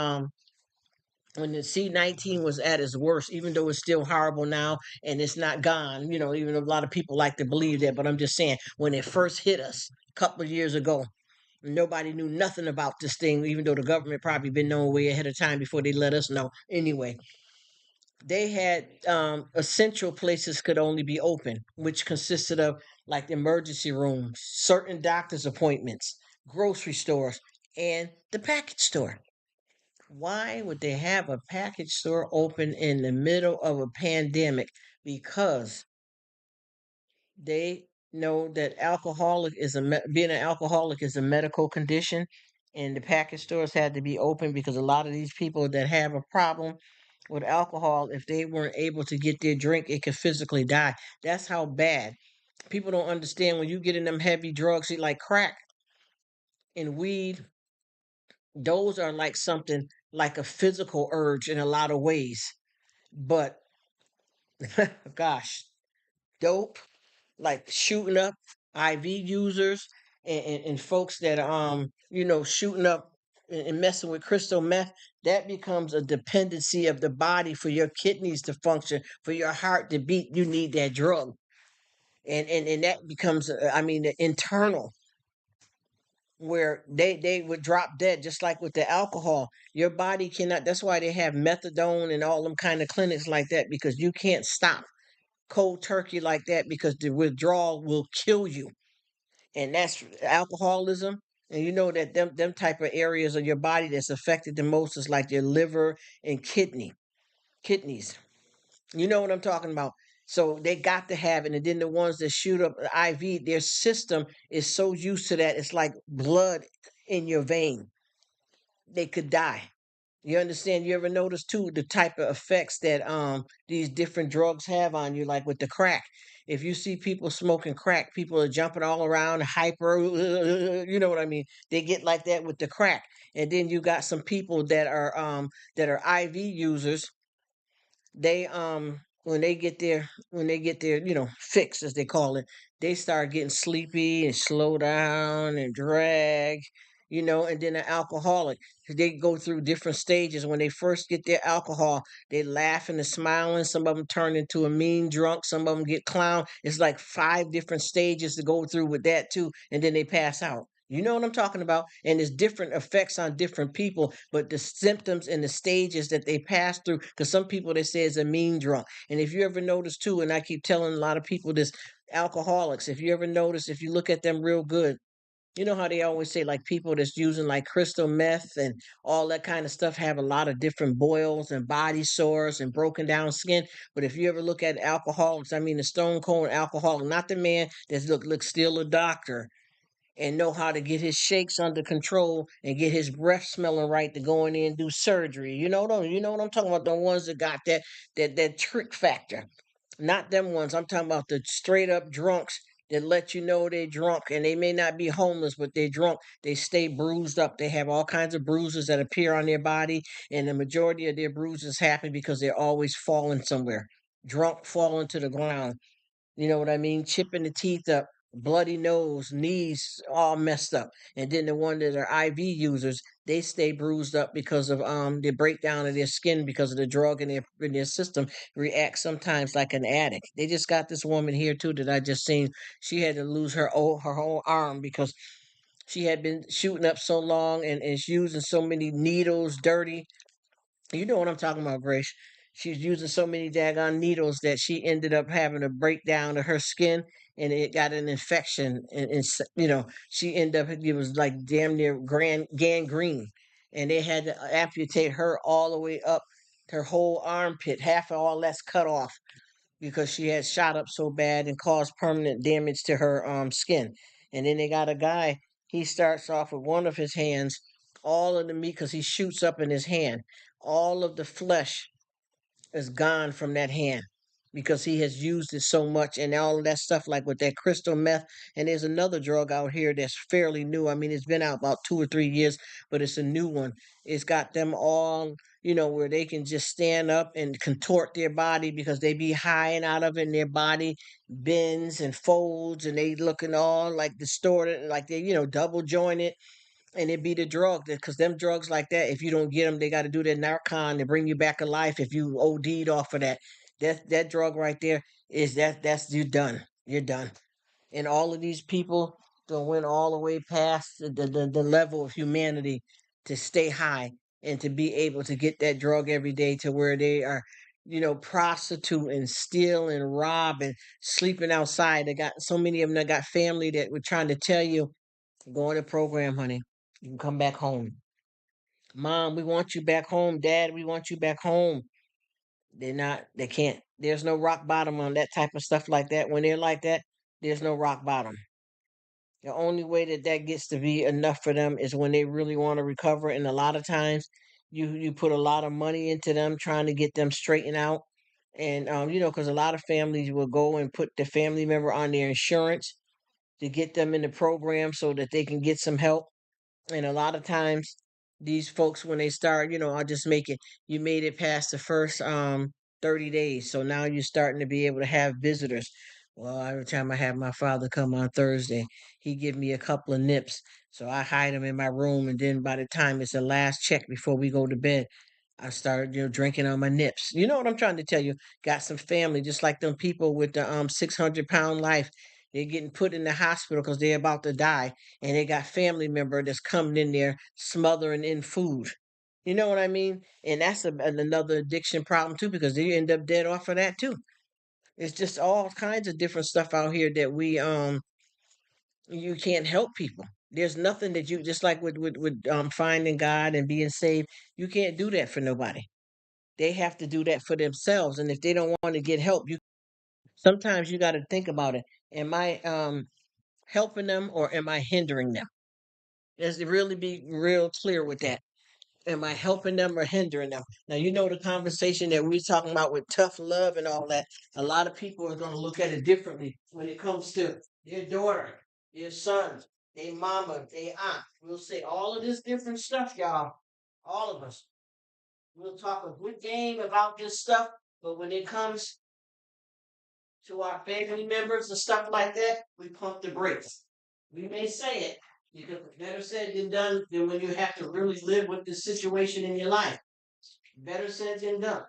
when the C-19 was at its worst, even though it's still horrible now and it's not gone, even though a lot of people like to believe that, but I'm just saying, when it first hit us a couple of years ago, nobody knew nothing about this thing, even though the government probably been knowing way ahead of time before they let us know. Anyway, they had essential places could only be open, which consisted of like the emergency rooms, certain doctor's appointments, grocery stores, and the package store. Why would they have a package store open in the middle of a pandemic? Because they know that being an alcoholic is a medical condition, and the package stores had to be open because a lot of these people that have a problem with alcohol, if they weren't able to get their drink, it could physically die. That's how bad. People don't understand when you get in them heavy drugs, like crack and weed, those are like something like a physical urge in a lot of ways. But gosh, dope, like shooting up IV users and folks that shooting up and messing with crystal meth, that becomes a dependency of the body for your kidneys to function, for your heart to beat. You need that drug, and that becomes internal where they would drop dead just like with the alcohol. Your body cannot. That's why they have methadone and all them kind of clinics like that, because you can't stop cold turkey like that because the withdrawal will kill you. And that's alcoholism. And you know that them type of areas of your body that's affected the most is like your liver and kidneys. You know what I'm talking about. So they got to have it. And then the ones that shoot up the IV, their system is so used to that, it's like blood in your vein. They could die. You understand? You ever notice too the type of effects that these different drugs have on you, like with the crack. If you see people smoking crack, people are jumping all around, hyper. You know what I mean? They get like that with the crack, and then you got some people that are IV users. They when they get their fix, as they call it, they start getting sleepy and slow down and drag, and then an alcoholic, they go through different stages. When they first get their alcohol, they laughing and smiling. Some of them turn into a mean drunk, some of them get clown. It's like 5 different stages to go through with that too, and then they pass out. You know what I'm talking about? And there's different effects on different people, but the symptoms and the stages that they pass through, because some people they say is a mean drunk. And if you ever notice too, and I keep telling a lot of people this, alcoholics, if you ever notice, if you look at them real good, you know how they always say like people that's using like crystal meth and all that kind of stuff have a lot of different boils and body sores and broken down skin. But if you ever look at alcoholics, I mean the stone cold alcoholic, not the man that's look still a doctor and know how to get his shakes under control and get his breath smelling right to go in there and do surgery. You know what I'm talking about? The ones that got that trick factor. Not them ones. I'm talking about the straight up drunks that let you know they're drunk, and they may not be homeless, but they're drunk. They stay bruised up. They have all kinds of bruises that appear on their body, and the majority of their bruises happen because they're always falling somewhere, drunk, falling to the ground. You know what I mean? Chipping the teeth up, bloody nose, knees all messed up. And then the one that are IV users, they stay bruised up because of the breakdown of their skin because of the drug in their system reacts sometimes like an addict. They just got this woman here too that I just seen. She had to lose her whole arm because she had been shooting up so long and she using so many needles, dirty. You know what I'm talking about, Grace. She's using so many daggone needles that she ended up having a breakdown of her skin and it got an infection. She ended up, it was like damn near gangrene. And they had to amputate her all the way up her whole armpit. Half of all that's cut off because she had shot up so bad and caused permanent damage to her skin. And then they got a guy, he starts off with one of his hands, all of the meat, because he shoots up in his hand. All of the flesh is gone from that hand because he has used it so much and all of that stuff like with that crystal meth. And there's another drug out here that's fairly new. I mean, it's been out about 2 or 3 years, but it's a new one. It's got them all, where they can just stand up and contort their body because they be high and out of it and their body bends and folds and they looking all like distorted, like they, double jointed, and it be the drug because them drugs like that, if you don't get them, they got to do their narcon to bring you back alive. If you OD'd off of that drug right there is that's you're done. You're done. And all of these people that went all the way past the level of humanity to stay high and to be able to get that drug every day to where they are, prostituting, stealing, robbing, sleeping outside. They got so many of them that got family that were trying to tell you, go in the program, honey. You can come back home. Mom, we want you back home. Dad, we want you back home. They can't. There's no rock bottom on that type of stuff like that. When they're like that, there's no rock bottom. The only way that gets to be enough for them is when they really want to recover. And a lot of times, you put a lot of money into them trying to get them straightened out. And because a lot of families will go and put the family member on their insurance to get them in the program so that they can get some help. And a lot of times, these folks, when they start, I'll just make it, you made it past the first 30 days. So now you're starting to be able to have visitors. Well, every time I have my father come on Thursday, he give me a couple of nips. So I hide them in my room. And then by the time it's the last check before we go to bed, I started, drinking on my nips. You know what I'm trying to tell you? Got some family, just like them people with the 600-pound life. They're getting put in the hospital because they're about to die and they got family member that's coming in there smothering in food. You know what I mean? And that's another addiction problem too, because they end up dead off of that too. It's just all kinds of different stuff out here that we you can't help people. There's nothing that you just like with finding God and being saved. You can't do that for nobody. They have to do that for themselves. And if they don't want to get help, you sometimes you got to think about it. Am I helping them or am I hindering them? Let's really be real clear with that. Am I helping them or hindering them? Now, the conversation that we're talking about with tough love and all that, a lot of people are going to look at it differently when it comes to their daughter, their son, their mama, their aunt. We'll say all of this different stuff, y'all. All of us. We'll talk a good game about this stuff, but when it comes to our family members and stuff like that, we pump the brakes. We may say it because it's better said than done than when you have to really live with the situation in your life. Better said than done.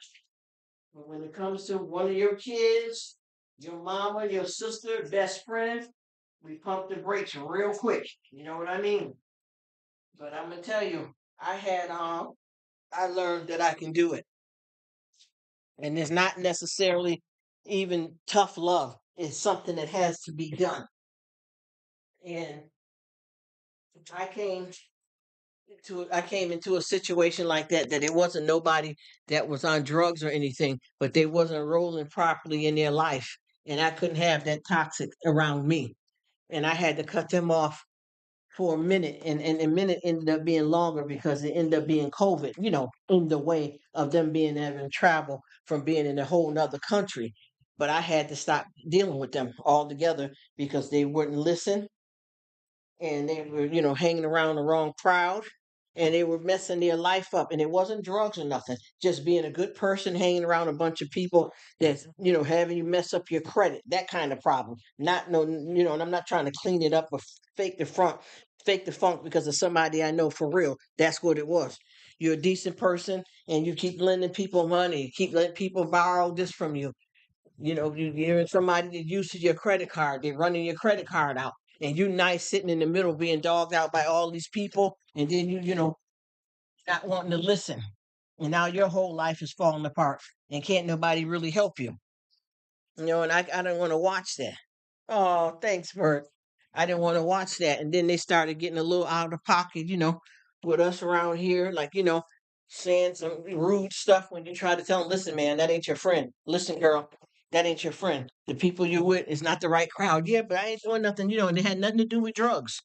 But when it comes to one of your kids, your mama, your sister, best friend, we pump the brakes real quick. You know what I mean? But I'm gonna tell you, I learned that I can do it. And it's not necessarily even tough love. It's something that has to be done. And I came into a situation like that it wasn't nobody that was on drugs or anything, but they wasn't rolling properly in their life. And I couldn't have that toxic around me. And I had to cut them off for a minute. And a minute ended up being longer because it ended up being COVID, in the way of them being having travel from being in a whole nother country. but I had to stop dealing with them altogether because they wouldn't listen, and they were, hanging around the wrong crowd, and they were messing their life up. And it wasn't drugs or nothing, just being a good person, hanging around a bunch of people that's, having you mess up your credit, that kind of problem. Not no, and I'm not trying to clean it up or fake the front, fake the funk because of somebody I know for real. That's what it was. You're a decent person and you keep lending people money, keep letting people borrow this from you. You're giving somebody that uses your credit card, they're running your credit card out, and you nice sitting in the middle being dogged out by all these people, and then not wanting to listen. And now your whole life is falling apart and can't nobody really help you. And I don't want to watch that. Oh, thanks, Bert. I didn't want to watch that. And then they started getting a little out of pocket, with us around here, like, saying some rude stuff when you try to tell them, listen, man, that ain't your friend. Listen, girl, that ain't your friend. The people you're with is not the right crowd. Yeah, but I ain't doing nothing, and they had nothing to do with drugs.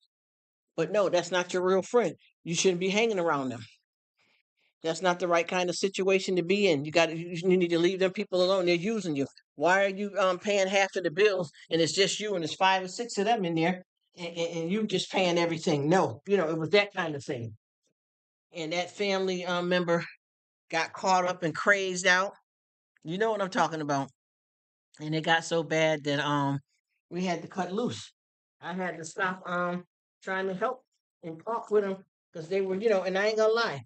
But no, that's not your real friend. You shouldn't be hanging around them. That's not the right kind of situation to be in. You need to leave them people alone. They're using you. Why are you paying half of the bills and it's just you and there's 5 or 6 of them in there and you just paying everything? No, it was that kind of thing. And that family member got caught up and crazed out. You know what I'm talking about. And it got so bad that we had to cut loose. I had to stop trying to help and talk with them because they were, and I ain't gonna lie,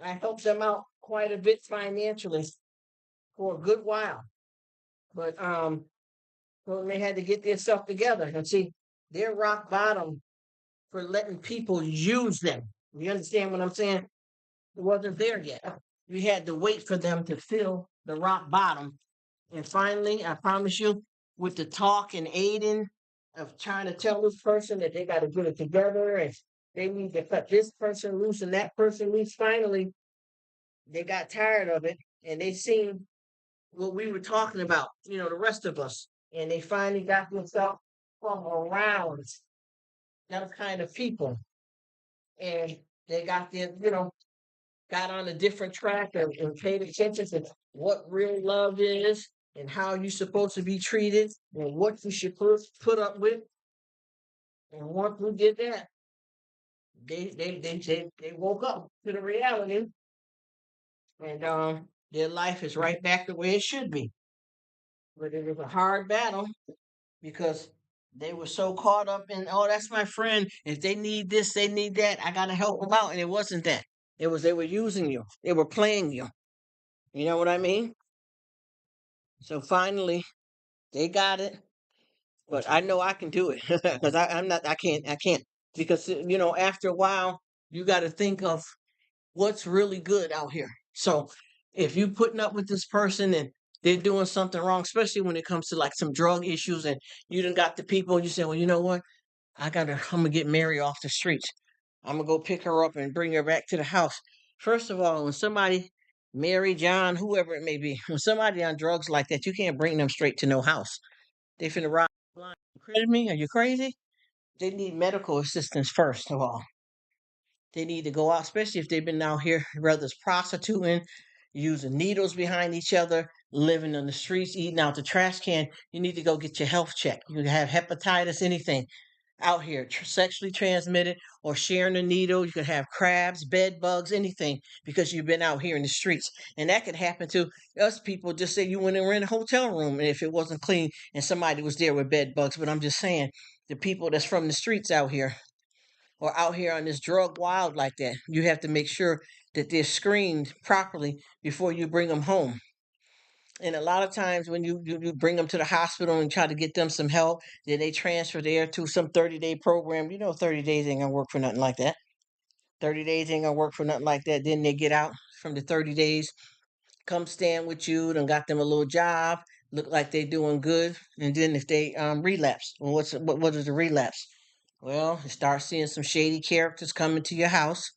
I helped them out quite a bit financially for a good while. But well, they had to get their stuff together. And see, they're rock bottom for letting people use them. You understand what I'm saying? It wasn't there yet. We had to wait for them to fill the rock bottom. And finally, I promise you, with the talk and aiding of trying to tell this person that they got to get it together and they need to cut this person loose and that person loose, finally, they got tired of it and they seen what we were talking about, the rest of us. And they finally got themselves from around those kind of people. And they got their, got on a different track and paid attention to what real love is and how you're supposed to be treated and what you should put up with. And once we did that, they woke up to the reality and their life is right back the way it should be. But it was a hard battle because they were so caught up in, oh, that's my friend. If they need this, they need that. I gotta help them out. And it wasn't that. It was they were using you. They were playing you. You know what I mean? So finally, they got it. But I know I can do it because I'm not. I can't because after a while, you got to think of what's really good out here. So if you putting up with this person and they're doing something wrong, especially when it comes to like some drug issues, and you done got the people, you say, well, you know what? I'm gonna get Mary off the streets. I'm gonna go pick her up and bring her back to the house. First of all, when somebody, Mary, John, whoever it may be, when somebody on drugs like that, you can't bring them straight to no house. They finna rob blind. You kidding me? Are you crazy? They need medical assistance first of all. They need to go out, especially if they've been out here, whether it's prostituting, using needles behind each other, living on the streets, eating out the trash can. You need to go get your health checked. You can have hepatitis, anything out here, sexually transmitted or sharing a needle. You could have crabs, bed bugs, anything because you've been out here in the streets. And that could happen to us people. Just say you went and rent a hotel room and if it wasn't clean and somebody was there with bed bugs. But I'm just saying, the people that's from the streets out here or out here on this drug wild like that, you have to make sure that they're screened properly before you bring them home. And a lot of times when you bring them to the hospital and try to get them some help, then they transfer there to some 30-day program. 30 days ain't gonna work for nothing like that. 30 days ain't gonna work for nothing like that. Then they get out from the 30 days, come stand with you, and got them a little job, look like they doing good. And then if they relapse, well, what is the relapse? Well, you start seeing some shady characters coming to your house.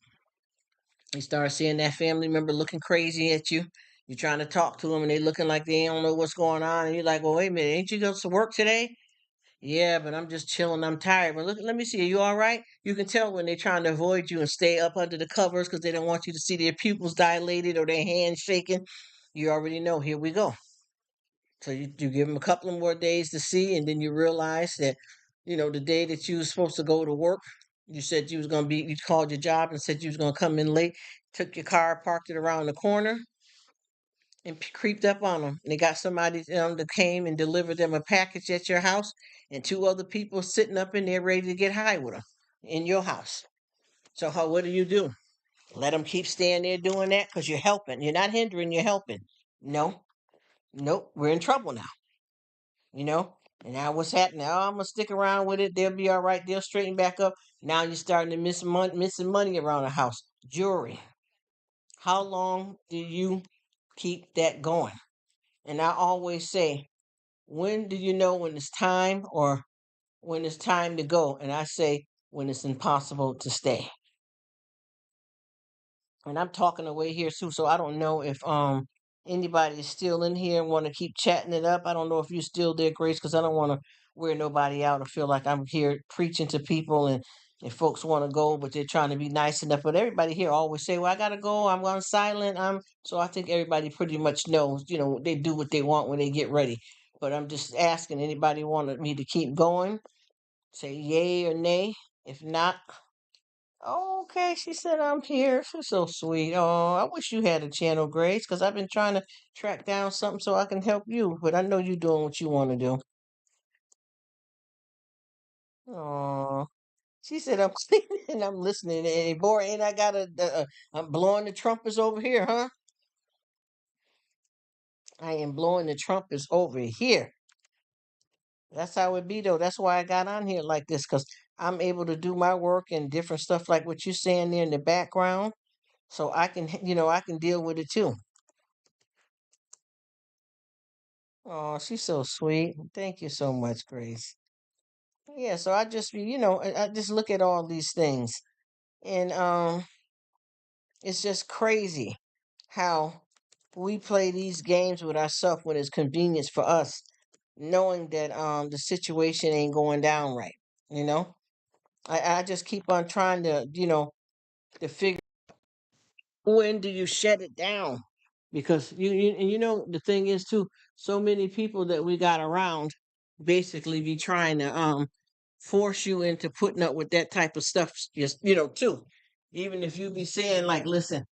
You start seeing that family member looking crazy at you. You're trying to talk to them and they looking like they don't know what's going on. And you're like, well, wait a minute, ain't you going to work today? Yeah, but I'm just chilling. I'm tired. But look, let me see. Are you all right? You can tell when they're trying to avoid you and stay up under the covers because they don't want you to see their pupils dilated or their hands shaking. You already know. Here we go. So you give them a couple of more days to see, and then you realize that, the day that you was supposed to go to work, you said you was gonna be, you called your job and said you was gonna come in late, took your car, parked it around the corner, and creeped up on them. And they got somebody that came and delivered them a package at your house, and two other people sitting up in there ready to get high with them in your house. So what do? Let them keep staying there doing that because you're helping. You're not hindering, you're helping. No, nope, we're in trouble now, you know? And now what's happening? Oh, I'm gonna stick around with it. They'll be all right. They'll straighten back up. Now you're starting to miss money, missing money around the house. Jewelry. How long do you keep that going? And I always say, when do you know when it's time or when it's time to go? And I say, when it's impossible to stay. And I'm talking away here too, so I don't know if anybody is still in here and want to keep chatting it up. I don't know if you're still there, Grace, because I don't want to wear nobody out or feel like I'm here preaching to people and folks want to go, but they're trying to be nice enough. But everybody here always say, "Well, I gotta go. I'm on silent." So I think everybody pretty much knows. They do what they want when they get ready. But I'm just asking anybody wanted me to keep going, say yay or nay. If not, oh, okay, she said I'm here. She's so sweet. Oh, I wish you had a channel, Grace, because I've been trying to track down something so I can help you. But I know you're doing what you want to do. Oh, she said I'm cleaning and I'm listening. And boy, ain't I got I'm blowing the trumpets over here, huh? I am blowing the trumpets over here. That's how it be, though. That's why I got on here like this, because I'm able to do my work and different stuff like what you're saying there in the background. So I can, I can deal with it too. Oh, she's so sweet. Thank you so much, Grace. Yeah, so I just I just look at all these things and it's just crazy how we play these games with ourselves when it's convenience for us, knowing that the situation ain't going down right, you know? I just keep on trying to, to figure when do you shut it down? Because and the thing is too, so many people that we got around basically be trying to force you into putting up with that type of stuff just too. Even if you be saying like, listen,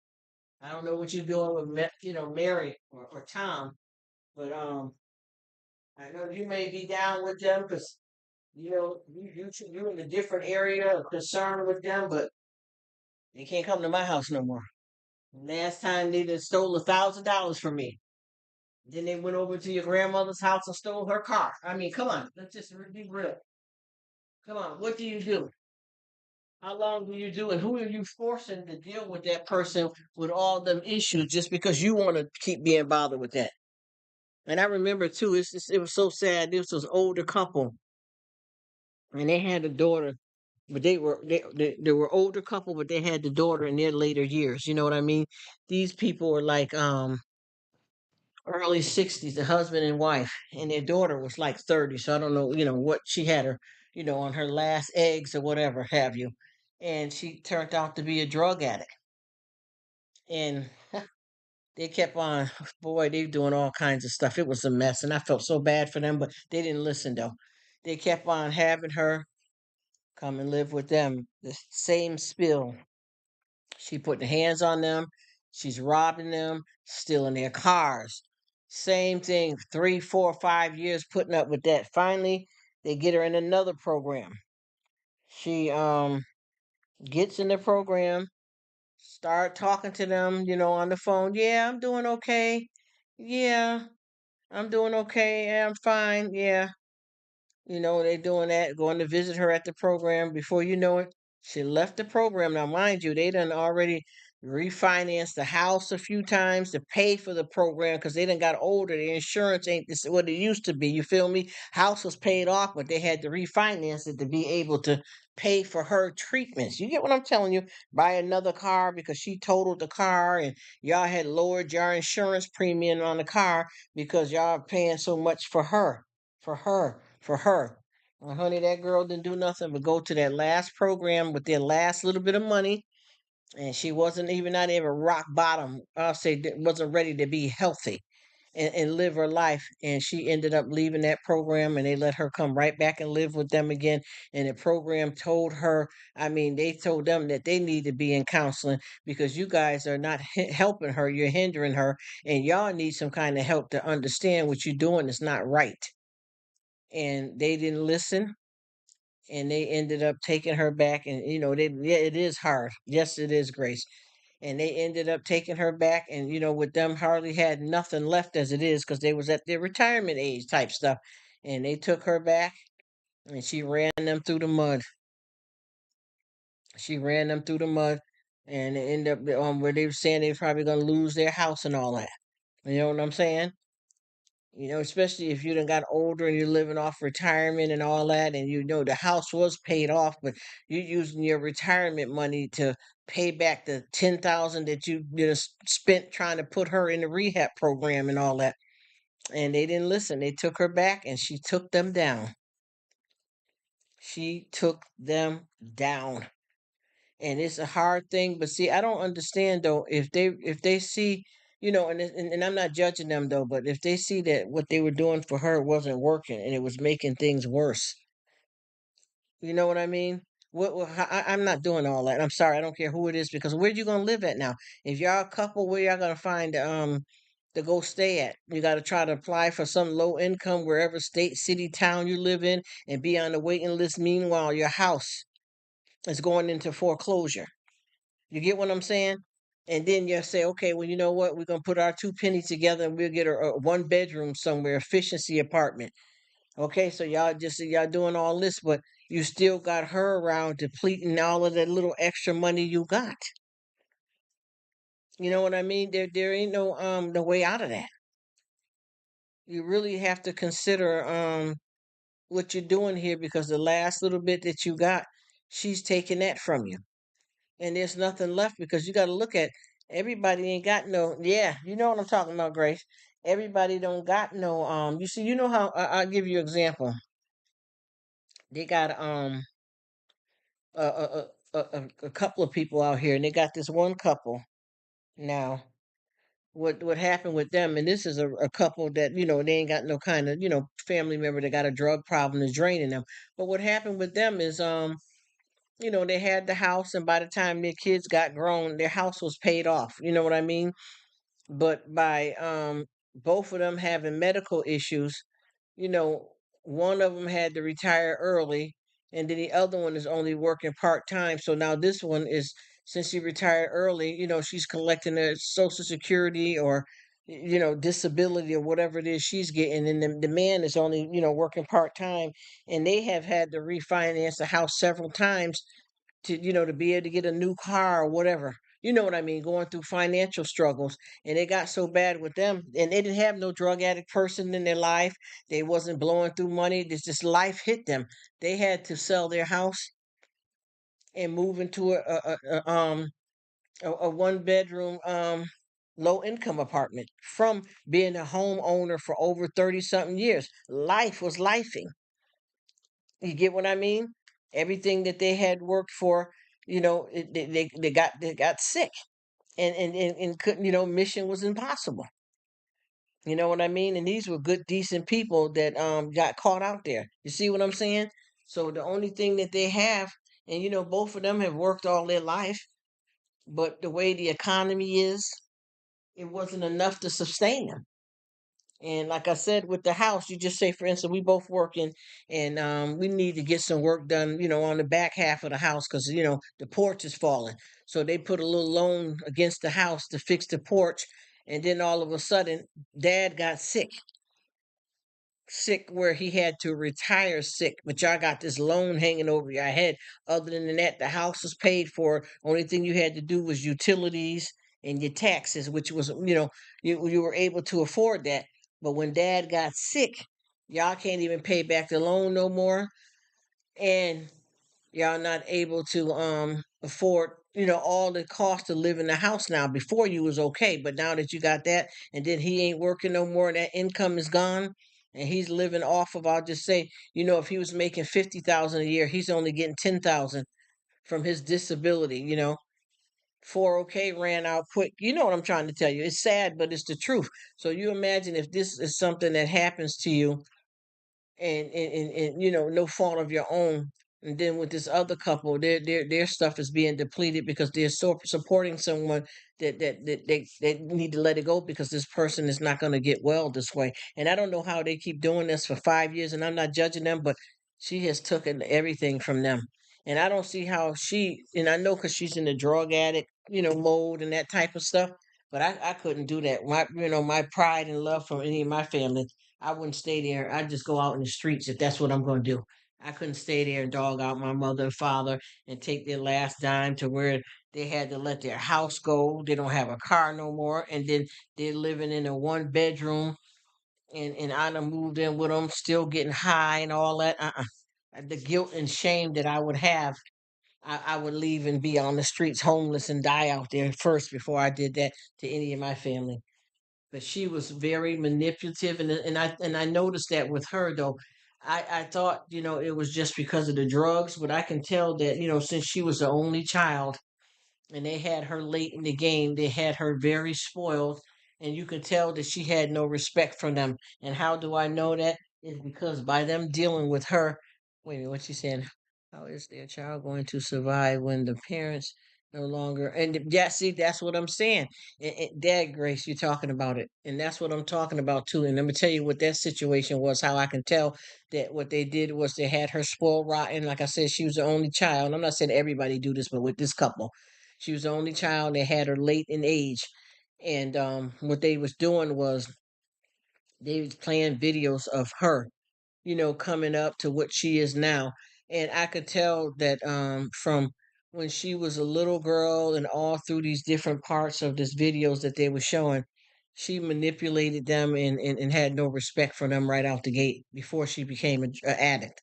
I don't know what you're doing with Mary or Tom, but I know you may be down with them because you in a different area of concern with them, but they can't come to my house no more. Last time they just stole $1,000 from me. Then they went over to your grandmother's house and stole her car. I mean, come on, let's just be real. Come on, what do you do? How long do you do? And who are you forcing to deal with that person with all them issues just because you want to keep being bothered with that? And I remember too, it was so sad. This was older couple, and they had a daughter, but they were older couple, but they had the daughter in their later years. You know what I mean? These people were like early 60s, the husband and wife, and their daughter was like 30. So I don't know, what she had her, on her last eggs or whatever have you. And she turned out to be a drug addict. And they kept on, boy, they doing all kinds of stuff. It was a mess. And I felt so bad for them, but they didn't listen though. They kept on having her come and live with them. The same spill. She putting hands on them. She's robbing them, stealing their cars. Same thing, 3, 4, 5 years putting up with that. Finally, they get her in another program. She gets in the program, start talking to them, on the phone. Yeah, I'm doing okay. Yeah, I'm doing okay. Yeah, I'm fine. Yeah, they doing that, going to visit her at the program. Before you know it, she left the program. Now, mind you, they done already refinanced the house a few times to pay for the program because they done got older. The insurance ain't this what it used to be. You feel me? House was paid off, but they had to refinance it to be able to pay for her treatments. You get what I'm telling you? Buy another car because she totaled the car and y'all had lowered your insurance premium on the car because y'all are paying so much for her for her. Well, honey, that girl didn't do nothing but go to that last program with their last little bit of money, and she wasn't even not even rock bottom. I'll say wasn't ready to be healthy. and live her life. And she ended up leaving that program, and they let her come right back and live with them again. And the program told her, I mean, they told them that they need to be in counseling because you guys are not helping her, you're hindering her, and y'all need some kind of help to understand what you're doing is not right. And they didn't listen, and they ended up taking her back. And yeah, it is hard. Yes, it is, Grace. And they ended up taking her back, and with them hardly had nothing left as it is because they was at their retirement age type stuff. And they took her back, and she ran them through the mud. She ran them through the mud, and it ended up where they were saying they were probably gonna lose their house and all that. You know what I'm saying? Especially if you done got older and you're living off retirement and all that, and the house was paid off, but you're using your retirement money to pay back the 10,000 that you spent trying to put her in the rehab program and all that. And they didn't listen. They took her back, and she took them down. She took them down. And it's a hard thing, but see, I don't understand though if they see, and I'm not judging them though, but if they see that what they were doing for her wasn't working and it was making things worse, you know what I mean? I'm not doing all that. I'm sorry, I don't care who it is, because where you gonna live at now? If y'all a couple, where y'all gonna find to go stay at? You got to try to apply for some low income wherever state, city, town you live in, and be on the waiting list. Meanwhile, your house is going into foreclosure. You get what I'm saying? And then you say, okay, well, you know what? We're gonna put our two pennies together and we'll get a one bedroom somewhere, efficiency apartment. Okay, so y'all doing all this, but you still got her around depleting all of that little extra money you got. You know what I mean? There ain't no way out of that. You really have to consider what you're doing here, because the last little bit that you got, she's taking that from you. And there's nothing left, because you got to look at everybody ain't got no, yeah, you know what I'm talking about, Grace. Everybody don't got no you see, you know how I'll give you an example. They got a, a, a couple of people out here, and they got this one couple now. What happened with them, and this is a couple that they ain't got no kind of family member that got a drug problem is draining them. But what happened with them is they had the house, and by the time their kids got grown, their house was paid off. You know what I mean? But by both of them having medical issues, you know, one of them had to retire early, and then the other one is only working part time. So now this one is, since she retired early, she's collecting her Social Security or disability or whatever it is she's getting, and the man is only working part time, and they have had to refinance the house several times to be able to get a new car or whatever. You know what I mean? Going through financial struggles, and it got so bad with them, and they didn't have no drug addict person in their life. They wasn't blowing through money. This just life hit them. They had to sell their house and move into a one bedroom low income apartment from being a homeowner for over 30 something years. Life was lifing. You get what I mean? Everything that they had worked for, they got sick, and couldn't, mission was impossible. You know what I mean? And these were good, decent people that got caught out there. You see what I'm saying? So the only thing that they have, and both of them have worked all their life, but the way the economy is, it wasn't enough to sustain them. And like I said, with the house, you just say, for instance, we both working, and we need to get some work done, on the back half of the house, because the porch is falling. So they put a little loan against the house to fix the porch, and then all of a sudden, Dad got sick where he had to retire sick. But y'all got this loan hanging over your head. Other than that, the house was paid for. Only thing you had to do was utilities and your taxes, which was you were able to afford that. But when Dad got sick, y'all can't even pay back the loan no more, and y'all not able to afford all the cost to live in the house now. Before, you was okay, but now that you got that, and then he ain't working no more, and that income is gone, and he's living off of, I'll just say, if he was making 50,000 a year, he's only getting 10,000 from his disability. 4OK ran out quick. You know what I'm trying to tell you. It's sad, but it's the truth. So you imagine if this is something that happens to you and no fault of your own. And then with this other couple, their stuff is being depleted because they're supporting someone that they need to let it go because this person is not going to get well this way. And I don't know how they keep doing this for 5 years, and I'm not judging them, but she has taken everything from them. And I don't see how and I know because she's in the drug addict, mode and that type of stuff. But I couldn't do that. My pride and love for any of my family, I wouldn't stay there. I'd just go out in the streets if that's what I'm going to do. I couldn't stay there and dog out my mother and father and take their last dime to where they had to let their house go. They don't have a car no more. And then they're living in a 1 bedroom and I done moved in with them, still getting high and all that. The guilt and shame that I would have, I would leave and be on the streets homeless and die out there first before I did that to any of my family. But she was very manipulative, and I noticed that with her though. I thought it was just because of the drugs, but I can tell that since she was the only child and they had her late in the game. They had her very spoiled, and you could tell that she had no respect for them. And how do I know that? Is because by them dealing with her. Wait a minute, what she saying? How is their child going to survive when the parents no longer? And yeah, see, that's what I'm saying. Dad, Grace, you're talking about it, and that's what I'm talking about too. And let me tell you what that situation was. How I can tell that what they did was they had her spoiled rotten. Like I said, she was the only child. I'm not saying everybody do this, but with this couple, she was the only child. They had her late in age, and what they was doing was they was playing videos of her, coming up to what she is now. And I could tell that from when she was a little girl and all through these different parts of this videos that they were showing, she manipulated them and had no respect for them right out the gate before she became a addict.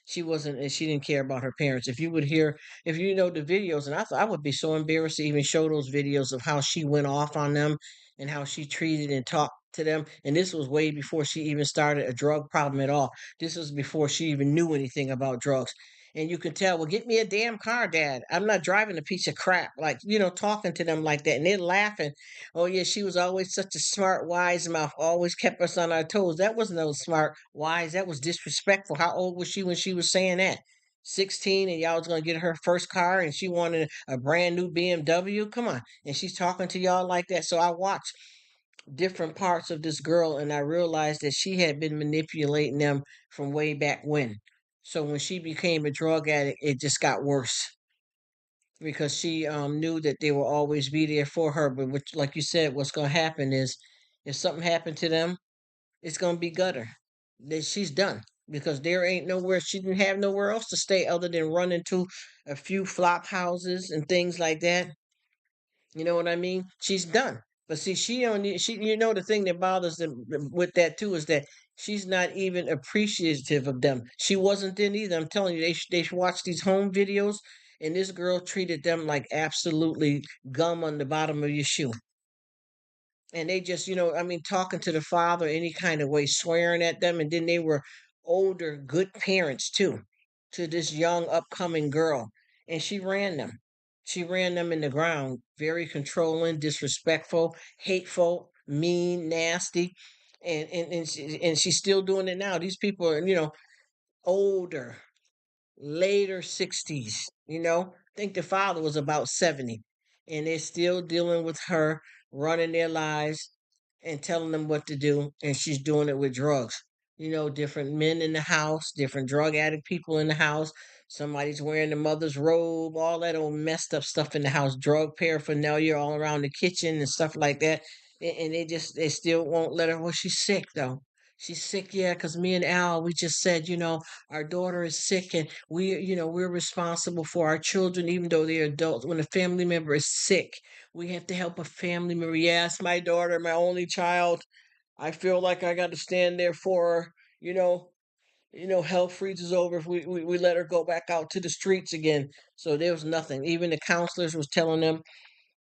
She wasn't, and she didn't care about her parents. If you know the videos, and I thought I would be so embarrassed to even show those videos of how she went off on them and how she treated and talked to them. And this was way before she even started a drug problem at all. This was before she even knew anything about drugs. And you could tell, well, get me a damn car, Dad. I'm not driving a piece of crap. Like, talking to them like that. And they're laughing. Oh, yeah, she was always such a smart, wise mouth, always kept us on our toes. That wasn't no smart, wise. That was disrespectful. How old was she when she was saying that? 16, and y'all was going to get her first car and she wanted a brand new BMW? Come on. And she's talking to y'all like that. So I watched different parts of this girl and I realized that she had been manipulating them from way back when. So when she became a drug addict, it just got worse because she knew that they will always be there for her. But which, like you said, what's going to happen is if something happened to them, it's going to be gutter. That she's done because there ain't nowhere, she didn't have nowhere else to stay other than run into a few flop houses and things like that. You know what I mean? She's done. But see, she only she the thing that bothers them with that too is that she's not even appreciative of them. She wasn't then either. I'm telling you, they watch these home videos, and this girl treated them like absolutely gum on the bottom of your shoe. And they just, I mean, talking to the father any kind of way, swearing at them, and then they were older, good parents too, to this young upcoming girl, and she ran them. She ran them in the ground, very controlling, disrespectful, hateful, mean, nasty, and she's still doing it now. These people are, older, later 60s, I think the father was about 70, and they're still dealing with her, running their lives and telling them what to do, and she's doing it with drugs. Different men in the house, different drug addict people in the house. Somebody's wearing the mother's robe, all that old messed up stuff in the house, drug paraphernalia all around the kitchen and stuff like that. And they still won't let her. Well, she's sick though. She's sick, yeah, because me and Al, we just said, our daughter is sick and we're responsible for our children, even though they're adults. When a family member is sick, we have to help a family member. Yes, my daughter, my only child. I feel like I got to stand there for her. Hell freezes over if we let her go back out to the streets again. So there was nothing. Even the counselors was telling them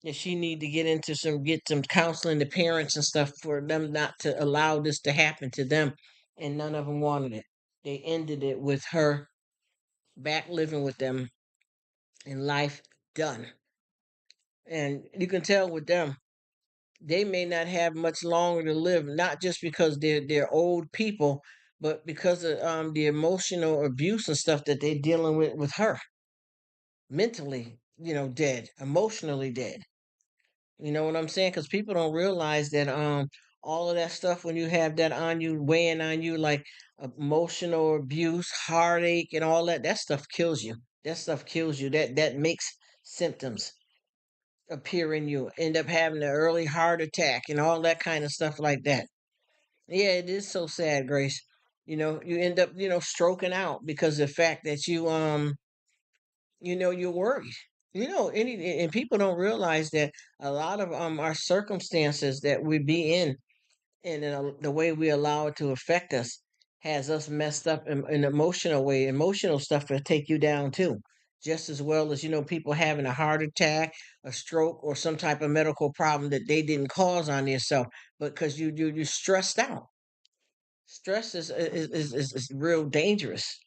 that she need to get some counseling to parents and stuff for them not to allow this to happen to them. And none of them wanted it. They ended it with her back living with them and life done. And you can tell with them, they may not have much longer to live, not just because they're old people, but because of the emotional abuse and stuff that they're dealing with her, mentally, dead, emotionally dead. You know what I'm saying? Because people don't realize that all of that stuff, when you have that on you, weighing on you, like emotional abuse, heartache, and all that, that stuff kills you. That stuff kills you. That makes symptoms appear in you. End up having an early heart attack and all that kind of stuff like that. Yeah, it is so sad, Grace. You end up, stroking out because of the fact that you're worried. And people don't realize that a lot of our circumstances that we be in, and the way we allow it to affect us, has us messed up in an emotional way. Emotional stuff will take you down too, just as well as people having a heart attack, a stroke, or some type of medical problem that they didn't cause on themselves, but because you stressed out. Stress is real dangerous,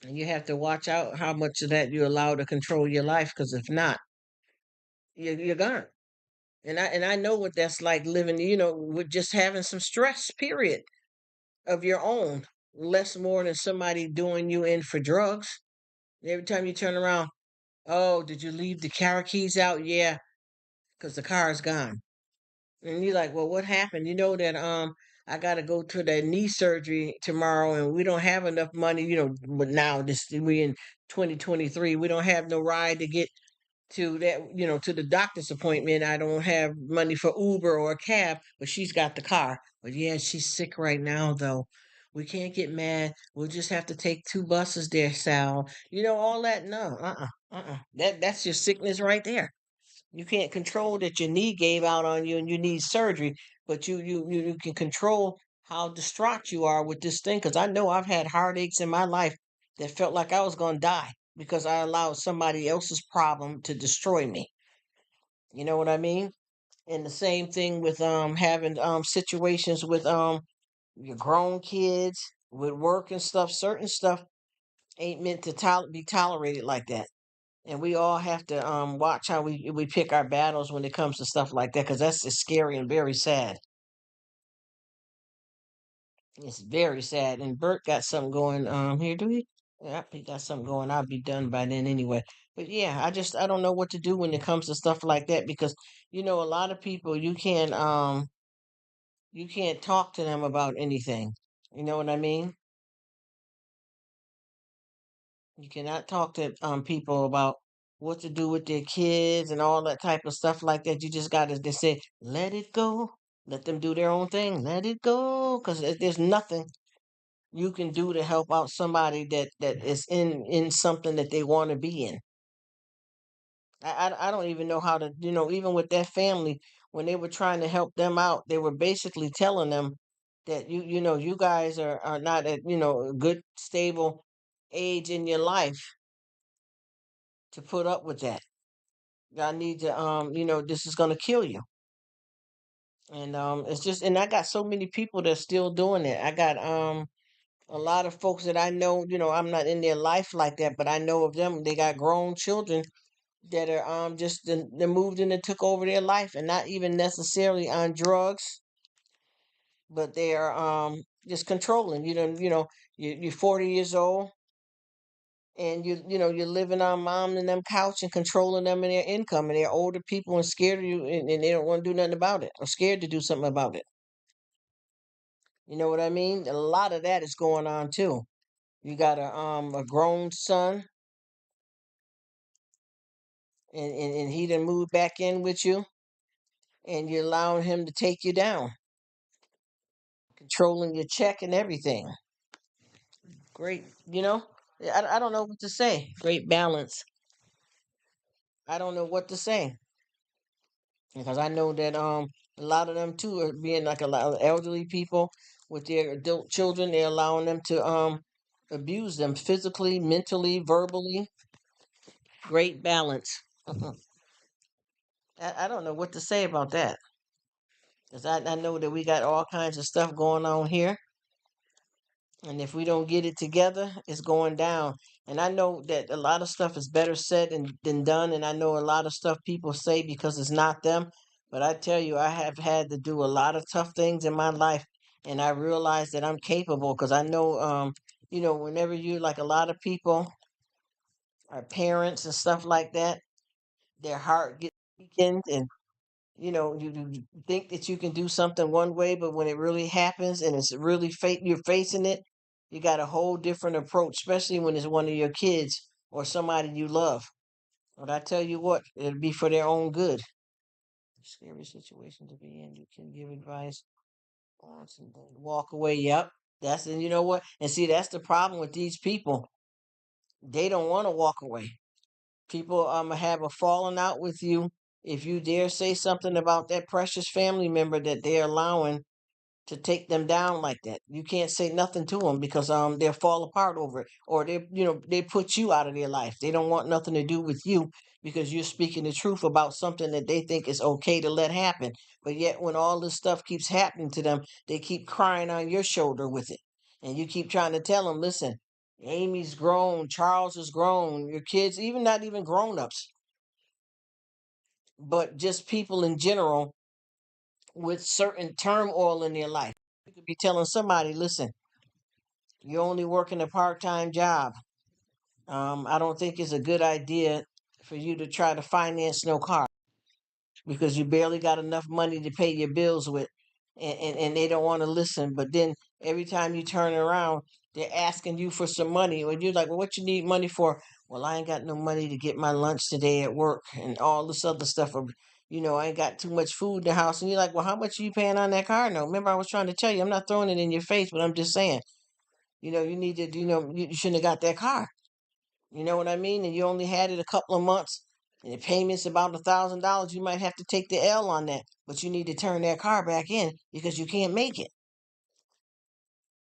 and you have to watch out how much of that you allow to control your life. Because if not, you're gone. And I know what that's like, living, with just having some stress, period, of your own, less more than somebody doing you in for drugs. Every time you turn around, oh, did you leave the car keys out? Yeah, because the car is gone. And you're like, well, what happened? You know that I got to go to that knee surgery tomorrow, and we don't have enough money. But now this we in 2023, we don't have no ride to get to that, to the doctor's appointment. I don't have money for Uber or a cab, but she's got the car. But yeah, she's sick right now, though. We can't get mad. We'll just have to take two buses there, Sal. All that. No, That's your sickness right there. You can't control that your knee gave out on you and you need surgery, but you can control how distraught you are with this thing. Because I know I've had heartaches in my life that felt like I was going to die because I allowed somebody else's problem to destroy me. You know what I mean? And the same thing with having situations with your grown kids with work and stuff. Certain stuff ain't meant to be tolerated like that. And we all have to watch how we pick our battles when it comes to stuff like that, because that's just scary and very sad. It's very sad. And Bert got something going here, do he? Yep, he got something going. I'll be done by then anyway. But yeah, I don't know what to do when it comes to stuff like that, because a lot of people, you can't talk to them about anything. You know what I mean? You cannot talk to people about what to do with their kids and all that type of stuff like that. You just got to just say, let it go. Let them do their own thing. Let it go. Because there's nothing you can do to help out somebody that is in something that they want to be in. I don't even know how to, even with that family, when they were trying to help them out, they were basically telling them that you guys are not at, a good, stable age in your life to put up with that. I need to this is gonna kill you. And it's just, and I got so many people that's still doing it. I got a lot of folks that I know, I'm not in their life like that, but I know of them. They got grown children that are just they moved in and took over their life, and not even necessarily on drugs, but they are just controlling. You're 40 years old, and you're living on mom and them couch and controlling them and their income, and they're older people and scared of you, and they don't want to do nothing about it, or scared to do something about it. You know what I mean? A lot of that is going on too. You got a grown son, and he done moved back in with you, and you're allowing him to take you down, controlling your check and everything. Great, I don't know what to say. Great balance. I don't know what to say, because I know that a lot of them too are being like a lot of elderly people with their adult children. They're allowing them to abuse them physically, mentally, verbally. Great balance. I don't know what to say about that, because I know that we got all kinds of stuff going on here, And if we don't get it together, it's going down. And I know that a lot of stuff is better said than done. And I know a lot of stuff people say because it's not them. But I tell you, I have had to do a lot of tough things in my life. And I realize that I'm capable because I know, whenever you, like a lot of people, are parents and stuff like that, their heart gets weakened and you think that you can do something one way, but when it really happens and it's really you're facing it, you got a whole different approach, especially when it's one of your kids or somebody you love. But I tell you what, it'll be for their own good. Scary situation to be in. You can give advice once and then walk away. Yep. And you know what? And see, that's the problem with these people. They don't want to walk away. People have a falling out with you if you dare say something about that precious family member that they're allowing to take them down like that. You can't say nothing to them because they'll fall apart over it, or they put you out of their life. They don't want nothing to do with you because you're speaking the truth about something that they think is okay to let happen. But yet, when all this stuff keeps happening to them, they keep crying on your shoulder with it, and you keep trying to tell them, listen. Amy's grown, Charles is grown, your kids, even not even grown ups, but just people in general with certain turmoil in their life. You could be telling somebody, listen, you're only working a part time job. I don't think it's a good idea for you to try to finance no car because you barely got enough money to pay your bills with, and they don't want to listen. But then every time you turn around, they're asking you for some money, and you're like, well, what you need money for? Well, I ain't got no money to get my lunch today at work and all this other stuff. I ain't got too much food in the house. And you're like, well, how much are you paying on that car note? Remember, I was trying to tell you, I'm not throwing it in your face, but I'm just saying, you need to, you shouldn't have got that car. You know what I mean? And you only had it a couple of months, and the payment's about $1,000. You might have to take the L on that, but you need to turn that car back in because you can't make it.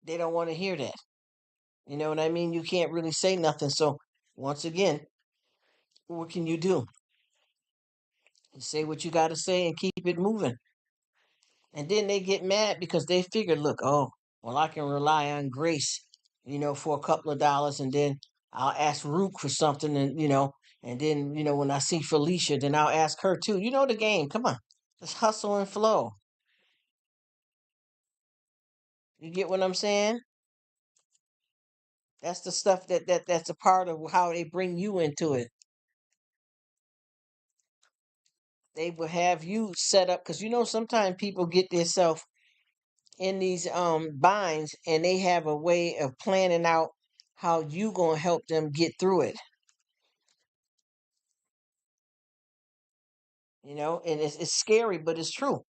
They don't want to hear that. You know what I mean? You can't really say nothing. So once again, what can you do? Say what you got to say and keep it moving. And then they get mad because they figure, look, oh, well, I can rely on Grace, for a couple of dollars, and then I'll ask Rruk for something, and then, when I see Felicia, then I'll ask her too. You know the game. Come on. Let's hustle and flow. You get what I'm saying? That's the stuff that's a part of how they bring you into it. They will have you set up because sometimes people get themselves in these binds and they have a way of planning out how you gonna help them get through it. And it's scary, but it's true.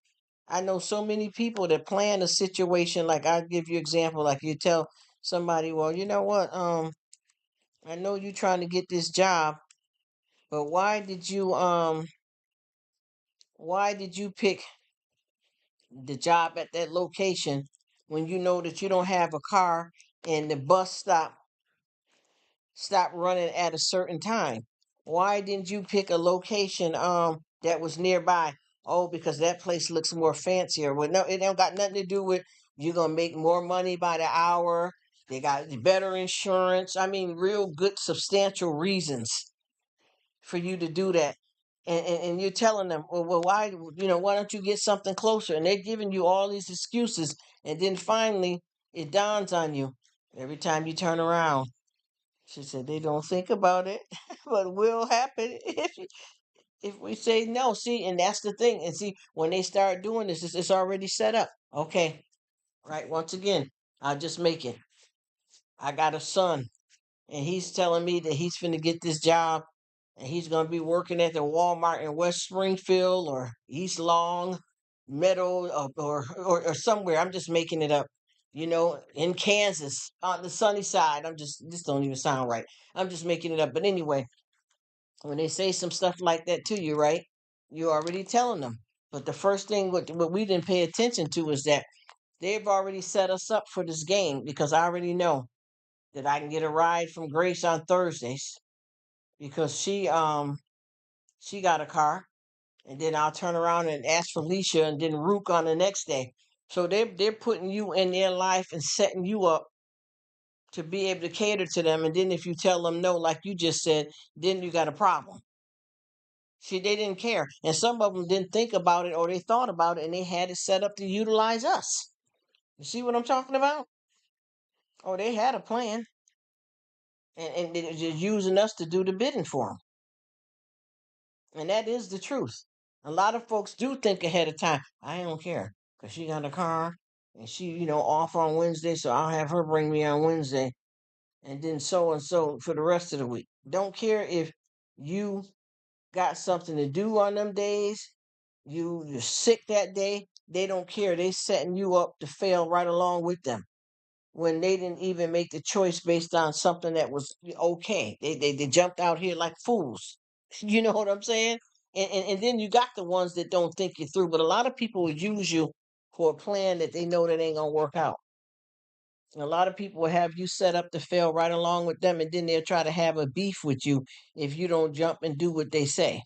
I know so many people that plan a situation. Like I'll give you example, like you tell somebody, well, you know what, I know you're trying to get this job, but why did you pick the job at that location when you know that you don't have a car and the bus stop running at a certain time? Why didn't you pick a location that was nearby? Oh, because that place looks more fancier. Well, no, it don't got nothing to do with you're gonna make more money by the hour. They got better insurance. I mean, real good substantial reasons for you to do that. And you're telling them, well, why don't you get something closer? And they're giving you all these excuses. And then finally, it dawns on you every time you turn around. She said they don't think about it, but will happen if we say no. See, and that's the thing. And see, when they start doing this, it's already set up. Okay, right. Once again, I'll just make it. I got a son, and he's telling me that he's finna get this job, and he's gonna be working at the Walmart in West Springfield or East Long Meadow or somewhere. I'm just making it up. In Kansas on the sunny side. This don't even sound right. I'm just making it up. But anyway, when they say some stuff like that to you, right? You're already telling them. But the first thing what we didn't pay attention to is that they've already set us up for this game because I already know that I can get a ride from Grace on Thursdays because she got a car, and then I'll turn around and ask Felicia and then Rruk on the next day. So they're putting you in their life and setting you up to be able to cater to them. And then if you tell them no, like you just said, then you got a problem. See, they didn't care. And some of them didn't think about it or they thought about it and they had it set up to utilize us. You see what I'm talking about? Oh, they had a plan and they're just using us to do the bidding for them. And that is the truth. A lot of folks do think ahead of time. I don't care because she got a car and she, off on Wednesday, so I'll have her bring me on Wednesday and then so and so for the rest of the week. Don't care if you got something to do on them days, you're sick that day. They don't care. They setting you up to fail right along with them when they didn't even make the choice based on something that was okay. They jumped out here like fools. You know what I'm saying? And then you got the ones that don't think you through, but a lot of people will use you for a plan that they know that ain't gonna work out. A lot of people will have you set up to fail right along with them, and then they'll try to have a beef with you if you don't jump and do what they say.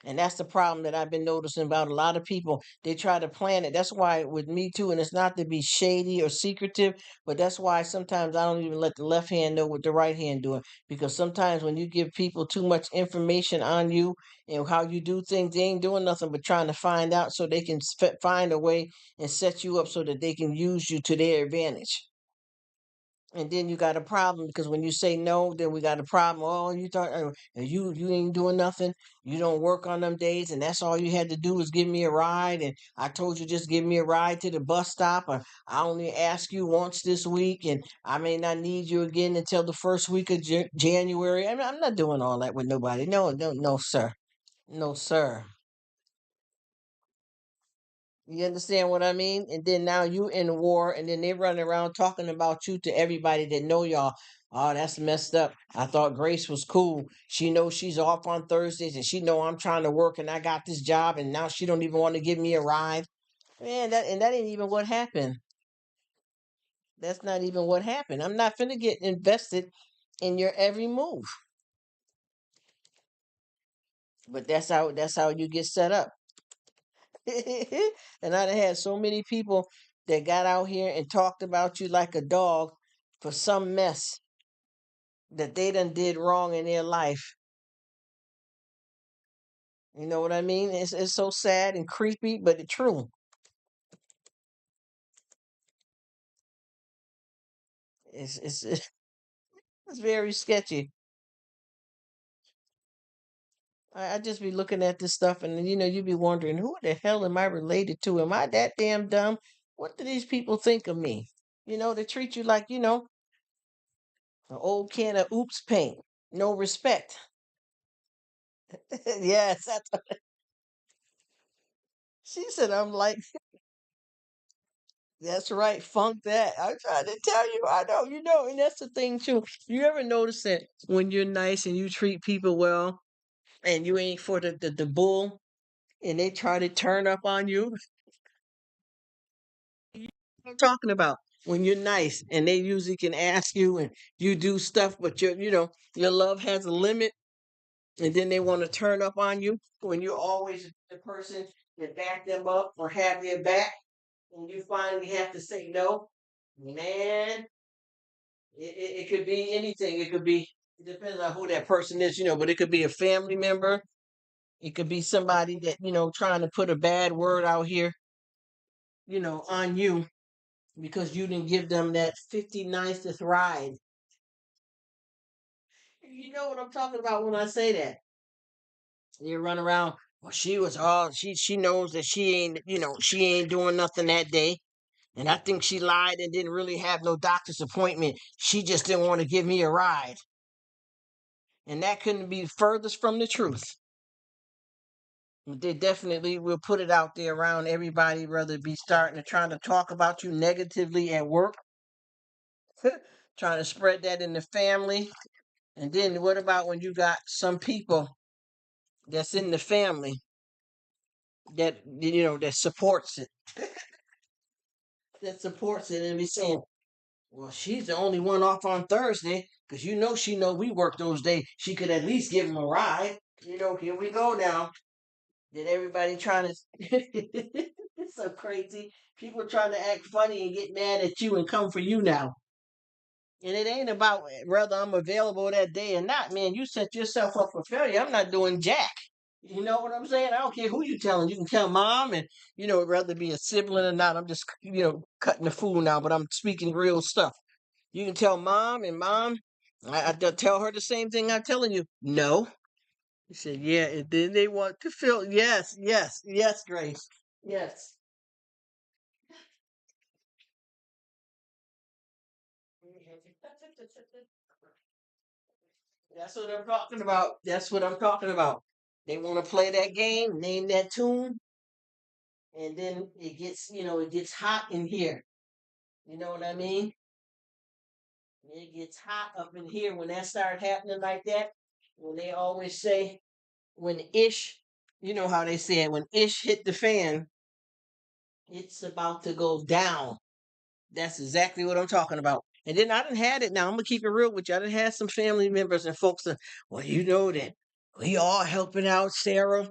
And that's the problem that I've been noticing about a lot of people. They try to plan it. That's why with me too, and it's not to be shady or secretive, but that's why sometimes I don't even let the left hand know what the right hand doing. Because sometimes when you give people too much information on you and how you do things, they ain't doing nothing but trying to find out so they can find a way and set you up so that they can use you to their advantage. And then you got a problem because when you say no, then we got a problem. Oh, you thought you ain't doing nothing. You don't work on them days, and that's all you had to do was give me a ride. And I told you just give me a ride to the bus stop. Or I only ask you once this week, and I may not need you again until the first week of January. I mean, I'm not doing all that with nobody. No, no, no, sir. No, sir. You understand what I mean? And then now you in the war, and then they running around talking about you to everybody that know y'all. Oh, that's messed up. I thought Grace was cool. She knows she's off on Thursdays, and she know I'm trying to work, and I got this job, and now she don't even want to give me a ride. Man, that ain't even what happened. That's not even what happened. I'm not finna get invested in your every move. But that's how you get set up. And I done had so many people that got out here and talked about you like a dog for some mess that they done did wrong in their life. You know what I mean? It's so sad and creepy, but it's true. It's it's very sketchy. I just be looking at this stuff and you be wondering who the hell am I related to? Am I that damn dumb? What do these people think of me? They treat you like, an old can of oops paint. No respect. Yes, that's she said I'm like, that's right, funk that. I'm trying to tell you, I know, and that's the thing too. You ever notice that when you're nice and you treat people well and you ain't for the bull and they try to turn up on you? You know what I'm talking about when you're nice and they usually can ask you and you do stuff, but your love has a limit, and then they want to turn up on you when you're always the person that back them up or have their back, and you finally have to say no. Man, it could be anything. It depends on who that person is, but it could be a family member. It could be somebody that, trying to put a bad word out here, on you because you didn't give them that 59th ride. You know what I'm talking about when I say that. You run around, well, she knows that she ain't doing nothing that day. And I think she lied and didn't really have no doctor's appointment. She just didn't want to give me a ride. And that couldn't be furthest from the truth. They definitely will put it out there around everybody, whether it be starting to trying to talk about you negatively at work, trying to spread that in the family. And then what about when you got some people that's in the family that supports it, and be saying, well, she's the only one off on Thursday because she know we work those days. She could at least give him a ride. Here we go now. Then everybody trying to. It's so crazy. People trying to act funny and get mad at you and come for you now. And it ain't about whether I'm available that day or not, man. You set yourself up for failure. I'm not doing jack. You know what I'm saying? I don't care who you telling. You can tell mom, and whether it be a sibling or not. I'm just cutting the fool now, but I'm speaking real stuff. You can tell mom, and mom, I tell her the same thing I'm telling you. No. He said, yeah, and then they want to feel. Yes, yes, yes, Grace. Yes. That's what I'm talking about. That's what I'm talking about. They want to play that game, name that tune, and then it gets hot in here. You know what I mean? It gets hot up in here when that start happening like that. When they always say, when ish, you know how they say it, when ish hit the fan, it's about to go down. That's exactly what I'm talking about. And then I done had it now. I'm gonna keep it real with you. I done had some family members and folks that, well, you know that we all helping out Sarah,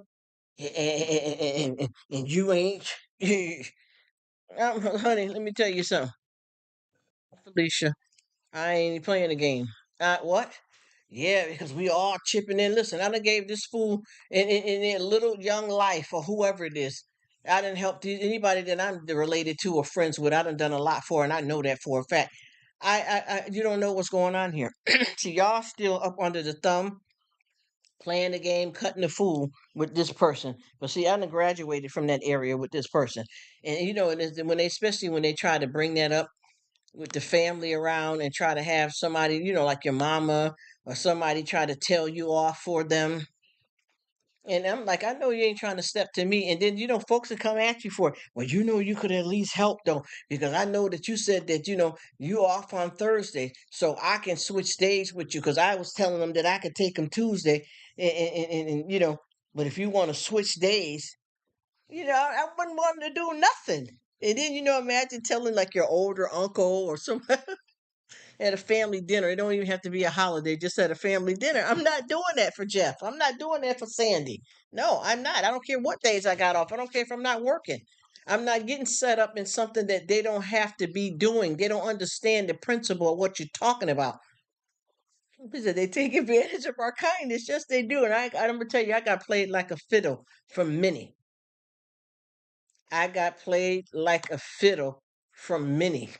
and you ain't. Honey, let me tell you something, Felicia. I ain't playing the game. What? Yeah, because we all chipping in. Listen, I done gave this fool in their little young life or whoever it is. I done helped anybody that I'm related to or friends with. I done a lot for, and I know that for a fact. You don't know what's going on here. See, y'all still up under the thumb, playing the game, cutting the fool with this person. But see, I done graduated from that area with this person, and when especially when they try to bring that up with the family around and try to have somebody, like your mama or somebody try to tell you off for them. And I'm like, I know you ain't trying to step to me. And then, folks will come at you for it. Well, you could at least help though, because I know that you said that, you off on Thursday. So I can switch days with you because I was telling them that I could take them Tuesday. And but if you want to switch days, I wouldn't want them to do nothing. And then, imagine telling like your older uncle or some at a family dinner. It don't even have to be a holiday, just at a family dinner. I'm not doing that for Jeff. I'm not doing that for Sandy. No, I'm not. I don't care what days I got off. I don't care if I'm not working. I'm not getting set up in something that they don't have to be doing. They don't understand the principle of what you're talking about. Because they take advantage of our kindness. Yes, they do. And I'm gonna tell you, I got played like a fiddle from many. I got played like a fiddle from many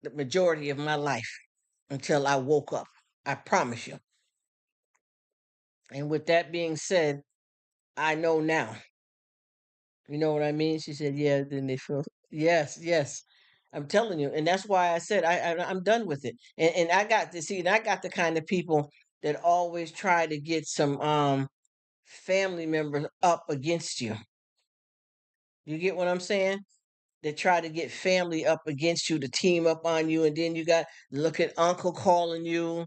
the majority of my life until I woke up. I promise you. And with that being said, I know now. You know what I mean? She said, yeah, then they feel, yes, yes. I'm telling you. And that's why I said I'm done with it. And I got to see, and I got the kind of people that always try to get some family members up against you. You get what I'm saying? They try to get family up against you to team up on you. And then you got, look at uncle calling you,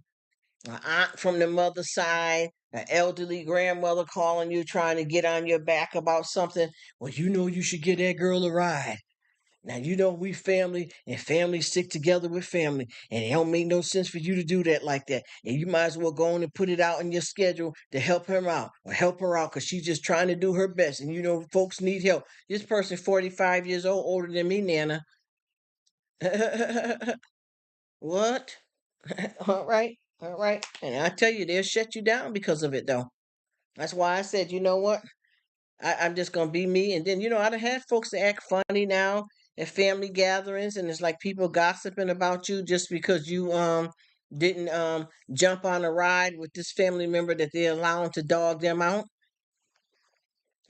an aunt from the mother side, an elderly grandmother calling you, trying to get on your back about something. Well, you should get that girl a ride. Now we family and family stick together with family, and it don't make no sense for you to do that like that. And you might as well go on and put it out in your schedule to help him out or help her out because she's just trying to do her best. And folks need help. This person 45 years old, older than me, Nana. What? All right, all right. And I tell you, they'll shut you down because of it, though. That's why I said, you know what? I'm just gonna be me. And then, I'd had folks that act funny now at family gatherings, and it's like people gossiping about you just because you didn't jump on a ride with this family member that they're allowing to dog them out.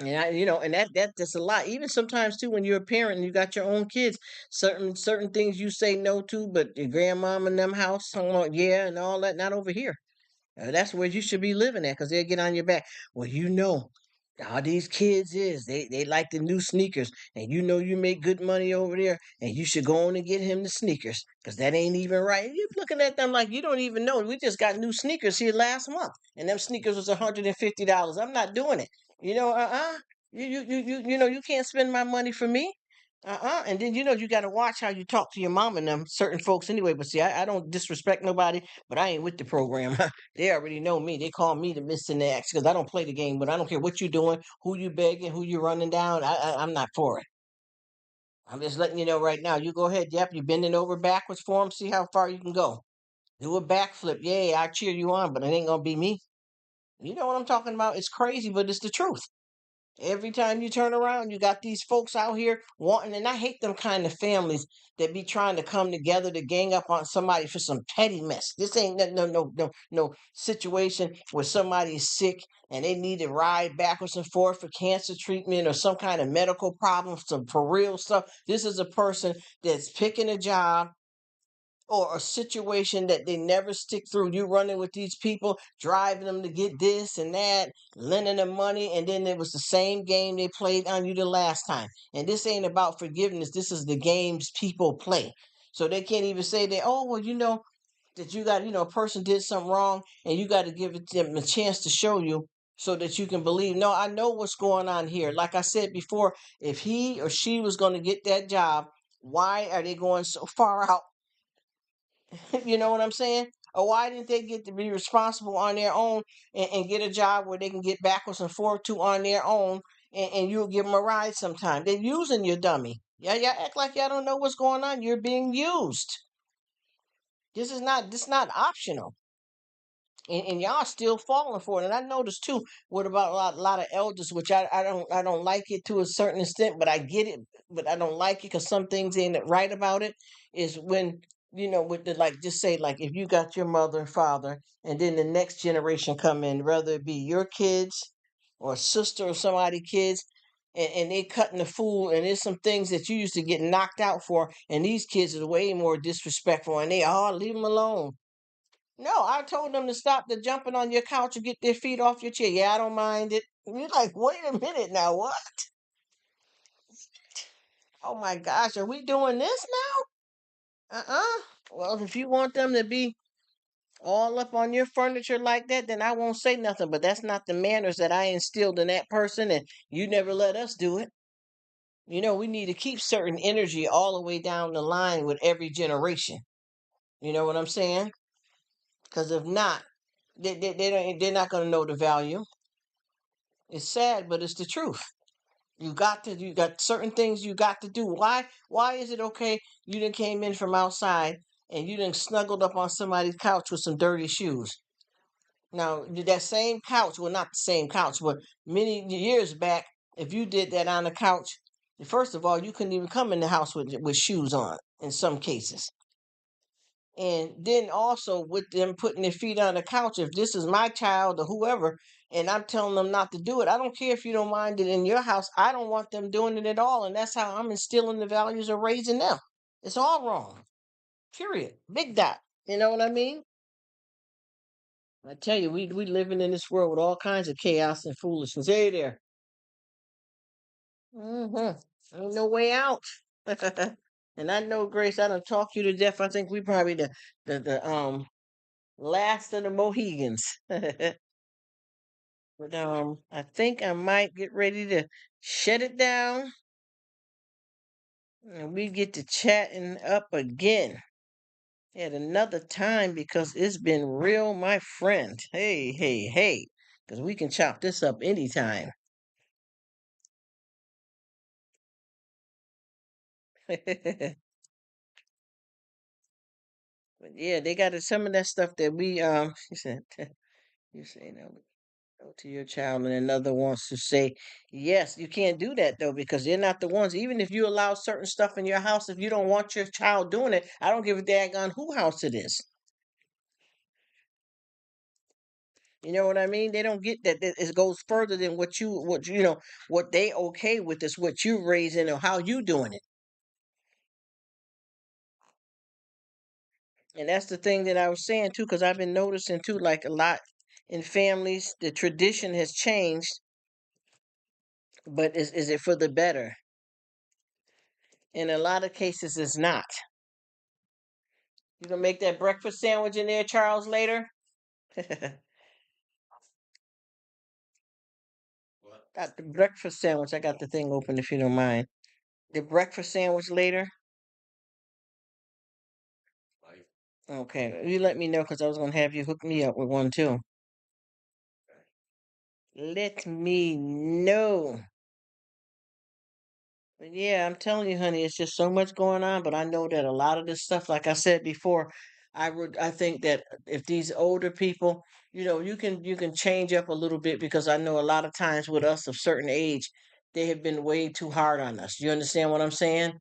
And and that's a lot. Even sometimes too, when you're a parent and you got your own kids, certain things you say no to, but your grandmom in them house, yeah, and all that, not over here. That's where you should be living at because they'll get on your back. Well, all these kids they like the new sneakers, and you make good money over there, and you should go on and get him the sneakers because that ain't even right. You're looking at them like you don't even know. We just got new sneakers here last month, and them sneakers was $150. I'm not doing it. You can't spend my money for me. And then you got to watch how you talk to your mom and them certain folks anyway. But see, I don't disrespect nobody, but I ain't with the program. They already know me. They call me the Mr. Next because I don't play the game. But I don't care what you doing, who you begging, who you running down. I'm not for it. I'm just letting you know right now. You go ahead. Yep, you're bending over backwards for him. See how far you can go. Do a backflip. Yeah, I cheer you on, but it ain't gonna be me. You know what I'm talking about? It's crazy, but it's the truth. Every time you turn around, you got these folks out here wanting, and I hate them kind of families that be trying to come together to gang up on somebody for some petty mess. This ain't no situation where somebody is sick and they need to ride backwards and forth for cancer treatment or some kind of medical problem, some for real stuff. This is a person that's picking a job or a situation that they never stick through. You running with these people, driving them to get this and that, lending them money, and then it was the same game they played on you the last time. And this ain't about forgiveness. This is the games people play. So they can't even say that, oh, well, that you got, a person did something wrong and you got to give them a chance to show you so that you can believe. No, I know what's going on here. Like I said before, if he or she was going to get that job, why are they going so far out? You know what I'm saying? Or why didn't they get to be responsible on their own and get a job where they can get backwards and forth to on their own and you'll give them a ride sometime? They're using your dummy. Yeah, yeah, act like y'all don't know what's going on. You're being used. This is not optional, and y'all still falling for it. And I noticed too, what about a lot of elders, which I don't like it to a certain extent, but I get it, but I don't like it because some things ain't right about it. Is when with the like, just say like if you got your mother and father, and then the next generation come in, whether it be your kids or sister or somebody kids. And they cutting the fool, and there's some things that you used to get knocked out for, and these kids are way more disrespectful, and they leave them alone. No, I told them to stop the jumping on your couch and get their feet off your chair. Yeah, I don't mind it. You're like, wait a minute now, what? Oh my gosh, are we doing this now? Well, if you want them to be all up on your furniture like that, then I won't say nothing. But that's not the manners that I instilled in that person, and you never let us do it. We need to keep certain energy all the way down the line with every generation. You know what I'm saying? Because if not, they're not going to know the value. It's sad, but it's the truth. You got certain things you got to do. Why is it okay you done came in from outside and you done snuggled up on somebody's couch with some dirty shoes? Now, that same couch, well, not the same couch, but many years back, if you did that on the couch, first of all, you couldn't even come in the house with shoes on in some cases. And then also with them putting their feet on the couch, if this is my child or whoever, and I'm telling them not to do it, I don't care if you don't mind it in your house. I don't want them doing it at all. And that's how I'm instilling the values of raising them. It's all wrong. Period. Big dot. You know what I mean? I tell you, we living in this world with all kinds of chaos and foolishness. Hey there. Ain't no way out. And I know, Grace, I don't talk you to death. I think we probably the last of the Mohegans. But I think I might get ready to shut it down and we get to chatting up again at another time because it's been real, my friend. Hey, hey, hey. Because we can chop this up anytime. But yeah, they got some of that stuff that we you said you say no to your child, and another wants to say yes. You can't do that though because they're not the ones. Even if you allow certain stuff in your house, if you don't want your child doing it, I don't give a daggone who house it is. You know what I mean? They don't get that. It goes further than what they okay with is what you raising or how you doing it. And that's the thing that I was saying too, because I've been noticing too, like a lot in families, the tradition has changed, but is it for the better? In a lot of cases, it's not. You gonna make that breakfast sandwich in there, Charles, later? Got the breakfast sandwich. I got the thing open if you don't mind. The breakfast sandwich later? Okay, you let me know because I was gonna have you hook me up with one too. Let me know. But yeah, I'm telling you, honey, it's just so much going on. But I know that a lot of this stuff, like I said before, I think that if these older people, you can change up a little bit because I know a lot of times with us of certain age, they have been way too hard on us. You understand what I'm saying?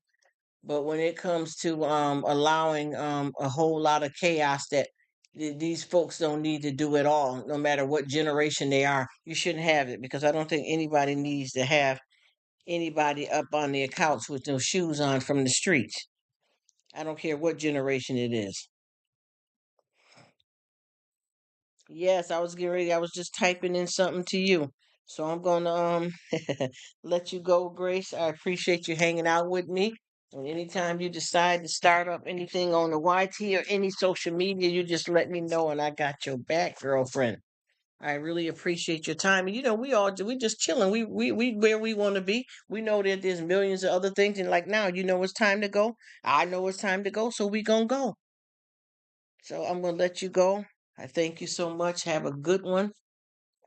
But when it comes to allowing a whole lot of chaos that these folks don't need to do at all, no matter what generation they are, you shouldn't have it because I don't think anybody needs to have anybody up on their couch with no shoes on from the streets. I don't care what generation it is. Yes, I was getting ready. I was just typing in something to you. So I'm gonna let you go, Grace. I appreciate you hanging out with me. And anytime you decide to start up anything on the YT or any social media, you just let me know and I got your back, girlfriend. I really appreciate your time. And we just chilling. We where we want to be. We know that there's millions of other things. And like now, it's time to go. I know it's time to go, so we gonna go. So I'm gonna let you go. I thank you so much. Have a good one.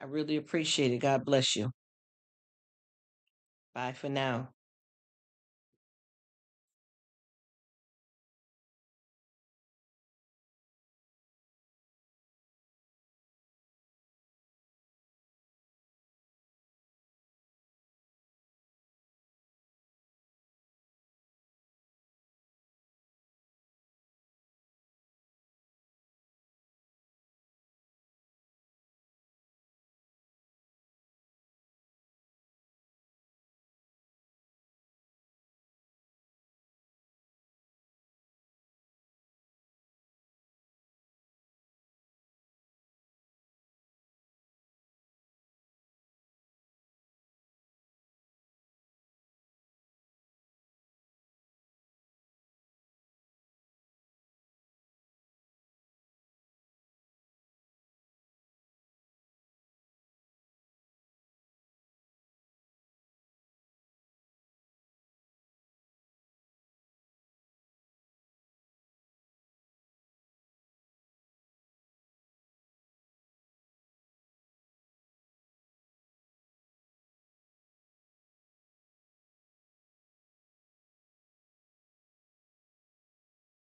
I really appreciate it. God bless you. Bye for now.